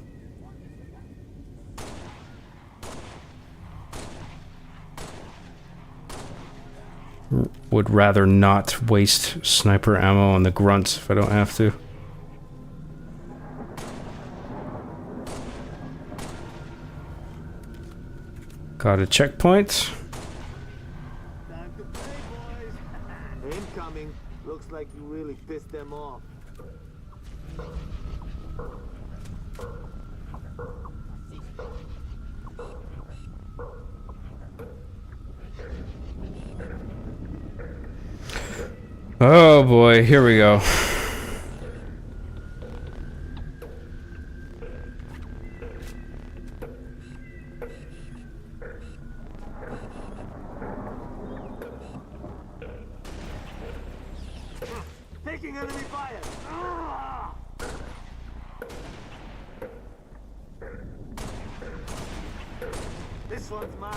Would rather not waste sniper ammo on the grunts if I don't have to. Got a checkpoint. Incoming. Looks like you really pissed them off. Oh boy, here we go. Taking enemy fire! Ah! This one's mine!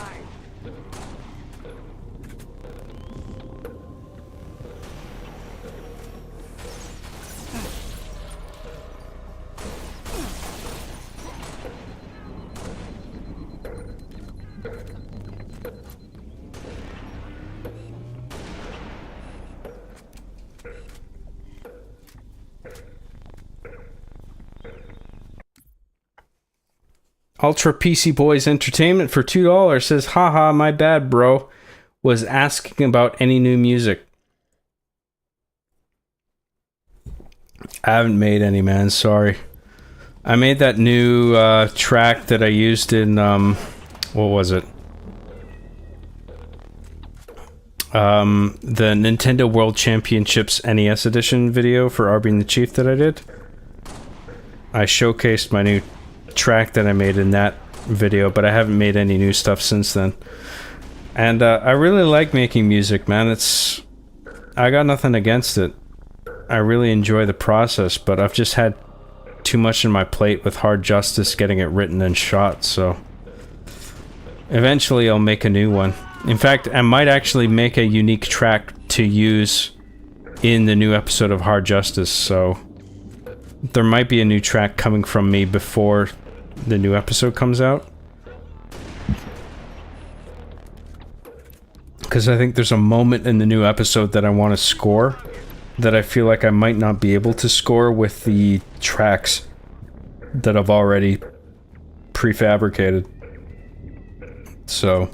Ultra PC Boys Entertainment for $2 says, haha, my bad, bro. Was asking about any new music. I haven't made any, man. Sorry. I made that new track that I used in, what was it? The Nintendo World Championships NES Edition video for Arby and the Chief that I did. I showcased my new track that I made in that video, but I haven't made any new stuff since then. And I really like making music, man. I got nothing against it. I really enjoy the process, but I've just had too much on my plate with Hard Justice getting it written and shot, so eventually I'll make a new one. In fact, I might actually make a unique track to use in the new episode of Hard Justice, so there might be a new track coming from me before the new episode comes out. Because I think there's a moment in the new episode that I want to score that I feel like I might not be able to score with the tracks that I've already prefabricated. So,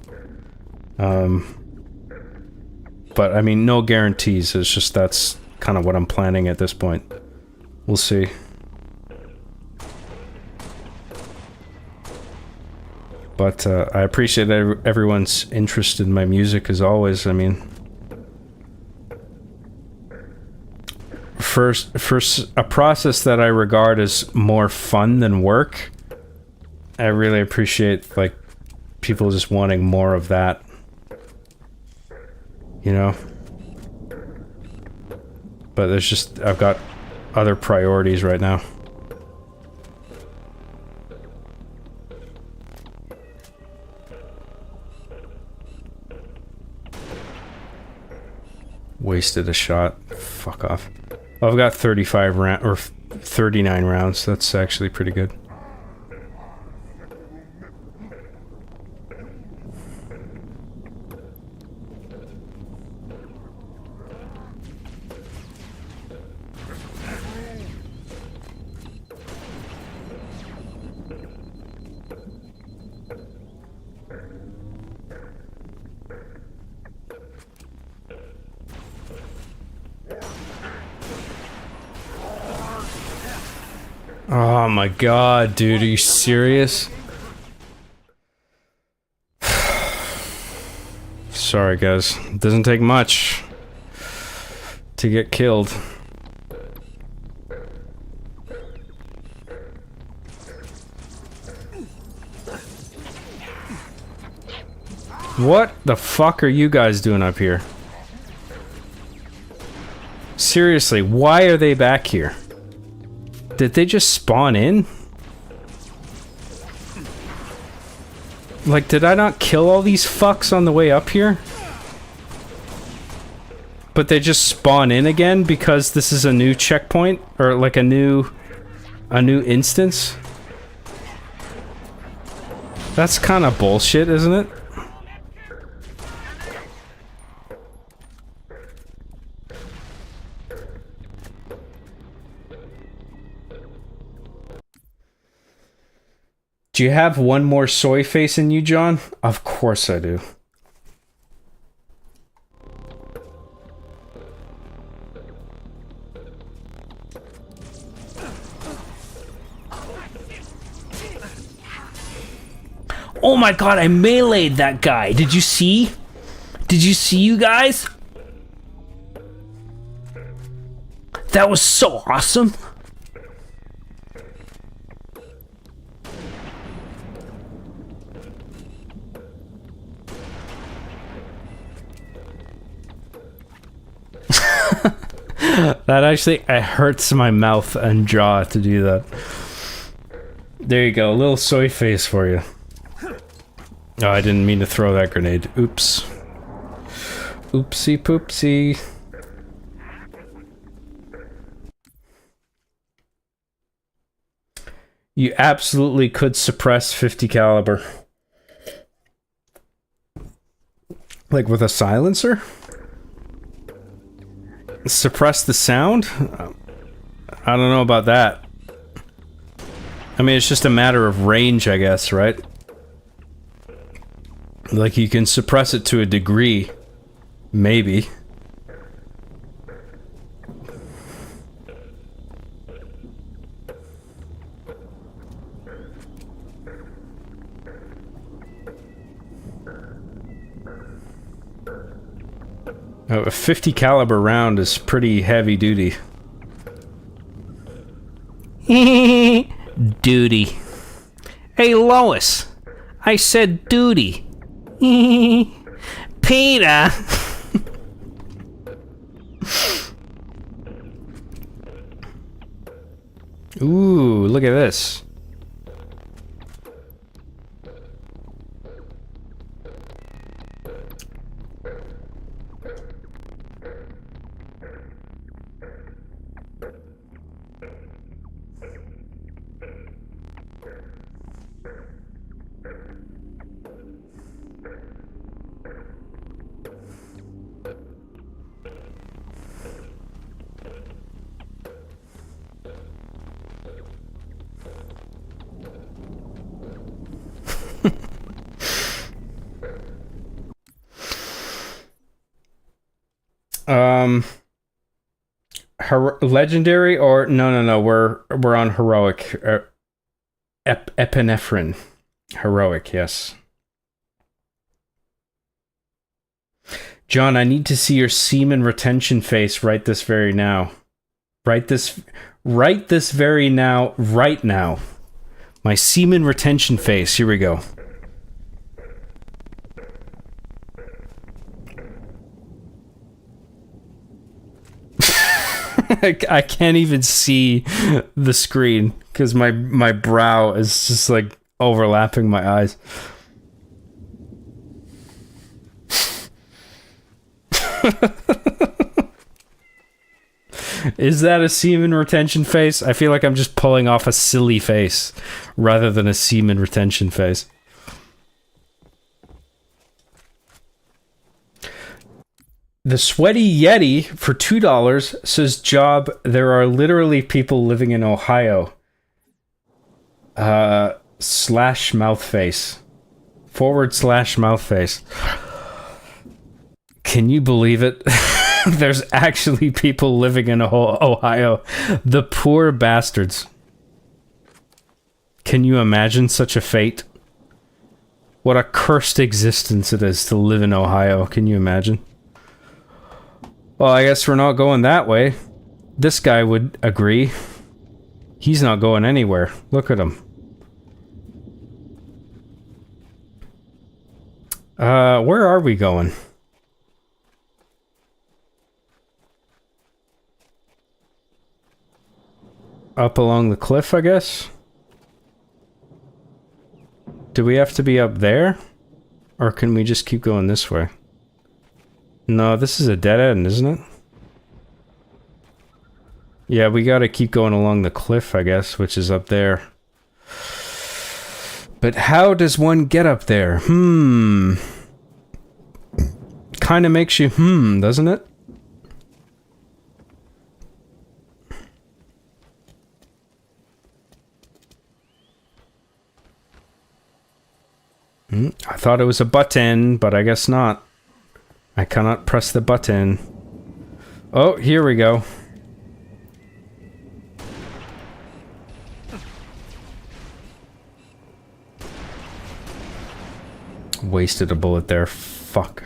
but I mean, no guarantees. It's just that's kind of what I'm planning at this point. We'll see. But I appreciate everyone's interest in my music as always. I mean, for a process that I regard as more fun than work, I really appreciate like people just wanting more of that. You know? But there's just, I've got other priorities right now. Wasted a shot. Fuck off. Well, I've got 35 rounds, or 39 rounds. That's actually pretty good. Oh my god, dude, are you serious? Sorry guys, it doesn't take much to get killed. What the fuck are you guys doing up here? Seriously, why are they back here? Did they just spawn in? Like, did I not kill all these fucks on the way up here? But they just spawn in again because this is a new checkpoint? Or like a new instance? That's kind of bullshit, isn't it? Do you have one more soy face in you, John? Of course I do. Oh my god, I meleeed that guy. Did you see? Did you see, you guys? That was so awesome. That actually, it hurts my mouth and jaw to do that. There you go, a little soy face for you. Oh, I didn't mean to throw that grenade. Oops. Oopsie poopsie. You absolutely could suppress 50 caliber. Like with a silencer? Suppress the sound? I don't know about that. I mean, it's just a matter of range, I guess, right? Like, you can suppress it to a degree. Maybe. Oh, a 50 caliber round is pretty heavy duty. Duty. Hey, Lois. I said duty. Peter. Ooh, look at this. Legendary or no, we're on heroic. Epinephrine. Heroic, yes. John, I need to see your semen retention face right this very now. Right this very now, right now. My semen retention face. Here we go. I can't even see the screen because my brow is just like overlapping my eyes. Is that a semen retention face? I feel like I'm just pulling off a silly face rather than a semen retention face. The Sweaty Yeti for $2 says, Job, there are literally people living in Ohio. Slash mouth face. / mouth face. Can you believe it? There's actually people living in Ohio. The poor bastards. Can you imagine such a fate? What a cursed existence it is to live in Ohio. Can you imagine? Well, I guess we're not going that way. This guy would agree. He's not going anywhere. Look at him. Where are we going? Up along the cliff, I guess? Do we have to be up there? Or can we just keep going this way? No, this is a dead end, isn't it? Yeah, we gotta keep going along the cliff, I guess, which is up there. But how does one get up there? Kinda makes you doesn't it? I thought it was a button, but I guess not. I cannot press the button. Oh, here we go. Wasted a bullet there. Fuck.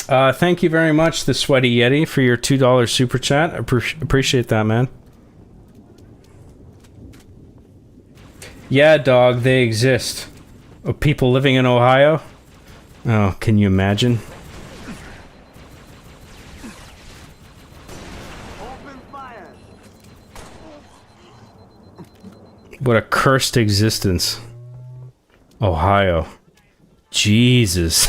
Thank you very much, the Sweaty Yeti, for your $2 super chat. I appreciate that, man. Yeah, dog, they exist. Oh, people living in Ohio? Oh, can you imagine? What a cursed existence. Ohio. Jesus.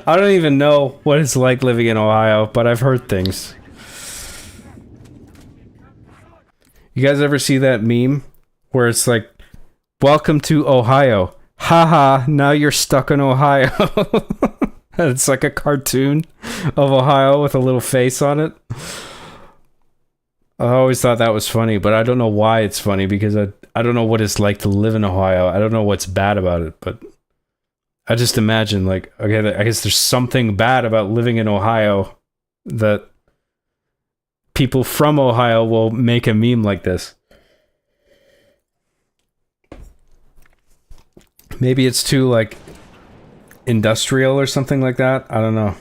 I don't even know what it's like living in Ohio, but I've heard things. You guys ever see that meme where it's like, welcome to Ohio. Haha, now you're stuck in Ohio. It's like a cartoon of Ohio with a little face on it. I always thought that was funny, but I don't know why it's funny, because I don't know what it's like to live in Ohio. I don't know what's bad about it, but I just imagine, like, okay, I guess there's something bad about living in Ohio that people from Ohio will make a meme like this. Maybe it's too, like, industrial or something like that. I don't know.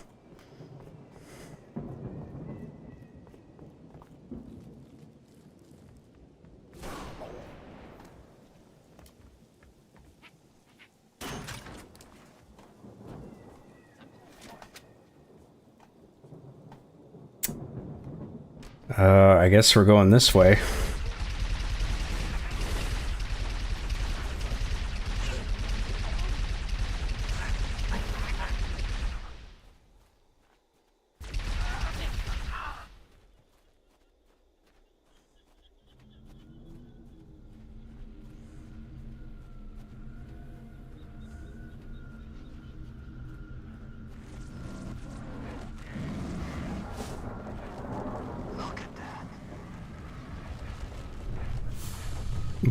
I guess we're going this way.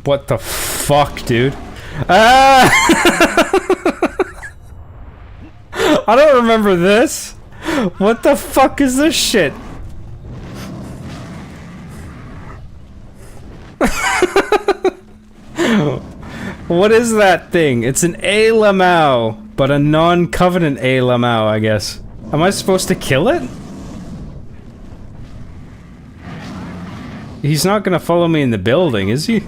What the fuck, dude? Ah! I don't remember this. What the fuck is this shit? What is that thing? It's an A Lamau, but a non-covenant A Lamau, I guess. Am I supposed to kill it? He's not gonna follow me in the building, is he?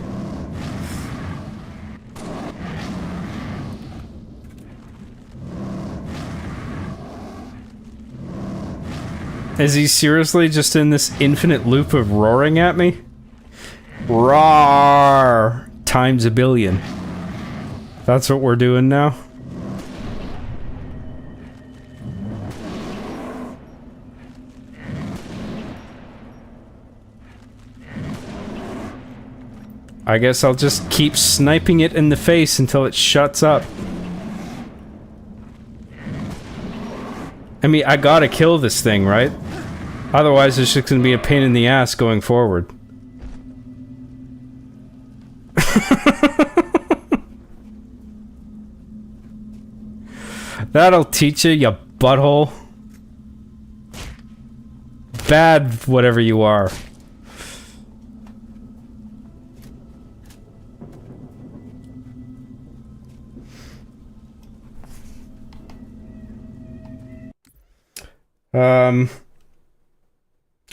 Is he seriously just in this infinite loop of roaring at me? Roar! Times a billion. That's what we're doing now? I guess I'll just keep sniping it in the face until it shuts up. I mean, I gotta kill this thing, right? Otherwise, it's just gonna be a pain in the ass going forward. That'll teach you, you butthole. Bad, whatever you are.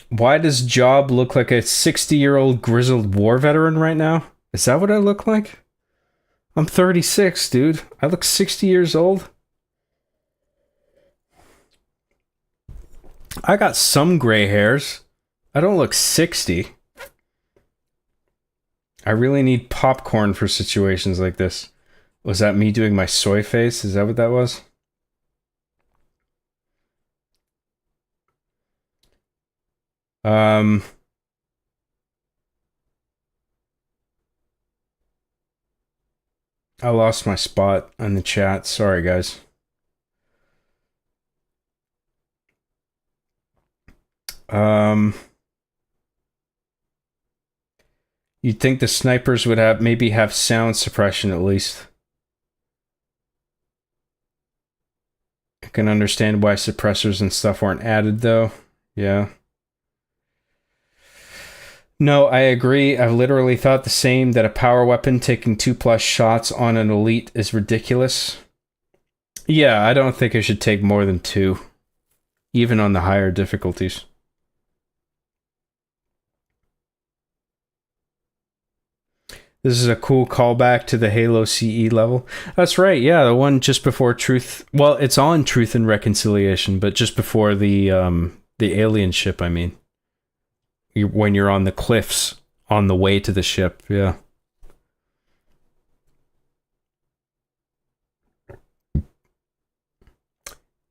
Why does Job look like a 60-year-old grizzled war veteran right now? Is that what I look like? I'm 36, dude. I look 60 years old. I got some gray hairs. I don't look 60. I really need popcorn for situations like this. Was that me doing my soy face? Is that what that was? I lost my spot on the chat. Sorry, guys. You'd think the snipers would maybe have sound suppression at least. I can understand why suppressors and stuff weren't added though. Yeah. No, I agree. I've literally thought the same, that a power weapon taking 2+ shots on an elite is ridiculous. Yeah, I don't think I should take more than 2, even on the higher difficulties. This is a cool callback to the Halo CE level. That's right, yeah, the one just before Truth... Well, it's on Truth and Reconciliation, but just before the alien ship, I mean. When you're on the cliffs, on the way to the ship, yeah.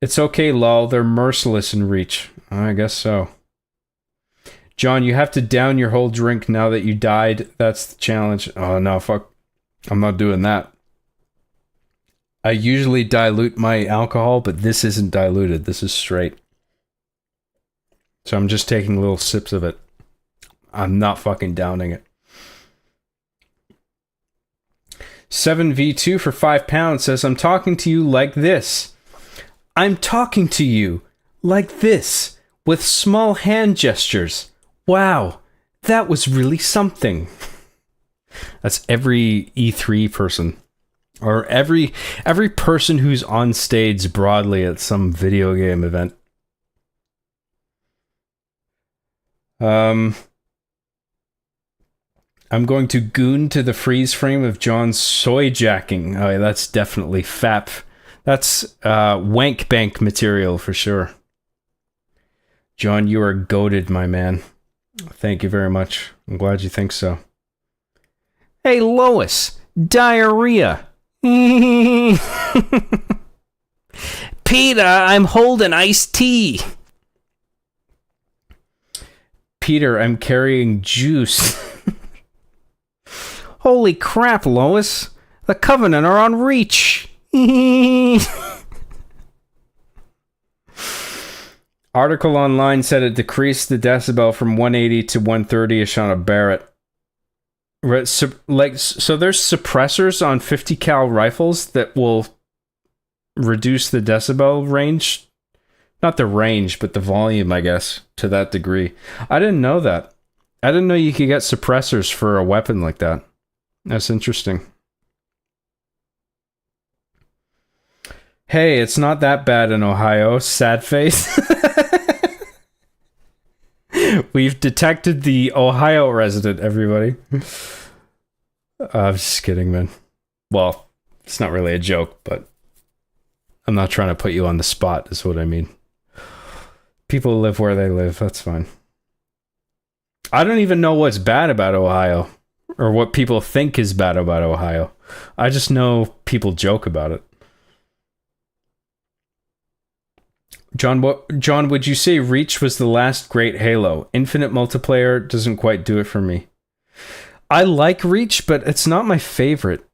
It's okay, lol, they're merciless in Reach. I guess so. John, you have to down your whole drink now that you died. That's the challenge. Oh, no, fuck. I'm not doing that. I usually dilute my alcohol, but this isn't diluted. This is straight. So I'm just taking little sips of it. I'm not fucking downing it. 7v2 for £5 says, I'm talking to you like this. I'm talking to you like this, with small hand gestures. Wow, that was really something. That's every E3 person. Or every person who's on stage broadly at some video game event. I'm going to goon to the freeze frame of John's soy jacking. Oh, yeah, that's definitely FAP. That's wank bank material for sure. John, you are goated, my man. Thank you very much. I'm glad you think so. Hey, Lois. Diarrhea. Peter, I'm holding iced tea. Peter, I'm carrying juice. Holy crap, Lois. The Covenant are on Reach. Article online said it decreased the decibel from 180 to 130ish on a Barrett. So there's suppressors on 50 cal rifles that will reduce the decibel range. Not the range, but the volume, I guess, to that degree. I didn't know that. I didn't know you could get suppressors for a weapon like that. That's interesting. Hey, it's not that bad in Ohio. Sad face. We've detected the Ohio resident, everybody. I'm just kidding, man. Well, it's not really a joke, but I'm not trying to put you on the spot, is what I mean. People live where they live. That's fine. I don't even know what's bad about Ohio, or what people think is bad about Ohio. I just know people joke about it. John, would you say Reach was the last great Halo? Infinite multiplayer doesn't quite do it for me. I like Reach, but it's not my favorite.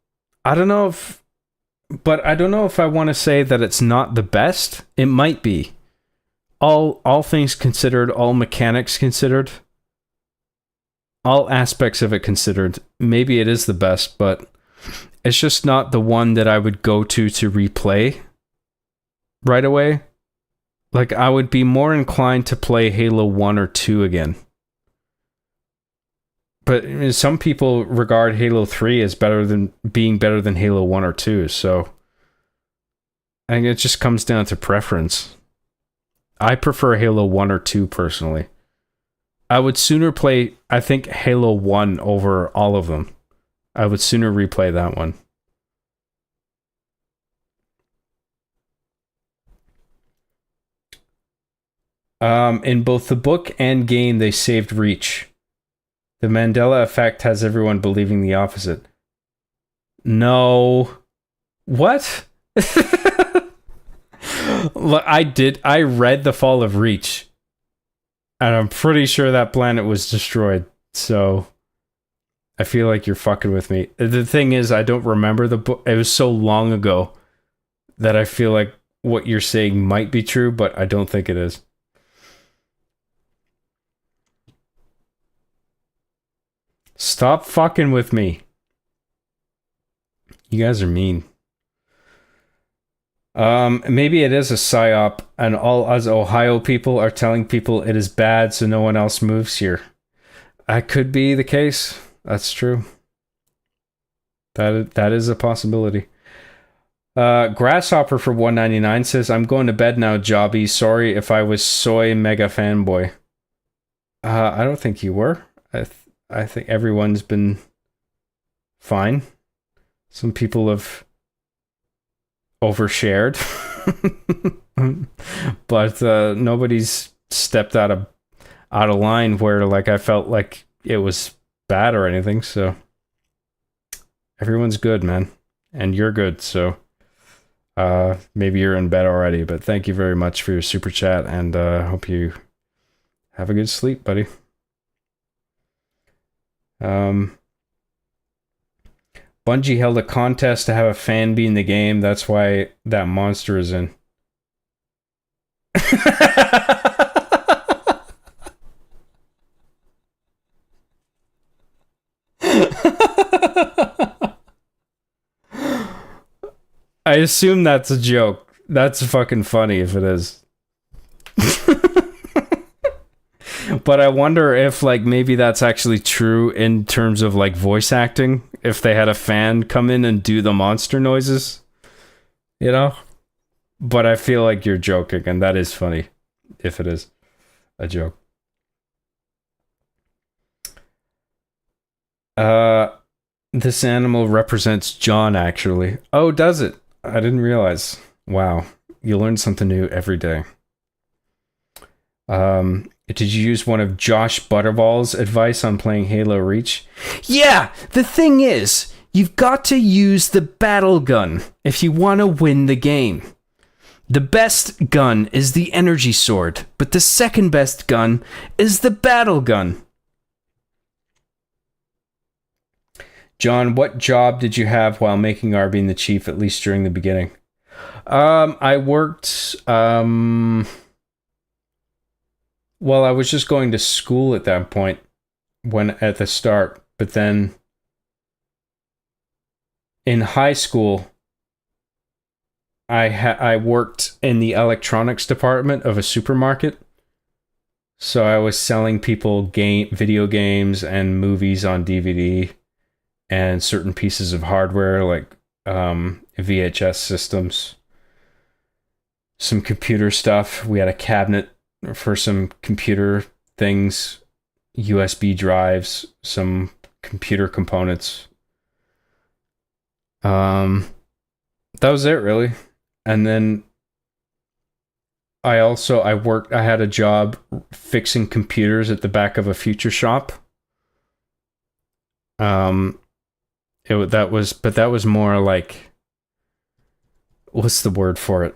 I don't know if I want to say that it's not the best. It might be. All things considered, all mechanics considered, all aspects of it considered, maybe it is the best, but it's just not the one that I would go to replay right away. Like, I would be more inclined to play Halo 1 or 2 again. But some people regard Halo 3 as better than Halo 1 or 2, so I think it just comes down to preference. I prefer Halo 1 or 2 personally. I would sooner play, I think, Halo 1 over all of them. I would sooner replay that one. In both the book and game, they saved Reach. The Mandela effect has everyone believing the opposite. No. What? Look, I read The Fall of Reach. And I'm pretty sure that planet was destroyed. So I feel like you're fucking with me. The thing is, I don't remember the book. It was so long ago that I feel like what you're saying might be true, but I don't think it is. Stop fucking with me. You guys are mean. Maybe it is a psyop, and all us Ohio people are telling people it is bad so no one else moves here. That could be the case. That's true. That is a possibility. Grasshopper for 199 says, I'm going to bed now, Jobby. Sorry if I was soy mega fanboy. I don't think you were. I think everyone's been fine. Some people have overshared. But nobody's stepped out of line where like I felt like it was bad or anything. So everyone's good, man. And you're good, so maybe you're in bed already, but thank you very much for your super chat, and hope you have a good sleep, buddy. Bungie held a contest to have a fan be in the game. That's why that monster is in. I assume that's a joke. That's fucking funny if it is. But I wonder if like maybe that's actually true in terms of like voice acting. If they had a fan come in and do the monster noises, you know? But I feel like you're joking, and that is funny if it is a joke. This animal represents John, actually. Oh, does it? I didn't realize. Wow. You learn something new every day. Did you use one of Josh Butterball's advice on playing Halo Reach? Yeah! The thing is, you've got to use the battle gun if you want to win the game. The best gun is the energy sword, but the second best gun is the battle gun. John, what job did you have while making Arbine the Chief, at least during the beginning? I worked, well, I was just going to school at that point, at the start, but then in high school, I worked in the electronics department of a supermarket. So I was selling people video games and movies on DVD and certain pieces of hardware like VHS systems, some computer stuff. We had a cabinet for some computer things, USB drives, some computer components. That was it, really. And then I had a job fixing computers at the back of a future shop. That was more like, what's the word for it?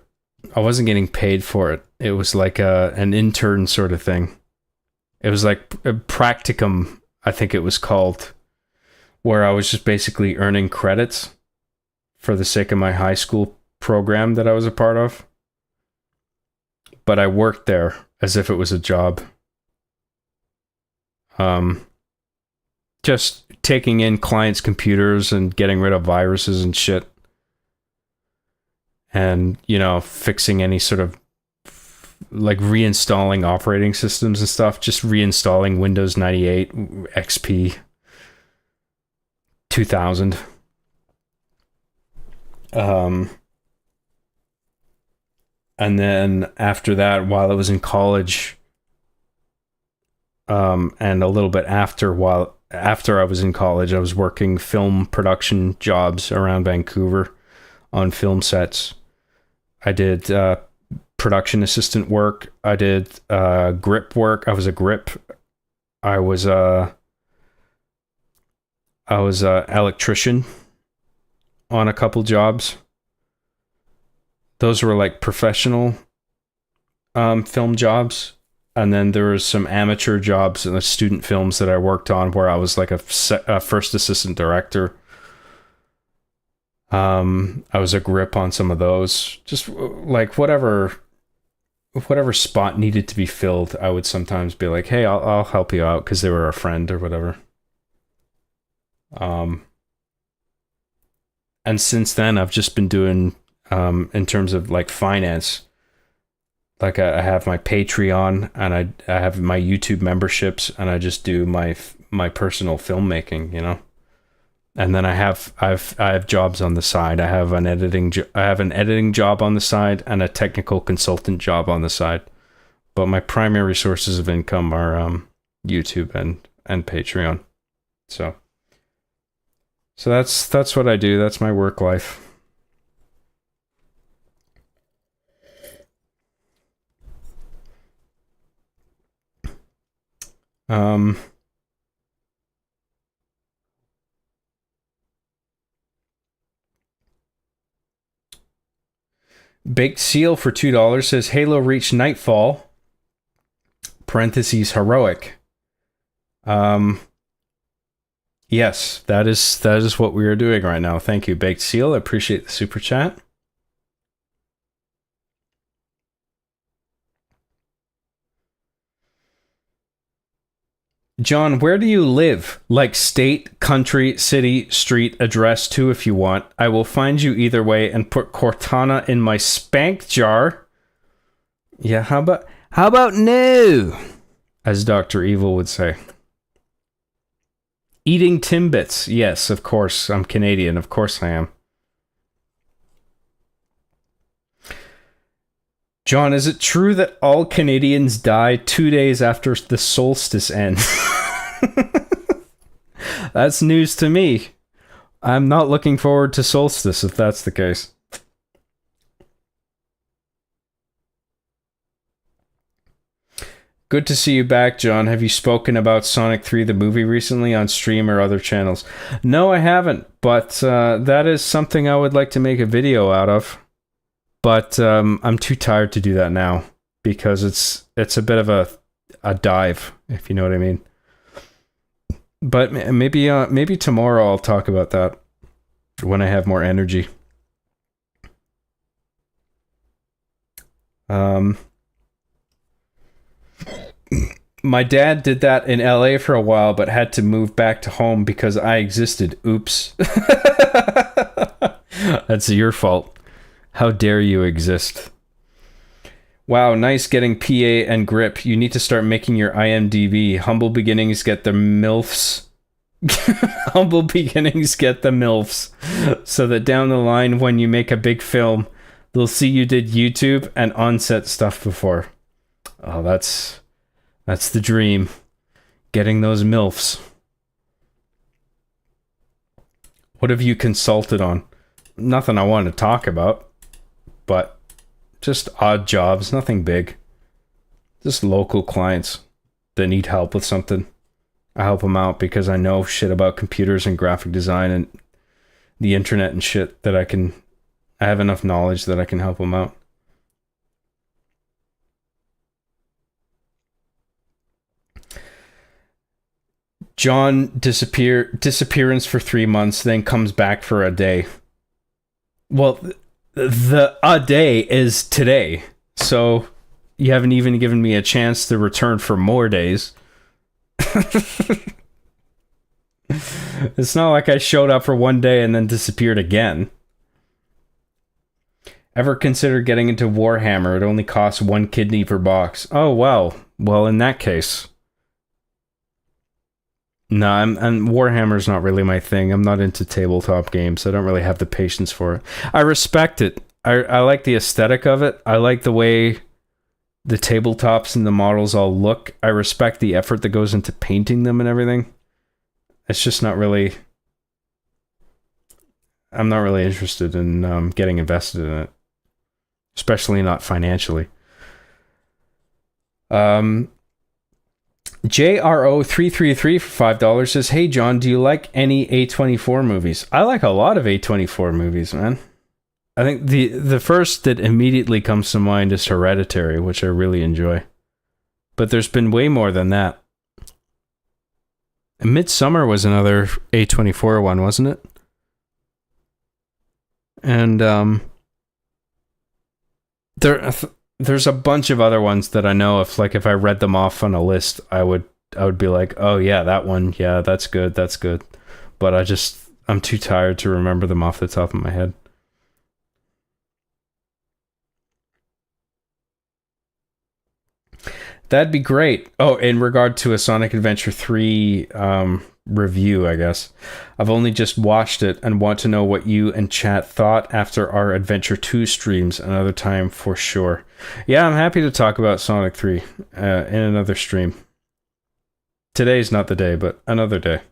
I wasn't getting paid for it. It was like an intern sort of thing. It was like a practicum, I think it was called, where I was just basically earning credits for the sake of my high school program that I was a part of. But I worked there as if it was a job. Just taking in clients' computers and getting rid of viruses and shit. And, fixing any sort of, like, reinstalling operating systems and stuff. Just reinstalling Windows 98, XP, 2000. And then after that, while I was in college, and a little bit after I was in college, I was working film production jobs around Vancouver on film sets. I did production assistant work. I did grip work. I was a grip. I was a electrician on a couple jobs. Those were like professional film jobs. And then there was some amateur jobs in the student films that I worked on where I was like a first assistant director. I was a grip on some of those. Just like whatever spot needed to be filled, I would sometimes be like, hey, I'll help you out because they were a friend or whatever. And since then, I've just been doing, in terms of like finance, like I have my Patreon and I have my YouTube memberships, and I just do my personal filmmaking, And then I have jobs on the side. I have an editing job on the side and a technical consultant job on the side. But my primary sources of income are YouTube and Patreon. So that's what I do. That's my work life. Baked Seal for $2 says Halo reached Nightfall. Parentheses heroic. Yes, that is what we are doing right now. Thank you, Baked Seal. I appreciate the super chat. John, where do you live? Like state, country, city, street, address too if you want. I will find you either way and put Cortana in my spank jar. Yeah, how about no? As Dr. Evil would say. Eating Timbits. Yes, of course. I'm Canadian. Of course I am. John, is it true that all Canadians die 2 days after the solstice ends? That's news to me. I'm not looking forward to solstice if that's the case. Good to see you back, John. Have you spoken about Sonic 3 the movie recently on stream or other channels? No, I haven't, but that is something I would like to make a video out of. But I'm too tired to do that now because it's a bit of a dive, if you know what I mean. But maybe tomorrow I'll talk about that when I have more energy. My dad did that in LA for a while, but had to move back to home because I existed. Oops. That's your fault. How dare you exist? Wow, nice getting PA and grip. You need to start making your IMDb. Humble beginnings get the MILFs. Humble beginnings get the MILFs. So that down the line, when you make a big film, they'll see you did YouTube and on-set stuff before. Oh, that's the dream. Getting those MILFs. What have you consulted on? Nothing I want to talk about. But just odd jobs, nothing big. Just local clients that need help with something. I help them out because I know shit about computers and graphic design and the internet and shit that I have enough knowledge that I can help them out. John disappearance for 3 months, then comes back for a day. Well, a day is today, so you haven't even given me a chance to return for more days. It's not like I showed up for one day and then disappeared again. Ever consider getting into Warhammer? It only costs 1 kidney per box. Oh, wow. Well, in that case... No, and Warhammer's not really my thing. I'm not into tabletop games. I don't really have the patience for it. I respect it. I like the aesthetic of it. I like the way the tabletops and the models all look. I respect the effort that goes into painting them and everything. It's just not really... I'm not really interested in getting invested in it. Especially not financially. JRO333 for $5 says, hey John, do you like any A24 movies? I like a lot of A24 movies, man. I think the first that immediately comes to mind is Hereditary, which I really enjoy. But there's been way more than that. Midsummer was another A24 one, wasn't it? And there's a bunch of other ones that I know if I read them off on a list, I would be like, oh yeah, that one, yeah, that's good. But I'm too tired to remember them off the top of my head. That'd be great. Oh, in regard to a Sonic Adventure 3 review, I guess. I've only just watched it and want to know what you and chat thought after our Adventure 2 streams another time for sure. Yeah, I'm happy to talk about Sonic 3 in another stream. Today's not the day, but another day.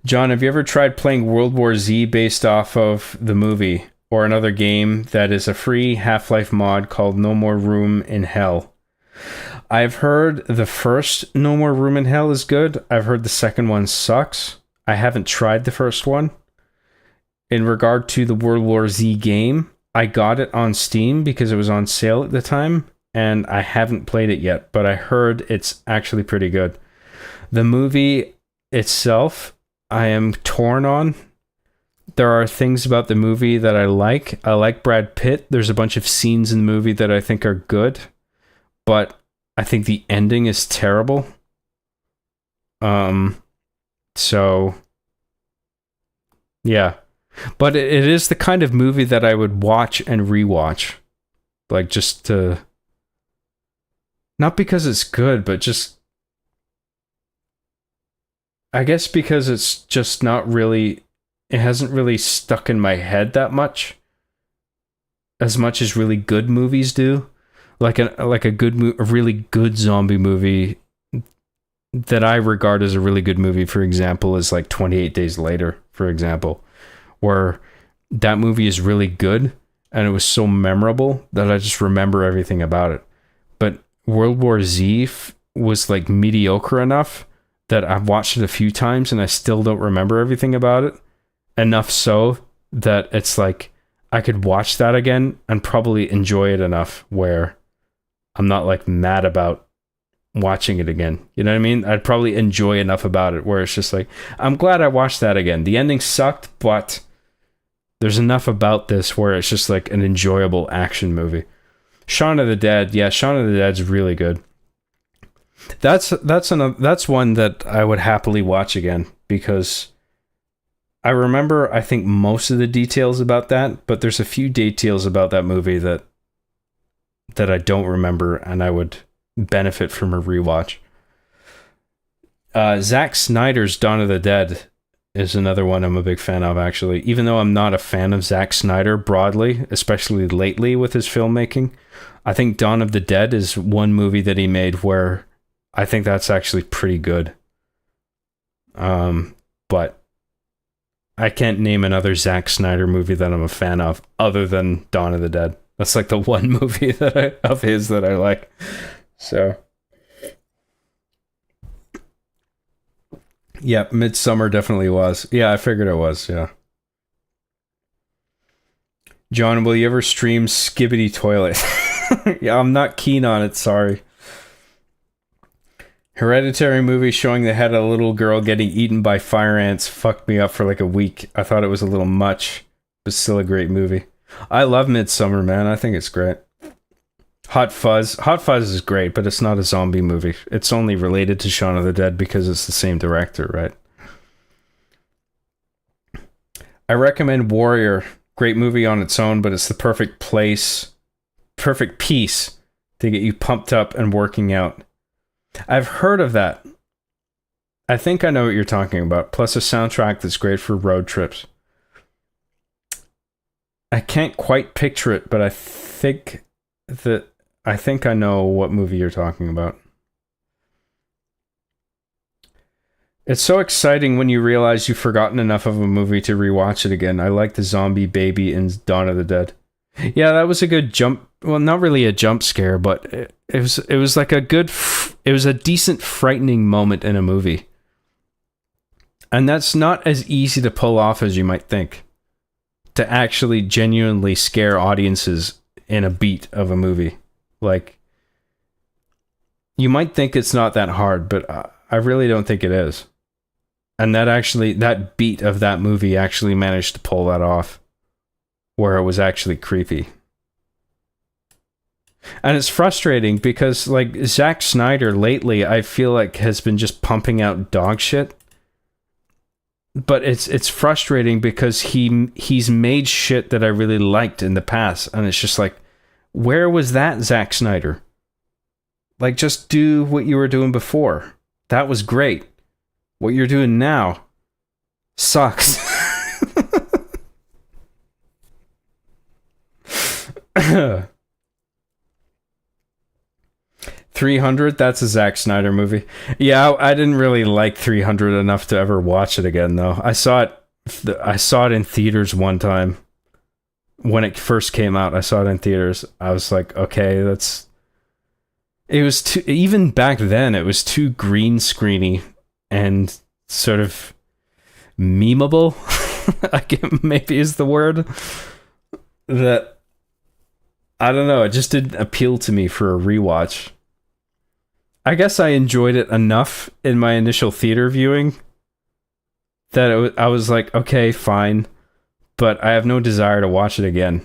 John, have you ever tried playing World War Z based off of the movie or another game that is a free Half-Life mod called No More Room in Hell? I've heard the first No More Room in Hell is good. I've heard the second one sucks. I haven't tried the first one. In regard to the World War Z game, I got it on Steam because it was on sale at the time, and I haven't played it yet, but I heard it's actually pretty good. The movie itself, I am torn on. There are things about the movie that I like. I like Brad Pitt. There's a bunch of scenes in the movie that I think are good, but I think the ending is terrible. So yeah, but it is the kind of movie that I would watch and rewatch, like just to, not because it's good, but just, I guess because it's just not really, it hasn't really stuck in my head that much as really good movies do. Like a really good zombie movie that I regard as a really good movie, for example, is like 28 Days Later, for example, where that movie is really good and it was so memorable that I just remember everything about it. But World War Z was like mediocre enough that I've watched it a few times and I still don't remember everything about it. Enough so that it's like I could watch that again and probably enjoy it enough where I'm not like mad about watching it again. You know what I mean? I'd probably enjoy enough about it where it's just like, I'm glad I watched that again. The ending sucked, but there's enough about this where it's just like an enjoyable action movie. Shaun of the Dead. Yeah, Shaun of the Dead's really good. That's one that I would happily watch again because I remember, I think, most of the details about that, but there's a few details about that movie that I don't remember and I would benefit from a rewatch. Zack Snyder's Dawn of the Dead is another one I'm a big fan of, actually. Even though I'm not a fan of Zack Snyder broadly, especially lately with his filmmaking, I think Dawn of the Dead is one movie that he made where I think that's actually pretty good. But I can't name another Zack Snyder movie that I'm a fan of other than Dawn of the Dead. That's like the one movie of his that I like. So yeah, Midsommar definitely was. Yeah, I figured it was, yeah. John, will you ever stream Skibidi Toilet? Yeah, I'm not keen on it, sorry. Hereditary movie showing the head of a little girl getting eaten by fire ants fucked me up for like a week. I thought it was a little much, but still a great movie. I love Midsommar, man. I think it's great. Hot Fuzz. Hot Fuzz is great, but it's not a zombie movie. It's only related to Shaun of the Dead because it's the same director, right? I recommend Warrior. Great movie on its own, but it's the perfect piece to get you pumped up and working out. I've heard of that. I think I know what you're talking about. Plus a soundtrack that's great for road trips. I can't quite picture it, but I think I know what movie you're talking about. It's so exciting when you realize you've forgotten enough of a movie to rewatch it again. I like the zombie baby in Dawn of the Dead. Yeah, that was a good jump. Well, not really a jump scare, but it was like it was a decent frightening moment in a movie. And that's not as easy to pull off as you might think. To actually genuinely scare audiences in a beat of a movie. Like, you might think it's not that hard, but I really don't think it is. And that beat of that movie actually managed to pull that off. Where it was actually creepy. And it's frustrating because, like, Zack Snyder lately, I feel like has been just pumping out dog shit. But it's frustrating because he's made shit that I really liked in the past, and it's just like, where was that, Zack Snyder? Like, just do what you were doing before. That was great. What you're doing now sucks. 300, that's a Zack Snyder movie. Yeah, I didn't really like 300 enough to ever watch it again, though. I saw it in theaters one time. When it first came out, I saw it in theaters. I was like, okay, it was too, even back then, it was too green screeny and sort of memeable, I guess maybe is the word. That, I don't know, it just didn't appeal to me for a rewatch. I guess I enjoyed it enough in my initial theater viewing that I was like, okay, fine, but I have no desire to watch it again.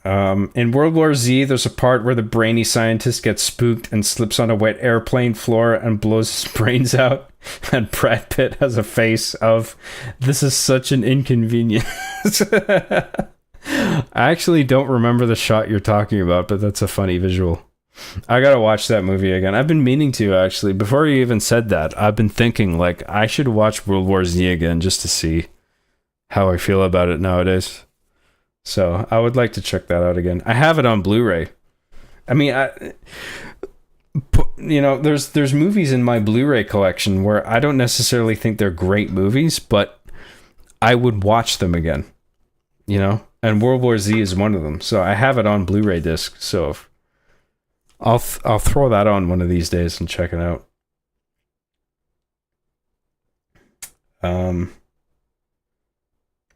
In World War Z, there's a part where the brainy scientist gets spooked and slips on a wet airplane floor and blows his brains out, and Brad Pitt has a face of, this is such an inconvenience. I actually don't remember the shot you're talking about, but that's a funny visual. I gotta watch that movie again. I've been meaning to, actually. Before you even said that, I've been thinking, like, I should watch World War Z again just to see how I feel about it nowadays. So I would like to check that out again. I have it on Blu-ray. I mean, there's movies in my Blu-ray collection where I don't necessarily think they're great movies, but I would watch them again. You know? And World War Z is one of them. So I have it on Blu-ray disc. So I'll throw that on one of these days and check it out.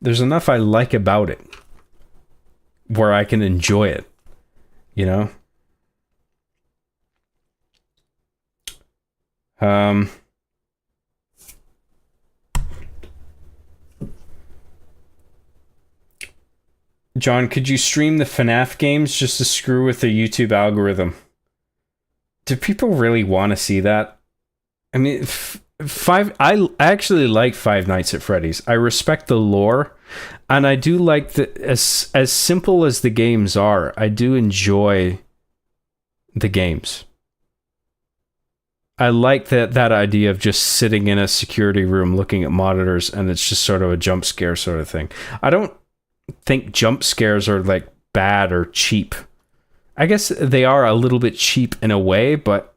There's enough I like about it where I can enjoy it, you know? John, could you stream the FNAF games just to screw with the YouTube algorithm? Do people really want to see that? I mean, I actually like Five Nights at Freddy's. I respect the lore, and I do like as simple as the games are, I do enjoy the games. I like that idea of just sitting in a security room looking at monitors, and it's just sort of a jump scare sort of thing. I don't think jump scares are like bad or cheap. I guess they are a little bit cheap in a way, but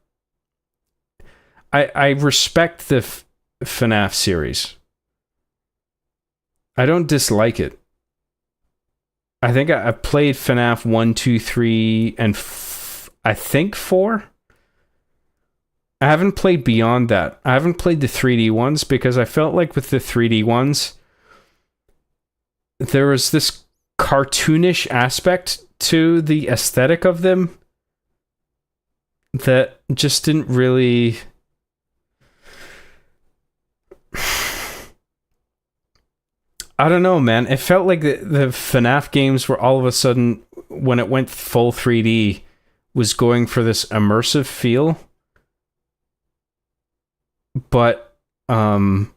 I respect the FNAF series. I don't dislike it. I think I played FNAF 1, 2, 3, and I think 4. I haven't played beyond that. I haven't played the 3D ones because I felt like with the 3D ones, there was this cartoonish aspect to the aesthetic of them that just didn't really... I don't know, man. It felt like the FNAF games were all of a sudden, when it went full 3D, was going for this immersive feel. But that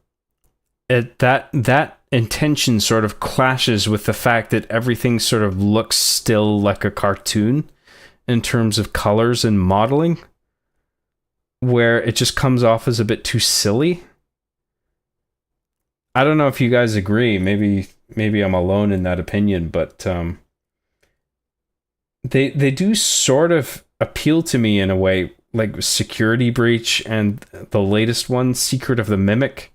intention sort of clashes with the fact that everything sort of looks still like a cartoon in terms of colors and modeling, where it just comes off as a bit too silly. I don't know if you guys agree. Maybe I'm alone in that opinion, but they do sort of appeal to me in a way, like Security Breach and the latest one, Secret of the Mimic.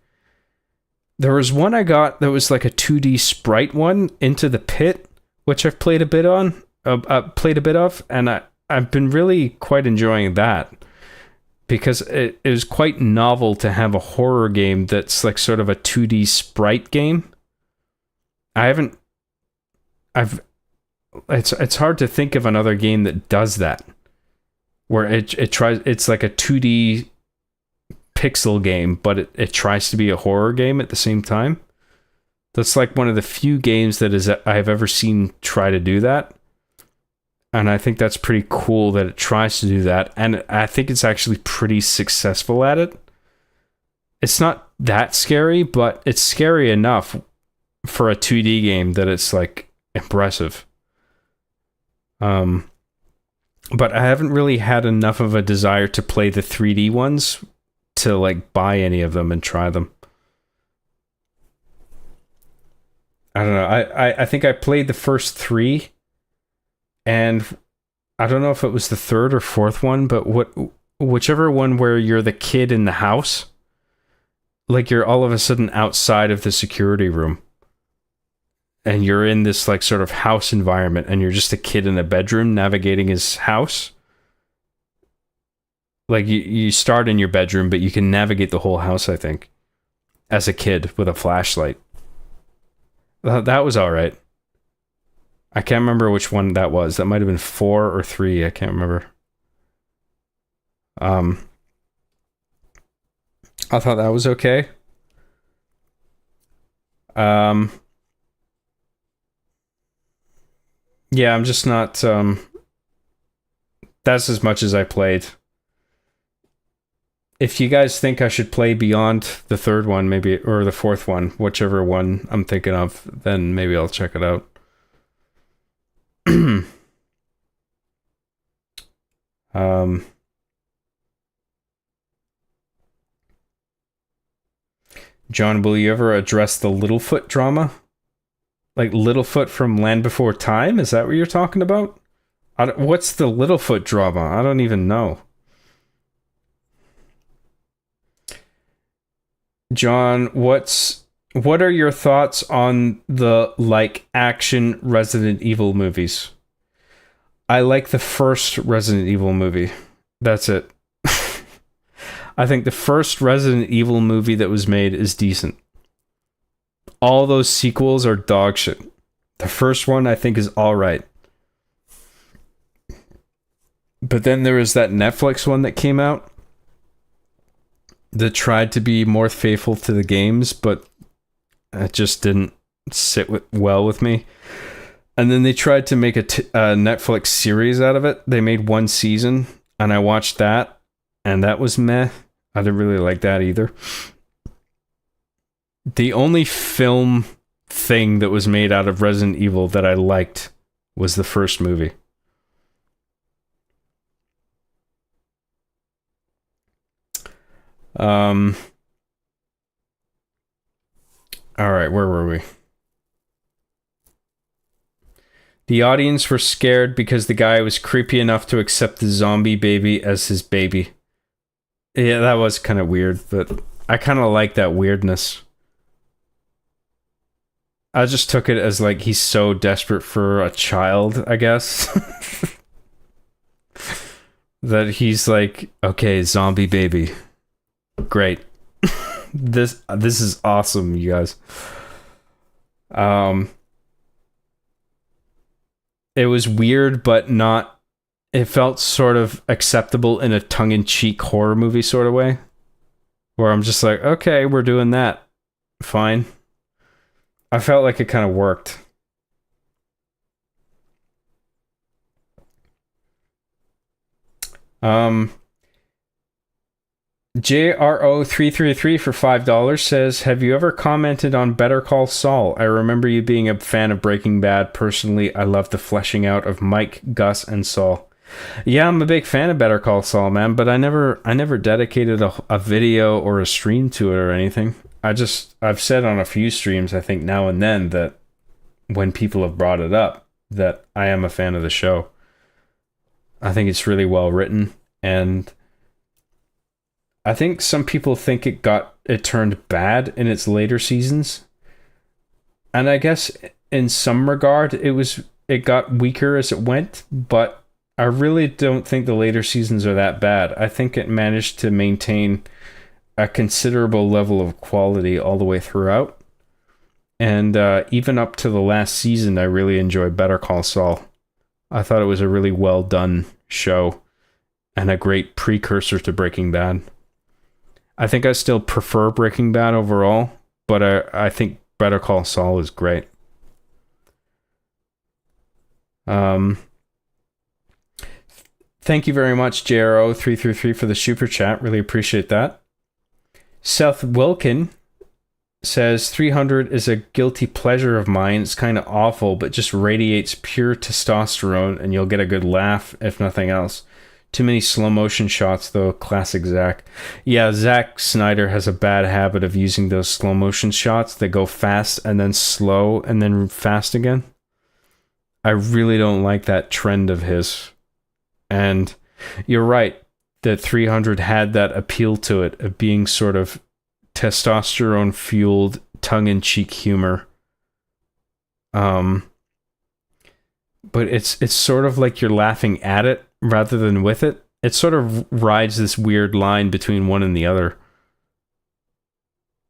There was one I got that was like a 2D sprite one, Into the Pit, which I've played a bit of, and I've been really quite enjoying that. Because it was quite novel to have a horror game that's like sort of a 2D sprite game. It's hard to think of another game that does that, where it's like a 2D pixel game, but it tries to be a horror game at the same time. That's like one of the few games that I've ever seen try to do that. And I think that's pretty cool that it tries to do that. And I think it's actually pretty successful at it. It's not that scary, but it's scary enough for a 2D game that it's like impressive. but I haven't really had enough of a desire to play the 3D ones to like buy any of them and try them. I don't know. I think I played the first 3, and I don't know if it was the 3rd or 4th one, but whichever one where you're the kid in the house, like you're all of a sudden outside of the security room, and you're in this like sort of house environment, and you're just a kid in a bedroom navigating his house. Like you start in your bedroom, but you can navigate the whole house, I think, as a kid with a flashlight. That was all right. I can't remember which one that was. That might have been 4 or 3. I can't remember. I thought that was okay. Yeah, I'm just not. That's as much as I played. If you guys think I should play beyond the 3rd one, maybe, or the 4th one, whichever one I'm thinking of, then maybe I'll check it out. John, will you ever address the Littlefoot drama? Like Littlefoot from Land Before Time? Is that what you're talking about? What's the Littlefoot drama? I don't even know. John, what are your thoughts on the like action Resident Evil movies? I like the first Resident Evil movie. That's it. I think the first Resident Evil movie that was made is decent. All those sequels are dog shit. The first one I think is all right. But then there was that Netflix one that came out that tried to be more faithful to the games, but it just didn't sit well with me. And then they tried to make a Netflix series out of it. They made 1 season, and I watched that, and that was meh. I didn't really like that either. The only film thing that was made out of Resident Evil that I liked was the first movie. All right, where were we? The audience were scared because the guy was creepy enough to accept the zombie baby as his baby. Yeah, that was kind of weird, but I kind of like that weirdness. I just took it as like he's so desperate for a child, I guess. That he's like, okay, zombie baby. Great. This is awesome, you guys. It was weird, but not. It felt sort of acceptable in a tongue-in-cheek horror movie sort of way, where I'm just like, okay, we're doing that. Fine. I felt like it kind of worked. JRO333 for $5 says, have you ever commented on Better Call Saul? I remember you being a fan of Breaking Bad. Personally, I love the fleshing out of Mike, Gus, and Saul. Yeah, I'm a big fan of Better Call Saul, man, but I never dedicated a video or a stream to it or anything. I've said on a few streams, I think now and then, that when people have brought it up, that I am a fan of the show. I think it's really well written, and I think some people think it turned bad in its later seasons. And I guess in some regard it got weaker as it went, but I really don't think the later seasons are that bad. I think it managed to maintain a considerable level of quality all the way throughout. And even up to the last season, I really enjoyed Better Call Saul. I thought it was a really well done show and a great precursor to Breaking Bad. I think I still prefer Breaking Bad overall, but I think Better Call Saul is great. Thank you very much, JRO333, for the super chat. Really appreciate that. Seth Wilkin says 300 is a guilty pleasure of mine. It's kind of awful, but just radiates pure testosterone, and you'll get a good laugh, if nothing else. Too many slow motion shots, though. Classic Zack. Yeah, Zack Snyder has a bad habit of using those slow motion shots that go fast and then slow and then fast again. I really don't like that trend of his. And you're right that 300 had that appeal to it of being sort of testosterone fueled tongue-in-cheek humor. But it's sort of like you're laughing at it rather than with it. It sort of rides this weird line between one and the other.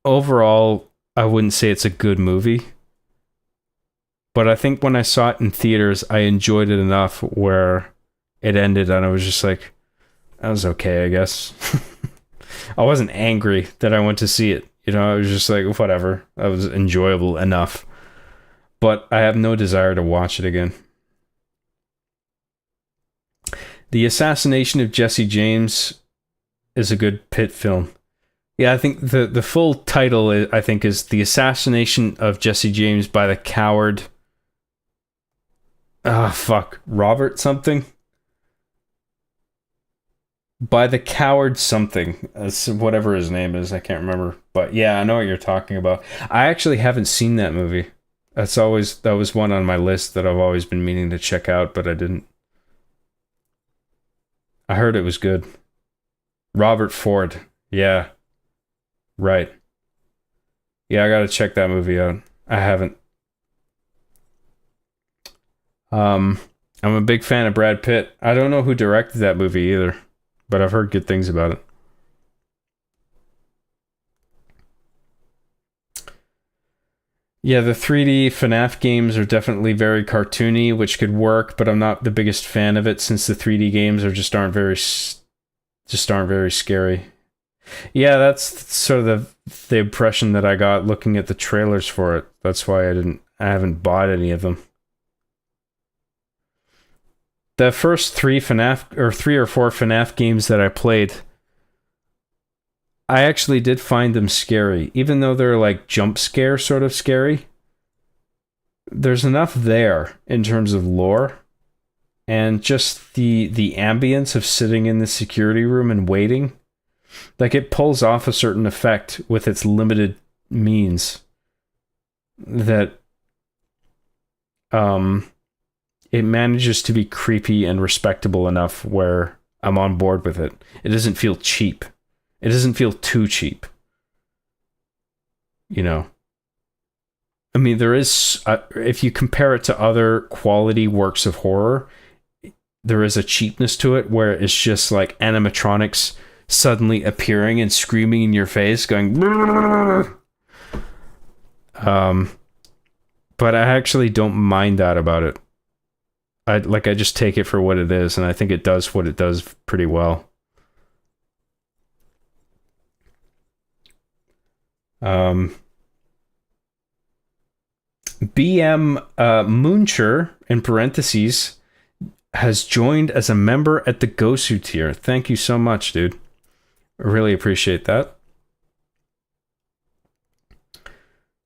Overall, I wouldn't say it's a good movie, but I think when I saw it in theaters, I enjoyed it enough where it ended and I was just like, that was okay, I guess. I wasn't angry that I went to see it. You know, I was just like, whatever. That was enjoyable enough. But I have no desire to watch it again. The Assassination of Jesse James is a good Pitt film. Yeah, I think the full title, is The Assassination of Jesse James by the coward... Robert something? By the coward something. Whatever his name is, I can't remember. But yeah, I know what you're talking about. I actually haven't seen that movie. That was one on my list that I've always been meaning to check out, but I didn't. I heard it was good. Robert Ford. Yeah. Right. Yeah, I gotta check that movie out. I haven't. I'm a big fan of Brad Pitt. I don't know who directed that movie either, but I've heard good things about it. Yeah, the 3D FNAF games are definitely very cartoony, which could work, but I'm not the biggest fan of it since the 3D games just aren't very scary. Yeah, that's sort of the impression that I got looking at the trailers for it. That's why I haven't bought any of them. The first 3 or 4 FNAF games that I played, I actually did find them scary. Even though they're like jump scare sort of scary, there's enough there in terms of lore and just the ambience of sitting in the security room and waiting. Like, it pulls off a certain effect with its limited means that it manages to be creepy and respectable enough where I'm on board with it. It doesn't feel cheap. It doesn't feel too cheap. You know? I mean, there is... if you compare it to other quality works of horror, there is a cheapness to it where it's just like animatronics suddenly appearing and screaming in your face, going... But I actually don't mind that about it. I just take it for what it is, and I think it does what it does pretty well. BM Muncher, in parentheses, has joined as a member at the Gosu tier. Thank you so much, dude. I really appreciate that.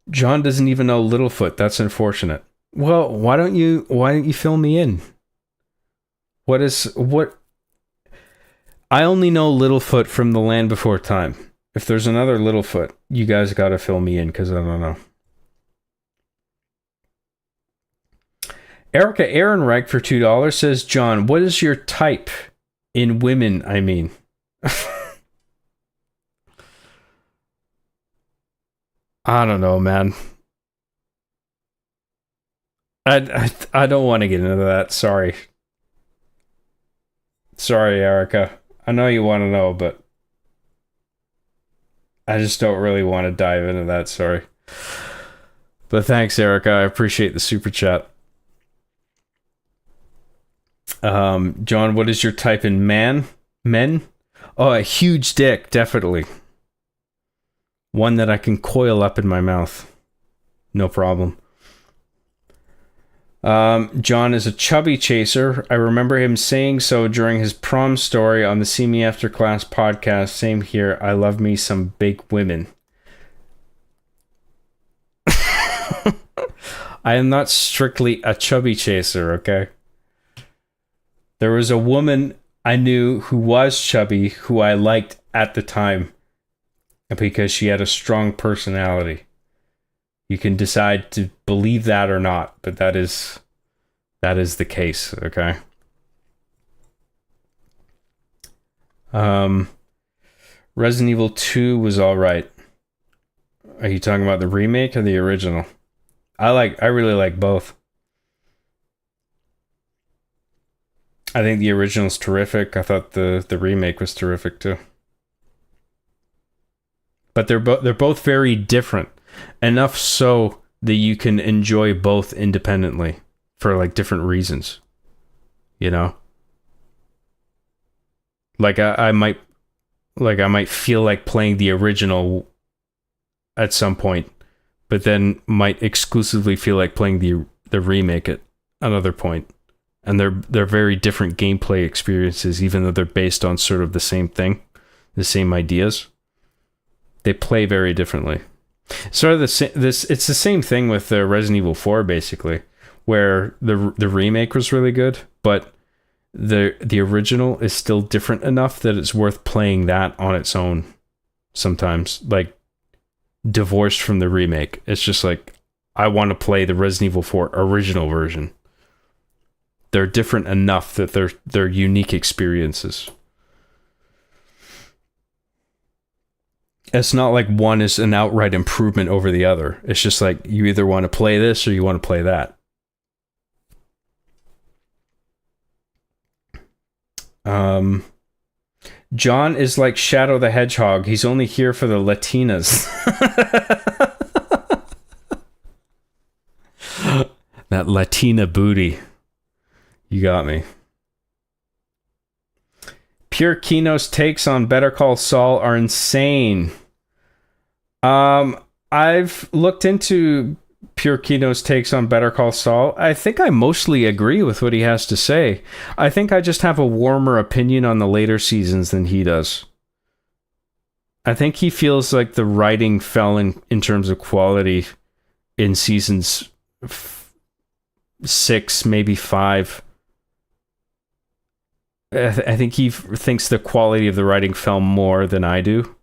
John doesn't even know Littlefoot. That's unfortunate. Well, why don't you fill me in? What I only know Littlefoot from The Land Before Time. If there's another Littlefoot, you guys gotta fill me in, because I don't know. Erica Ehrenreich for $2 says, John, what is your type in women, I mean? I don't know, man. I don't want to get into that. Sorry, Erica. I know you want to know, but I just don't really want to dive into that. Sorry. But thanks, Erica. I appreciate the super chat. John, what is your type in men? Oh, a huge dick, definitely. One that I can coil up in my mouth. No problem. John is a chubby chaser. I remember him saying so during his prom story on the See Me After Class podcast. Same here. I love me some big women. I am not strictly a chubby chaser, okay? There was a woman I knew who was chubby who I liked at the time because she had a strong personality. You can decide to believe that or not, but that is the case, okay? Resident Evil 2 was all right. Are you talking about the remake or the original? I really like both. I think the original's terrific. I thought the remake was terrific too. But they're both very different. Enough so that you can enjoy both independently for like different reasons. You know? Like I might feel like playing the original at some point, but then might exclusively feel like playing the remake at another point. And they're very different gameplay experiences, even though they're based on sort of the same thing, the same ideas. They play very differently. Sort of it's the same thing with the Resident Evil 4, basically, where the remake was really good, but the original is still different enough that it's worth playing that on its own. Sometimes, like divorced from the remake, it's just like I want to play the Resident Evil 4 original version. They're different enough that they're unique experiences. It's not like one is an outright improvement over the other. It's just like you either want to play this or you want to play that. John is like Shadow the Hedgehog. He's only here for the Latinas. That Latina booty. You got me. Pure Kino's takes on Better Call Saul are insane. I've looked into Pure Kino's takes on Better Call Saul. I think I mostly agree with what he has to say. I think I just have a warmer opinion on the later seasons than he does. I think he feels like the writing fell in terms of quality in seasons 6, maybe 5. I think he thinks the quality of the writing fell more than I do.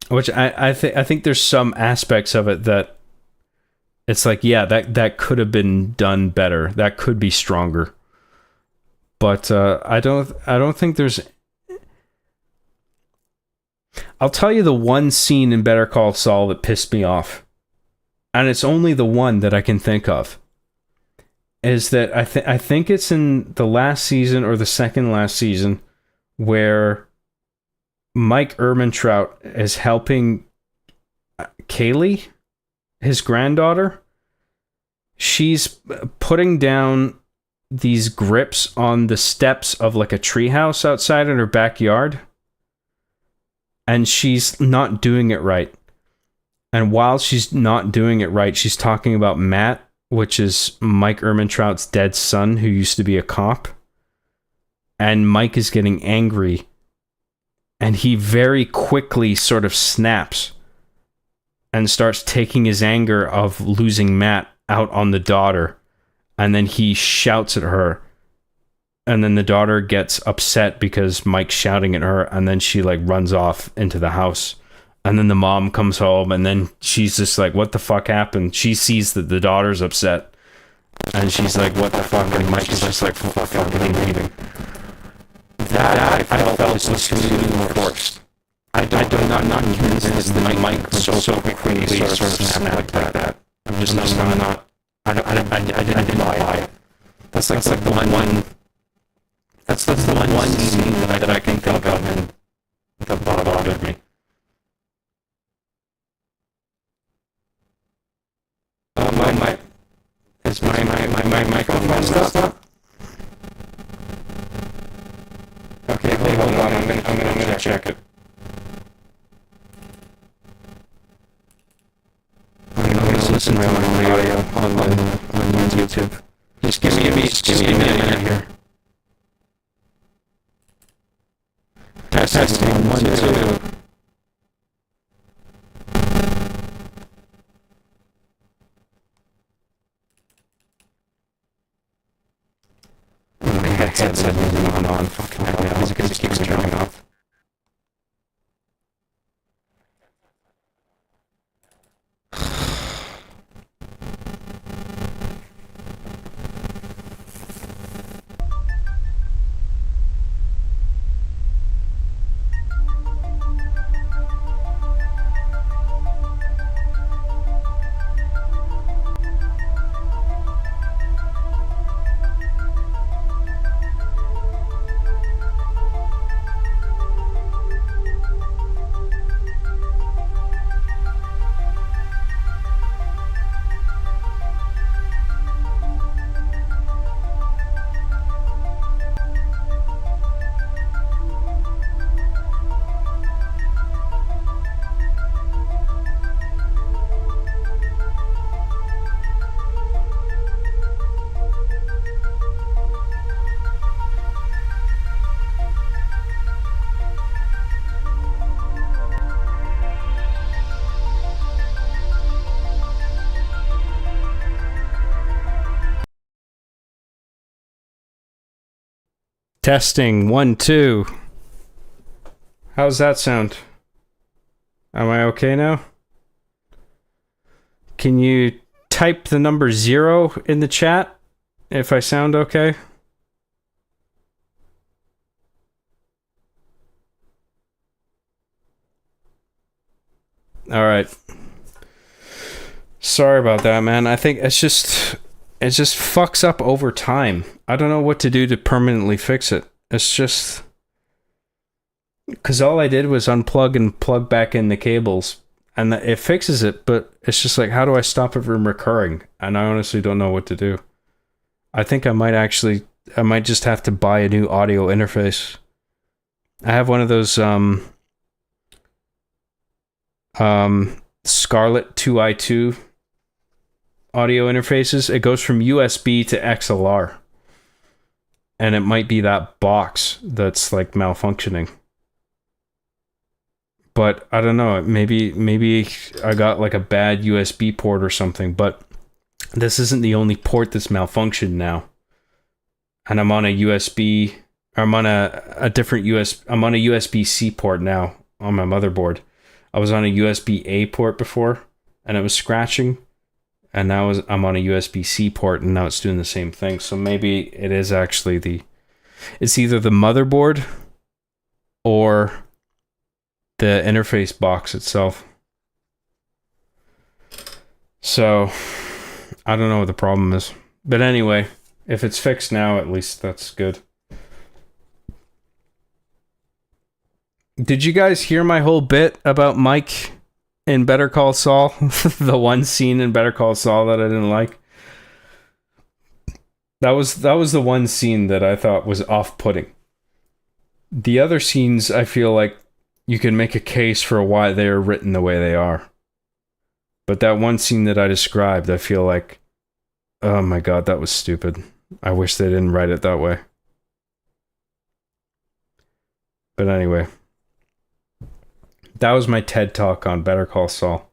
Which I think there's some aspects of it that it's like, yeah, that could have been done better. That could be stronger. But I don't think there's. I'll tell you the one scene in Better Call Saul that pissed me off, and it's only the one that I can think of. Is that I think it's in the last season or the second last season where Mike Ehrmantraut is helping Kaylee, his granddaughter. She's putting down these grips on the steps of like a treehouse outside in her backyard, and she's not doing it right. And while she's not doing it right, she's talking about Matt, which is Mike Ehrmantraut's dead son, who used to be a cop. And Mike is getting angry. And he very quickly sort of snaps and starts taking his anger of losing Matt out on the daughter. And then he shouts at her. And then the daughter gets upset because Mike's shouting at her. And then she like runs off into the house. And then the mom comes home, and then she's just like, what the fuck happened? She sees that the daughter's upset. And she's like, what the fuck? And Mike is just like, fucking leaving. That I felt was too forced. I'm not convinced that Mike so quickly sort of snapped like that. I'm just not. I didn't buy it. That's like the one. That's the one scene that I can think of and that bothered me. Is my microphone stop? Okay, hold on. I'm gonna check it. I'm gonna listen to my audio on YouTube. Just give me a minute here. Testing 1, 2. Testing 1 2. How's that sound? Am I okay now? Can you type the number 0 in the chat if I sound okay? All right. Sorry about that, man. I think it just fucks up over time. I don't know what to do to permanently fix it. It's just because all I did was unplug and plug back in the cables, and it fixes it, but it's just like, how do I stop it from recurring? And I honestly don't know what to do. I think I might just have to buy a new audio interface. I have one of those Scarlett 2i2 audio interfaces. It goes from USB to XLR. And it might be that box that's like malfunctioning. But I don't know, maybe I got like a bad USB port or something, but this isn't the only port that's malfunctioned now. And I'm on a USB, or I'm on a different I'm on a USB-C port now on my motherboard. I was on a USB-A port before and it was scratching. And now I'm on a USB-C port and now it's doing the same thing. So maybe it is actually it's either the motherboard or the interface box itself. So I don't know what the problem is. But anyway, if it's fixed now, at least that's good. Did you guys hear my whole bit about Mike in Better Call Saul? The one scene in Better Call Saul that I didn't like. That was the one scene that I thought was off-putting. The other scenes, I feel like you can make a case for why they are written the way they are. But that one scene that I described, I feel like, oh my god, that was stupid. I wish they didn't write it that way. But anyway. That was my TED Talk on Better Call Saul.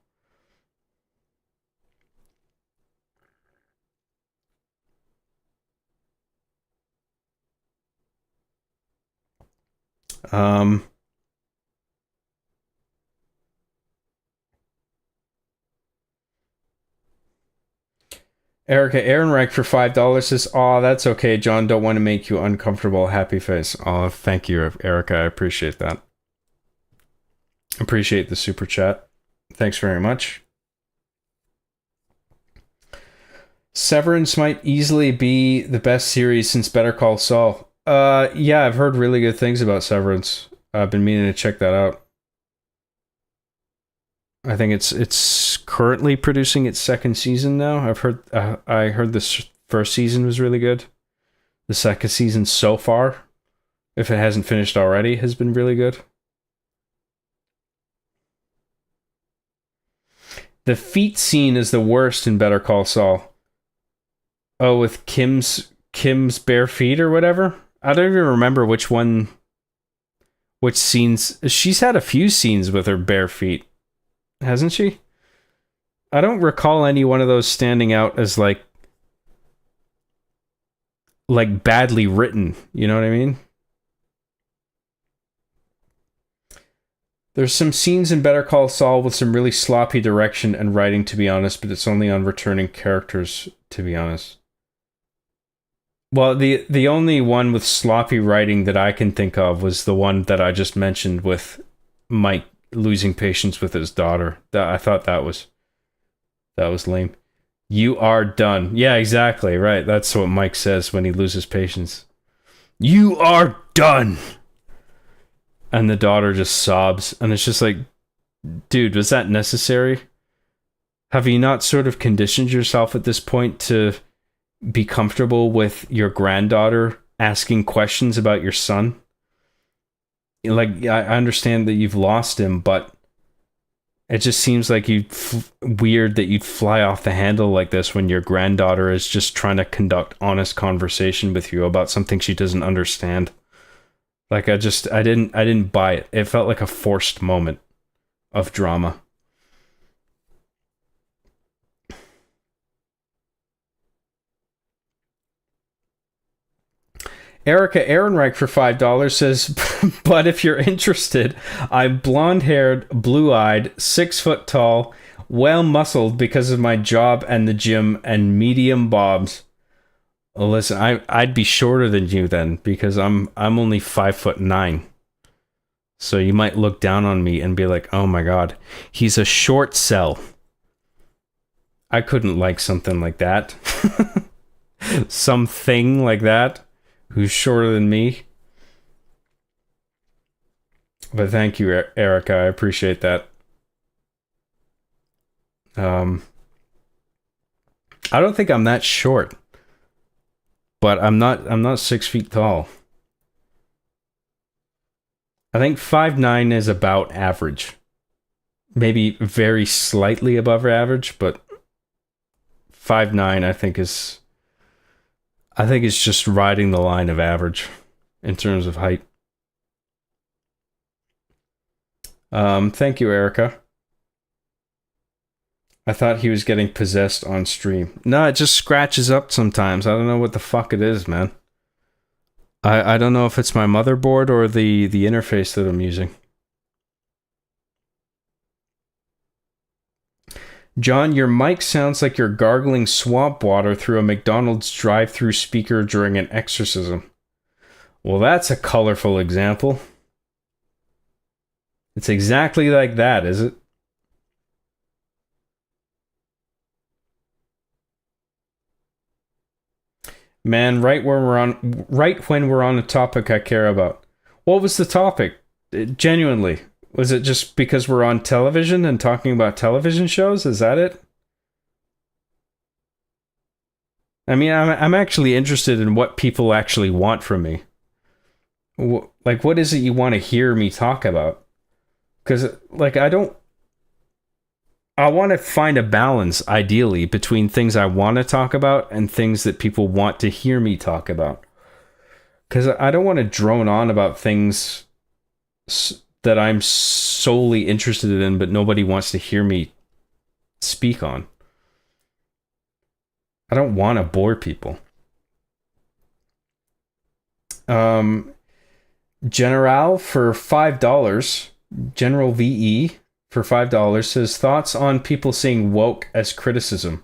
Erica Ehrenreich for $5 says, "Aw, that's okay, John. Don't want to make you uncomfortable. Happy face." Oh, thank you, Erica. I appreciate that. Appreciate the super chat. Thanks very much. Severance might easily be the best series since Better Call Saul. Yeah, I've heard really good things about Severance. I've been meaning to check that out. I think it's currently producing its second season now. I heard this first season was really good. The second season so far, if it hasn't finished already, has been really good. The feet scene is the worst in Better Call Saul. Oh, with Kim's bare feet or whatever? I don't even remember which scenes. She's had a few scenes with her bare feet, hasn't she? I don't recall any one of those standing out as like badly written, you know what I mean? There's some scenes in Better Call Saul with some really sloppy direction and writing, to be honest, but it's only on returning characters, to be honest. Well, the only one with sloppy writing that I can think of was the one that I just mentioned with Mike losing patience with his daughter. I thought that was lame. You are done. Yeah, exactly, right. That's what Mike says when he loses patience. You are done! And the daughter just sobs, and it's just like, dude, was that necessary? Have you not sort of conditioned yourself at this point to be comfortable with your granddaughter asking questions about your son? Like, I understand that you've lost him, but it just seems like weird that you'd fly off the handle like this when your granddaughter is just trying to conduct honest conversation with you about something she doesn't understand. Like, I didn't buy it. It felt like a forced moment of drama. Erica Ehrenreich for $5 says, but if you're interested, I'm blonde-haired, blue-eyed, 6 foot tall, well-muscled because of my job and the gym, and medium bobs. Well, listen, I'd be shorter than you then, because I'm only 5'9". So you might look down on me and be like, oh my god, he's a short cell. I couldn't like something like that. Something like that who's shorter than me. But thank you, Erica. I appreciate that. I don't think I'm that short. But I'm not 6 feet tall. I think 5'9" is about average. Maybe very slightly above average, but 5'9" I think is just riding the line of average in terms of height. Thank you, Erica. I thought he was getting possessed on stream. No, it just scratches up sometimes. I don't know what the fuck it is, man. I don't know if it's my motherboard or the interface that I'm using. John, your mic sounds like you're gargling swamp water through a McDonald's drive-through speaker during an exorcism. Well, that's a colorful example. It's exactly like that, is it? Man, right when we're on a topic I care about. What was the topic? Genuinely. Was it just because we're on television and talking about television shows? Is that it? I mean, I'm actually interested in what people actually want from me. Like, what is it you want to hear me talk about? Because, like, I want to find a balance, ideally, between things I want to talk about and things that people want to hear me talk about. Because I don't want to drone on about things that I'm solely interested in, but nobody wants to hear me speak on. I don't want to bore people. General for $5, General VE for $5 says, thoughts on people seeing woke as criticism.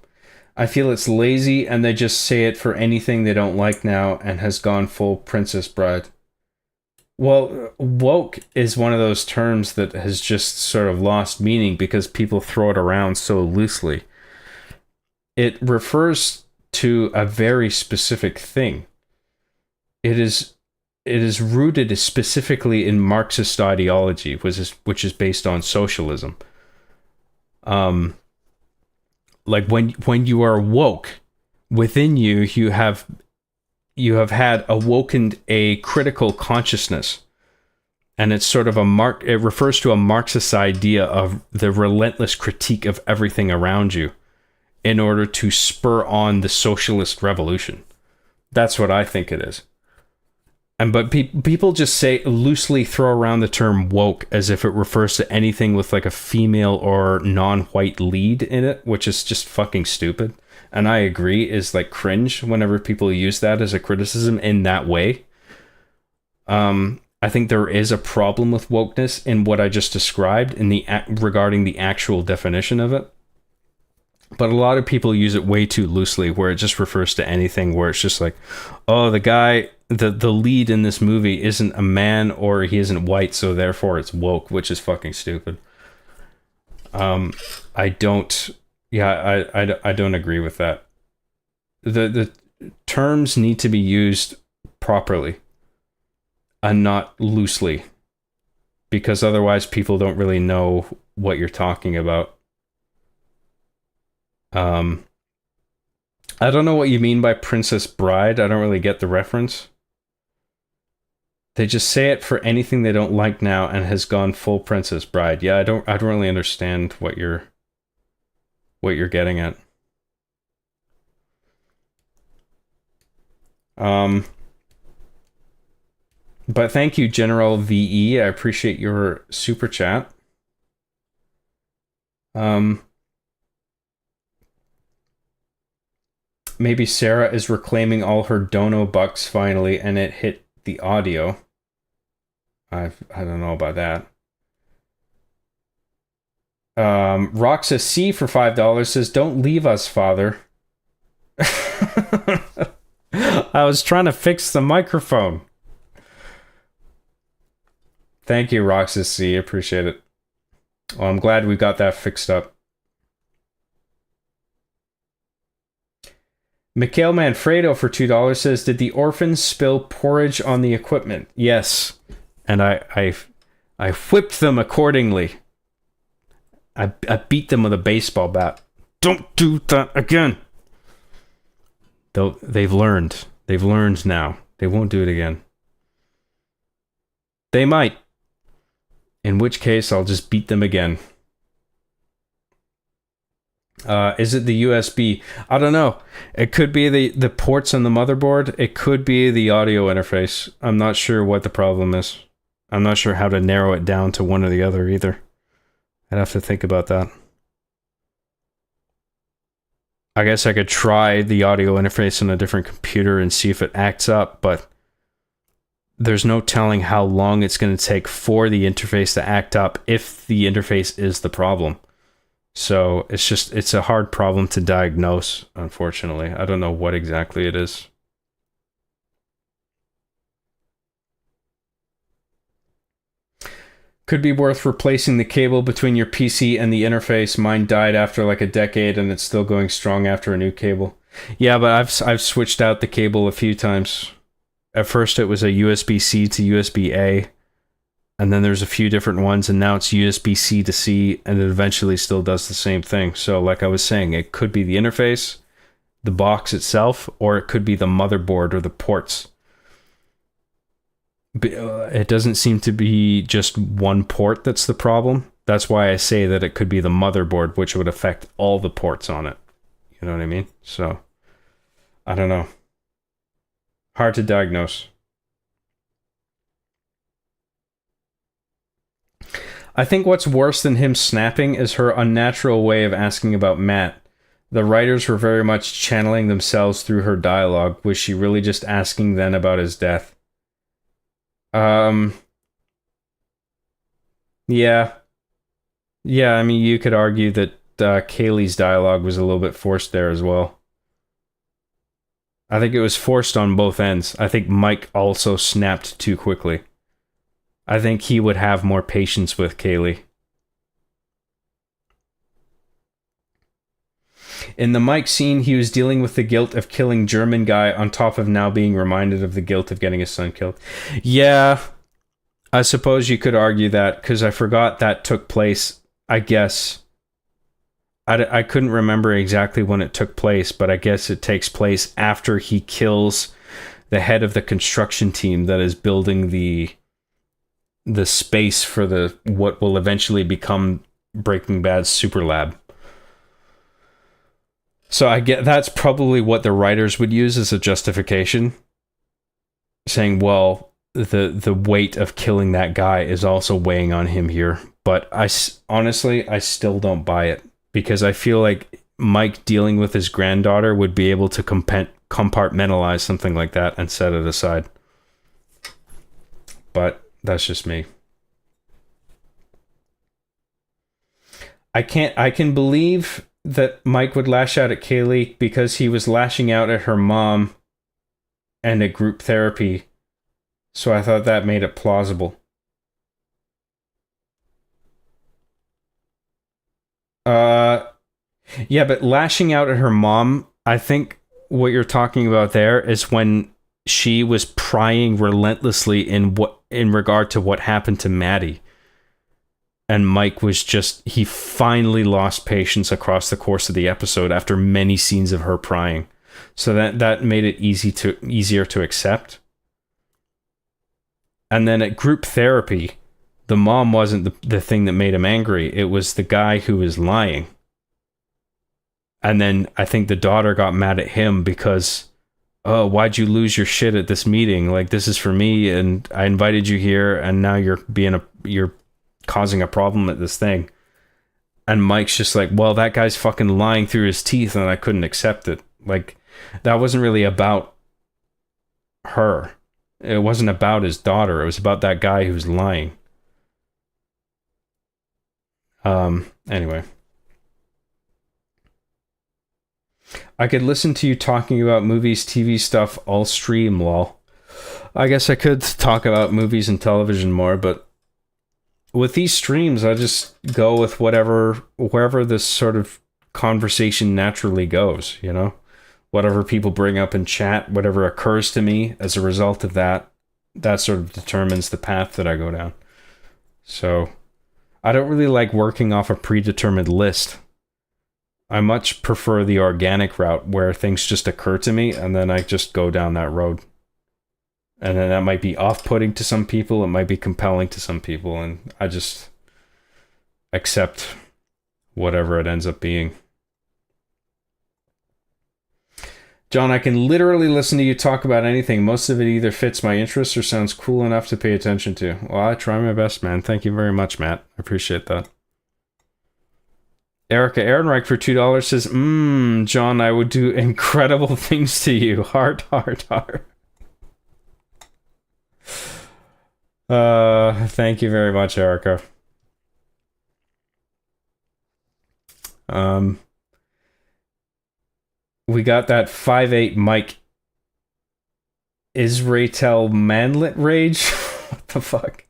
I feel it's lazy and they just say it for anything they don't like now and has gone full Princess Bride. Well, woke is one of those terms that has just sort of lost meaning because people throw it around so loosely. It refers to a very specific thing. It is rooted specifically in Marxist ideology, which is based on socialism. Like when you are woke, within you have had awoken a critical consciousness, and it's sort of it refers to a Marxist idea of the relentless critique of everything around you in order to spur on the socialist revolution. That's what I think it is. But people just loosely throw around the term woke as if it refers to anything with like a female or non-white lead in it, which is just fucking stupid. And I agree, is like cringe whenever people use that as a criticism in that way. I think there is a problem with wokeness in what I just described regarding the actual definition of it. But a lot of people use it way too loosely, where it just refers to anything where it's just like, oh, the guy, the lead in this movie isn't a man or he isn't white, so therefore it's woke, which is fucking stupid. I don't agree with that. The terms need to be used properly and not loosely, because otherwise people don't really know what you're talking about. I don't know what you mean by Princess Bride. I don't really get the reference. They just say it for anything they don't like now and has gone full Princess Bride. Yeah, I don't really understand what you're getting at. But thank you, General VE. I appreciate your super chat. maybe Sarah is reclaiming all her dono bucks finally, and it hit the audio. I don't know about that. Roxa C for $5 says, "Don't leave us, Father." I was trying to fix the microphone. Thank you, Roxa C. Appreciate it. Well, I'm glad we got that fixed up. Mikhail Manfredo for $2 says, "Did the orphans spill porridge on the equipment?" Yes. And I whipped them accordingly. I beat them with a baseball bat. Don't do that again. They've learned. They've learned now. They won't do it again. They might. In which case, I'll just beat them again. Is it the USB? I don't know. It could be the ports on the motherboard. It could be the audio interface. I'm not sure what the problem is. I'm not sure how to narrow it down to one or the other either. I'd have to think about that. I guess I could try the audio interface on a different computer and see if it acts up, but there's no telling how long it's going to take for the interface to act up if the interface is the problem. So it's a hard problem to diagnose, unfortunately. I don't know what exactly it is. Could be worth replacing the cable between your PC and the interface. Mine died after like a decade and it's still going strong after a new cable. Yeah, but I've switched out the cable a few times. At first it was a USB-C to USB-A, and then there's a few different ones, and now it's USB-C to C, and it eventually still does the same thing. So like I was saying, it could be the interface, the box itself, or it could be the motherboard or the ports. It doesn't seem to be just one port that's the problem. That's why I say that it could be the motherboard, which would affect all the ports on it. You know what I mean? So, I don't know. Hard to diagnose. I think what's worse than him snapping is her unnatural way of asking about Matt. The writers were very much channeling themselves through her dialogue. Was she really just asking then about his death? Yeah. Yeah, I mean, you could argue that Kaylee's dialogue was a little bit forced there as well. I think it was forced on both ends. I think Mike also snapped too quickly. I think he would have more patience with Kaylee. In the Mike scene, he was dealing with the guilt of killing German guy on top of now being reminded of the guilt of getting his son killed. Yeah, I suppose you could argue that, because I forgot that took place, I guess. I couldn't remember exactly when it took place, but I guess it takes place after he kills the head of the construction team that is building the space for the what will eventually become Breaking Bad's super lab. So I get that's probably what the writers would use as a justification, saying, well, the weight of killing that guy is also weighing on him here. But honestly, I still don't buy it, because I feel like Mike dealing with his granddaughter would be able to compartmentalize something like that and set it aside. But that's just me. I can believe that Mike would lash out at Kaylee because he was lashing out at her mom and at group therapy. So I thought that made it plausible. Yeah, but lashing out at her mom, I think what you're talking about there is when she was prying relentlessly in regard to what happened to Maddie. And Mike he finally lost patience across the course of the episode after many scenes of her prying. So that made it easier to accept. And then at group therapy, the mom wasn't the thing that made him angry. It was the guy who was lying. And then I think the daughter got mad at him because, oh, why'd you lose your shit at this meeting? Like, this is for me, and I invited you here, and now you're causing a problem at this thing. And Mike's just like, well, that guy's fucking lying through his teeth, and I couldn't accept it. Like, that wasn't really about her. It wasn't about his daughter. It was about that guy who was lying. Anyway. I could listen to you talking about movies, TV stuff, all stream, lol. I guess I could talk about movies and television more, but with these streams, I just go with wherever this sort of conversation naturally goes, you know? Whatever people bring up in chat, whatever occurs to me as a result of that sort of determines the path that I go down. So, I don't really like working off a predetermined list. I much prefer the organic route where things just occur to me and then I just go down that road. And then that might be off-putting to some people, it might be compelling to some people, and I just accept whatever it ends up being. John, I can literally listen to you talk about anything. Most of it either fits my interests or sounds cool enough to pay attention to. Well, I try my best, man. Thank you very much, Matt. I appreciate that. Erica Ehrenreich for $2 says, John, I would do incredible things to you. Heart, heart, heart. Thank you very much, Erica. We got that 5'8" Mike Israel Manlet rage. What the fuck?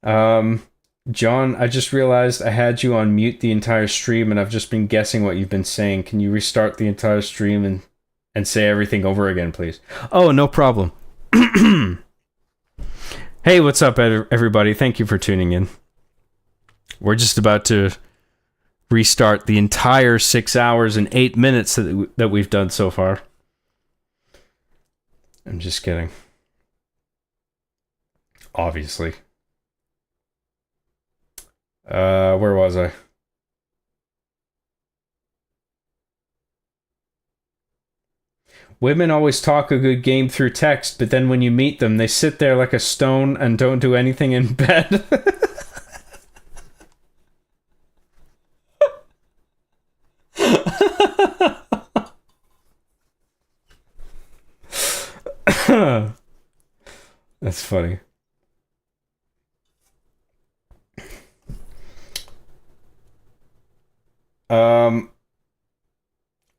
John, I just realized I had you on mute the entire stream and I've just been guessing what you've been saying. Can you restart the entire stream and say everything over again, please? Oh, no problem. Hey, what's up, everybody? Thank you for tuning in. We're just about to restart the entire 6 hours and 8 minutes that we've done so far. I'm just kidding. Obviously. Where was I? Women always talk a good game through text, but then when you meet them, they sit there like a stone and don't do anything in bed. That's funny.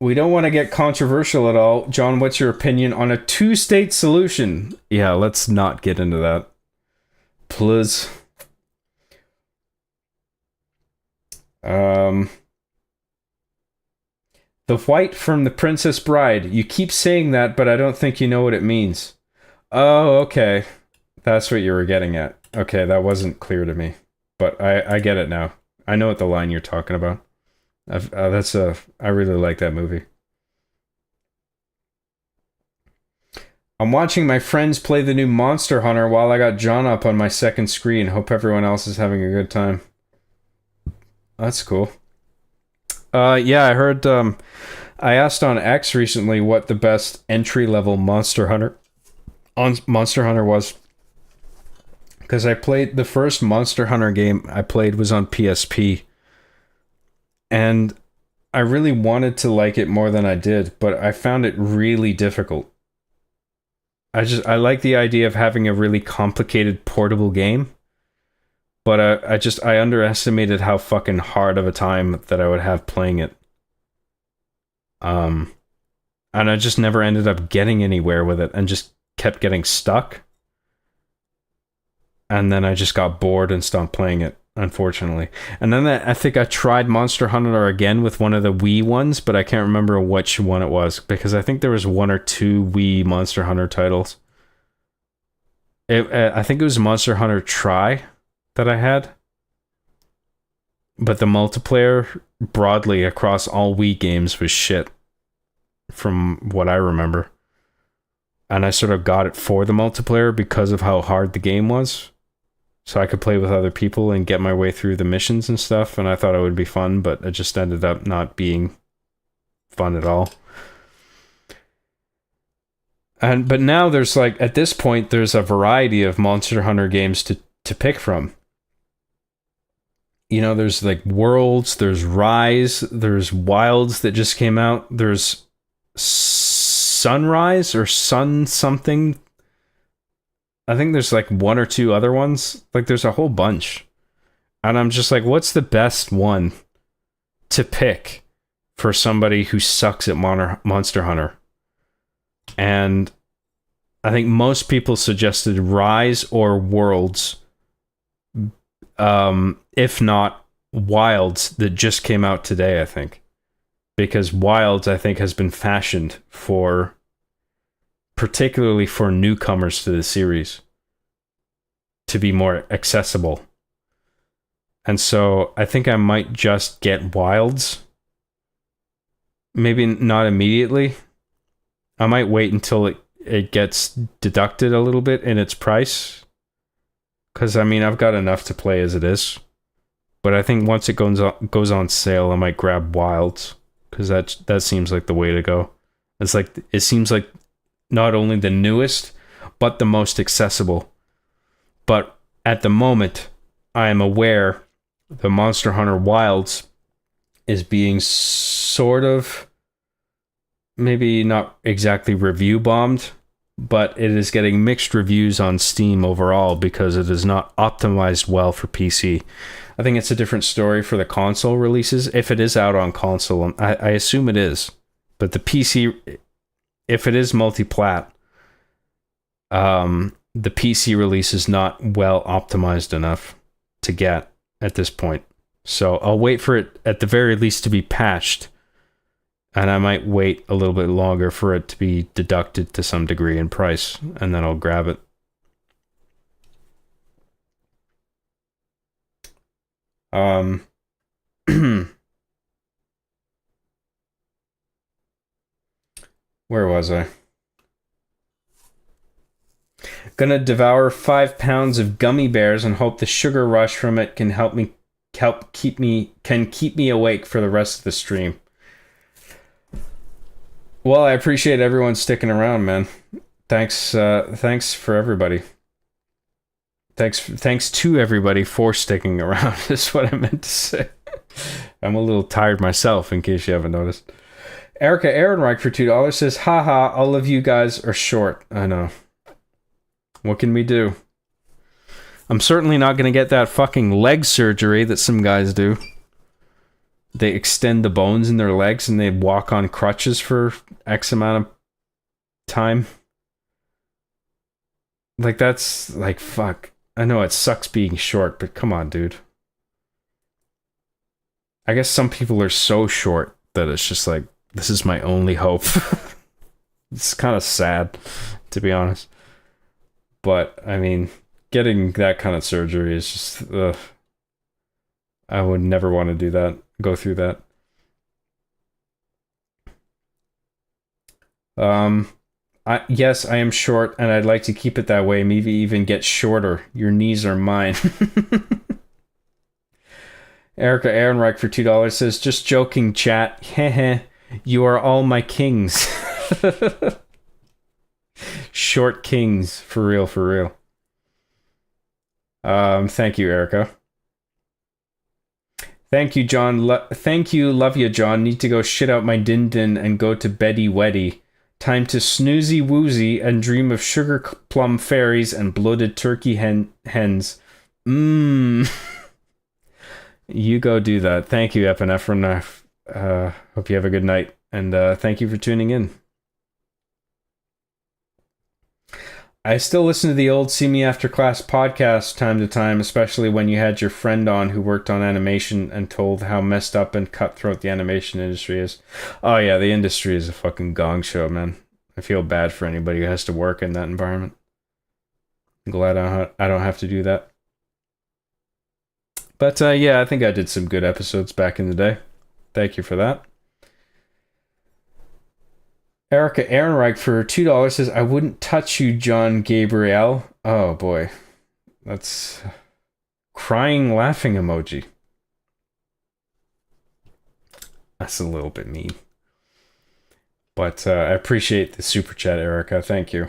We don't want to get controversial at all. John, what's your opinion on a two-state solution? Yeah, let's not get into that. Please. The white from The Princess Bride. You keep saying that, but I don't think you know what it means. Oh, okay. That's what you were getting at. Okay, that wasn't clear to me. But I get it now. I know what the line you're talking about. I really like that movie. I'm watching my friends play the new Monster Hunter while I got John up on my second screen. Hope everyone else is having a good time. That's cool. Yeah, I heard, I asked on X recently what the best entry-level Monster Hunter was. Because I played, the first Monster Hunter game I played was on PSP. And I really wanted to like it more than I did, but I found it really difficult. I like the idea of having a really complicated portable game, but I underestimated how fucking hard of a time that I would have playing it. And I just never ended up getting anywhere with it and just kept getting stuck. And then I just got bored and stopped playing it, unfortunately. And then I think I tried Monster Hunter again with one of the Wii ones, but I can't remember which one it was, because I think there was one or two Wii Monster Hunter titles. I think it was Monster Hunter Tri that I had. But the multiplayer broadly across all Wii games was shit, from what I remember. And I sort of got it for the multiplayer because of how hard the game was. So I could play with other people and get my way through the missions and stuff, and I thought it would be fun, but it just ended up not being fun at all. But now there's like, at this point, there's a variety of Monster Hunter games to pick from. you know, there's like Worlds, there's Rise, there's Wilds that just came out, there's Sunrise or Sun something. I think there's like one or two other ones. Like there's a whole bunch. And I'm just like, what's the best one to pick for somebody who sucks at Monster Hunter? And I think most people suggested Rise or Worlds. If not Wilds, that just came out today, I think. Because Wilds, I think, has been fashioned for, particularly for newcomers to the series, to be more accessible. And so I think I might just get Wilds. Maybe not immediately. I might wait until it gets deducted a little bit in its price. Because, I mean, I've got enough to play as it is. But I think once it goes on sale, I might grab Wilds. Because that seems like the way to go. It seems like not only the newest, but the most accessible. But at the moment, I am aware the Monster Hunter Wilds is being sort of, maybe not exactly review bombed, but it is getting mixed reviews on Steam overall because it is not optimized well for PC. I think it's a different story for the console releases. If it is out on console, I assume it is. But the PC, if it is multi-plat, the PC release is not well optimized enough to get at this point. So I'll wait for it at the very least to be patched. And I might wait a little bit longer for it to be deducted to some degree in price, and then I'll grab it. Where was I? Gonna devour 5 pounds of gummy bears and hope the sugar rush from it can keep me awake for the rest of the stream. Well, I appreciate everyone sticking around, man. Thanks for everybody. Thanks to everybody for sticking around, is what I meant to say. I'm a little tired myself, in case you haven't noticed. Erica Ehrenreich for $2 says, haha, all of you guys are short. I know. What can we do? I'm certainly not going to get that fucking leg surgery that some guys do. They extend the bones in their legs and they walk on crutches for X amount of time. Like, that's, like, fuck. I know it sucks being short, but come on, dude. I guess some people are so short that it's just like, this is my only hope. It's kind of sad, to be honest. But, I mean, getting that kind of surgery is just, I would never want to do that. Go through that. Yes, I am short, and I'd like to keep it that way. Maybe even get shorter. Your knees are mine. Erica Ehrenreich for $2 says, just joking, chat. Heh. You are all my kings. Short kings, for real, for real. Thank you, Erica. Thank you, John. Thank you, love you, John. Need to go shit out my din-din and go to beddy weddy. Time to snoozy woozy and dream of sugar plum fairies and bloated turkey hens. You go do that. Thank you, Epinephrine. Hope you have a good night. And thank you for tuning in. I still listen to the old See Me After Class podcast time to time, especially when you had your friend on who worked on animation and told how messed up and cutthroat the animation industry is. Oh yeah, the industry is a fucking gong show, man. I feel bad for anybody who has to work in that environment. I'm glad I don't have to do that. But yeah, I think I did some good episodes back in the day. Thank you for that. Erica Ehrenreich for $2 says, I wouldn't touch you, John Gabriel. Oh boy. That's crying laughing emoji. That's a little bit mean. But I appreciate the super chat, Erica. Thank you.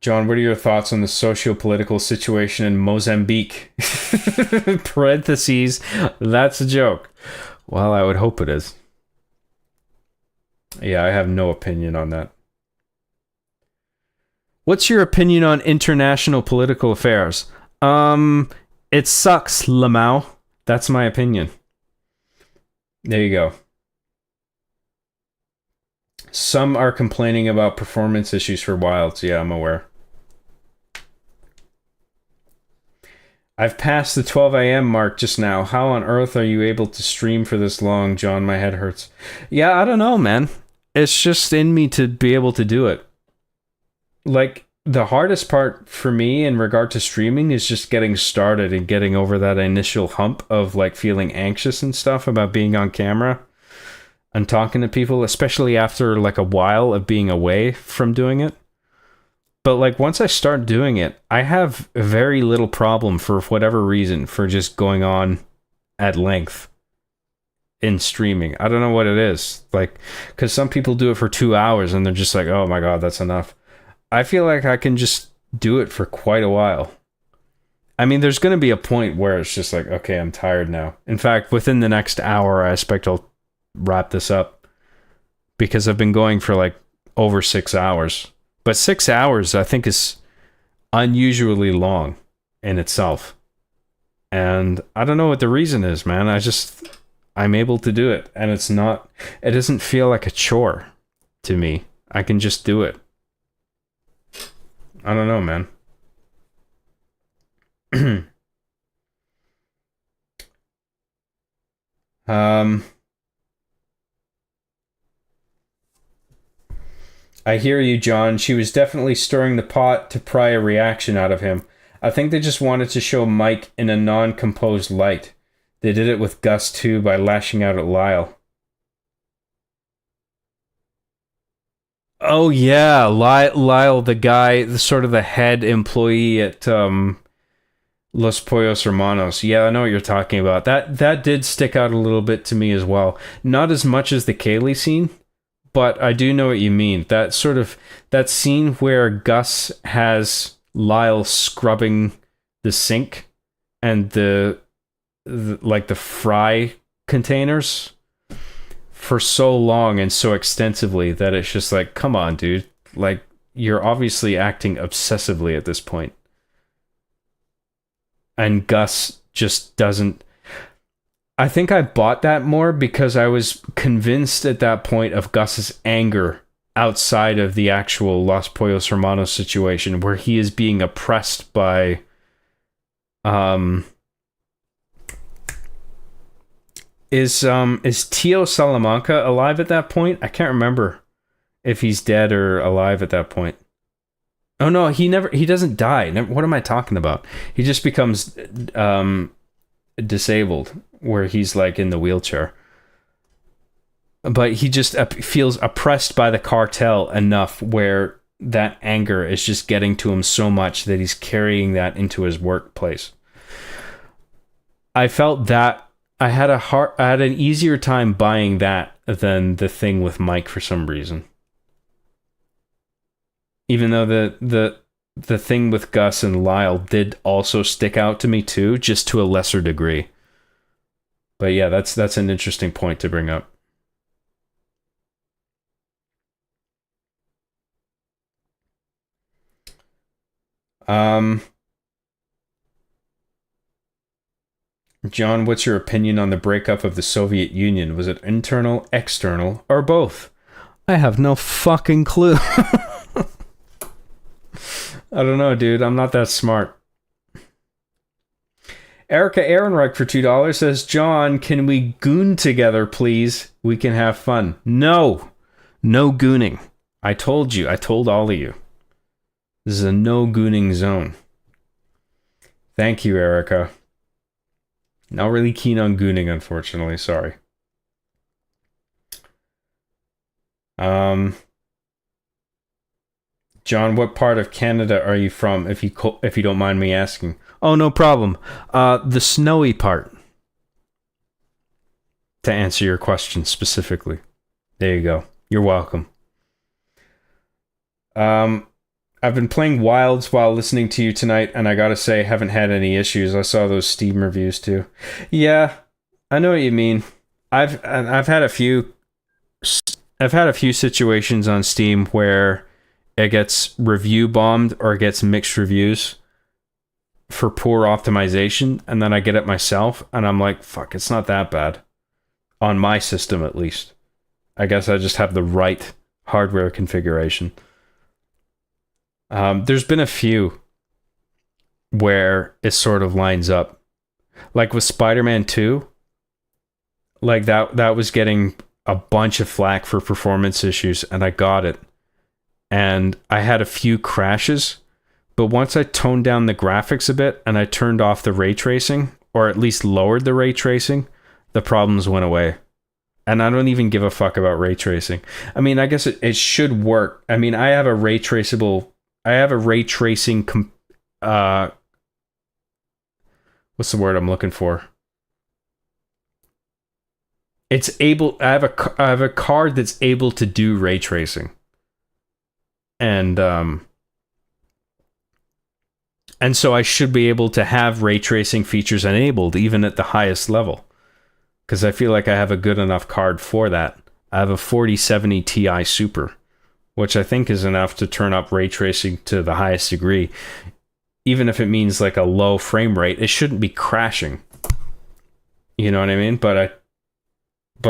John, what are your thoughts on the socio-political situation in Mozambique? Parentheses, that's a joke. Well, I would hope it is. Yeah, I have no opinion on that. What's your opinion on international political affairs? It sucks, Lamau. That's my opinion. There you go. Some are complaining about performance issues for Wilds. Yeah, I'm aware. I've passed the 12 a.m. mark just now. How on earth are you able to stream for this long, John? My head hurts. Yeah, I don't know, man. It's just in me to be able to do it. Like, the hardest part for me in regard to streaming is just getting started and getting over that initial hump of like feeling anxious and stuff about being on camera and talking to people, especially after like a while of being away from doing it. But like once I start doing it, I have very little problem for whatever reason for just going on at length in streaming. I don't know what it is. Like, because some people do it for 2 hours and they're just like, oh my God, that's enough. I feel like I can just do it for quite a while. I mean, there's going to be a point where it's just like, okay, I'm tired now. In fact, within the next hour, I expect I'll wrap this up because I've been going for like over 6 hours. But 6 hours, I think, is unusually long in itself. And I don't know what the reason is, man. I'm able to do it. And it doesn't feel like a chore to me. I can just do it. I don't know, man. I hear you, John. She was definitely stirring the pot to pry a reaction out of him. I think they just wanted to show Mike in a non-composed light. They did it with Gus too by lashing out at Lyle. Oh yeah, Lyle, the guy, the head employee at Los Pollos Hermanos. Yeah, I know what you're talking about. That did stick out a little bit to me as well. Not as much as the Kaylee scene, but I do know what you mean. That scene where Gus has Lyle scrubbing the sink and the fry containers for so long and so extensively that it's just like, come on, dude. Like, you're obviously acting obsessively at this point. And Gus just doesn't... I think I bought that more because I was convinced at that point of Gus's anger outside of the actual Los Pollos Hermanos situation where he is being oppressed by... Is Tio Salamanca alive at that point? I can't remember if he's dead or alive at that point. Oh no, he doesn't die. What am I talking about? He just becomes disabled where he's like in the wheelchair. But he just feels oppressed by the cartel enough where that anger is just getting to him so much that he's carrying that into his workplace. I felt that I had an easier time buying that than the thing with Mike for some reason. Even though the thing with Gus and Lyle did also stick out to me too, just to a lesser degree. But yeah, that's an interesting point to bring up. John, what's your opinion on the breakup of the Soviet Union? Was it internal, external, or both? I have no fucking clue. I don't know, dude. I'm not that smart. Erica Ehrenreich for $2 says, John, can we goon together, please? We can have fun. No gooning. I told all of you. This is a no gooning zone. Thank you, Erica. Not really keen on gooning, unfortunately. Sorry. John, what part of Canada are you from, if you don't mind me asking? Oh, no problem. The snowy part. To answer your question specifically. There you go. You're welcome. I I've been playing Wilds while listening to you tonight, and I gotta say, haven't had any issues. I saw those Steam reviews too. Yeah, I know what you mean. I've had a few situations on Steam where it gets review bombed or it gets mixed reviews for poor optimization, and then I get it myself, and I'm like, fuck, it's not that bad. On my system, at least. I guess I just have the right hardware configuration. There's been a few where it sort of lines up. Like with Spider-Man 2, like that was getting a bunch of flack for performance issues, and I got it. And I had a few crashes, but once I toned down the graphics a bit and I turned off the ray tracing, or at least lowered the ray tracing, the problems went away. And I don't even give a fuck about ray tracing. I mean, I guess it should work. I mean, I have a ray tracing what's the word I'm looking for? It's able. I have a card that's able to do ray tracing, and so I should be able to have ray tracing features enabled even at the highest level, because I feel like I have a good enough card for that. I have a 4070 Ti Super, which I think is enough to turn up ray tracing to the highest degree. Even if it means like a low frame rate, it shouldn't be crashing. You know what I mean? But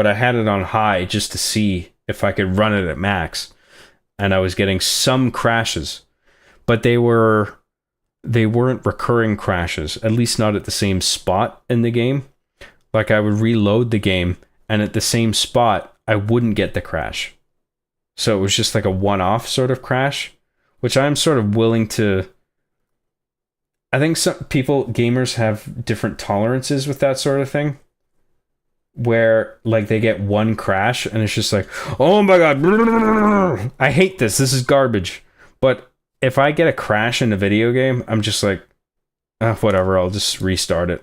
I had it on high just to see if I could run it at max. And I was getting some crashes, but they weren't recurring crashes, at least not at the same spot in the game. Like I would reload the game, and at the same spot, I wouldn't get the crash. So it was just like a one-off sort of crash, which I'm sort of willing to... I think some people, gamers, have different tolerances with that sort of thing, where like they get one crash and it's just like, oh my god, I hate this. This is garbage. But if I get a crash in a video game, I'm just like, whatever, I'll just restart it.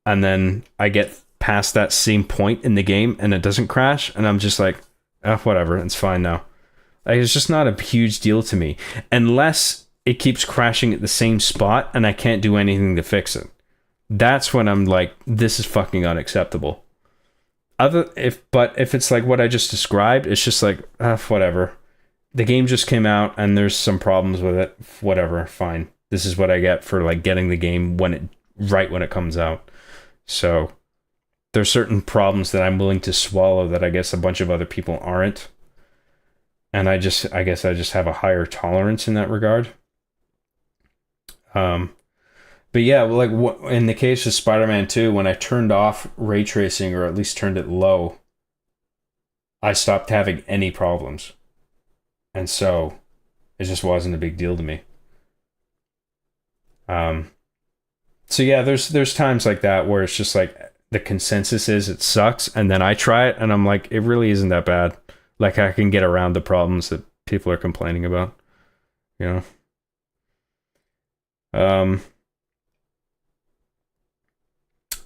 And then I get past that same point in the game and it doesn't crash, and I'm just like, whatever, it's fine now. Like, it's just not a huge deal to me, unless it keeps crashing at the same spot and I can't do anything to fix it. That's when I'm like, this is fucking unacceptable. If it's like what I just described, it's just like, whatever. The game just came out and there's some problems with it. Whatever, fine. This is what I get for like getting the game when it comes out. So there's certain problems that I'm willing to swallow that I guess a bunch of other people aren't. And I guess I just have a higher tolerance in that regard. But yeah, like in the case of Spider-Man 2, when I turned off ray tracing, or at least turned it low, I stopped having any problems. And so it just wasn't a big deal to me. So yeah, there's times like that where it's just like the consensus is it sucks, and then I try it and I'm like, it really isn't that bad. Like I can get around the problems that people are complaining about, you know.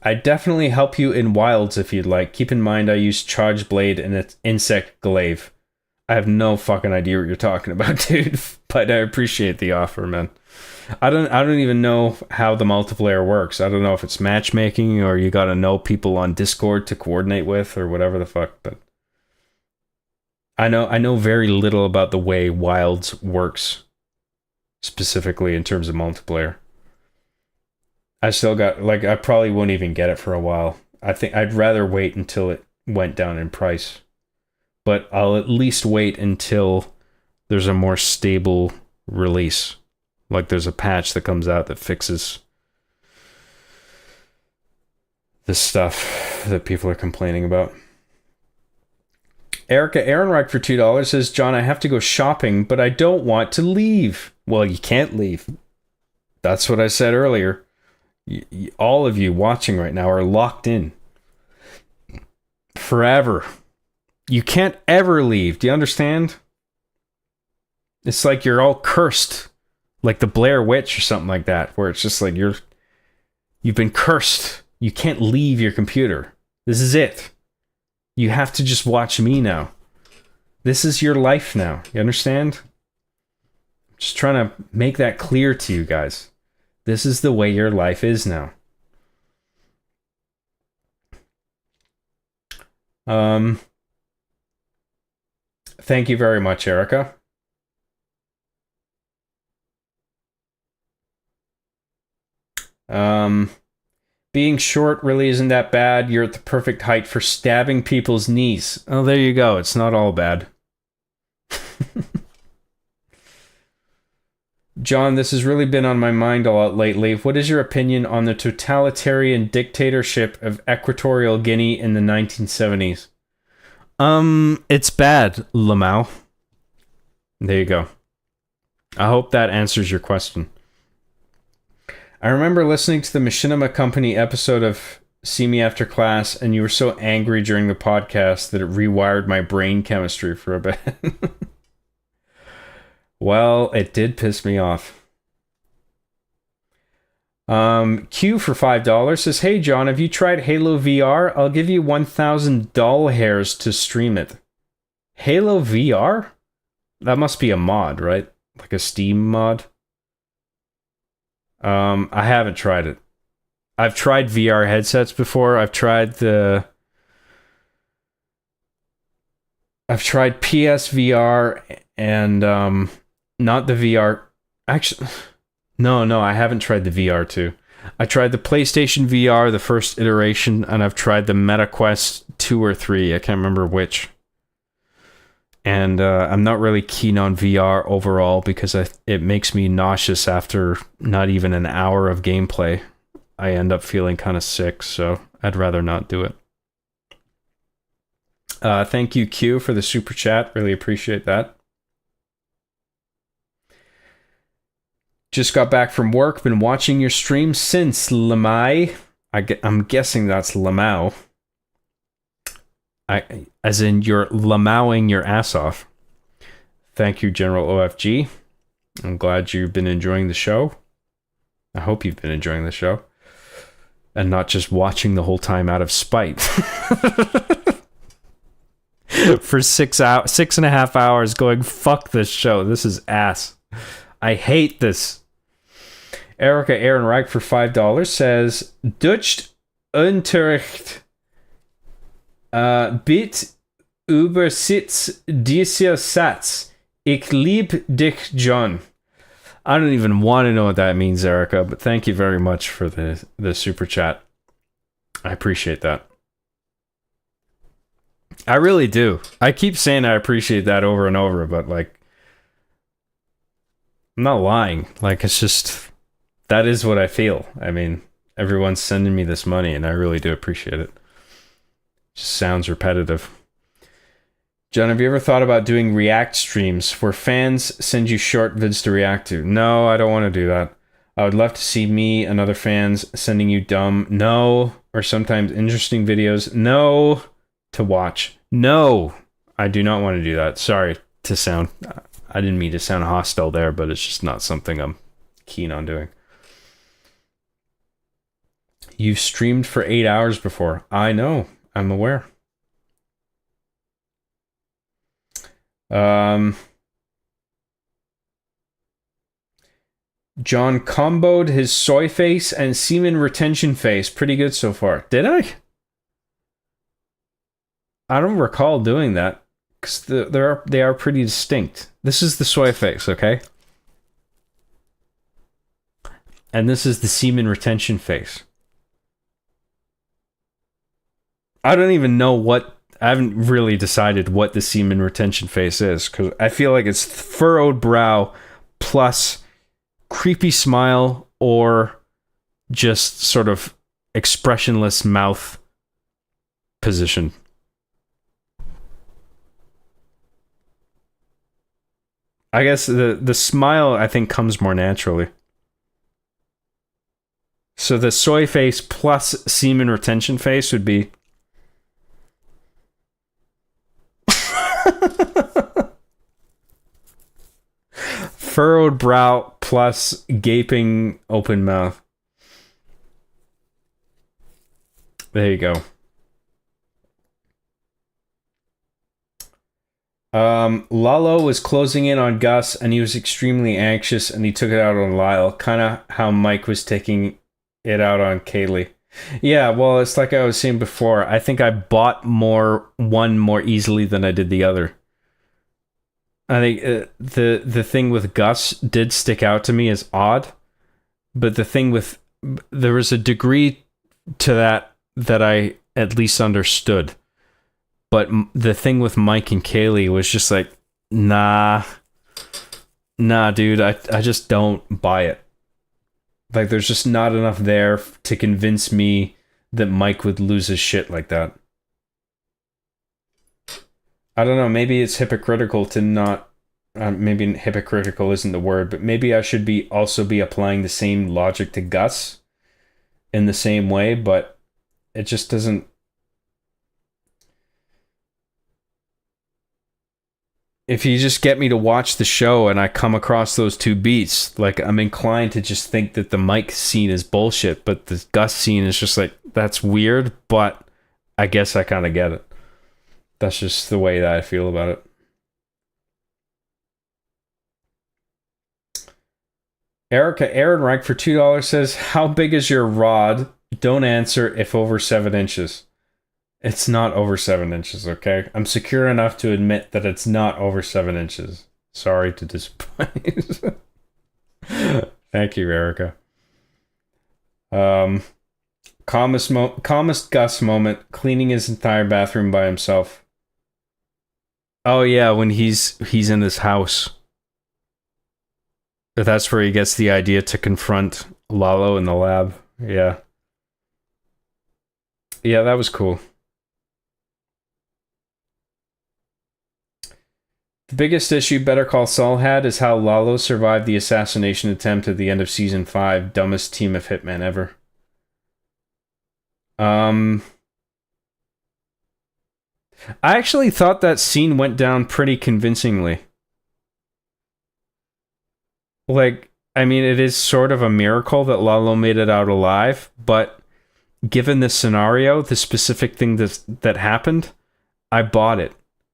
I'd definitely help you in Wilds if you'd like. Keep in mind I use Charge Blade and it's Insect Glaive. I have no fucking idea what you're talking about, dude. But I appreciate the offer, man. I don't even know how the multiplayer works. I don't know if it's matchmaking or you gotta know people on Discord to coordinate with or whatever the fuck, but I know very little about the way Wilds works, specifically in terms of multiplayer. I still got, like, I probably won't even get it for a while. I think I'd rather wait until it went down in price. But I'll at least wait until there's a more stable release. Like there's a patch that comes out that fixes the stuff that people are complaining about. Erica Ehrenreich for $2 says, John, I have to go shopping, but I don't want to leave. Well, you can't leave. That's what I said earlier. All of you watching right now are locked in forever. You can't ever leave. Do you understand? It's like you're all cursed, like the Blair Witch or something like that, where it's just like you've been cursed. You can't leave your computer. This is it. You have to just watch me now. This is your life now. You understand? Just trying to make that clear to you guys. This is the way your life is now. Thank you very much, Erica. Being short really isn't that bad. You're at the perfect height for stabbing people's knees. Oh, there you go. It's not all bad. John, this has really been on my mind a lot lately. What is your opinion on the totalitarian dictatorship of Equatorial Guinea in the 1970s? It's bad, Lamau. There you go. I hope that answers your question. I remember listening to the Machinima Company episode of See Me After Class, and you were so angry during the podcast that it rewired my brain chemistry for a bit. Well, it did piss me off. Q for $5 says, "Hey John, have you tried Halo VR? I'll give you 1,000 doll hairs to stream it." Halo VR? That must be a mod, right? Like a Steam mod? I haven't tried it. I've tried VR headsets before. I've tried PSVR and not the VR. Actually, no, I haven't tried the VR too. I tried the PlayStation VR, the first iteration, and I've tried the MetaQuest 2 or 3. I can't remember which. And I'm not really keen on VR overall because it makes me nauseous after not even an hour of gameplay. I end up feeling kind of sick, so I'd rather not do it. Thank you, Q, for the super chat. Really appreciate that. Just got back from work. Been watching your stream since Lamai. I'm guessing that's Lamau. As in you're Lamauing your ass off. Thank you, General OFG. I'm glad you've been enjoying the show. I hope you've been enjoying the show. And not just watching the whole time out of spite. For 6.5 hours going, fuck this show. This is ass. I hate this. Erica Ehrenreich for $5 says, Dutch Unterricht bit über Sitz dieser Satz. Ich lieb dich, John. I don't even want to know what that means, Erica, but thank you very much for the super chat. I appreciate that. I really do. I keep saying I appreciate that over and over, but like, I'm not lying. Like, it's just, that is what I feel. I mean, everyone's sending me this money, and I really do appreciate it. Just sounds repetitive. John, have you ever thought about doing react streams where fans send you short vids to react to? No, I don't want to do that. I would love to see me and other fans sending you dumb, no, or sometimes interesting videos, no, to watch. No, I do not want to do that. Sorry to sound, I didn't mean to sound hostile there, but it's just not something I'm keen on doing. You've streamed for 8 hours before. I know, I'm aware. John comboed his soy face and semen retention face. Pretty good so far. Did I? I don't recall doing that because they are pretty distinct. This is the soy face, okay? And this is the semen retention face. I don't even know what, I haven't really decided what the semen retention face is, because I feel like it's furrowed brow plus creepy smile or just sort of expressionless mouth position. I guess the smile, I think, comes more naturally. So the soy face plus semen retention face would be... furrowed brow plus gaping open mouth. There you go. Lalo was closing in on Gus, and he was extremely anxious, and he took it out on Lyle. Kind of how Mike was taking it out on Kaylee. Yeah, well, it's like I was saying before. I think I bought one more easily than I did the other. I think the thing with Gus did stick out to me as odd, but the thing with there was a degree to that I at least understood. But the thing with Mike and Kaylee was just like, nah, dude, I just don't buy it. Like, there's just not enough there to convince me that Mike would lose his shit like that. I don't know, maybe it's hypocritical to not... maybe hypocritical isn't the word, but maybe I should also be applying the same logic to Gus in the same way, but it just doesn't... If you just get me to watch the show and I come across those two beats, like, I'm inclined to just think that the Mike scene is bullshit, but the Gus scene is just like, that's weird, but I guess I kind of get it. That's just the way that I feel about it. Erica Ehrenreich for $2 says, how big is your rod? Don't answer if over 7 inches. It's not over 7 inches, okay? I'm secure enough to admit that it's not over 7 inches. Sorry to disappoint. Thank you, Erica. Calmest Gus moment, cleaning his entire bathroom by himself. Oh yeah, when he's in his house. That's where he gets the idea to confront Lalo in the lab. Yeah. Yeah, that was cool. The biggest issue Better Call Saul had is how Lalo survived the assassination attempt at the end of Season 5. Dumbest team of hitmen ever. I actually thought that scene went down pretty convincingly. Like, I mean, it is sort of a miracle that Lalo made it out alive, but given the scenario, the specific thing that happened, I bought it.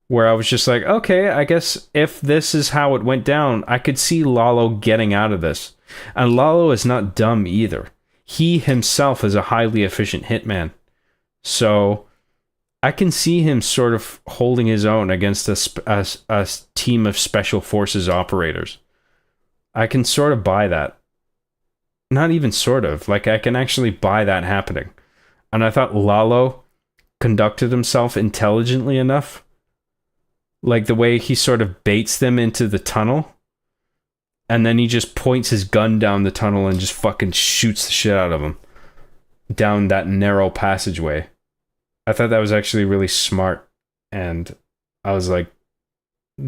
Where I was just like, okay, I guess if this is how it went down, I could see Lalo getting out of this. And Lalo is not dumb either. He himself is a highly efficient hitman. So I can see him sort of holding his own against a team of special forces operators. I can sort of buy that. Not even sort of. Like, I can actually buy that happening. And I thought Lalo conducted himself intelligently enough. Like the way he sort of baits them into the tunnel. And then he just points his gun down the tunnel and just fucking shoots the shit out of them. Down that narrow passageway. I thought that was actually really smart. And I was like,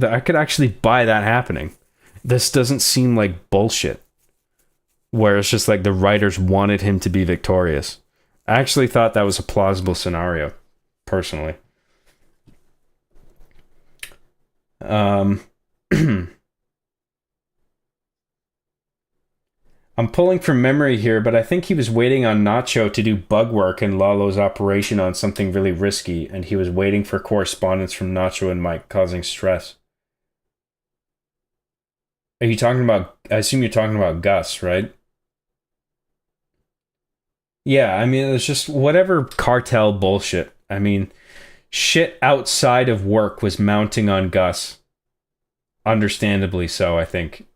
I could actually buy that happening. This doesn't seem like bullshit. Where it's just like the writers wanted him to be victorious. I actually thought that was a plausible scenario. Personally. I'm pulling from memory here, but I think he was waiting on Nacho to do bug work in Lalo's operation on something really risky, and he was waiting for correspondence from Nacho and Mike, causing stress. Are you talking about... I assume you're talking about Gus, right? Yeah, I mean, it's just whatever cartel bullshit. I mean... Shit outside of work was mounting on Gus. Understandably so, I think.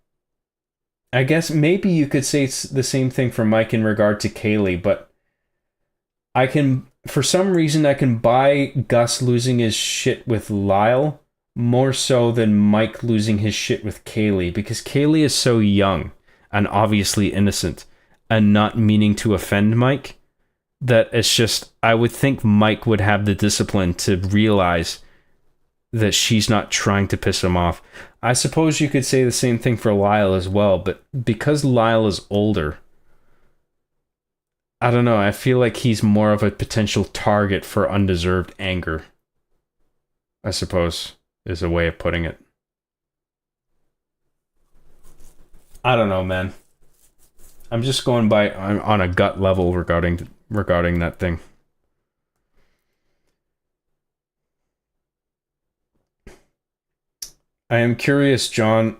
I guess maybe you could say it's the same thing for Mike in regard to Kaylee, but I can, for some reason, I can buy Gus losing his shit with Lyle more so than Mike losing his shit with Kaylee, because Kaylee is so young and obviously innocent and not meaning to offend Mike. That it's just, I would think Mike would have the discipline to realize that she's not trying to piss him off. I suppose you could say the same thing for Lyle as well, but because Lyle is older, I don't know, I feel like he's more of a potential target for undeserved anger. I suppose is a way of putting it. I don't know, man. I'm just going by on a gut level regarding that thing. I am curious, John,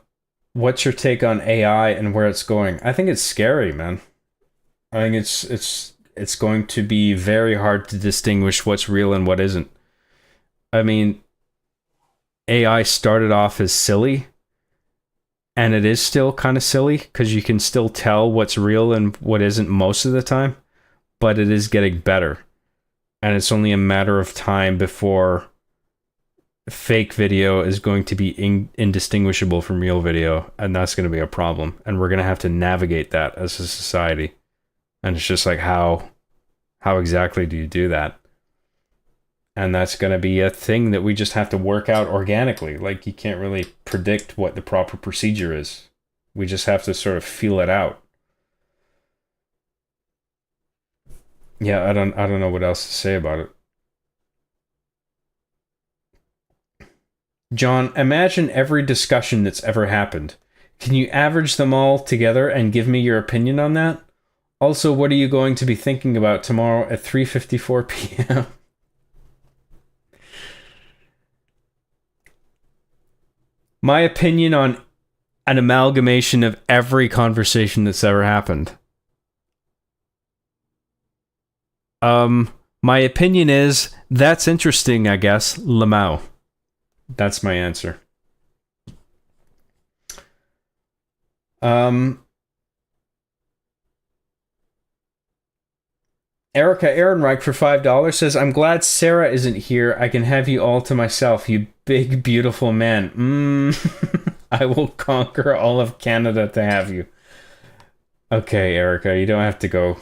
what's your take on AI and where it's going? I think it's scary, man. I think it's going to be very hard to distinguish what's real and what isn't. I mean, AI started off as silly, and it is still kind of silly because you can still tell what's real and what isn't most of the time, but it is getting better. And it's only a matter of time before fake video is going to be indistinguishable from real video, and that's going to be a problem. And we're going to have to navigate that as a society. And it's just like, how exactly do you do that? And that's going to be a thing that we just have to work out organically. Like, you can't really predict what the proper procedure is. We just have to sort of feel it out. Yeah, I don't know what else to say about it. John, imagine every discussion that's ever happened. Can you average them all together and give me your opinion on that? Also, what are you going to be thinking about tomorrow at 3:54 p.m.? My opinion on an amalgamation of every conversation that's ever happened. My opinion is, that's interesting, I guess. Lamau. That's my answer. Erica Ehrenreich for $5 says, I'm glad Sarah isn't here. I can have you all to myself, you big, beautiful man. I will conquer all of Canada to have you. Okay, Erica, you don't have to go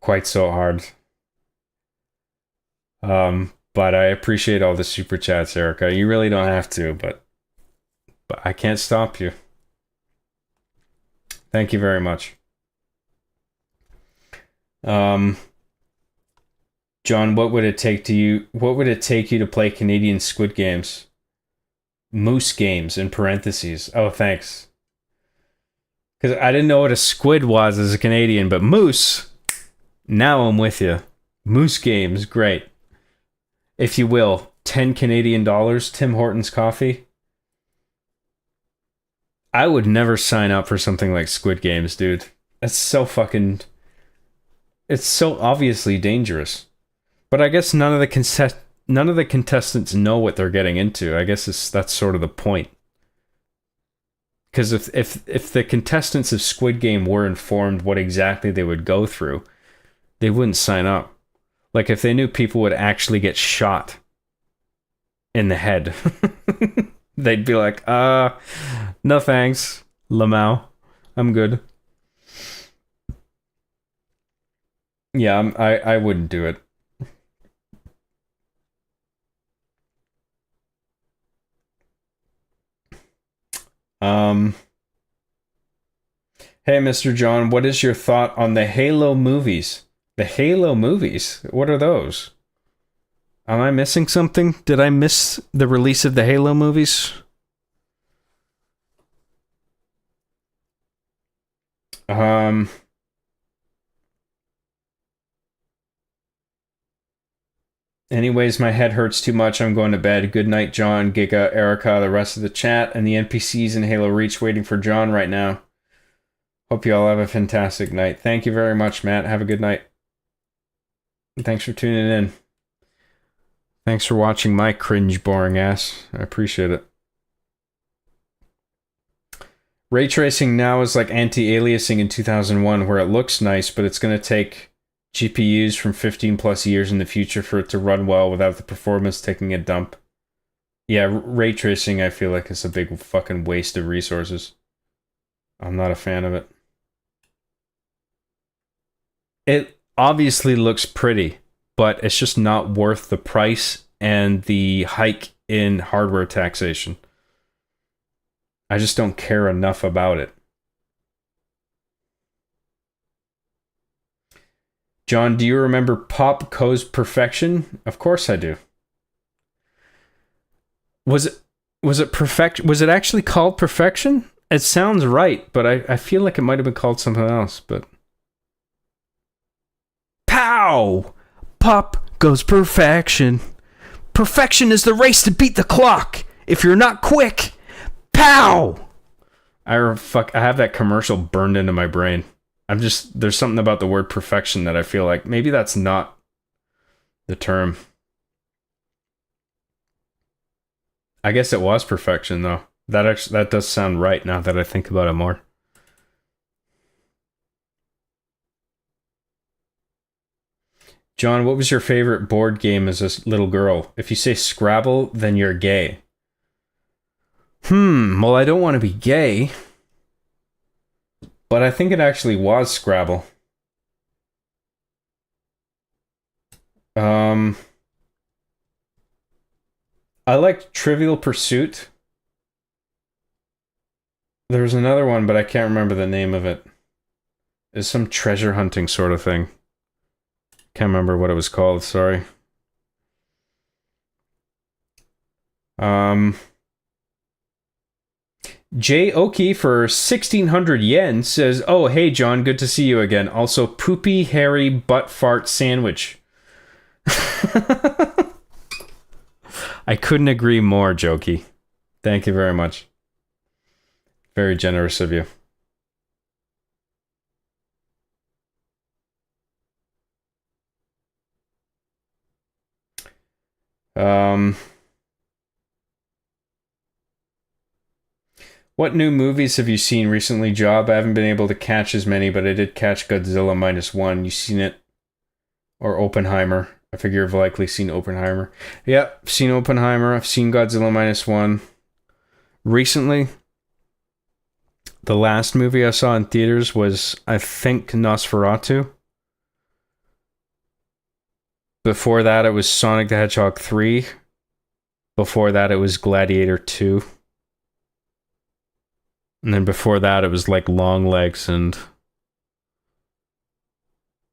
quite so hard. But I appreciate all the super chats, Erica. You really don't have to, but I can't stop you. Thank you very much. John, what would it take you to play Canadian Squid Games? Moose Games in parentheses. Oh, thanks. Because I didn't know what a squid was as a Canadian, but moose, now I'm with you. Moose Games, great. If you will, 10 Canadian dollars, Tim Hortons coffee. I would never sign up for something like Squid Games, dude. That's so fucking... It's so obviously dangerous. But I guess none of the contestants know what they're getting into. I guess that's sort of the point. Because if the contestants of Squid Game were informed what exactly they would go through, they wouldn't sign up. Like, if they knew people would actually get shot in the head, they'd be like, no thanks, Lamau. I'm good. Yeah, I wouldn't do it. Hey, Mr. John, what is your thought on the Halo movies? The Halo movies? What are those? Am I missing something? Did I miss the release of the Halo movies? Anyways, my head hurts too much. I'm going to bed. Good night, John, Giga, Erica, the rest of the chat, and the NPCs in Halo Reach waiting for John right now. Hope you all have a fantastic night. Thank you very much, Matt. Have a good night. Thanks for tuning in. Thanks for watching my cringe, boring ass. I appreciate it. Ray tracing now is like anti-aliasing in 2001, where it looks nice, but it's going to take GPUs from 15 plus years in the future for it to run well without the performance taking a dump. Yeah, ray tracing I feel like is a big fucking waste of resources. I'm not a fan of it. It obviously looks pretty, but it's just not worth the price and the hike in hardware taxation. I just don't care enough about it. John, do you remember Pop Co's Perfection? Of course I do. Was it perfect? Was it actually called Perfection? It sounds right, but I feel like it might have been called something else, but... Pow! Pop goes perfection. Perfection is the race to beat the clock. if you're not quick, pow! I have that commercial burned into my brain. There's something about the word perfection that I feel like maybe that's not the term. I guess it was perfection though. That does sound right now that I think about it more. John, what was your favorite board game as a little girl? If you say Scrabble, then you're gay. Well, I don't want to be gay. But I think it actually was Scrabble. I liked Trivial Pursuit. There was another one, but I can't remember the name of it. It's some treasure hunting sort of thing. Can't remember what it was called, sorry. Jay Oki for 1,600 yen says, oh, hey, John, good to see you again. Also, poopy, hairy, butt fart sandwich. I couldn't agree more, Jokey. Thank you very much. Very generous of you. What new movies have you seen recently, Job? I haven't been able to catch as many, but I did catch Godzilla -1. You seen it? Or Oppenheimer? I figure you've likely seen Oppenheimer. Yeah, I've seen Oppenheimer. I've seen Godzilla -1. Recently, the last movie I saw in theaters was, I think, Nosferatu. Before that, it was Sonic the Hedgehog 3. Before that, it was Gladiator 2. And then before that, it was like Longlegs and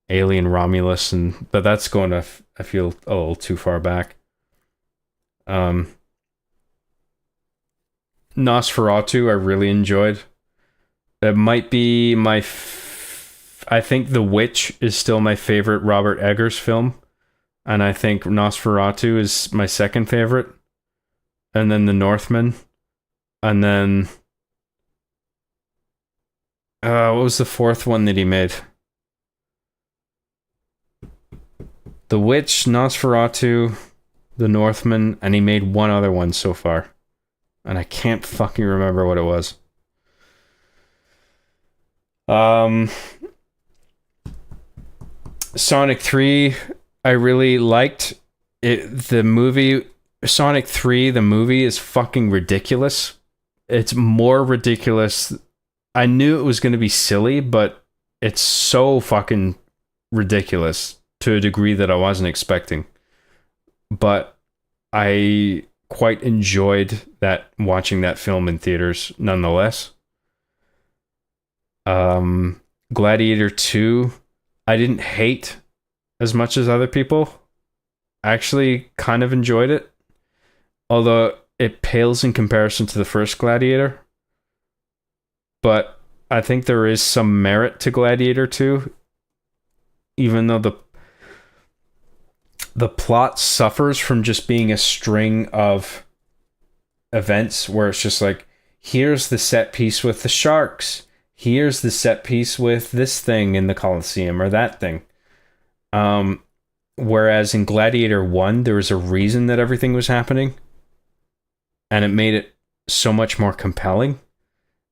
Alien Romulus, but that's going to, I feel, a little too far back. Nosferatu, I really enjoyed. It might be I think The Witch is still my favorite Robert Eggers film. And I think Nosferatu is my second favorite. And then The Northman. And then... what was the fourth one that he made? The Witch, Nosferatu, The Northman, and he made one other one so far. And I can't fucking remember what it was. Sonic 3, I really liked it. The movie, Sonic 3, the movie is fucking ridiculous. It's more ridiculous. I knew it was going to be silly, but it's so fucking ridiculous to a degree that I wasn't expecting. But I quite enjoyed watching that film in theaters nonetheless. Gladiator 2, I didn't hate as much as other people. I actually kind of enjoyed it. Although it pales in comparison to the first Gladiator. But I think there is some merit to Gladiator 2. Even though the plot suffers from just being a string of events where it's just like, here's the set piece with the sharks. Here's the set piece with this thing in the Colosseum or that thing. Whereas in Gladiator 1, there was a reason that everything was happening. And it made it so much more compelling.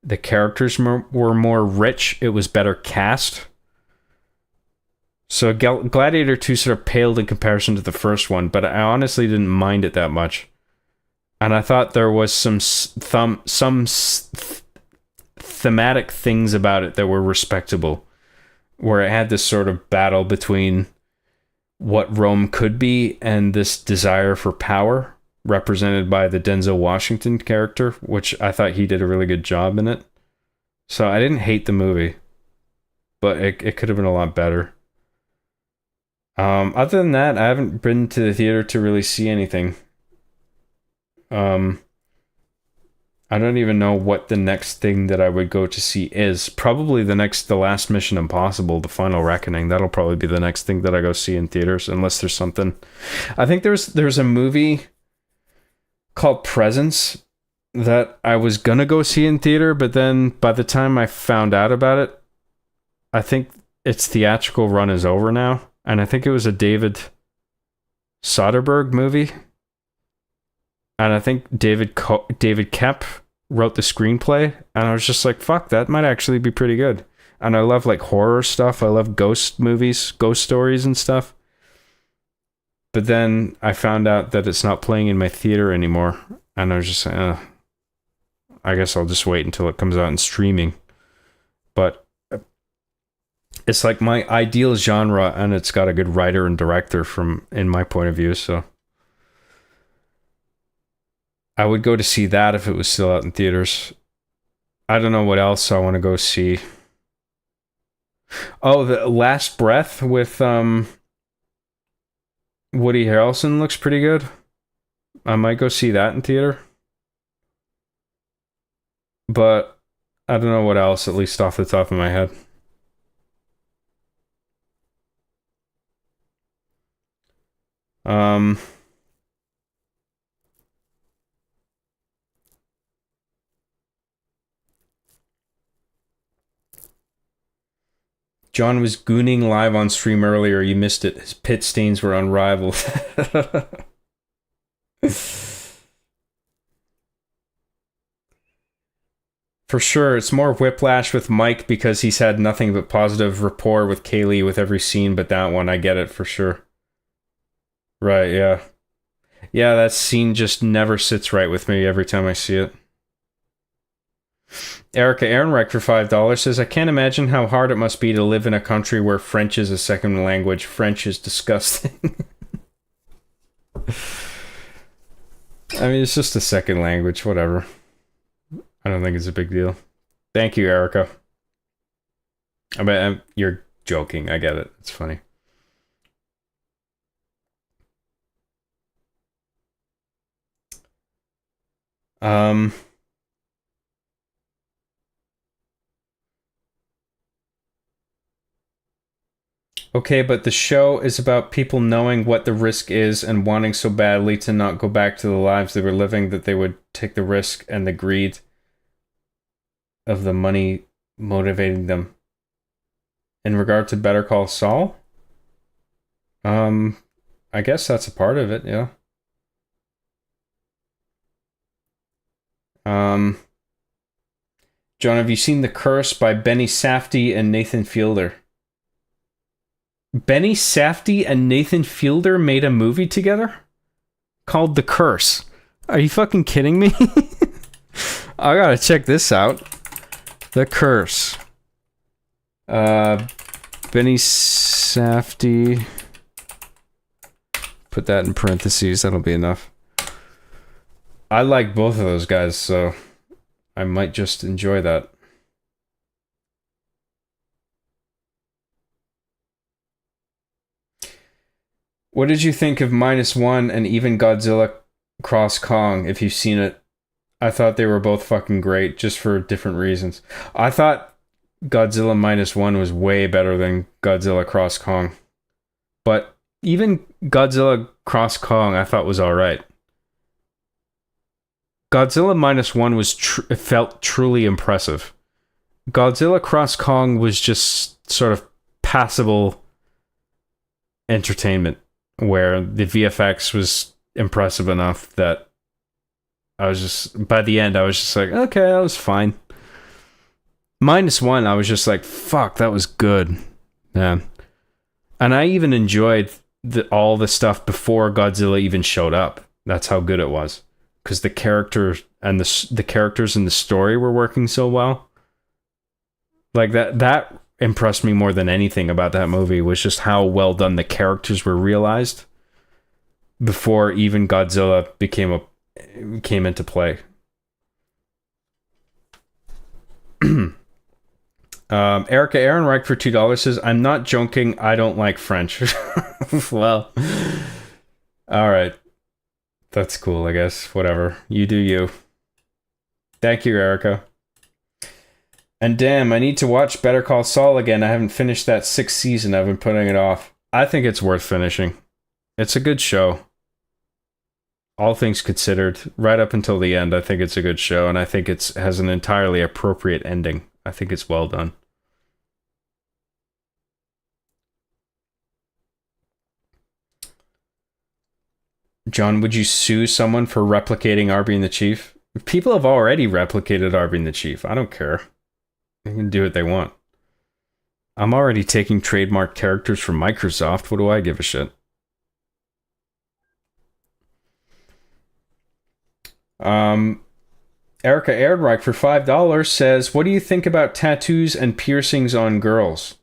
The characters were more rich. It was better cast. So Gladiator 2 sort of paled in comparison to the first one, but I honestly didn't mind it that much. And I thought there was some thematic things about it that were respectable, where it had this sort of battle between what Rome could be and this desire for power, represented by the Denzel Washington character, which I thought he did a really good job in it. So I didn't hate the movie, but it could have been a lot better. Other than that, I haven't been to the theater to really see anything. I don't even know what the next thing that I would go to see is. Probably the last Mission Impossible, The Final Reckoning. That'll probably be the next thing that I go see in theaters, unless there's something. I think there's a movie called Presence that I was gonna go see in theater, but then by the time I found out about it, I think its theatrical run is over now, and I think it was a David Soderbergh movie, and I think David Koepp wrote the screenplay, and I was just like, fuck, that might actually be pretty good. And I love like horror stuff. I love ghost movies, ghost stories and stuff. But then I found out that it's not playing in my theater anymore, and I was just like, I guess I'll just wait until it comes out in streaming. But it's like my ideal genre, and it's got a good writer and director in my point of view, so I would go to see that if it was still out in theaters. I don't know what else I want to go see. Oh, The Last Breath with Woody Harrelson looks pretty good. I might go see that in theater. But I don't know what else, at least off the top of my head. John was gooning live on stream earlier. You missed it. His pit stains were unrivaled. For sure, it's more Whiplash with Mike because he's had nothing but positive rapport with Kaylee with every scene, but that one, I get it for sure. Right, yeah. Yeah, that scene just never sits right with me every time I see it. Erica Ehrenreich for $5 says, I can't imagine how hard it must be to live in a country where French is a second language. French is disgusting. I mean, it's just a second language, whatever. I don't think it's a big deal. Thank you, Erica. I mean, you're joking. I get it. It's funny. Okay, but the show is about people knowing what the risk is and wanting so badly to not go back to the lives they were living that they would take the risk, and the greed of the money motivating them. In regard to Better Call Saul? I guess that's a part of it, yeah. John, have you seen The Curse by Benny Safdie and Nathan Fielder? Benny Safdie and Nathan Fielder made a movie together called The Curse. Are you fucking kidding me? I gotta check this out. The Curse. Benny Safdie. Put that in parentheses. That'll be enough. I like both of those guys, so I might just enjoy that. What did you think of -1 and even Godzilla Cross Kong, if you've seen it? I thought they were both fucking great, just for different reasons. I thought Godzilla -1 was way better than Godzilla Cross Kong. But even Godzilla Cross Kong I thought was alright. Godzilla -1 was felt truly impressive. Godzilla Cross Kong was just sort of passable entertainment, where the VFX was impressive enough that I was just, by the end, I was just like, okay, that was fine. -1, I was just like, fuck, that was good, man. And I even enjoyed all the stuff before Godzilla even showed up. That's how good it was, because the characters and the characters in the story were working so well. Like that impressed me more than anything about that movie, was just how well done the characters were realized before even Godzilla came into play. Erica Ehrenreich for $2 says, I'm not joking, I don't like French. Well, alright. That's cool, I guess. Whatever. You do you. Thank you, Erica. And damn, I need to watch Better Call Saul again. I haven't finished that 6th season. I've been putting it off. I think it's worth finishing. It's a good show. all things considered, right up until the end, I think it's a good show, and I think it has an entirely appropriate ending. I think it's well done. John, would you sue someone for replicating Arby and the Chief? People have already replicated Arby and the Chief. I don't care. They can do what they want. I'm already taking trademark characters from Microsoft. What do I give a shit? Erica Ehrenreich for $5 says, what do you think about tattoos and piercings on girls?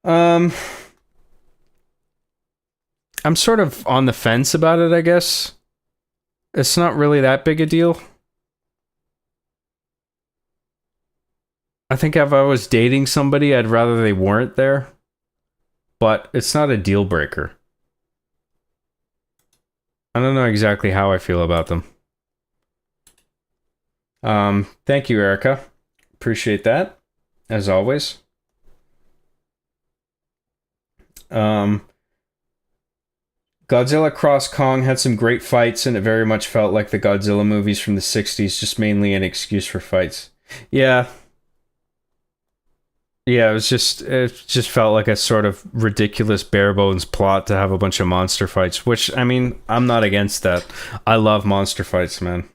I'm sort of on the fence about it, I guess. It's not really that big a deal. I think if I was dating somebody, I'd rather they weren't there. But it's not a deal breaker. I don't know exactly how I feel about them. Thank you, Erica. Appreciate that, as always. Godzilla Cross Kong had some great fights, and it very much felt like the Godzilla movies from the 60s, just mainly an excuse for fights. Yeah. Yeah, it just felt like a sort of ridiculous bare bones plot to have a bunch of monster fights, which, I mean, I'm not against that. I love monster fights, man.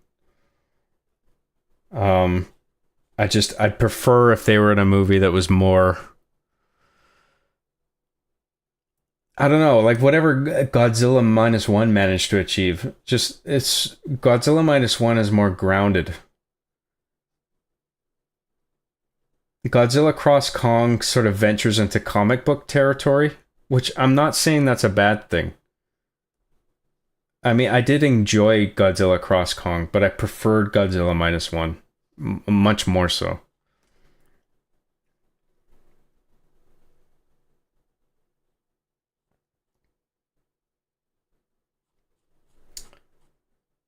I'd prefer if they were in a movie that was more, I don't know, like whatever Godzilla -1 managed to achieve. Godzilla -1 is more grounded. Godzilla Cross Kong sort of ventures into comic book territory, which I'm not saying that's a bad thing. I mean, I did enjoy Godzilla Cross Kong, but I preferred Godzilla -1 much more so.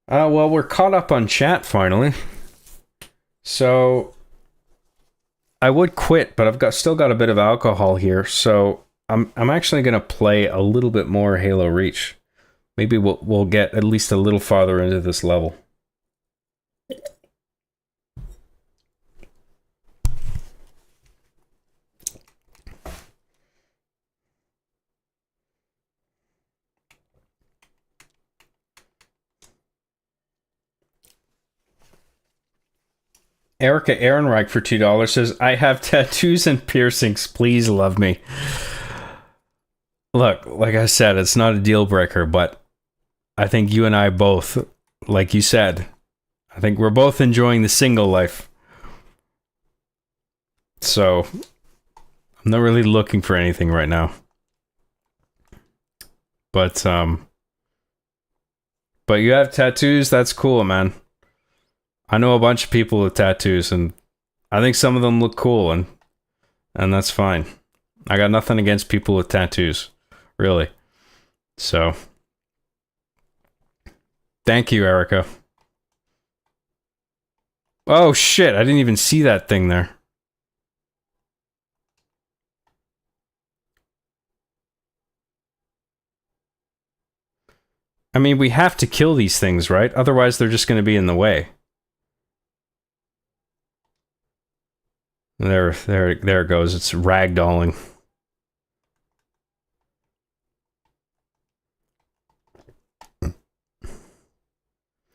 Well, we're caught up on chat finally. So I would quit, but I've still got a bit of alcohol here, so I'm actually gonna play a little bit more Halo Reach. Maybe we'll get at least a little farther into this level. Erica Ehrenreich for $2 says, I have tattoos and piercings. Please love me. Look, like I said, it's not a deal breaker, but I think you and I both, like you said, I think we're both enjoying the single life. So, I'm not really looking for anything right now. But you have tattoos? That's cool, man. I know a bunch of people with tattoos, and I think some of them look cool, and that's fine. I got nothing against people with tattoos, really. So, thank you, Erica. Oh shit, I didn't even see that thing there. I mean, we have to kill these things, right? Otherwise, they're just going to be in the way. There it goes. It's ragdolling.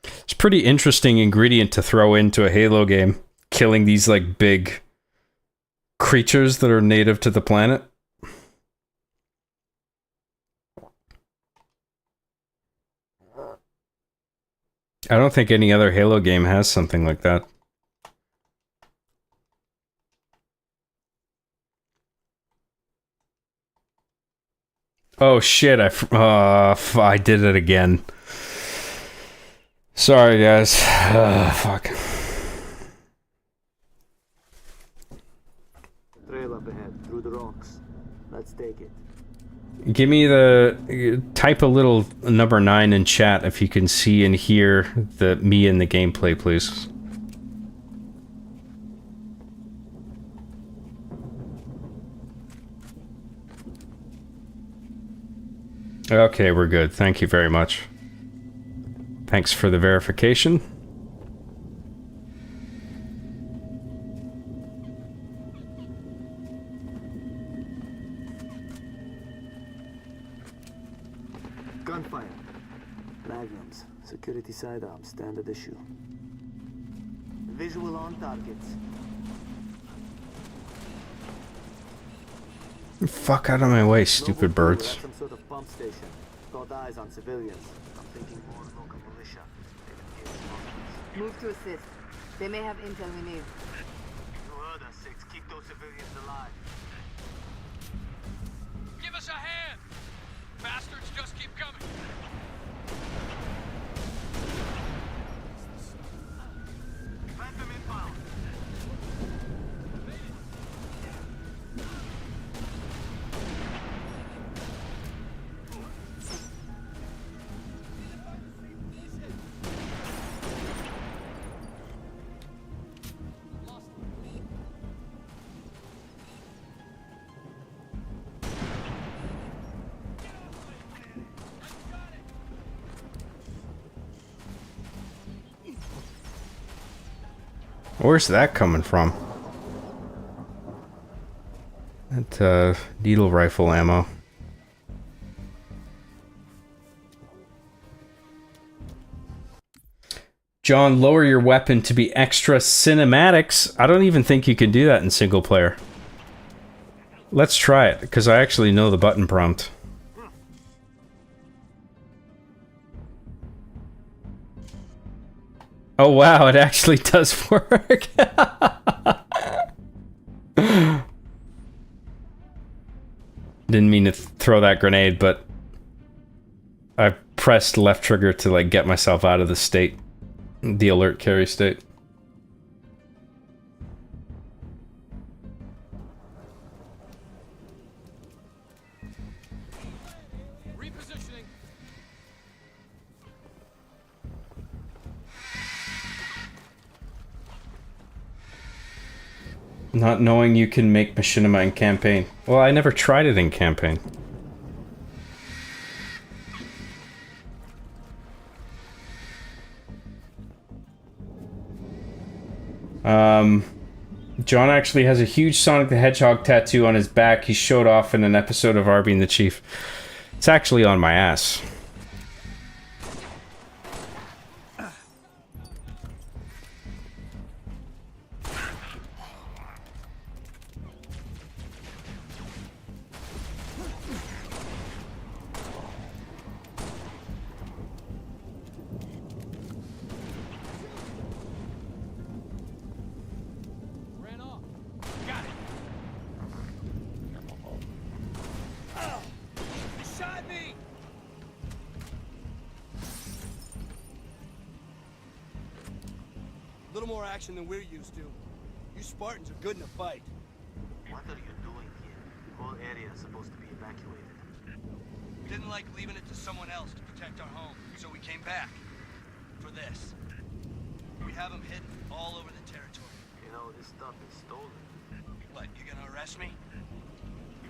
It's a pretty interesting ingredient to throw into a Halo game. Killing these, like, big creatures that are native to the planet. I don't think any other Halo game has something like that. Oh shit, I did it again. Sorry guys. Fuck. Trail up ahead, through the rocks. Let's take it. Give me type a little number 9 in chat if you can see and hear me in the gameplay, please. Okay, we're good. Thank you very much. Thanks for the verification. Gunfire. Magnums. Security sidearms. Standard issue. Visual on targets. Fuck out of my way, stupid birds. Some sort of pump station. Got eyes on civilians. I'm thinking more local militia. Move to assist. They may have intel we need. You heard us, Six. Keep those civilians alive. Give us a hand! Bastards just keep coming. Phantom inbound. Where's that coming from? That needle rifle ammo. John, lower your weapon to be extra cinematics. I don't even think you can do that in single player. Let's try it, because I actually know the button prompt. Oh wow, it actually does work. Didn't mean to throw that grenade, but I pressed left trigger to like get myself out of the state, the alert carry state. Repositioning. Not knowing you can make machinima in campaign. Well, I never tried it in campaign. John actually has a huge Sonic the Hedgehog tattoo on his back he showed off in an episode of Arby and the Chief. It's actually on my ass. Than we're used to. You Spartans are good in a fight. What are you doing here? The whole area is supposed to be evacuated. We didn't like leaving it to someone else to protect our home, so we came back. For this. We have them hidden all over the territory. You know, this stuff is stolen. What, you gonna arrest me?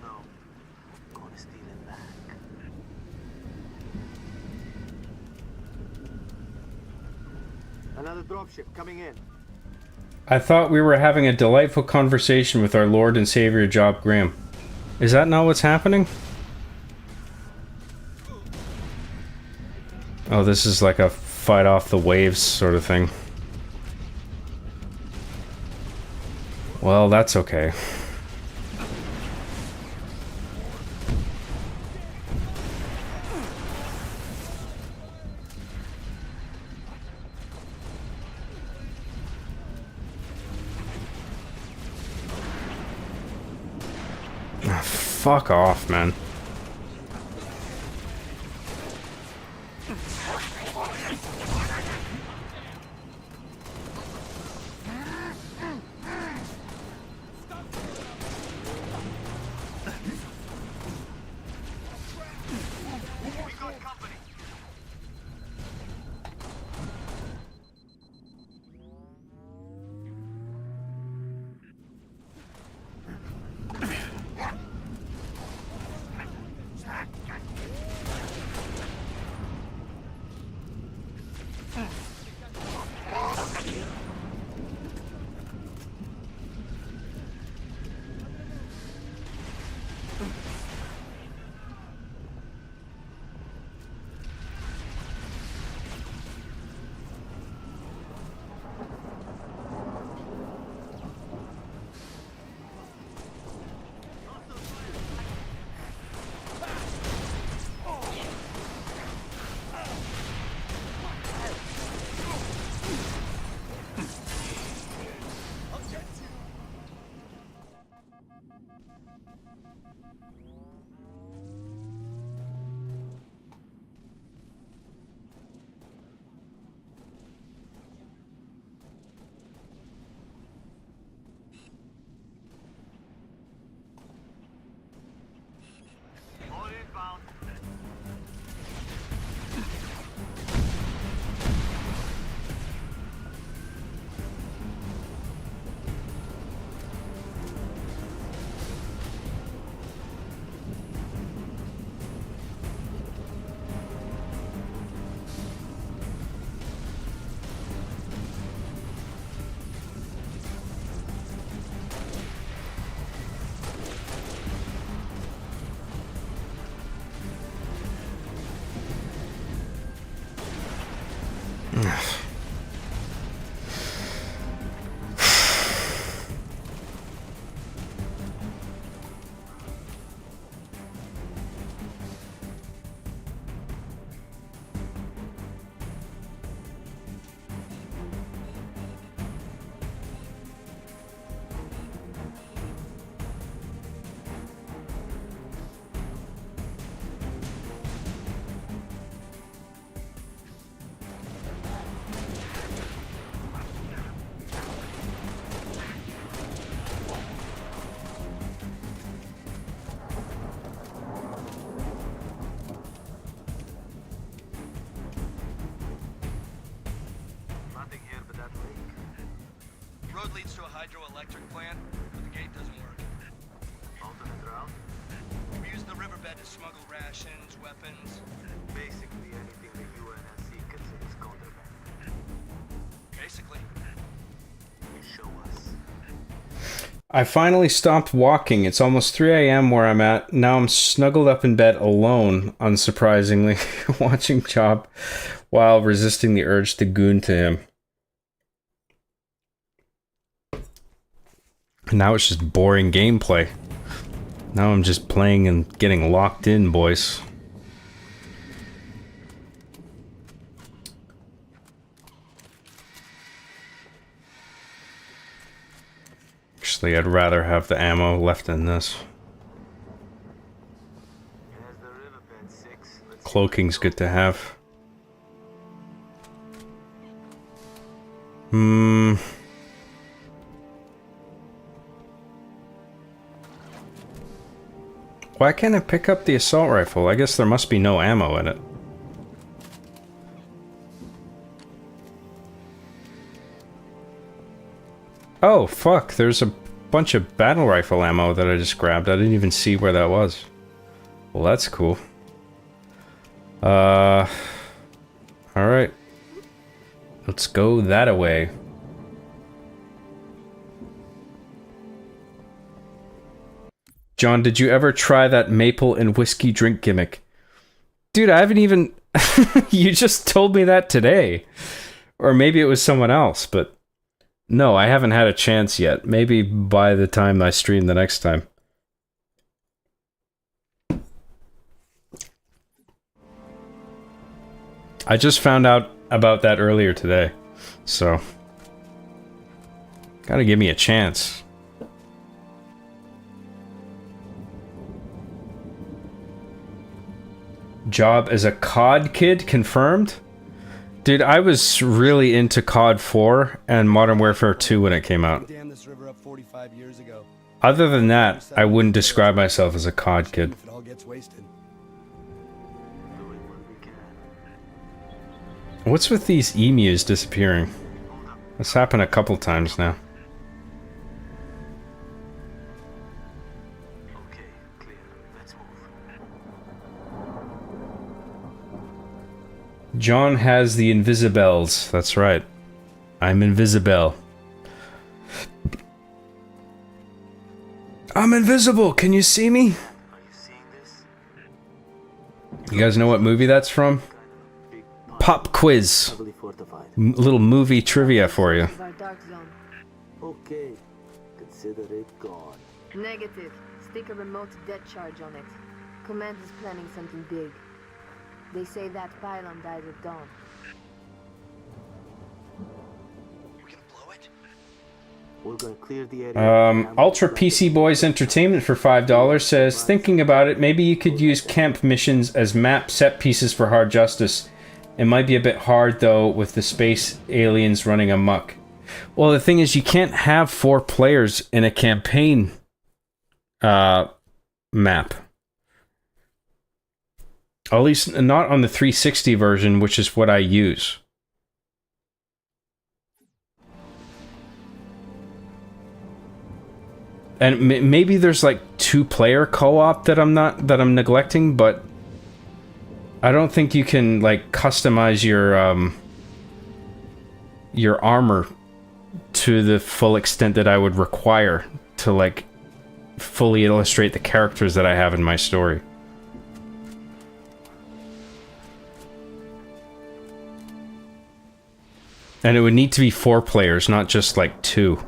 No. I'm gonna steal it back. Another dropship coming in. I thought we were having a delightful conversation with our Lord and Savior Job Graham. Is that not what's happening? Oh, this is like a fight off the waves sort of thing. Well, that's okay. Fuck off, man. Road leads to a hydroelectric plant, but the gate doesn't work. Alternate route? We use the riverbed to smuggle rations, weapons. Basically anything the UNSC considers contraband. Basically. Show us. I finally stopped walking. It's almost 3 a.m. where I'm at. Now I'm snuggled up in bed alone, unsurprisingly, watching Chop while resisting the urge to goon to him. Now it's just boring gameplay. Now I'm just playing and getting locked in, boys. Actually, I'd rather have the ammo left in this. Cloaking's good to have. Why can't I pick up the assault rifle? I guess there must be no ammo in it. Oh, fuck. There's a bunch of battle rifle ammo that I just grabbed. I didn't even see where that was. Well, that's cool. Alright. Let's go that-a-way. John, did you ever try that maple and whiskey drink gimmick? Dude, I haven't even... You just told me that today. Or maybe it was someone else, but... No, I haven't had a chance yet. Maybe by the time I stream the next time. I just found out about that earlier today. So... Gotta give me a chance. Job as a COD kid confirmed? Dude, I was really into COD 4 and Modern Warfare 2 when it came out. Other than that, I wouldn't describe myself as a COD kid. What's with these emus disappearing? That's happened a couple times now. John has the Invisibels. That's right. I'm invisible. I'm invisible. Can you see me? You guys know what movie that's from? Pop quiz. Little movie trivia for you. Okay, consider it gone. Negative. Stick a remote det charge on it. Command is planning something big. They say that pylon died at dawn. We're gonna clear the area. Ultra PC Boys Entertainment for $5 says, thinking about it, maybe you could use camp missions as map set pieces for Hard Justice. It might be a bit hard though with the space aliens running amok. Well, the thing is, you can't have 4 players in a campaign map. At least not on the 360 version, which is what I use. And maybe there's like 2-player co-op that I'm neglecting, but I don't think you can like customize your armor to the full extent that I would require to like fully illustrate the characters that I have in my story. And it would need to be 4 players, not just like 2.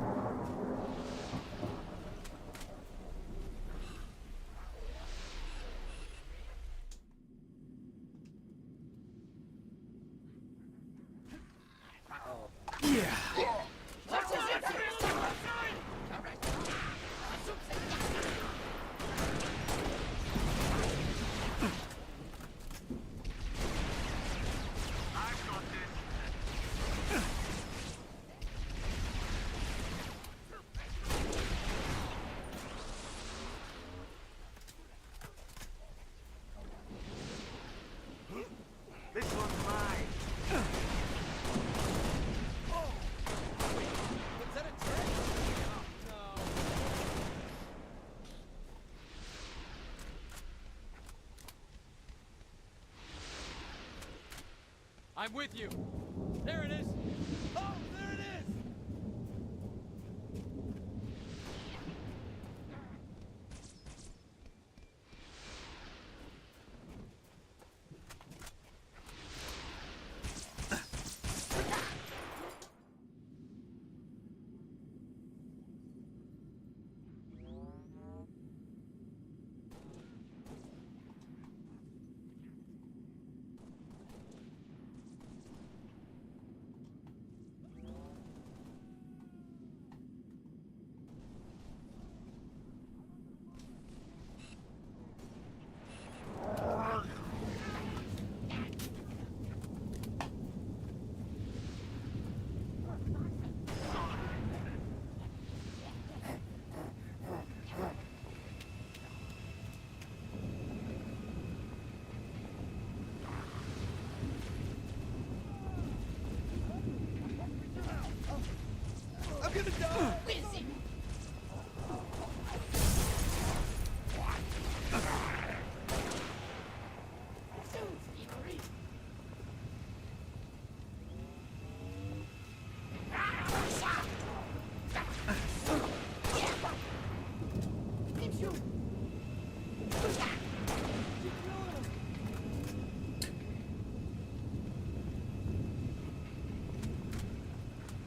I'm with you. There it is. Oh, there it is.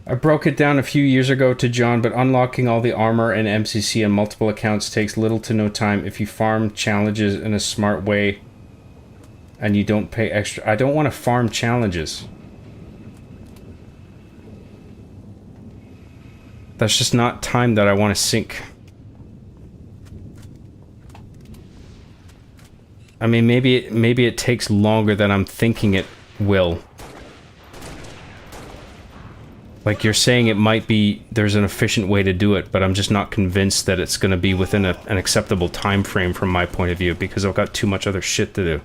I broke it down a few years ago to John, but unlocking all the armor and MCC on multiple accounts takes little to no time if you farm challenges in a smart way and you don't pay extra. I don't want to farm challenges. That's just not time that I want to sink. I mean, maybe it takes longer than I'm thinking it will. Like you're saying, it might be there's an efficient way to do it, but I'm just not convinced that it's going to be within an acceptable time frame from my point of view because I've got too much other shit to do.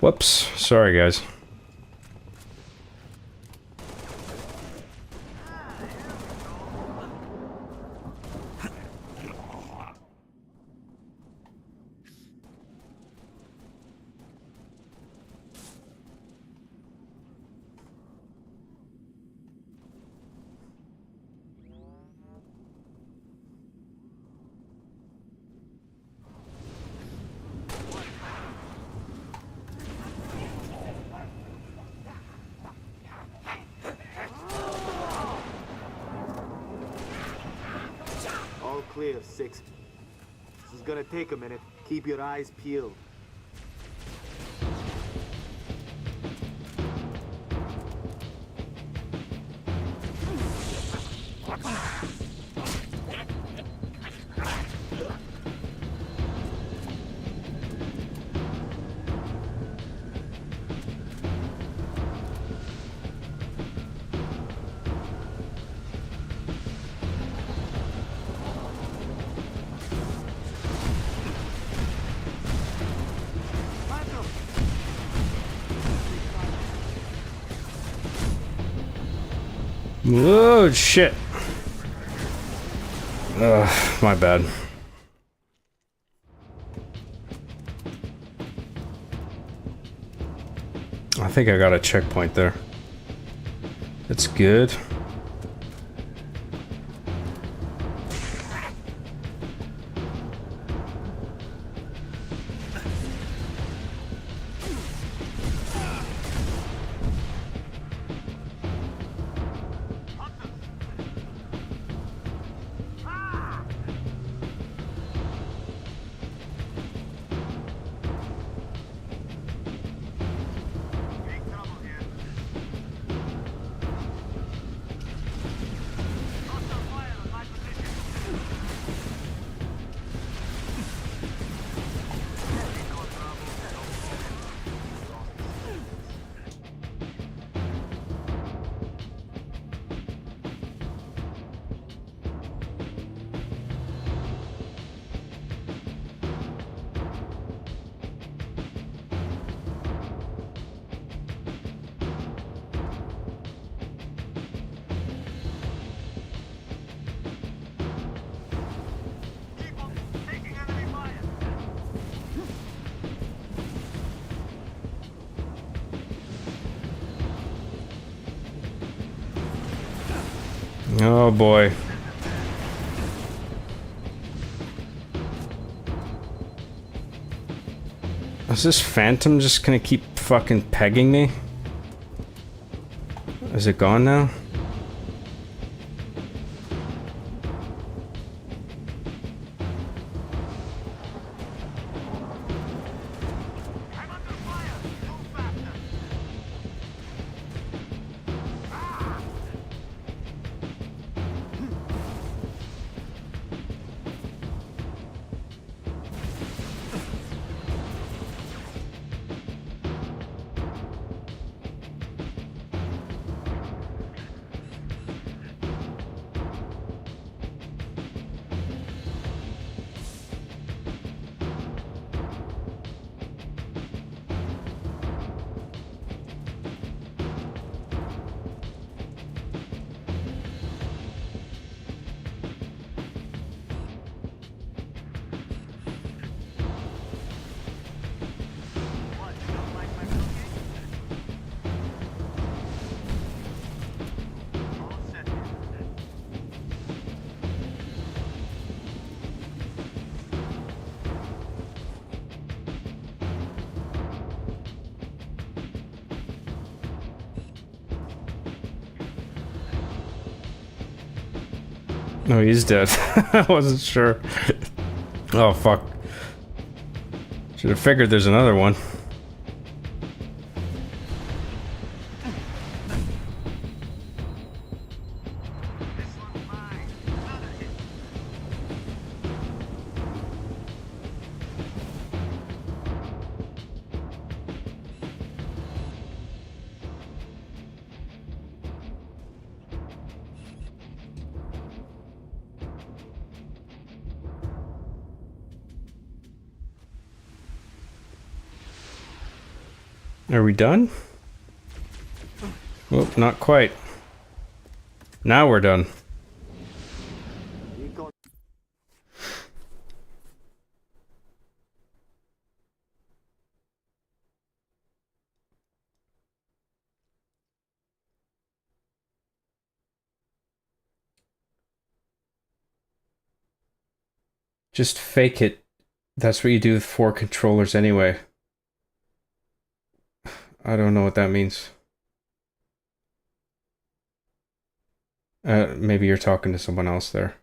Whoops. Sorry, guys. clear, 6. This is gonna take a minute. Keep your eyes peeled. Oh shit. My bad. I think I got a checkpoint there. That's good. Oh boy. Is this phantom just gonna keep fucking pegging me? Is it gone now? No, he's dead. I wasn't sure. Oh, fuck. Should have figured there's another one. Are we done? Oh, not quite. Now we're done. Just fake it. That's what you do with 4 controllers anyway. I don't know what that means. Maybe you're talking to someone else there.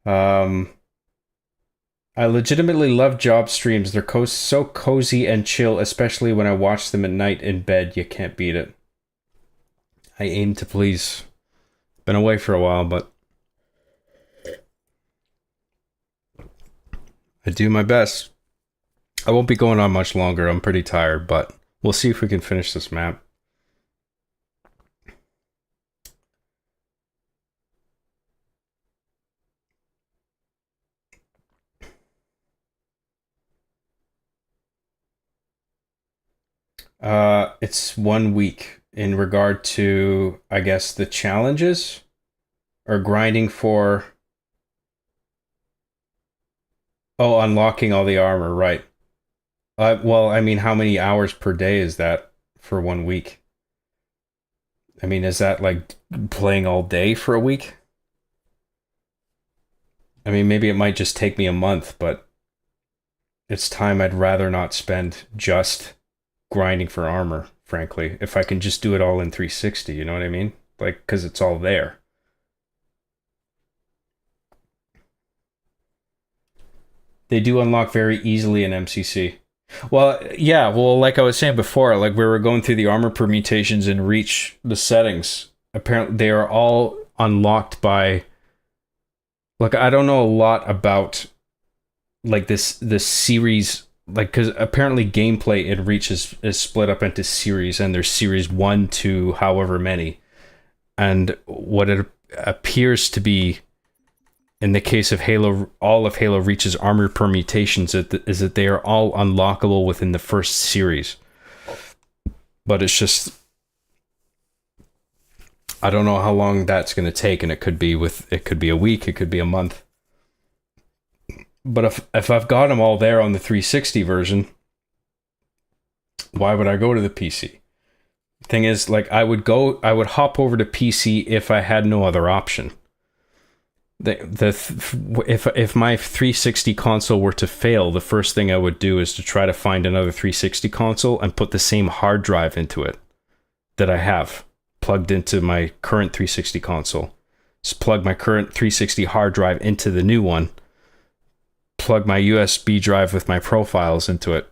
I legitimately love job streams. They're so cozy and chill, especially when I watch them at night in bed. You can't beat it. I aim to please. Been away for a while, but I do my best. I won't be going on much longer. I'm pretty tired, but we'll see if we can finish this map. It's 1 week in regard to, I guess, the challenges or grinding for. Oh, unlocking all the armor, right. Well, I mean, how many hours per day is that for 1 week? I mean, is that like playing all day for a week? I mean, maybe it might just take me a month, but it's time I'd rather not spend just grinding for armor, frankly. If I can just do it all in 360, you know what I mean? Like, because it's all there. They do unlock very easily in MCC. Well, yeah, well, like I was saying before, like we were going through the armor permutations and Reach, the settings. Apparently, they are all unlocked by... Like, I don't know a lot about, like, this series... Like, because apparently gameplay in Reach is split up into series, and there's series 1 to however many. And what it appears to be, in the case of Halo, all of Halo Reach's armor permutations, is that they are all unlockable within the first series. But it's just... I don't know how long that's going to take, and it could be a week, it could be a month. But if I've got them all there on the 360 version, why would I go to the PC? Thing is, like, I would hop over to PC if I had no other option. If my 360 console were to fail, the first thing I would do is to try to find another 360 console and put the same hard drive into it that I have plugged into my current 360 console. Just plug my current 360 hard drive into the new one, plug my USB drive with my profiles into it,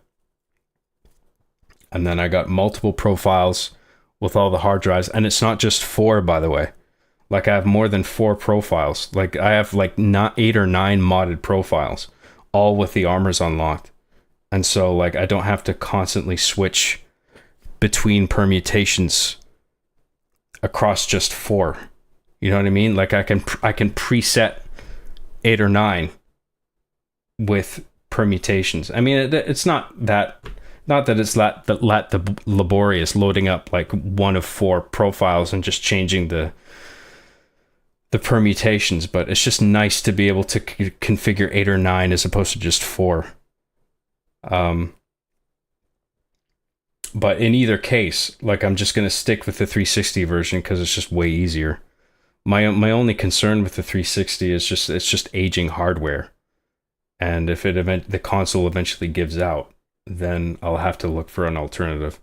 and then I got multiple profiles with all the hard drives. And it's not just 4, by the way. Like, I have more than 4 profiles. Like, I have like not 8 or 9 modded profiles, all with the armors unlocked. And so, like, I don't have to constantly switch between permutations across just 4. You know what I mean? Like, I can preset 8 or 9 with permutations. I mean, it's not that it's that laborious loading up like one of 4 profiles and just changing the permutations, but it's just nice to be able to configure 8 or 9 as opposed to just 4. But in either case, like, I'm just going to stick with the 360 version because it's just way easier. My only concern with the 360 is it's just aging hardware. And if the console eventually gives out, then I'll have to look for an alternative.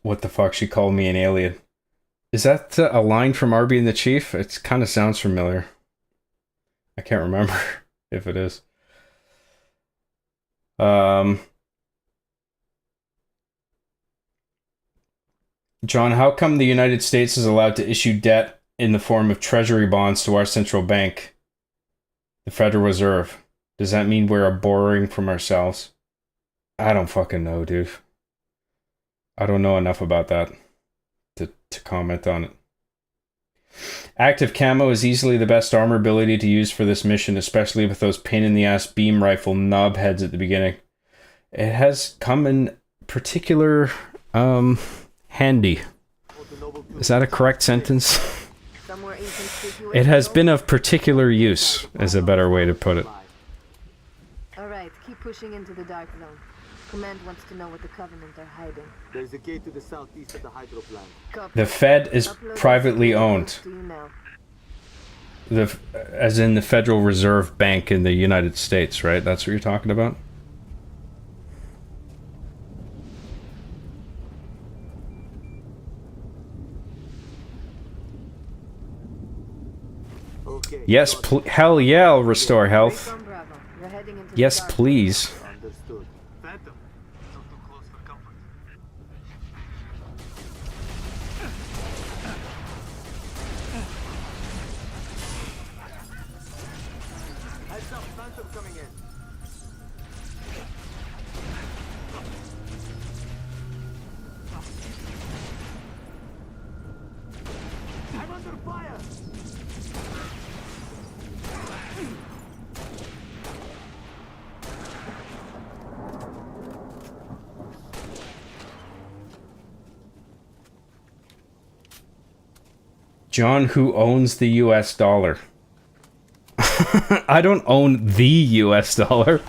What the fuck? She called me an alien. Is that a line from Arby and the Chief? It kind of sounds familiar. I can't remember if it is. John, how come the United States is allowed to issue debt in the form of treasury bonds to our central bank, the Federal Reserve? Does that mean we're borrowing from ourselves? I don't fucking know, dude. I don't know enough about that to comment on it. Active camo is easily the best armor ability to use for this mission, especially with those pain-in-the-ass beam rifle knob heads at the beginning. It has come in particular handy. Is that a correct sentence? It has been of particular use, is a better way to put it. Alright, keep pushing into the Dark Zone. Command wants to know what the Covenant are hiding. There's a gate to the southeast of the hydro plant. The Fed is privately owned. as in the Federal Reserve Bank in the United States, right? That's what you're talking about? Yes, hell yeah, I'll restore health. Yes, please. Understood. Phantom, not too close for comfort. Heads up, Phantom coming in. I'm under fire! John, who owns the US dollar? I don't own the US dollar.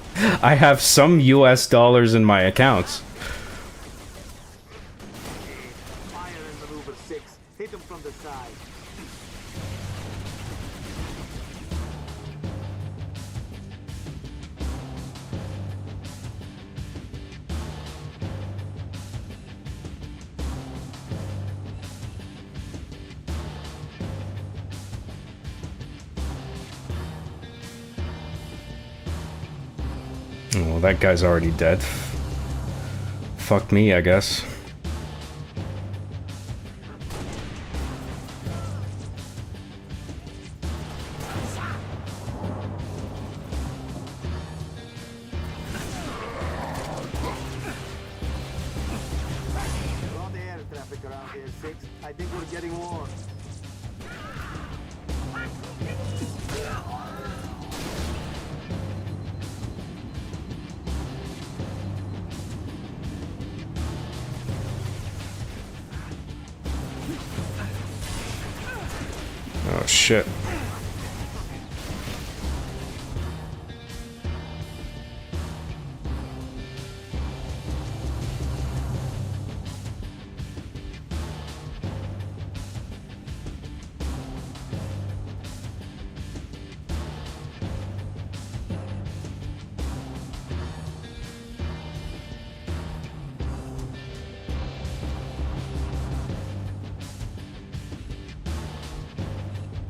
I have some US dollars in my accounts. Fire in maneuver 6. Hit him from the side. Oh, well, that guy's already dead. Fuck me, I guess. A lot of air traffic around here, 6. I think we're getting warm. Oh shit.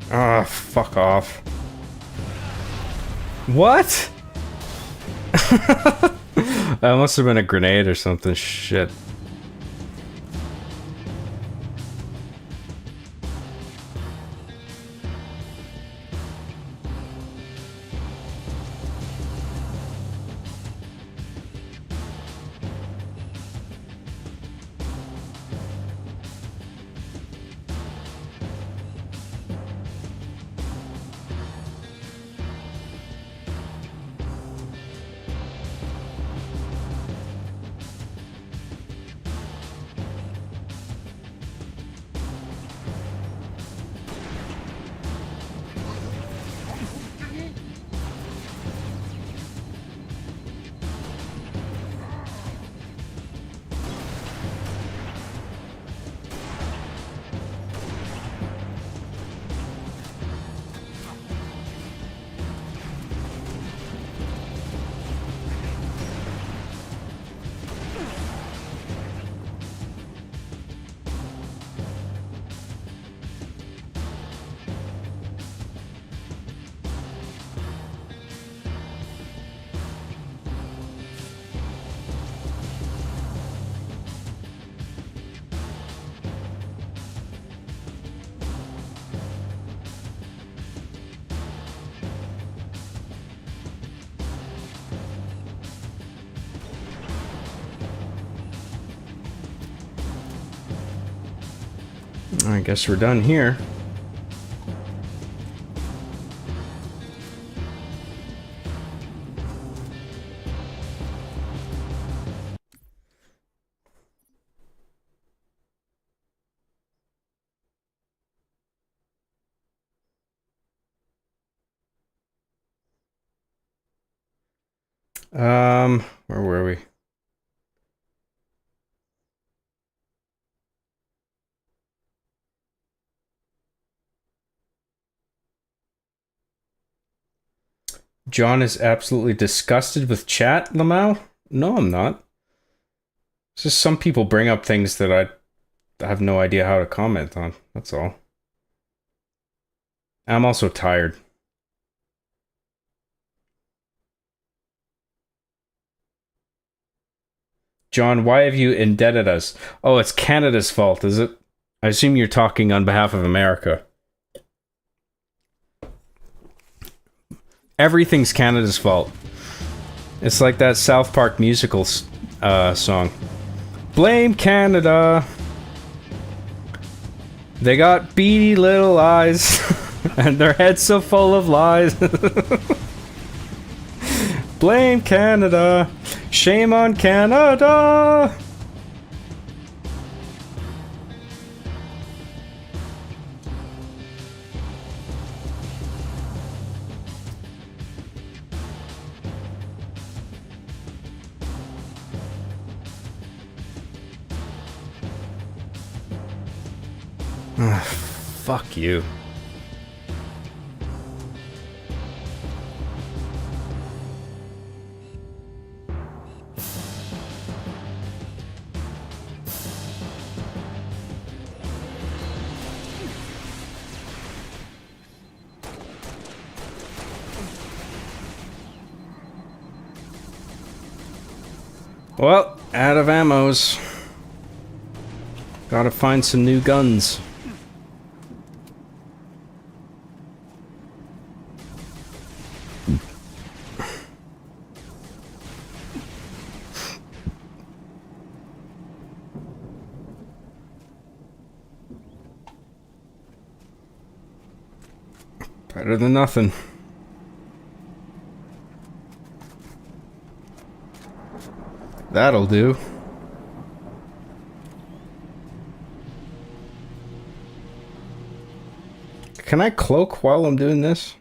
Ah, fuck off. What? That must have been a grenade or something. Shit. I guess we're done here. Where were we? John is absolutely disgusted with chat, Lamau? No, I'm not. It's just some people bring up things that I have no idea how to comment on. That's all. I'm also tired. John, why have you indebted us? Oh, it's Canada's fault, is it? I assume you're talking on behalf of America. Everything's Canada's fault. It's like that South Park musical song. Blame Canada. They got beady little eyes. And their heads so full of lies. Blame Canada. Shame on Canada. Fuck you. Well, out of ammos. Gotta find some new guns. Better than nothing. That'll do. Can I cloak while I'm doing this?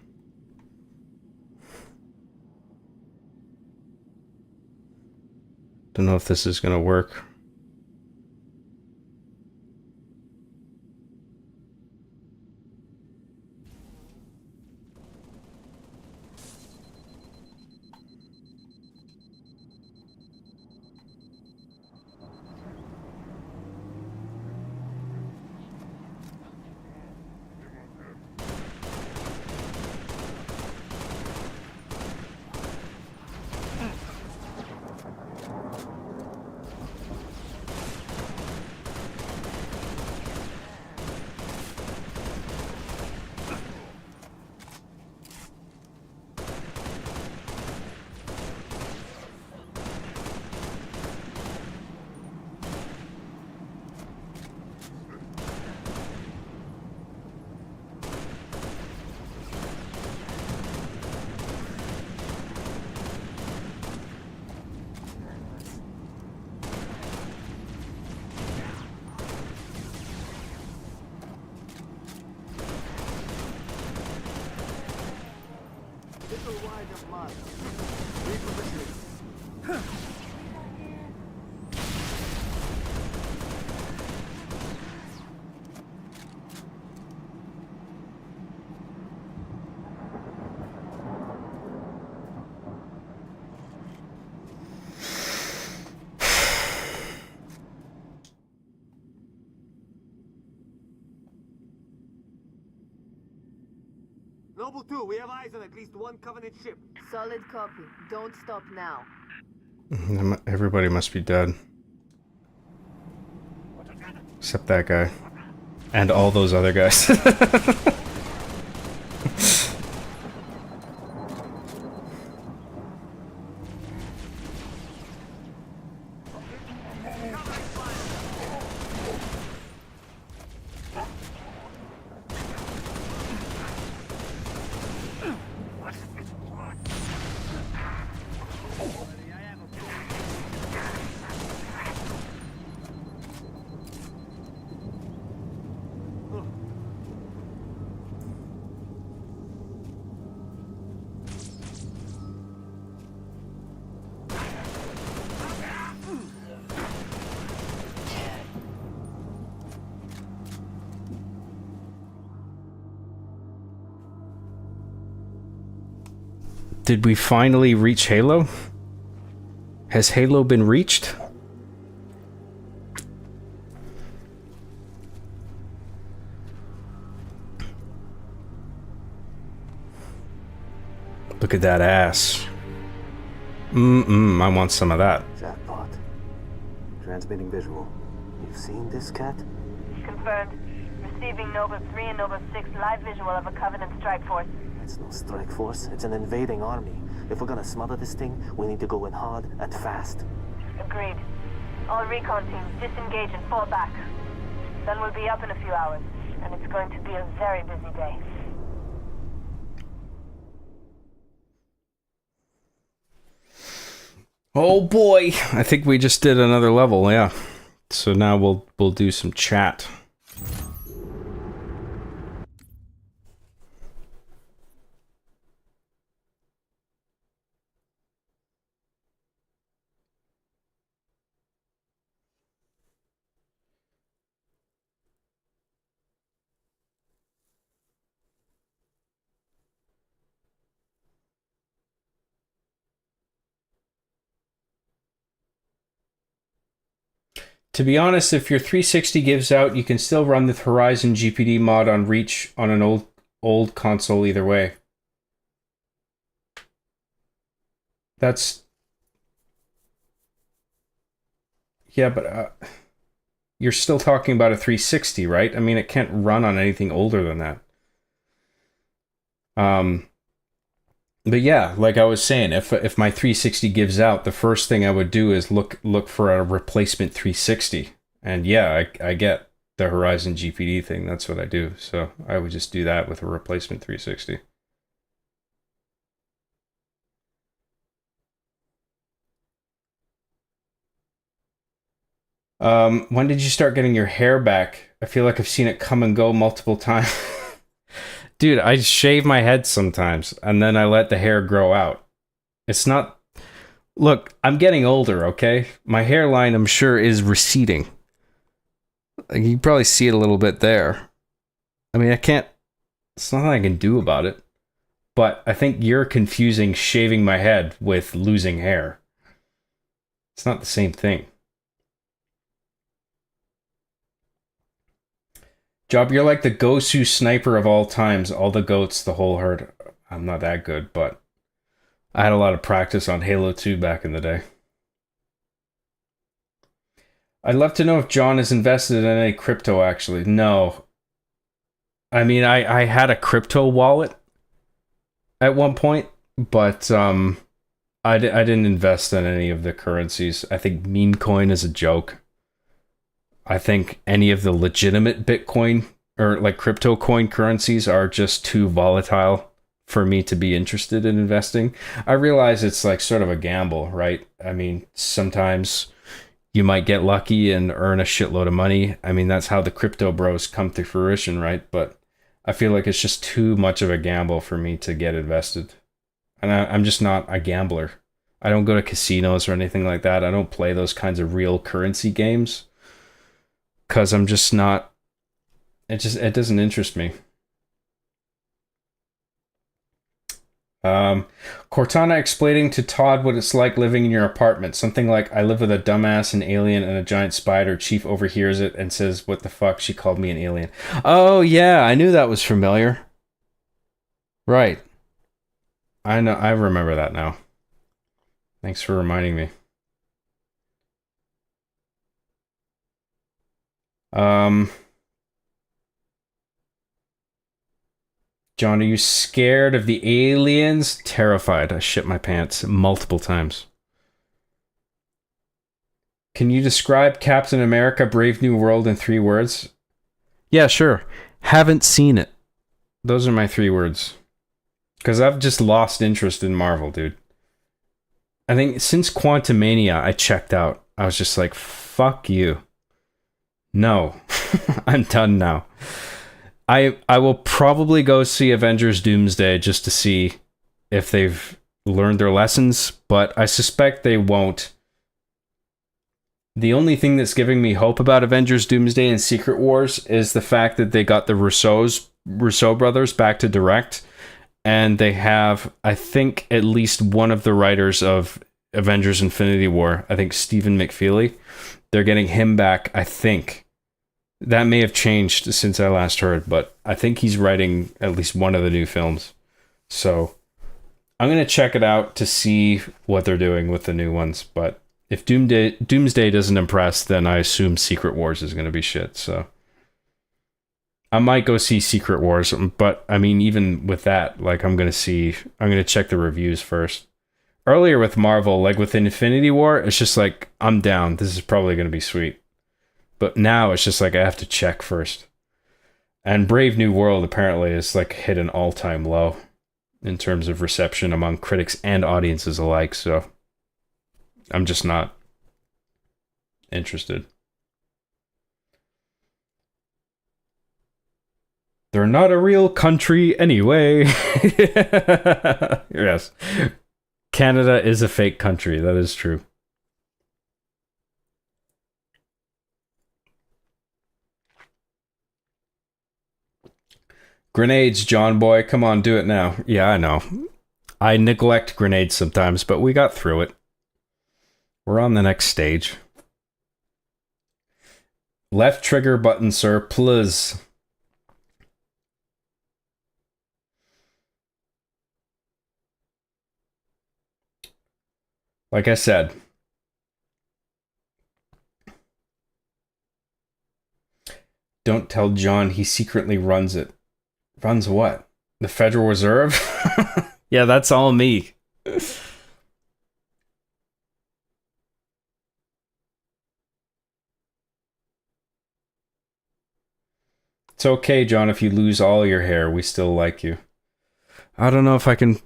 Don't know if this is gonna work. Noble 2, we have eyes on at least one Covenant ship. Solid copy. Don't stop now. Everybody must be dead. Except that guy. And all those other guys. Did we finally reach Halo? Has Halo been reached? Look at that ass. I want some of that. Jackpot. Transmitting visual. You've seen this, Cat? Confirmed. Receiving Nova 3 and Nova 6 live visual of a Covenant strike force. It's no strike force. It's an invading army. If we're gonna smother this thing, we need to go in hard and fast. Agreed. All recon teams disengage and fall back. Sun will be up in a few hours, and it's going to be a very busy day. Oh boy, I think we just did another level, yeah. So now we'll do some chat. To be honest, if your 360 gives out, you can still run the Horizon GPD mod on Reach on an old console either way. That's... Yeah, but you're still talking about a 360, right? I mean, it can't run on anything older than that. But yeah, like I was saying, if my 360 gives out, the first thing I would do is look for a replacement 360. And yeah, I get the Horizon GPD thing. That's what I do. So I would just do that with a replacement 360. When did you start getting your hair back? I feel like I've seen it come and go multiple times. Dude, I shave my head sometimes, and then I let the hair grow out. It's not... Look, I'm getting older, okay? My hairline, I'm sure, is receding. You can probably see it a little bit there. I mean, I can't... It's nothing I can do about it. But I think you're confusing shaving my head with losing hair. It's not the same thing. Job, you're like the Gosu sniper of all times. All the goats, the whole herd. I'm not that good, but I had a lot of practice on Halo 2 back in the day. I'd love to know if John is invested in any crypto, actually. No. I mean, I had a crypto wallet at one point, but I didn't invest in any of the currencies. I think meme coin is a joke. I think any of the legitimate Bitcoin or like crypto coin currencies are just too volatile for me to be interested in investing. I realize it's like sort of a gamble, right? I mean, sometimes you might get lucky and earn a shitload of money. I mean, that's how the crypto bros come to fruition, right? But I feel like it's just too much of a gamble for me to get invested. And I'm just not a gambler. I don't go to casinos or anything like that. I don't play those kinds of real currency games. Because I'm just not... It doesn't interest me. Cortana explaining to Todd what it's like living in your apartment. Something like, I live with a dumbass, an alien, and a giant spider. Chief overhears it and says, what the fuck? She called me an alien. Oh, yeah, I knew that was familiar. Right. I know. I remember that now. Thanks for reminding me. John, are you scared of the aliens? Terrified. I shit my pants multiple times. Can you describe Captain America Brave New World in 3 words? Yeah, sure. Haven't seen it. Those are my 3 words. Because I've just lost interest in Marvel, dude. I think since Quantumania, I checked out. I was just like, fuck you. No, I'm done now. I will probably go see Avengers Doomsday just to see if they've learned their lessons, but I suspect they won't. The only thing that's giving me hope about Avengers Doomsday and Secret Wars is the fact that they got the Russo brothers back to direct, and they have, I think, at least one of the writers of Avengers Infinity War, I think Stephen McFeely. They're getting him back, I think. That may have changed since I last heard, but I think he's writing at least one of the new films. So I'm going to check it out to see what they're doing with the new ones. But if Doomsday doesn't impress, then I assume Secret Wars is going to be shit. So I might go see Secret Wars, but I mean, even with that, like I'm going to check the reviews first. Earlier with Marvel, like with Infinity War, it's just like, I'm down. This is probably going to be sweet. But now it's just like, I have to check first. And Brave New World apparently is like hit an all-time low in terms of reception among critics and audiences alike. So I'm just not interested. They're not a real country anyway. Yes. Canada is a fake country. That is true. Grenades, John boy. Come on, do it now. Yeah, I know. I neglect grenades sometimes, but we got through it. We're on the next stage. Left trigger button, sir, please. Like I said, don't tell John he secretly runs it. Runs what? The Federal Reserve? Yeah, that's all me. It's okay, John, if you lose all your hair, we still like you. I don't know if I can...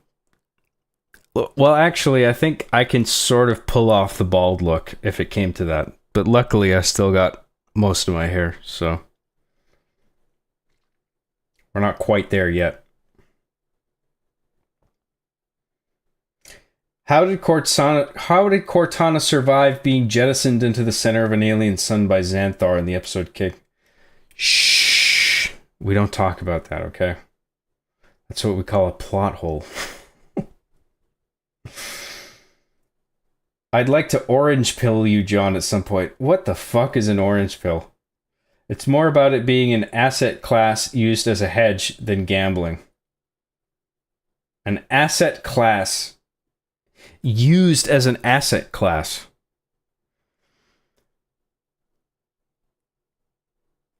Well, actually, I think I can sort of pull off the bald look if it came to that. But luckily, I still got most of my hair, so... We're not quite there yet. How did Cortana survive being jettisoned into the center of an alien sun by Xanthar in the episode Kick? Shh. We don't talk about that, okay? That's what we call a plot hole. I'd like to orange pill you, John, at some point. What the fuck is an orange pill? It's more about it being an asset class used as a hedge than gambling. An asset class used as an asset class.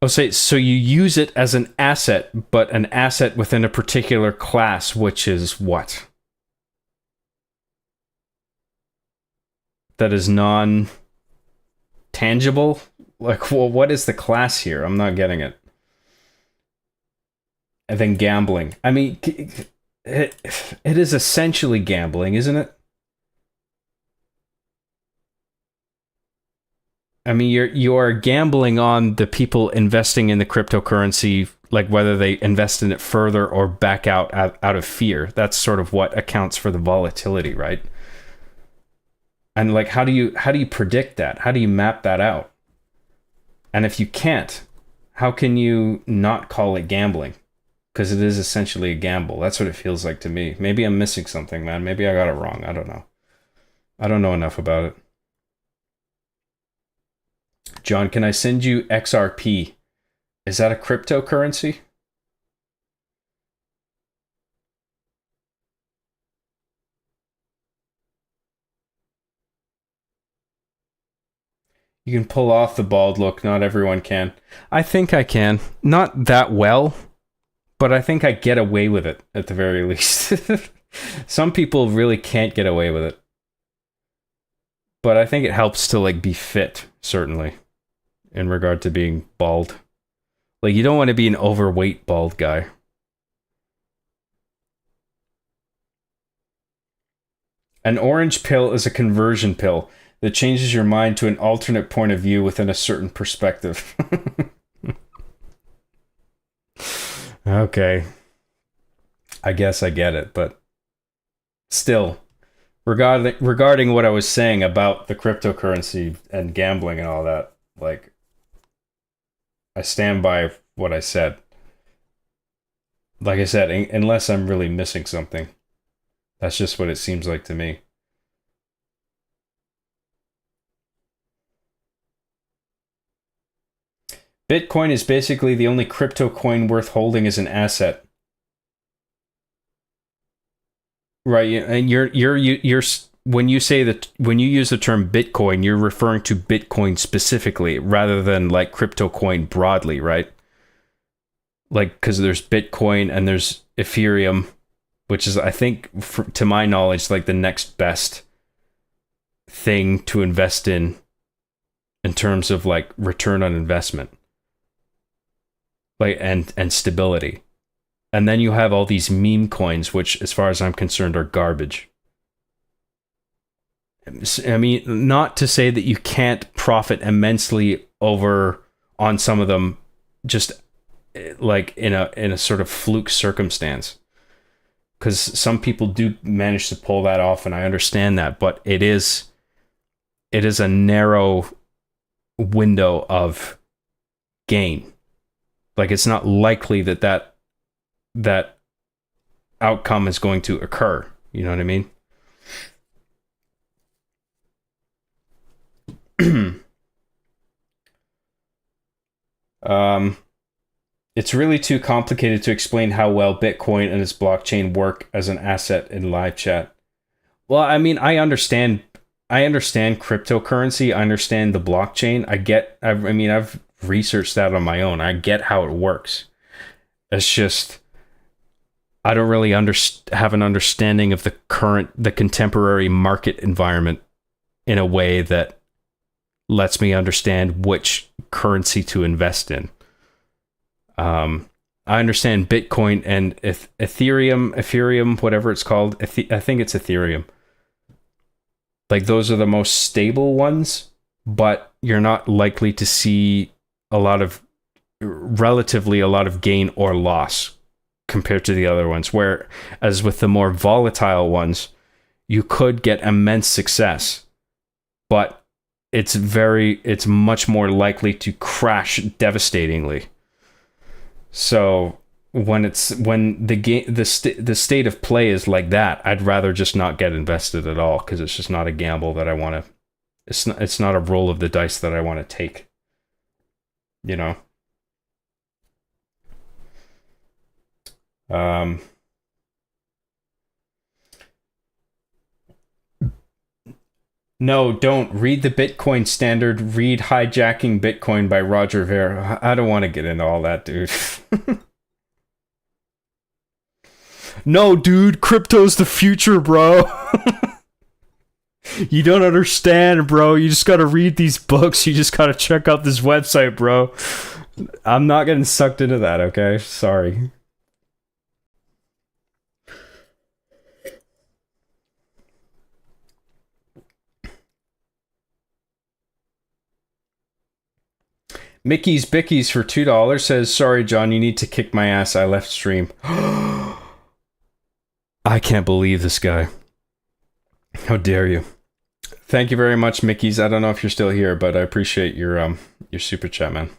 Oh, so you use it as an asset, but an asset within a particular class, which is what? That is non-tangible? Like, well, what is the class here? I'm not getting it. And then gambling. I mean, it is essentially gambling, isn't it? I mean, you are gambling on the people investing in the cryptocurrency, like whether they invest in it further or back out of fear. That's sort of what accounts for the volatility, right? And like, how do you predict that? How do you map that out? And if you can't, how can you not call it gambling? Because it is essentially a gamble. That's what it feels like to me. Maybe I'm missing something, man. Maybe I got it wrong. I don't know. I don't know enough about it. John, can I send you XRP? Is that a cryptocurrency? You can pull off the bald look. Not everyone can. I think I can. Not that well, but I think I get away with it at the very least. Some people really can't get away with it. But I think it helps to like be fit, certainly, in regard to being bald. Like, you don't want to be an overweight bald guy. An orange pill is a conversion pill that changes your mind to an alternate point of view within a certain perspective. Okay. I guess I get it, but still, regarding what I was saying about the cryptocurrency and gambling and all that, like, I stand by what I said. Like I said, unless I'm really missing something. That's just what it seems like to me. Bitcoin is basically the only crypto coin worth holding as an asset. Right, and you're when you say that, when you use the term Bitcoin, you're referring to Bitcoin specifically rather than like crypto coin broadly, right? Like, because there's Bitcoin and there's Ethereum, which is, I think, to my knowledge, like the next best thing to invest in terms of like return on investment, like and stability. And then you have all these meme coins, which, as far as I'm concerned, are garbage. I mean, not to say that you can't profit immensely on some of them, just like in a sort of fluke circumstance, because some people do manage to pull that off, and I understand that, but it is a narrow window of gain. Like, it's not likely that outcome is going to occur. You know what I mean? It's really too complicated to explain how well Bitcoin and its blockchain work as an asset in live chat. Well, I mean, I understand cryptocurrency. I understand the blockchain. I've researched that on my own. I get how it works. It's just, I don't really have an understanding of the contemporary market environment in a way that lets me understand which currency to invest in. I understand Bitcoin and Ethereum, whatever it's called. I think it's Ethereum. Like, those are the most stable ones, but you're not likely to see relatively a lot of gain or loss compared to the other ones. Whereas with the more volatile ones, you could get immense success, but it's much more likely to crash devastatingly. So when the state of play is like that, I'd rather just not get invested at all, because it's just not a gamble that I want to. It's not a roll of the dice that I want to take. You know. No, don't read the Bitcoin Standard. Read Hijacking Bitcoin by Roger Ver. I don't want to get into all that, dude. No, dude, crypto's the future, bro. You don't understand, bro. You just gotta read these books. You just gotta check out this website, bro. I'm not getting sucked into that, okay? Sorry. Mickey's Bickies for $2 says, sorry, John, you need to kick my ass. I left stream. I can't believe this guy. How dare you? Thank you very much, Mickey's. I don't know if you're still here, but I appreciate your super chat, man.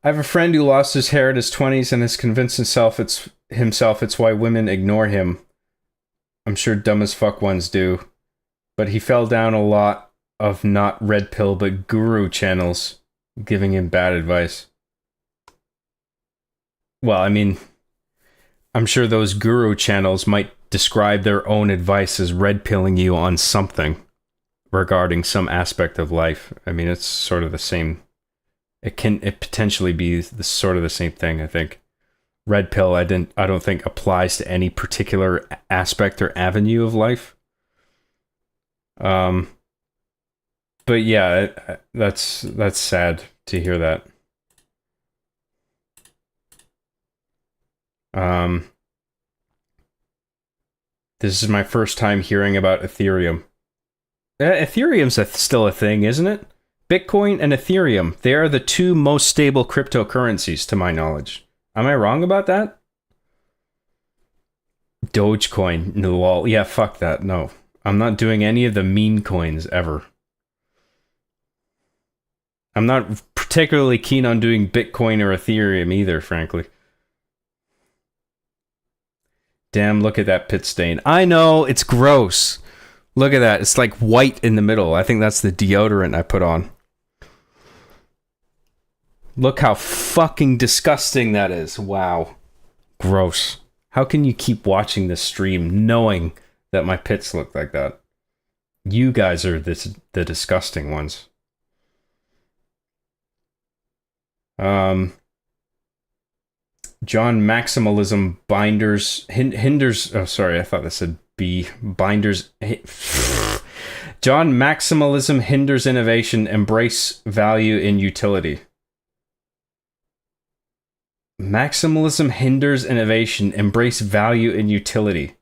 I have a friend who lost his hair at his 20s and has convinced himself it's why women ignore him. I'm sure dumb as fuck ones do. But he fell down a lot of not red pill but guru channels giving him bad advice. Well, I mean, I'm sure those guru channels might describe their own advice as red pilling you on something regarding some aspect of life. I mean, it's sort of the same. It potentially be sort of the same thing, I think. Red pill, I don't think applies to any particular aspect or avenue of life. But yeah, that's sad to hear that. This is my first time hearing about Ethereum. Ethereum's still a thing, isn't it? Bitcoin and Ethereum, they are the two most stable cryptocurrencies, to my knowledge. Am I wrong about that? Dogecoin, no, lol. Yeah, fuck that. No, I'm not doing any of the meme coins ever. I'm not particularly keen on doing Bitcoin or Ethereum either, frankly. Damn, look at that pit stain. I know, it's gross. Look at that. It's like white in the middle. I think that's the deodorant I put on. Look how fucking disgusting that is. Wow. Gross. How can you keep watching this stream knowing that my pits look like that? You guys are the disgusting ones. John Maximalism hinders... Oh, sorry, I thought that said B. Binders... John Maximalism hinders innovation. Embrace value in utility. Maximalism hinders innovation. Embrace value in utility.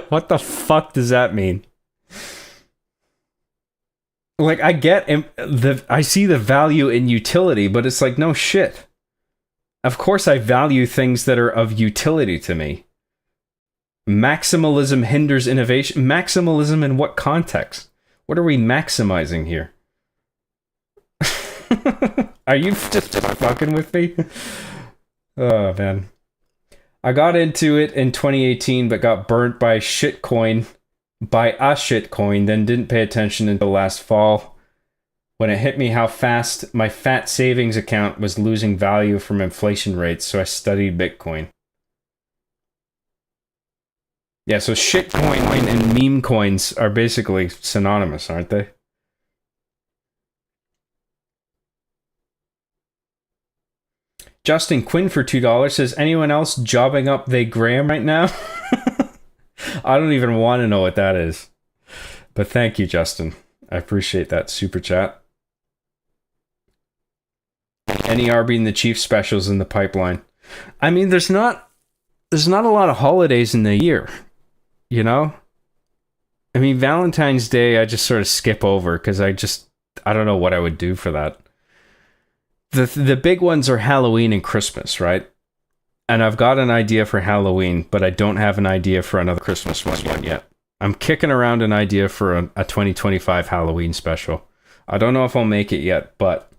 What the fuck does that mean? Like, I get I see the value in utility, but it's like, no shit. Of course I value things that are of utility to me. Maximalism hinders innovation. Maximalism in what context? What are we maximizing here? Are you just fucking with me? Oh, man. I got into it in 2018, but got burnt by a shitcoin, then didn't pay attention until last fall, when it hit me how fast my fat savings account was losing value from inflation rates, so I studied Bitcoin. Yeah, so shitcoin and meme coins are basically synonymous, aren't they? Justin Quinn for $2 says, anyone else jobbing up they Graham right now? I don't even want to know what that is. But thank you, Justin. I appreciate that super chat. Any Arby and the Chief specials in the pipeline? I mean, there's not a lot of holidays in the year, you know? I mean, Valentine's Day, I just sort of skip over because I don't know what I would do for that. The big ones are Halloween and Christmas, right? And I've got an idea for Halloween, but I don't have an idea for another Christmas one yet. I'm kicking around an idea for a 2025 Halloween special. I don't know if I'll make it yet, but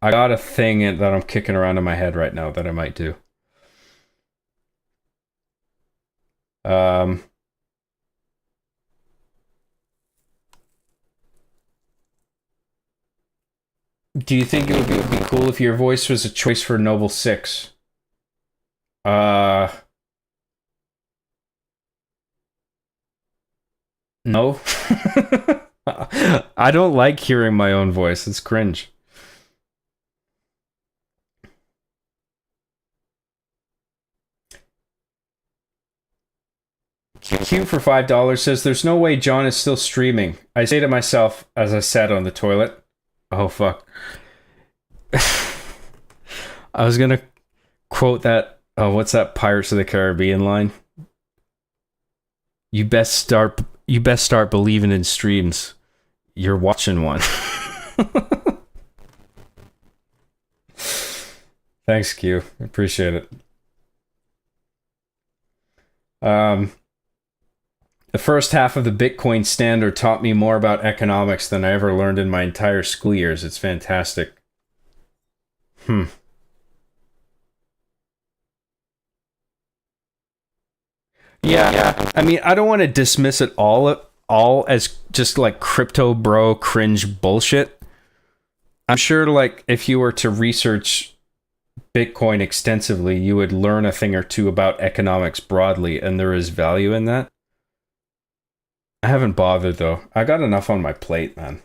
I got a thing that I'm kicking around in my head right now that I might do. Do you think it would be cool if your voice was a choice for Noble 6? No. I don't like hearing my own voice. It's cringe. Q for $5 says, there's no way John is still streaming. I say to myself as I sat on the toilet. Oh, fuck. I was gonna quote that, what's that Pirates of the Caribbean line? You best start believing in streams. You're watching one. Thanks, Q. Appreciate it. The first half of the Bitcoin Standard taught me more about economics than I ever learned in my entire school years. It's fantastic. Yeah. I mean, I don't want to dismiss it all as just like crypto bro cringe bullshit. I'm sure, like, if you were to research Bitcoin extensively, you would learn a thing or two about economics broadly, and there is value in that. I haven't bothered, though. I got enough on my plate, man.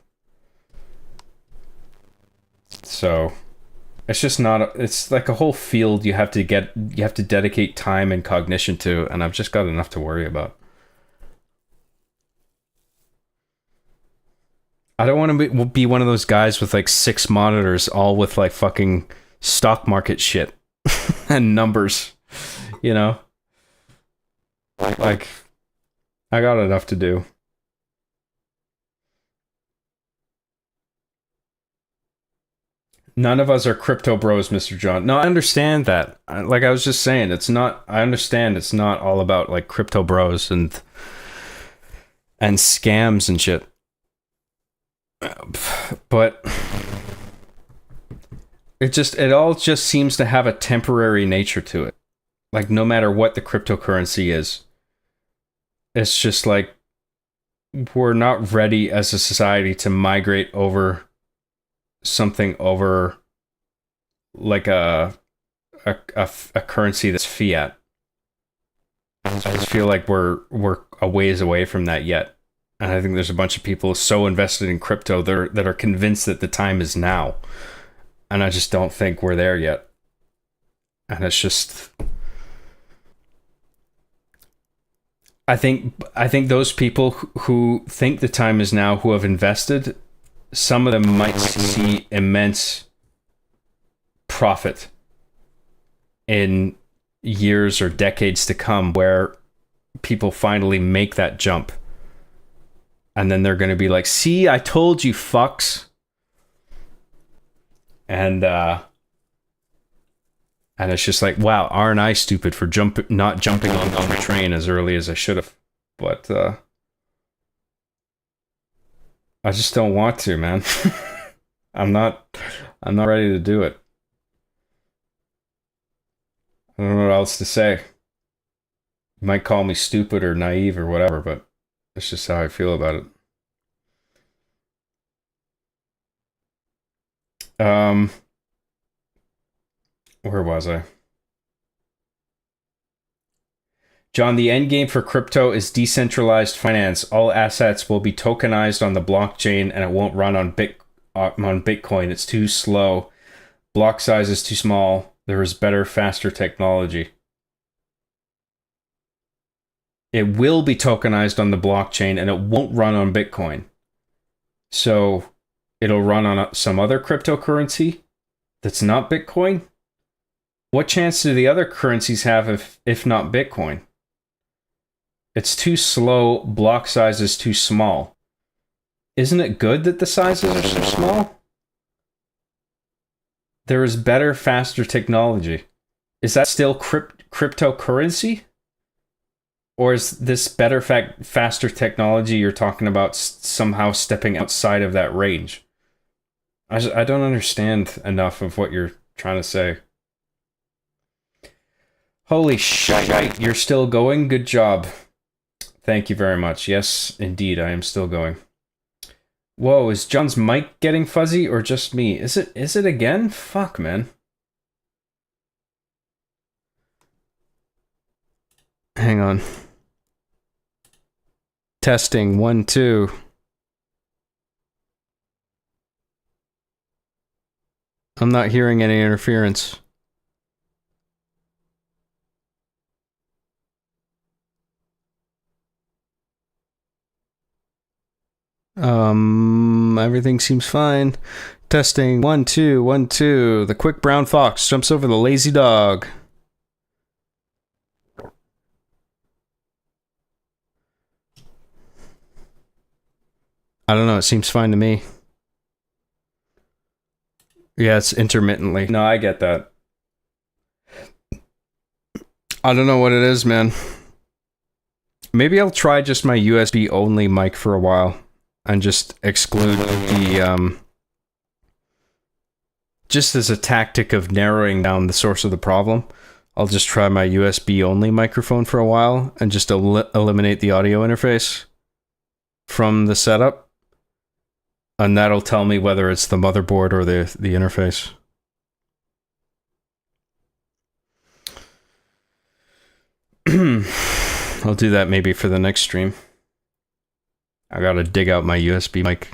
So, it's just not... It's like a whole field you have to dedicate time and cognition to, and I've just got enough to worry about. I don't want to be one of those guys with like 6 monitors, all with like fucking stock market shit and numbers, you know? Like, I got enough to do. None of us are crypto bros, Mr. John. No, I understand that. Like I was just saying, I understand it's not all about like crypto bros and scams and shit. But it all just seems to have a temporary nature to it. Like, no matter what the cryptocurrency is, it's just like we're not ready as a society to migrate over something over like a currency that's fiat. I just feel like we're a ways away from that yet. And I think there's a bunch of people so invested in crypto that are convinced that the time is now. And I just don't think we're there yet. And it's just... I think those people who think the time is now, who have invested, some of them might see immense profit in years or decades to come, where people finally make that jump. And then they're going to be like, see, I told you, fucks. And it's just like, wow, aren't I stupid for not jumping on the train as early as I should have? But I just don't want to, man. I'm not ready to do it. I don't know what else to say. You might call me stupid or naive or whatever, but that's just how I feel about it. Where was I? John, the end game for crypto is decentralized finance. All assets will be tokenized on the blockchain, and it won't run on Bitcoin. It's too slow. Block size is too small. There is better, faster technology. It will be tokenized on the blockchain, and it won't run on Bitcoin. So it'll run on some other cryptocurrency that's not Bitcoin? What chance do the other currencies have if not Bitcoin? It's too slow, block size is too small. Isn't it good that the sizes are so small? There is better, faster technology. Is that still cryptocurrency? Or is this better, faster technology you're talking about somehow stepping outside of that range? I don't understand enough of what you're trying to say. Holy shit, you're still going? Good job. Thank you very much. Yes, indeed, I am still going. Whoa, is John's mic getting fuzzy or just me? Is it again? Fuck, man. Hang on. Testing 1 2. I'm not hearing any interference. Everything seems fine. Testing 1 2 1 2. The quick brown fox jumps over the lazy dog. I don't know, it seems fine to me. Yeah, it's intermittently. No, I get that. I don't know what it is, man. Maybe I'll try just my USB only mic for a while and just exclude the just as a tactic of narrowing down the source of the problem. I'll just try my USB only microphone for a while and just eliminate the audio interface from the setup. And that'll tell me whether it's the motherboard or the interface. I'll do that maybe for the next stream. I gotta dig out my USB mic.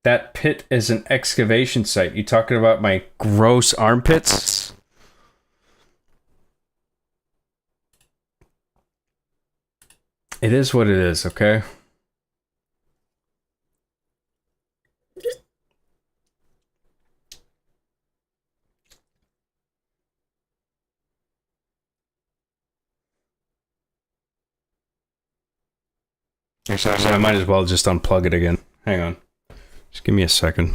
That pit is an excavation site. You talking about my gross armpits? It is what it is, okay? So I might as well just unplug it again. Hang on. Just give me a second.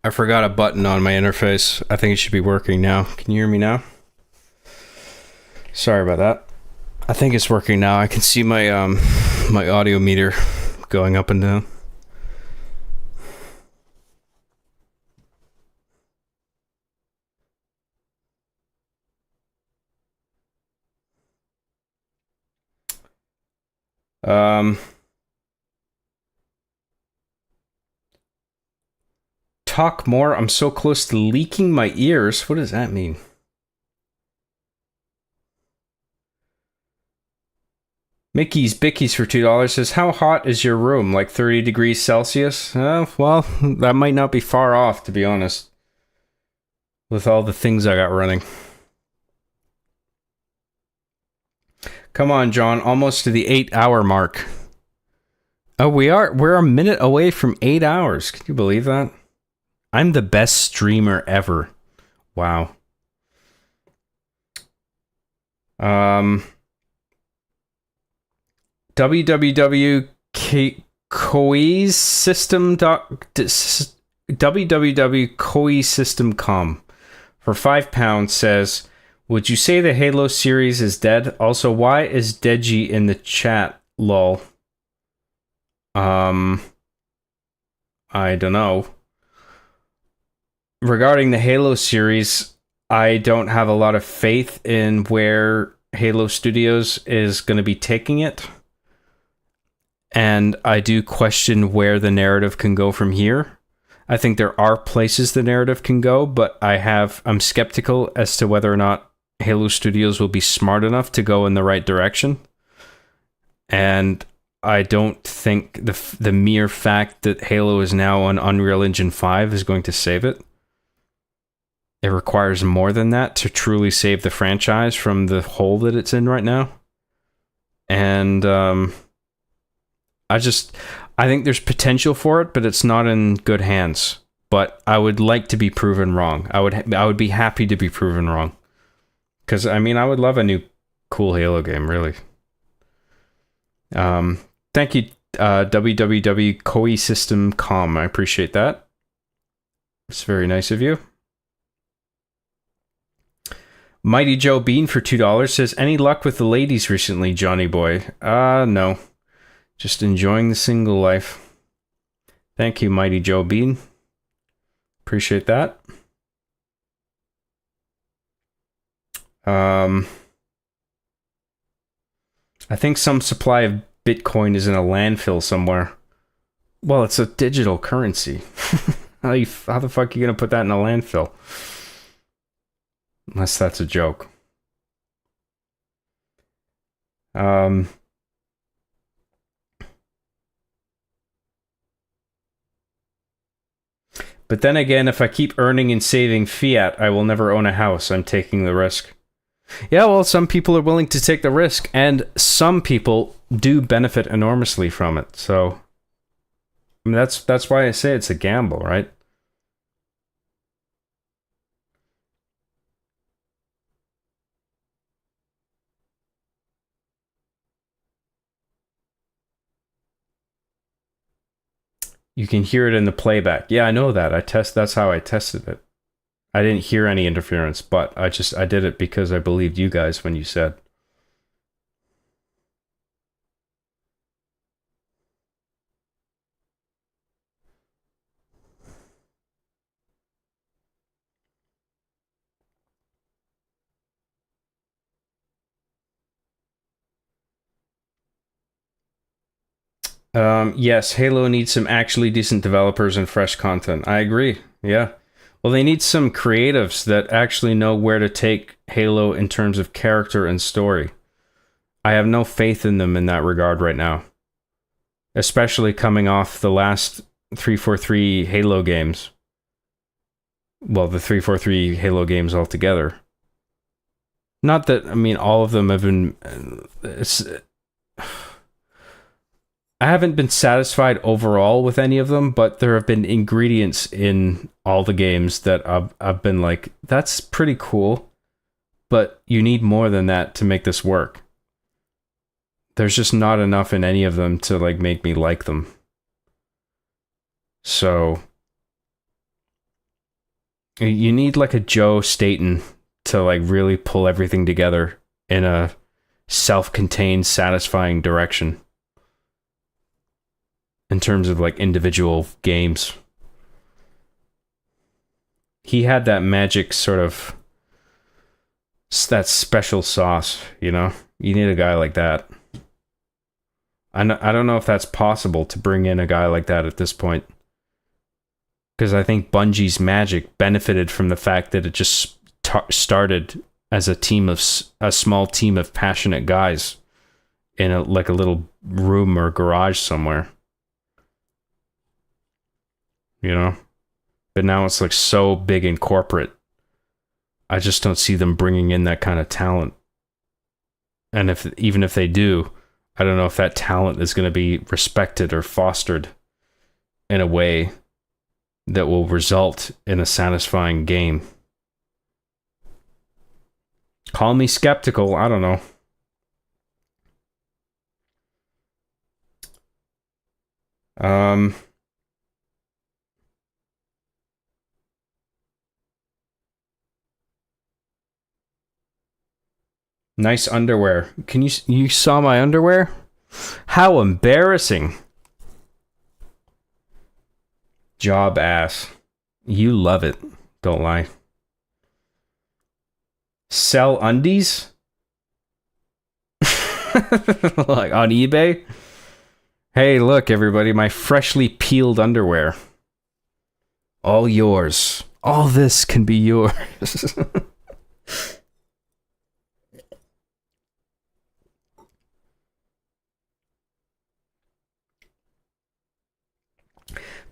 I forgot a button on my interface. I think it should be working now. Can you hear me now? Sorry about that. I think it's working now. I can see my my audio meter going up and down. Talk more. I'm so close to leaking my ears. What does that mean? Mickey's Bickies for $2 says, how hot is your room? Like 30 degrees Celsius? Well, that might not be far off, to be honest. With all the things I got running. Come on, John. Almost to the 8-hour mark. Oh, we're a minute away from 8 hours. Can you believe that? I'm the best streamer ever. Wow. www.koeisystem.com for £5 says, would you say the Halo series is dead? Also, why is Deji in the chat? Lol. I don't know. Regarding the Halo series, I don't have a lot of faith in where Halo Studios is going to be taking it. And I do question where the narrative can go from here. I think there are places the narrative can go, but I'm skeptical as to whether or not Halo Studios will be smart enough to go in the right direction. And I don't think the mere fact that Halo is now on Unreal Engine 5 is going to save it. It requires more than that to truly save the franchise from the hole that it's in right now. And I think there's potential for it, but it's not in good hands. But I would like to be proven wrong. I would be happy to be proven wrong. Because, I mean, I would love a new cool Halo game, really. Thank you, www.koeisystem.com. I appreciate that. It's very nice of you. Mighty Joe Bean for $2 says, any luck with the ladies recently, Johnny boy? No. Just enjoying the single life. Thank you, Mighty Joe Bean. Appreciate that. I think some supply of Bitcoin is in a landfill somewhere. Well, it's a digital currency. How the fuck are you going to put that in a landfill? Unless that's a joke. But then again, if I keep earning and saving fiat, I will never own a house. I'm taking the risk. Yeah, well, some people are willing to take the risk, and some people do benefit enormously from it. So, I mean, that's why I say it's a gamble, right? You can hear it in the playback. Yeah, I know that. That's how I tested it. I didn't hear any interference, but I did it because I believed you guys when you said. Yes, Halo needs some actually decent developers and fresh content. I agree. Yeah. Well, they need some creatives that actually know where to take Halo in terms of character and story. I have no faith in them in that regard right now. Especially coming off the last 343 Halo games. Well, the 343 Halo games altogether. Not that, I mean, all of them have been... I haven't been satisfied overall with any of them, but there have been ingredients in all the games that I've been like, that's pretty cool, but you need more than that to make this work. There's just not enough in any of them to like make me like them. So You need like a Joe Staten to like really pull everything together in a self-contained, satisfying direction in terms of like individual games. He had that magic sort of, that special sauce, you know? You need a guy like that. I don't know if that's possible to bring in a guy like that at this point. Because I think Bungie's magic benefited from the fact that it just started as a small team of passionate guys in a little room or garage somewhere. You know? But now it's like so big and corporate. I just don't see them bringing in that kind of talent. And even if they do, I don't know if that talent is going to be respected or fostered in a way that will result in a satisfying game. Call me skeptical, I don't know. Nice underwear. You saw my underwear? How embarrassing. Job ass. You love it. Don't lie. Sell undies? Like on eBay? Hey, look everybody, my freshly peeled underwear. All yours. All this can be yours.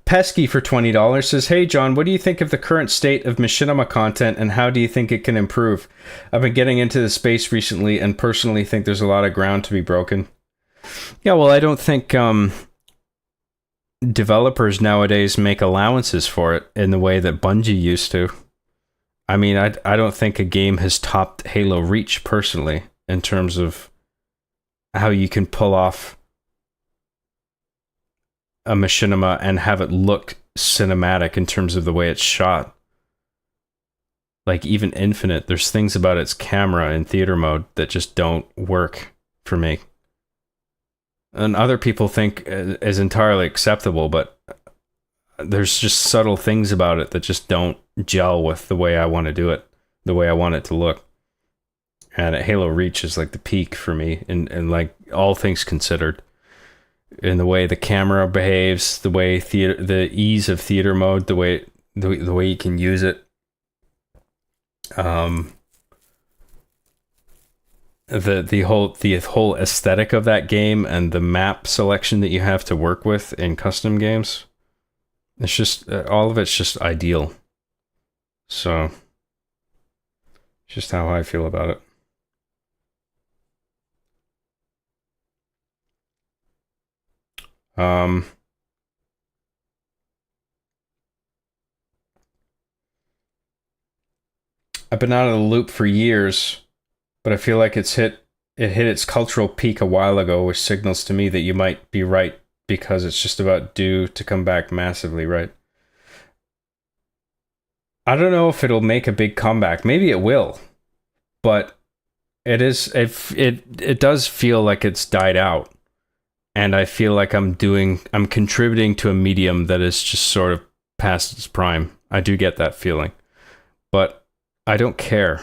Pesky for $20 says, "Hey John, what do you think of the current state of machinima content and how do you think it can improve? I've been getting into the space recently and personally think there's a lot of ground to be broken." Yeah, well, I don't think developers nowadays make allowances for it in the way that Bungie used to. I mean, I don't think a game has topped Halo Reach personally in terms of how you can pull off a machinima and have it look cinematic in terms of the way it's shot. Like even Infinite, there's things about its camera in theater mode that just don't work for me. And other people think is entirely acceptable, but there's just subtle things about it that just don't gel with the way I want to do it, the way I want it to look. And Halo Reach is like the peak for me, and like all things considered. In the way the camera behaves, the way the ease of theater mode, the way you can use it, the whole aesthetic of that game and the map selection that you have to work with in custom games, it's just all of it's just ideal. So, just how I feel about it. I've been out of the loop for years, but I feel like it hit its cultural peak a while ago, which signals to me that you might be right because it's just about due to come back massively, right? I don't know if it'll make a big comeback. Maybe it will, but it does feel like it's died out. And I feel like I'm contributing to a medium that is just sort of past its prime. I do get that feeling. But I don't care,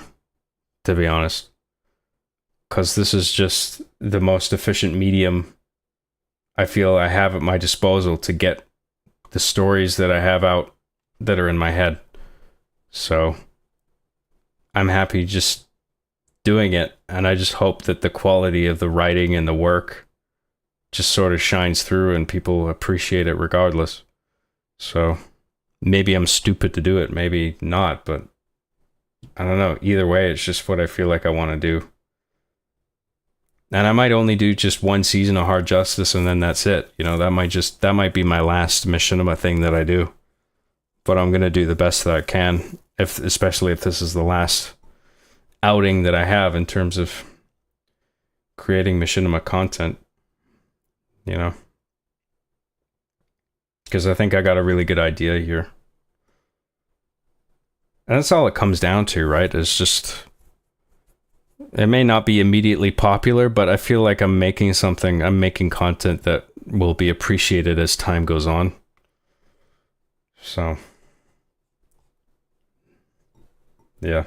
to be honest. Because this is just the most efficient medium I feel I have at my disposal to get the stories that I have out that are in my head. So I'm happy just doing it. And I just hope that the quality of the writing and the work just sort of shines through and people appreciate it regardless. So maybe I'm stupid to do it, maybe not, but I don't know. Either way, it's just what I feel like I want to do. And I might only do just one season of Hard Justice and then that's it. You know, that might be my last machinima thing that I do. But I'm going to do the best that I can, especially if this is the last outing that I have in terms of creating machinima content. You know, because I think I got a really good idea here. And that's all it comes down to, right? It's just, it may not be immediately popular, but I feel like I'm making content that will be appreciated as time goes on. So, yeah.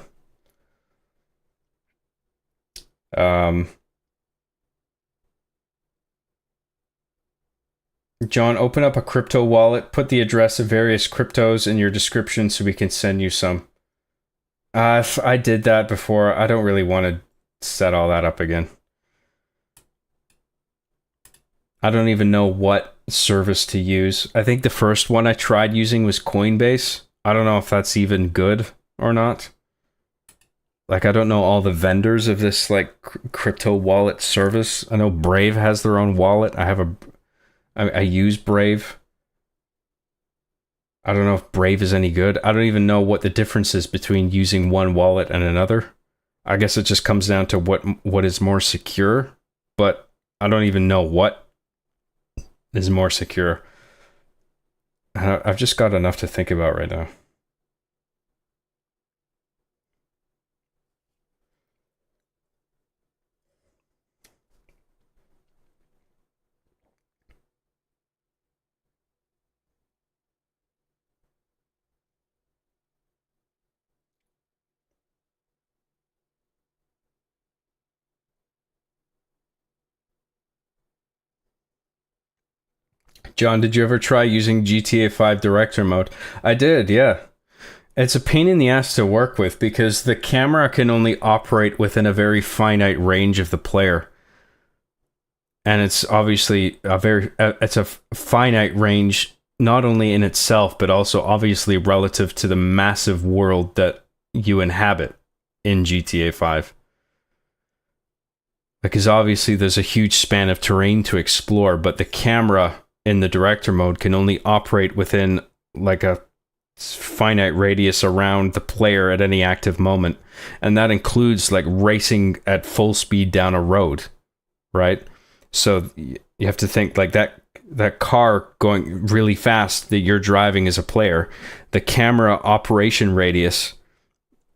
John, open up a crypto wallet, put the address of various cryptos in your description so we can send you some. I did that before. I don't really want to set all that up again. I don't even know what service to use. I think the first one I tried using was Coinbase. I don't know if that's even good or not. Like, I don't know all the vendors of this, like, crypto wallet service. I know Brave has their own wallet. I use Brave. I don't know if Brave is any good. I don't even know what the difference is between using one wallet and another. I guess it just comes down to what is more secure, but I don't even know what is more secure. I've just got enough to think about right now. John, did you ever try using GTA 5 director mode? I did, yeah. It's a pain in the ass to work with because the camera can only operate within a very finite range of the player. And it's obviously it's a finite range, not only in itself, but also obviously relative to the massive world that you inhabit in GTA 5. Because obviously there's a huge span of terrain to explore, but the camera in the director mode can only operate within like a finite radius around the player at any active moment. And that includes like racing at full speed down a road, right? So you have to think like that car going really fast that you're driving as a player, the camera operation radius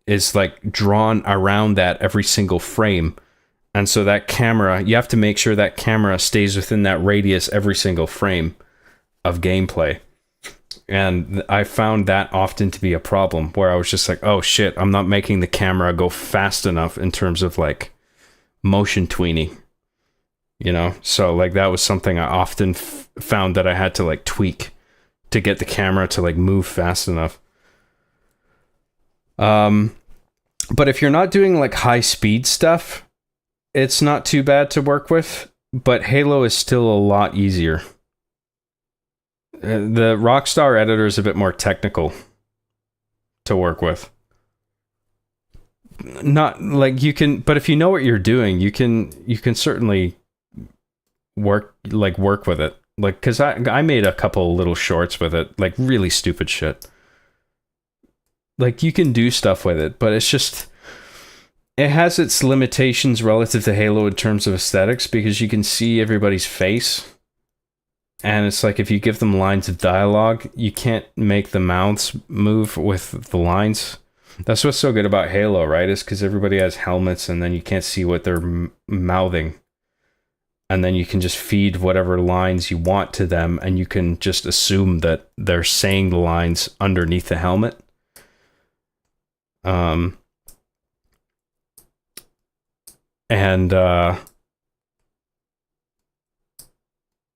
is like drawn around that every single frame. And so that camera, you have to make sure that camera stays within that radius every single frame of gameplay. And I found that often to be a problem where I was just like, oh shit, I'm not making the camera go fast enough in terms of like motion tweening, you know? So like that was something I often found that I had to like tweak to get the camera to like move fast enough. But if you're not doing like high speed stuff, it's not too bad to work with, but Halo is still a lot easier. The Rockstar editor is a bit more technical to work with. Not like you can, but if you know what you're doing, you can certainly work with it. Like, cause I made a couple little shorts with it, like really stupid shit. Like you can do stuff with it, but it's just, it has its limitations relative to Halo in terms of aesthetics because you can see everybody's face. And it's like if you give them lines of dialogue, you can't make the mouths move with the lines. That's what's so good about Halo, right? Is because everybody has helmets and then you can't see what they're mouthing. And then you can just feed whatever lines you want to them and you can just assume that they're saying the lines underneath the helmet.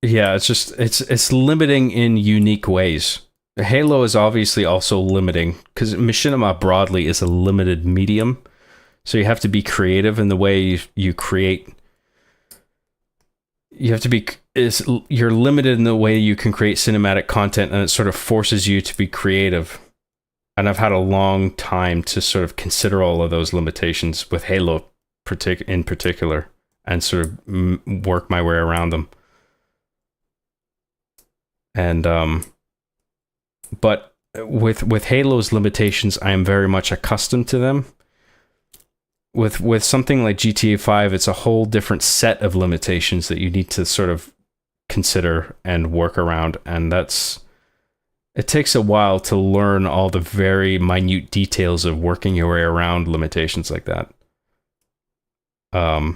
Yeah, it's just it's limiting in unique ways. Halo is obviously also limiting because machinima broadly is a limited medium, so you have to be creative in the way you create. You have to be you're limited in the way you can create cinematic content, and it sort of forces you to be creative. And I've had a long time to sort of consider all of those limitations with Halo in particular, and sort of work my way around them. And but with Halo's limitations, I am very much accustomed to them. With something like GTA 5, it's a whole different set of limitations that you need to sort of consider and work around, and that's it takes a while to learn all the very minute details of working your way around limitations like that. I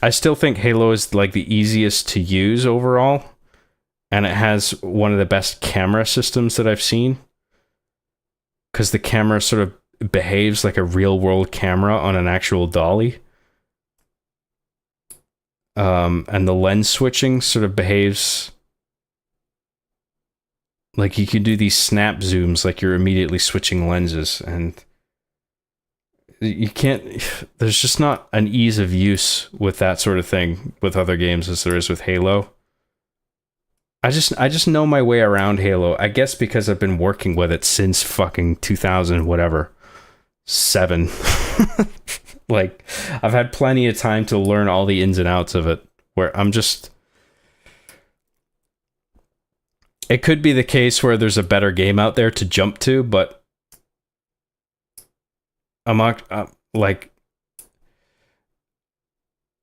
still think Halo is like the easiest to use overall, and it has one of the best camera systems that I've seen, because the camera sort of behaves like a real world camera on an actual dolly. And the lens switching sort of behaves like you can do these snap zooms like you're immediately switching lenses, and you can't, there's just not an ease of use with that sort of thing with other games as there is with Halo. I just know my way around Halo, I guess because I've been working with it since fucking 2000 whatever 7. Like, I've had plenty of time to learn all the ins and outs of it, where I'm just... It could be the case where there's a better game out there to jump to, but I'm not, like...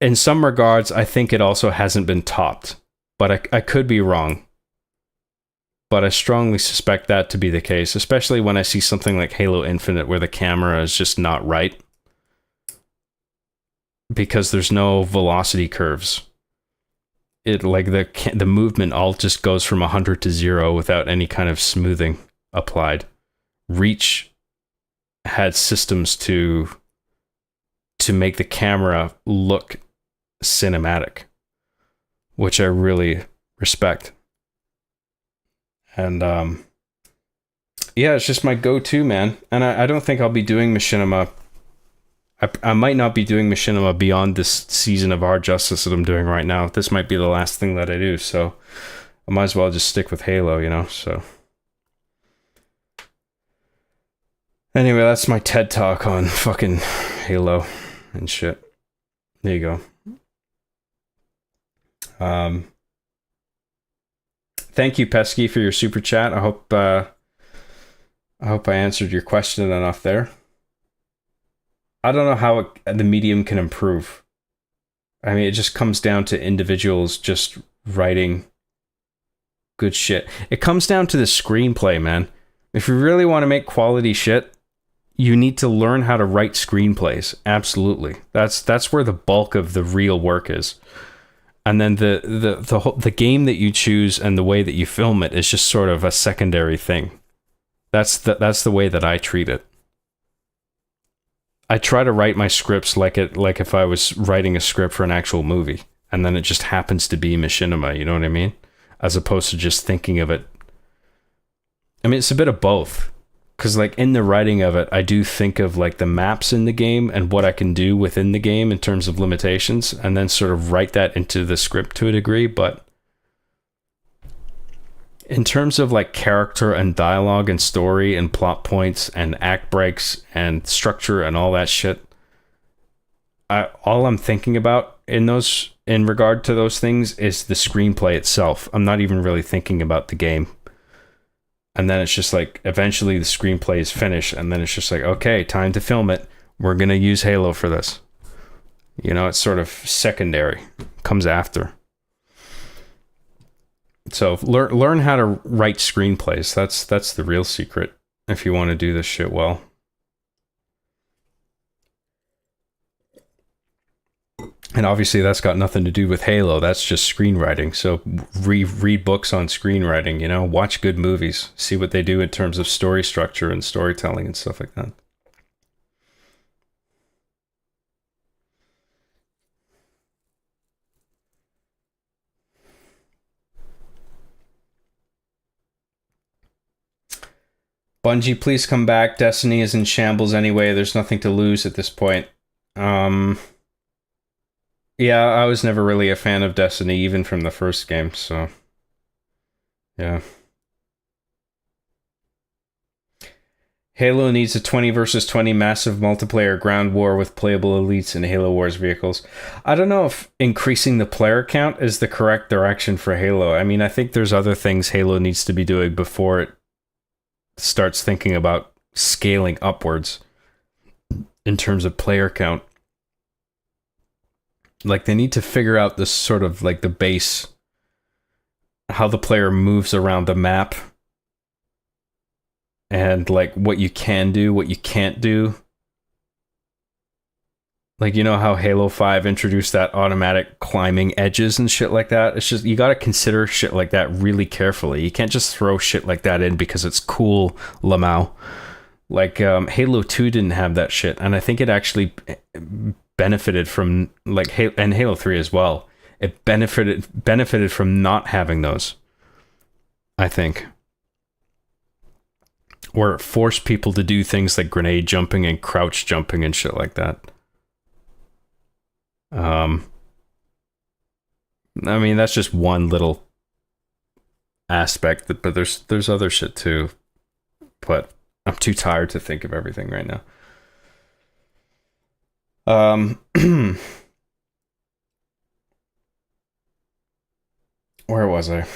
In some regards, I think it also hasn't been topped, but I could be wrong. But I strongly suspect that to be the case, especially when I see something like Halo Infinite where the camera is just not right. Because there's no velocity curves. It like the movement all just goes from 100 to 0 without any kind of smoothing applied. Reach had systems to make the camera look cinematic, which I really respect. And yeah, it's just my go-to, man. And I don't think I'll be doing Machinima. I might not be doing Machinima beyond this season of Hard Justice that I'm doing right now. This might be the last thing that I do, so I might as well just stick with Halo, you know, so. Anyway, that's my TED Talk on fucking Halo and shit. There you go. Thank you, Pesky, for your super chat. I hope I answered your question enough there. I don't know how the medium can improve. I mean, it just comes down to individuals just writing good shit. It comes down to the screenplay, man. If you really want to make quality shit, you need to learn how to write screenplays. Absolutely. That's where the bulk of the real work is. And then the game that you choose and the way that you film it is just sort of a secondary thing. That's the way that I treat it. I try to write my scripts like if I was writing a script for an actual movie, and then it just happens to be Machinima, you know what I mean? As opposed to just thinking of it. I mean, it's a bit of both. Because like in the writing of it, I do think of like the maps in the game and what I can do within the game in terms of limitations, and then sort of write that into the script to a degree. But in terms of like character and dialogue and story and plot points and act breaks and structure and all that shit, all I'm thinking about in regard to those things is the screenplay itself. I'm not even really thinking about the game. And then it's just like, eventually the screenplay is finished, and then it's just like, okay, time to film it. We're going to use Halo for this. You know, it's sort of secondary. Comes after. So learn how to write screenplays. That's the real secret if you want to do this shit well. And obviously that's got nothing to do with Halo. That's just screenwriting. So read books on screenwriting, you know, watch good movies, see what they do in terms of story structure and storytelling and stuff like that. Bungie, please come back. Destiny is in shambles anyway. There's nothing to lose at this point. Yeah, I was never really a fan of Destiny, even from the first game, so... yeah. Halo needs a 20 versus 20 massive multiplayer ground war with playable elites in Halo Wars vehicles. I don't know if increasing the player count is the correct direction for Halo. I mean, I think there's other things Halo needs to be doing before it starts thinking about scaling upwards in terms of player count. Like, they need to figure out this sort of like the base how the player moves around the map and like what you can do, what you can't do. Like, you know how Halo 5 introduced that automatic climbing edges and shit like that? It's just, you gotta consider shit like that really carefully. You can't just throw shit like that in because it's cool, Lamau. Like, Halo 2 didn't have that shit, and I think it actually benefited from, like, and Halo 3 as well. It benefited from not having those, I think. Where it forced people to do things like grenade jumping and crouch jumping and shit like that. I mean, that's just one little aspect, but there's other shit too. But I'm too tired to think of everything right now. Where was I?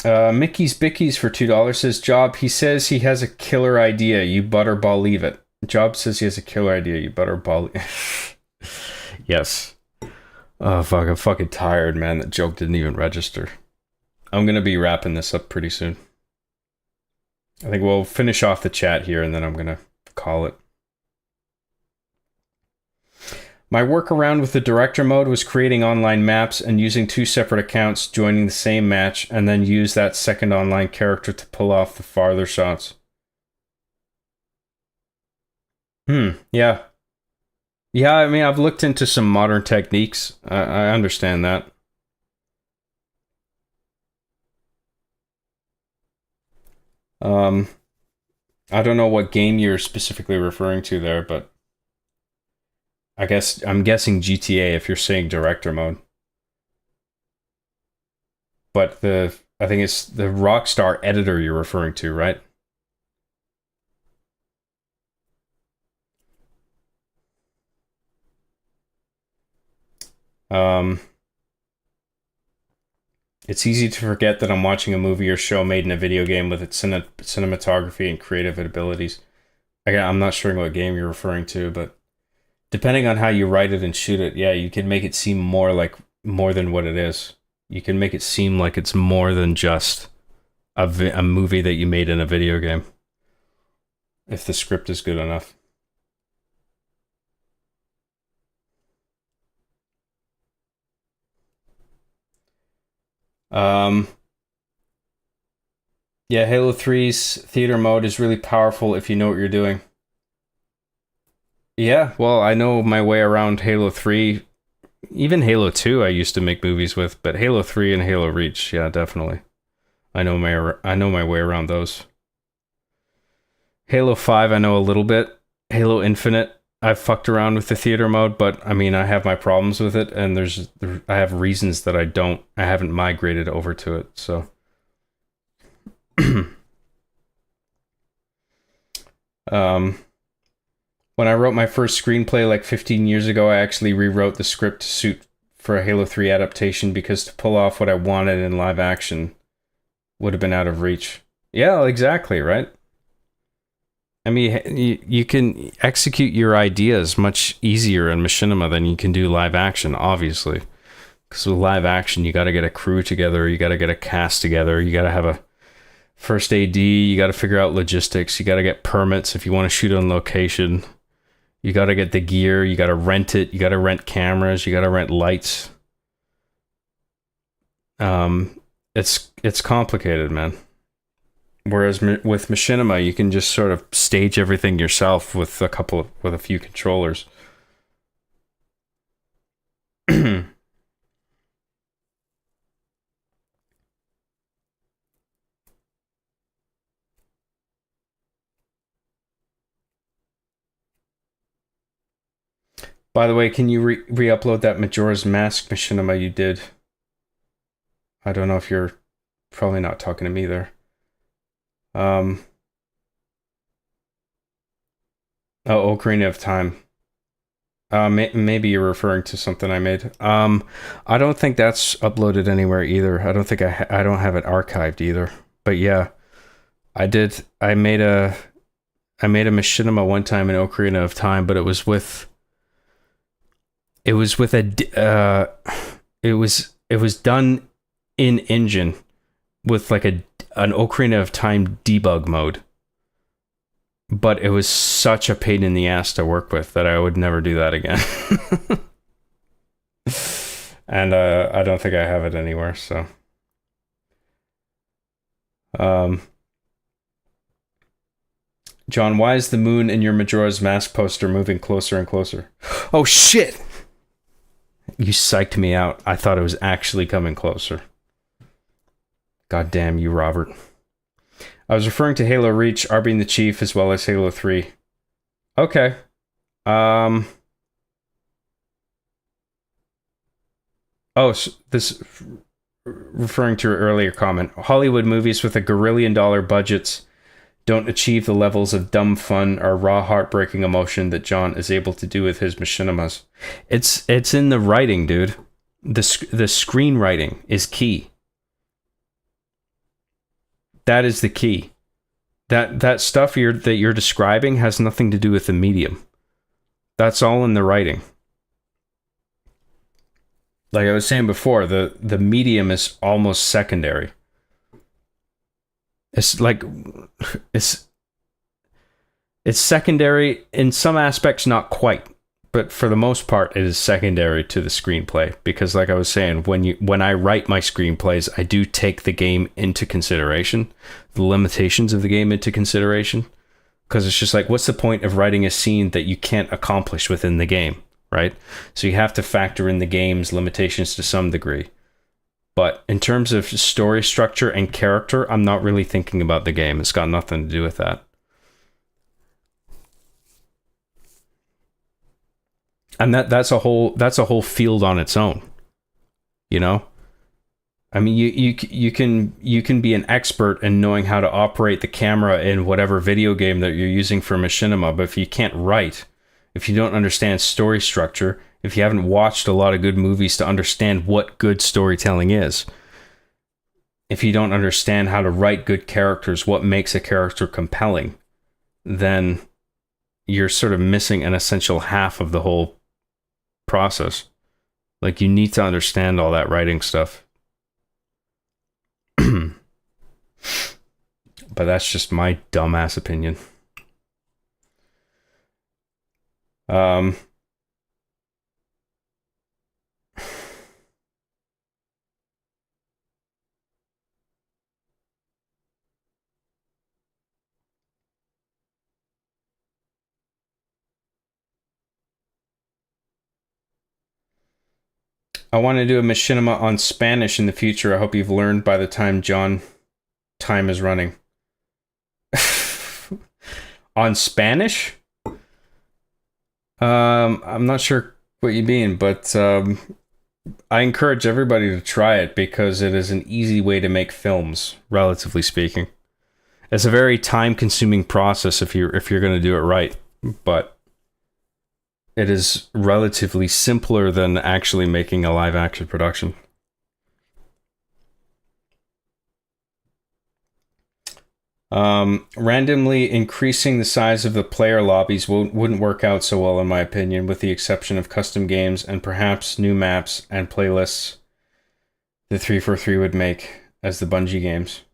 Mickey's Bickies for $2 says, Job, he says he has a killer idea. You butterball leave it. Job says he has a killer idea. You butterball. Yes. Oh, fuck. I'm fucking tired, man. That joke didn't even register. I'm going to be wrapping this up pretty soon. I think we'll finish off the chat here and then I'm going to call it. My workaround with the director mode was creating online maps and using 2 separate accounts, joining the same match, and then use that second online character to pull off the farther shots. Yeah. Yeah, I mean, I've looked into some modern techniques. I understand that. I don't know what game you're specifically referring to there, but I'm guessing GTA if you're saying director mode. But I think it's the Rockstar editor you're referring to, right? It's easy to forget that I'm watching a movie or show made in a video game with its cinematography and creative abilities. Again, I'm not sure what game you're referring to, but depending on how you write it and shoot it, yeah, you can make it seem more than what it is. You can make it seem like it's more than just a movie that you made in a video game. If the script is good enough. Yeah, Halo 3's theater mode is really powerful if you know what you're doing. Yeah, well, I know my way around Halo 3. Even Halo 2 I used to make movies with, but Halo 3 and Halo Reach, yeah, definitely. I know my way around those. Halo 5 I know a little bit. Halo Infinite, I've fucked around with the theater mode, but I mean, I have my problems with it, and I have reasons that I haven't migrated over to it, so. When I wrote my first screenplay like 15 years ago, I actually rewrote the script to suit for a Halo 3 adaptation because to pull off what I wanted in live action would have been out of reach. Yeah, exactly, right? I mean, you can execute your ideas much easier in Machinima than you can do live action, obviously. Because with live action, you got to get a crew together, you got to get a cast together, you got to have a first AD, you got to figure out logistics, you got to get permits if you want to shoot on location. You got to get the gear, you got to rent it, you got to rent cameras, you got to rent lights. It's complicated, man. Whereas with Machinima, you can just sort of stage everything yourself with a few controllers. By the way, can you re-upload that Majora's Mask Machinima you did? I don't know if you're probably not talking to me there. Ocarina of Time. Maybe you're referring to something I made. I don't think that's uploaded anywhere either. I don't think I don't have it archived either. But yeah, I did. I made a I made a machinima one time in Ocarina of Time, but it was with done in engine with like an Ocarina of Time debug mode. But it was such a pain in the ass to work with that I would never do that again. And I don't think I have it anywhere, so. John, why is the moon in your Majora's Mask poster moving closer and closer? Oh shit! You psyched me out. I thought it was actually coming closer. God damn you, Robert. I was referring to Halo Reach, R being the Chief, as well as Halo 3. Okay. Oh, so this referring to your earlier comment. Hollywood movies with $1 gazillion budgets don't achieve the levels of dumb fun or raw heartbreaking emotion that John is able to do with his machinimas. It's in the writing, dude. The screenwriting is key. That is the key. That stuff that you're describing has nothing to do with the medium. That's all in the writing. Like I was saying before, the medium is almost secondary. It's like it's secondary in some aspects, not quite, but for the most part, it is secondary to the screenplay. Because, like I was saying, when I write my screenplays, I do take the game into consideration, the limitations of the game into consideration. Because it's just like, what's the point of writing a scene that you can't accomplish within the game, right? So you have to factor in the game's limitations to some degree. But in terms of story structure and character, I'm not really thinking about the game. It's got nothing to do with that. And that's a whole field on its own. You know? I mean, you can be an expert in knowing how to operate the camera in whatever video game that you're using for machinima, but if you can't write, if you don't understand story structure, if you haven't watched a lot of good movies to understand what good storytelling is, if you don't understand how to write good characters, what makes a character compelling, then you're sort of missing an essential half of the whole process. Like, you need to understand all that writing stuff. But that's just my dumbass opinion. I want to do a machinima on Spanish in the future. I hope you've learned by the time John time is running. On Spanish? I'm not sure what you mean, but I encourage everybody to try it because it is an easy way to make films, relatively speaking. It's a very time-consuming process if you're going to do it right, but it is relatively simpler than actually making a live-action production. Randomly increasing the size of the player lobbies wouldn't work out so well, in my opinion, with the exception of custom games and perhaps new maps and playlists the 343 would make as the Bungie games.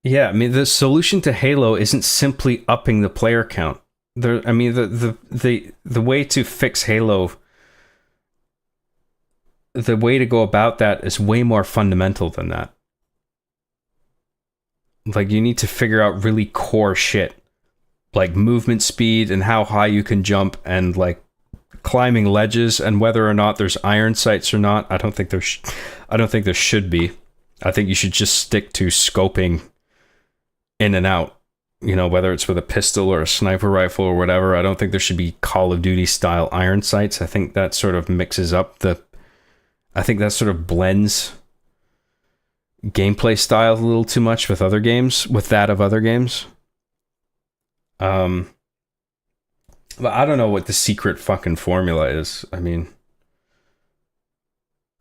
Yeah, I mean, the solution to Halo isn't simply upping the player count. I mean, the way to fix Halo, the way to go about that is way more fundamental than that. Like, you need to figure out really core shit, like movement speed and how high you can jump and like climbing ledges and whether or not there's iron sights or not. I don't think there should be. I think you should just stick to scoping in and out. You know, whether it's with a pistol or a sniper rifle or whatever. I don't think there should be Call of Duty style iron sights. I think that sort of mixes up I think that sort of blends gameplay style a little too much with other games, with that of other games. But I don't know what the secret fucking formula is. I mean,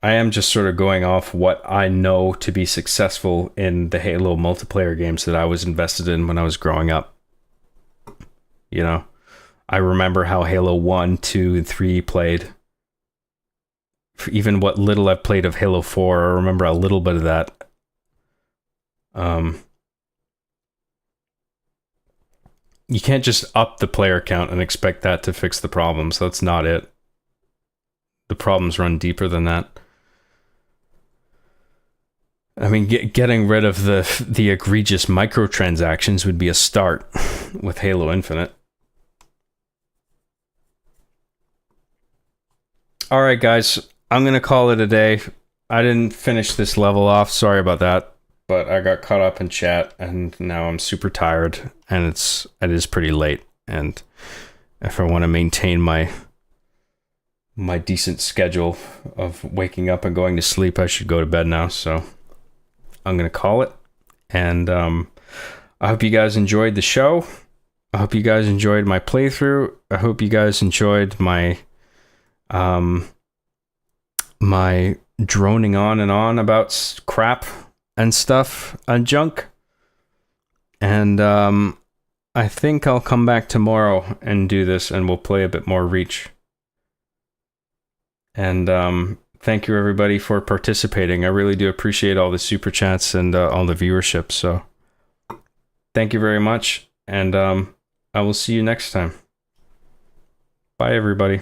I am just sort of going off what I know to be successful in the Halo multiplayer games that I was invested in when I was growing up. You know, I remember how Halo 1, 2, and 3 played. Even what little I've played of Halo 4, I remember a little bit of that. You can't just up the player count and expect that to fix the problems. That's not it. The problems run deeper than that. I mean, getting rid of the egregious microtransactions would be a start with Halo Infinite. All right, guys, I'm going to call it a day. I didn't finish this level off. Sorry about that. But I got caught up in chat, and now I'm super tired, and it is pretty late. And if I want to maintain my decent schedule of waking up and going to sleep, I should go to bed now. So I'm going to call it. And I hope you guys enjoyed the show. I hope you guys enjoyed my playthrough. I hope you guys enjoyed my my droning on and on about crap and stuff and junk. And I think I'll come back tomorrow and do this, and we'll play a bit more Reach. And thank you everybody for participating. I really do appreciate all the super chats and all the viewership. So thank you very much, and I will see you next time. Bye everybody.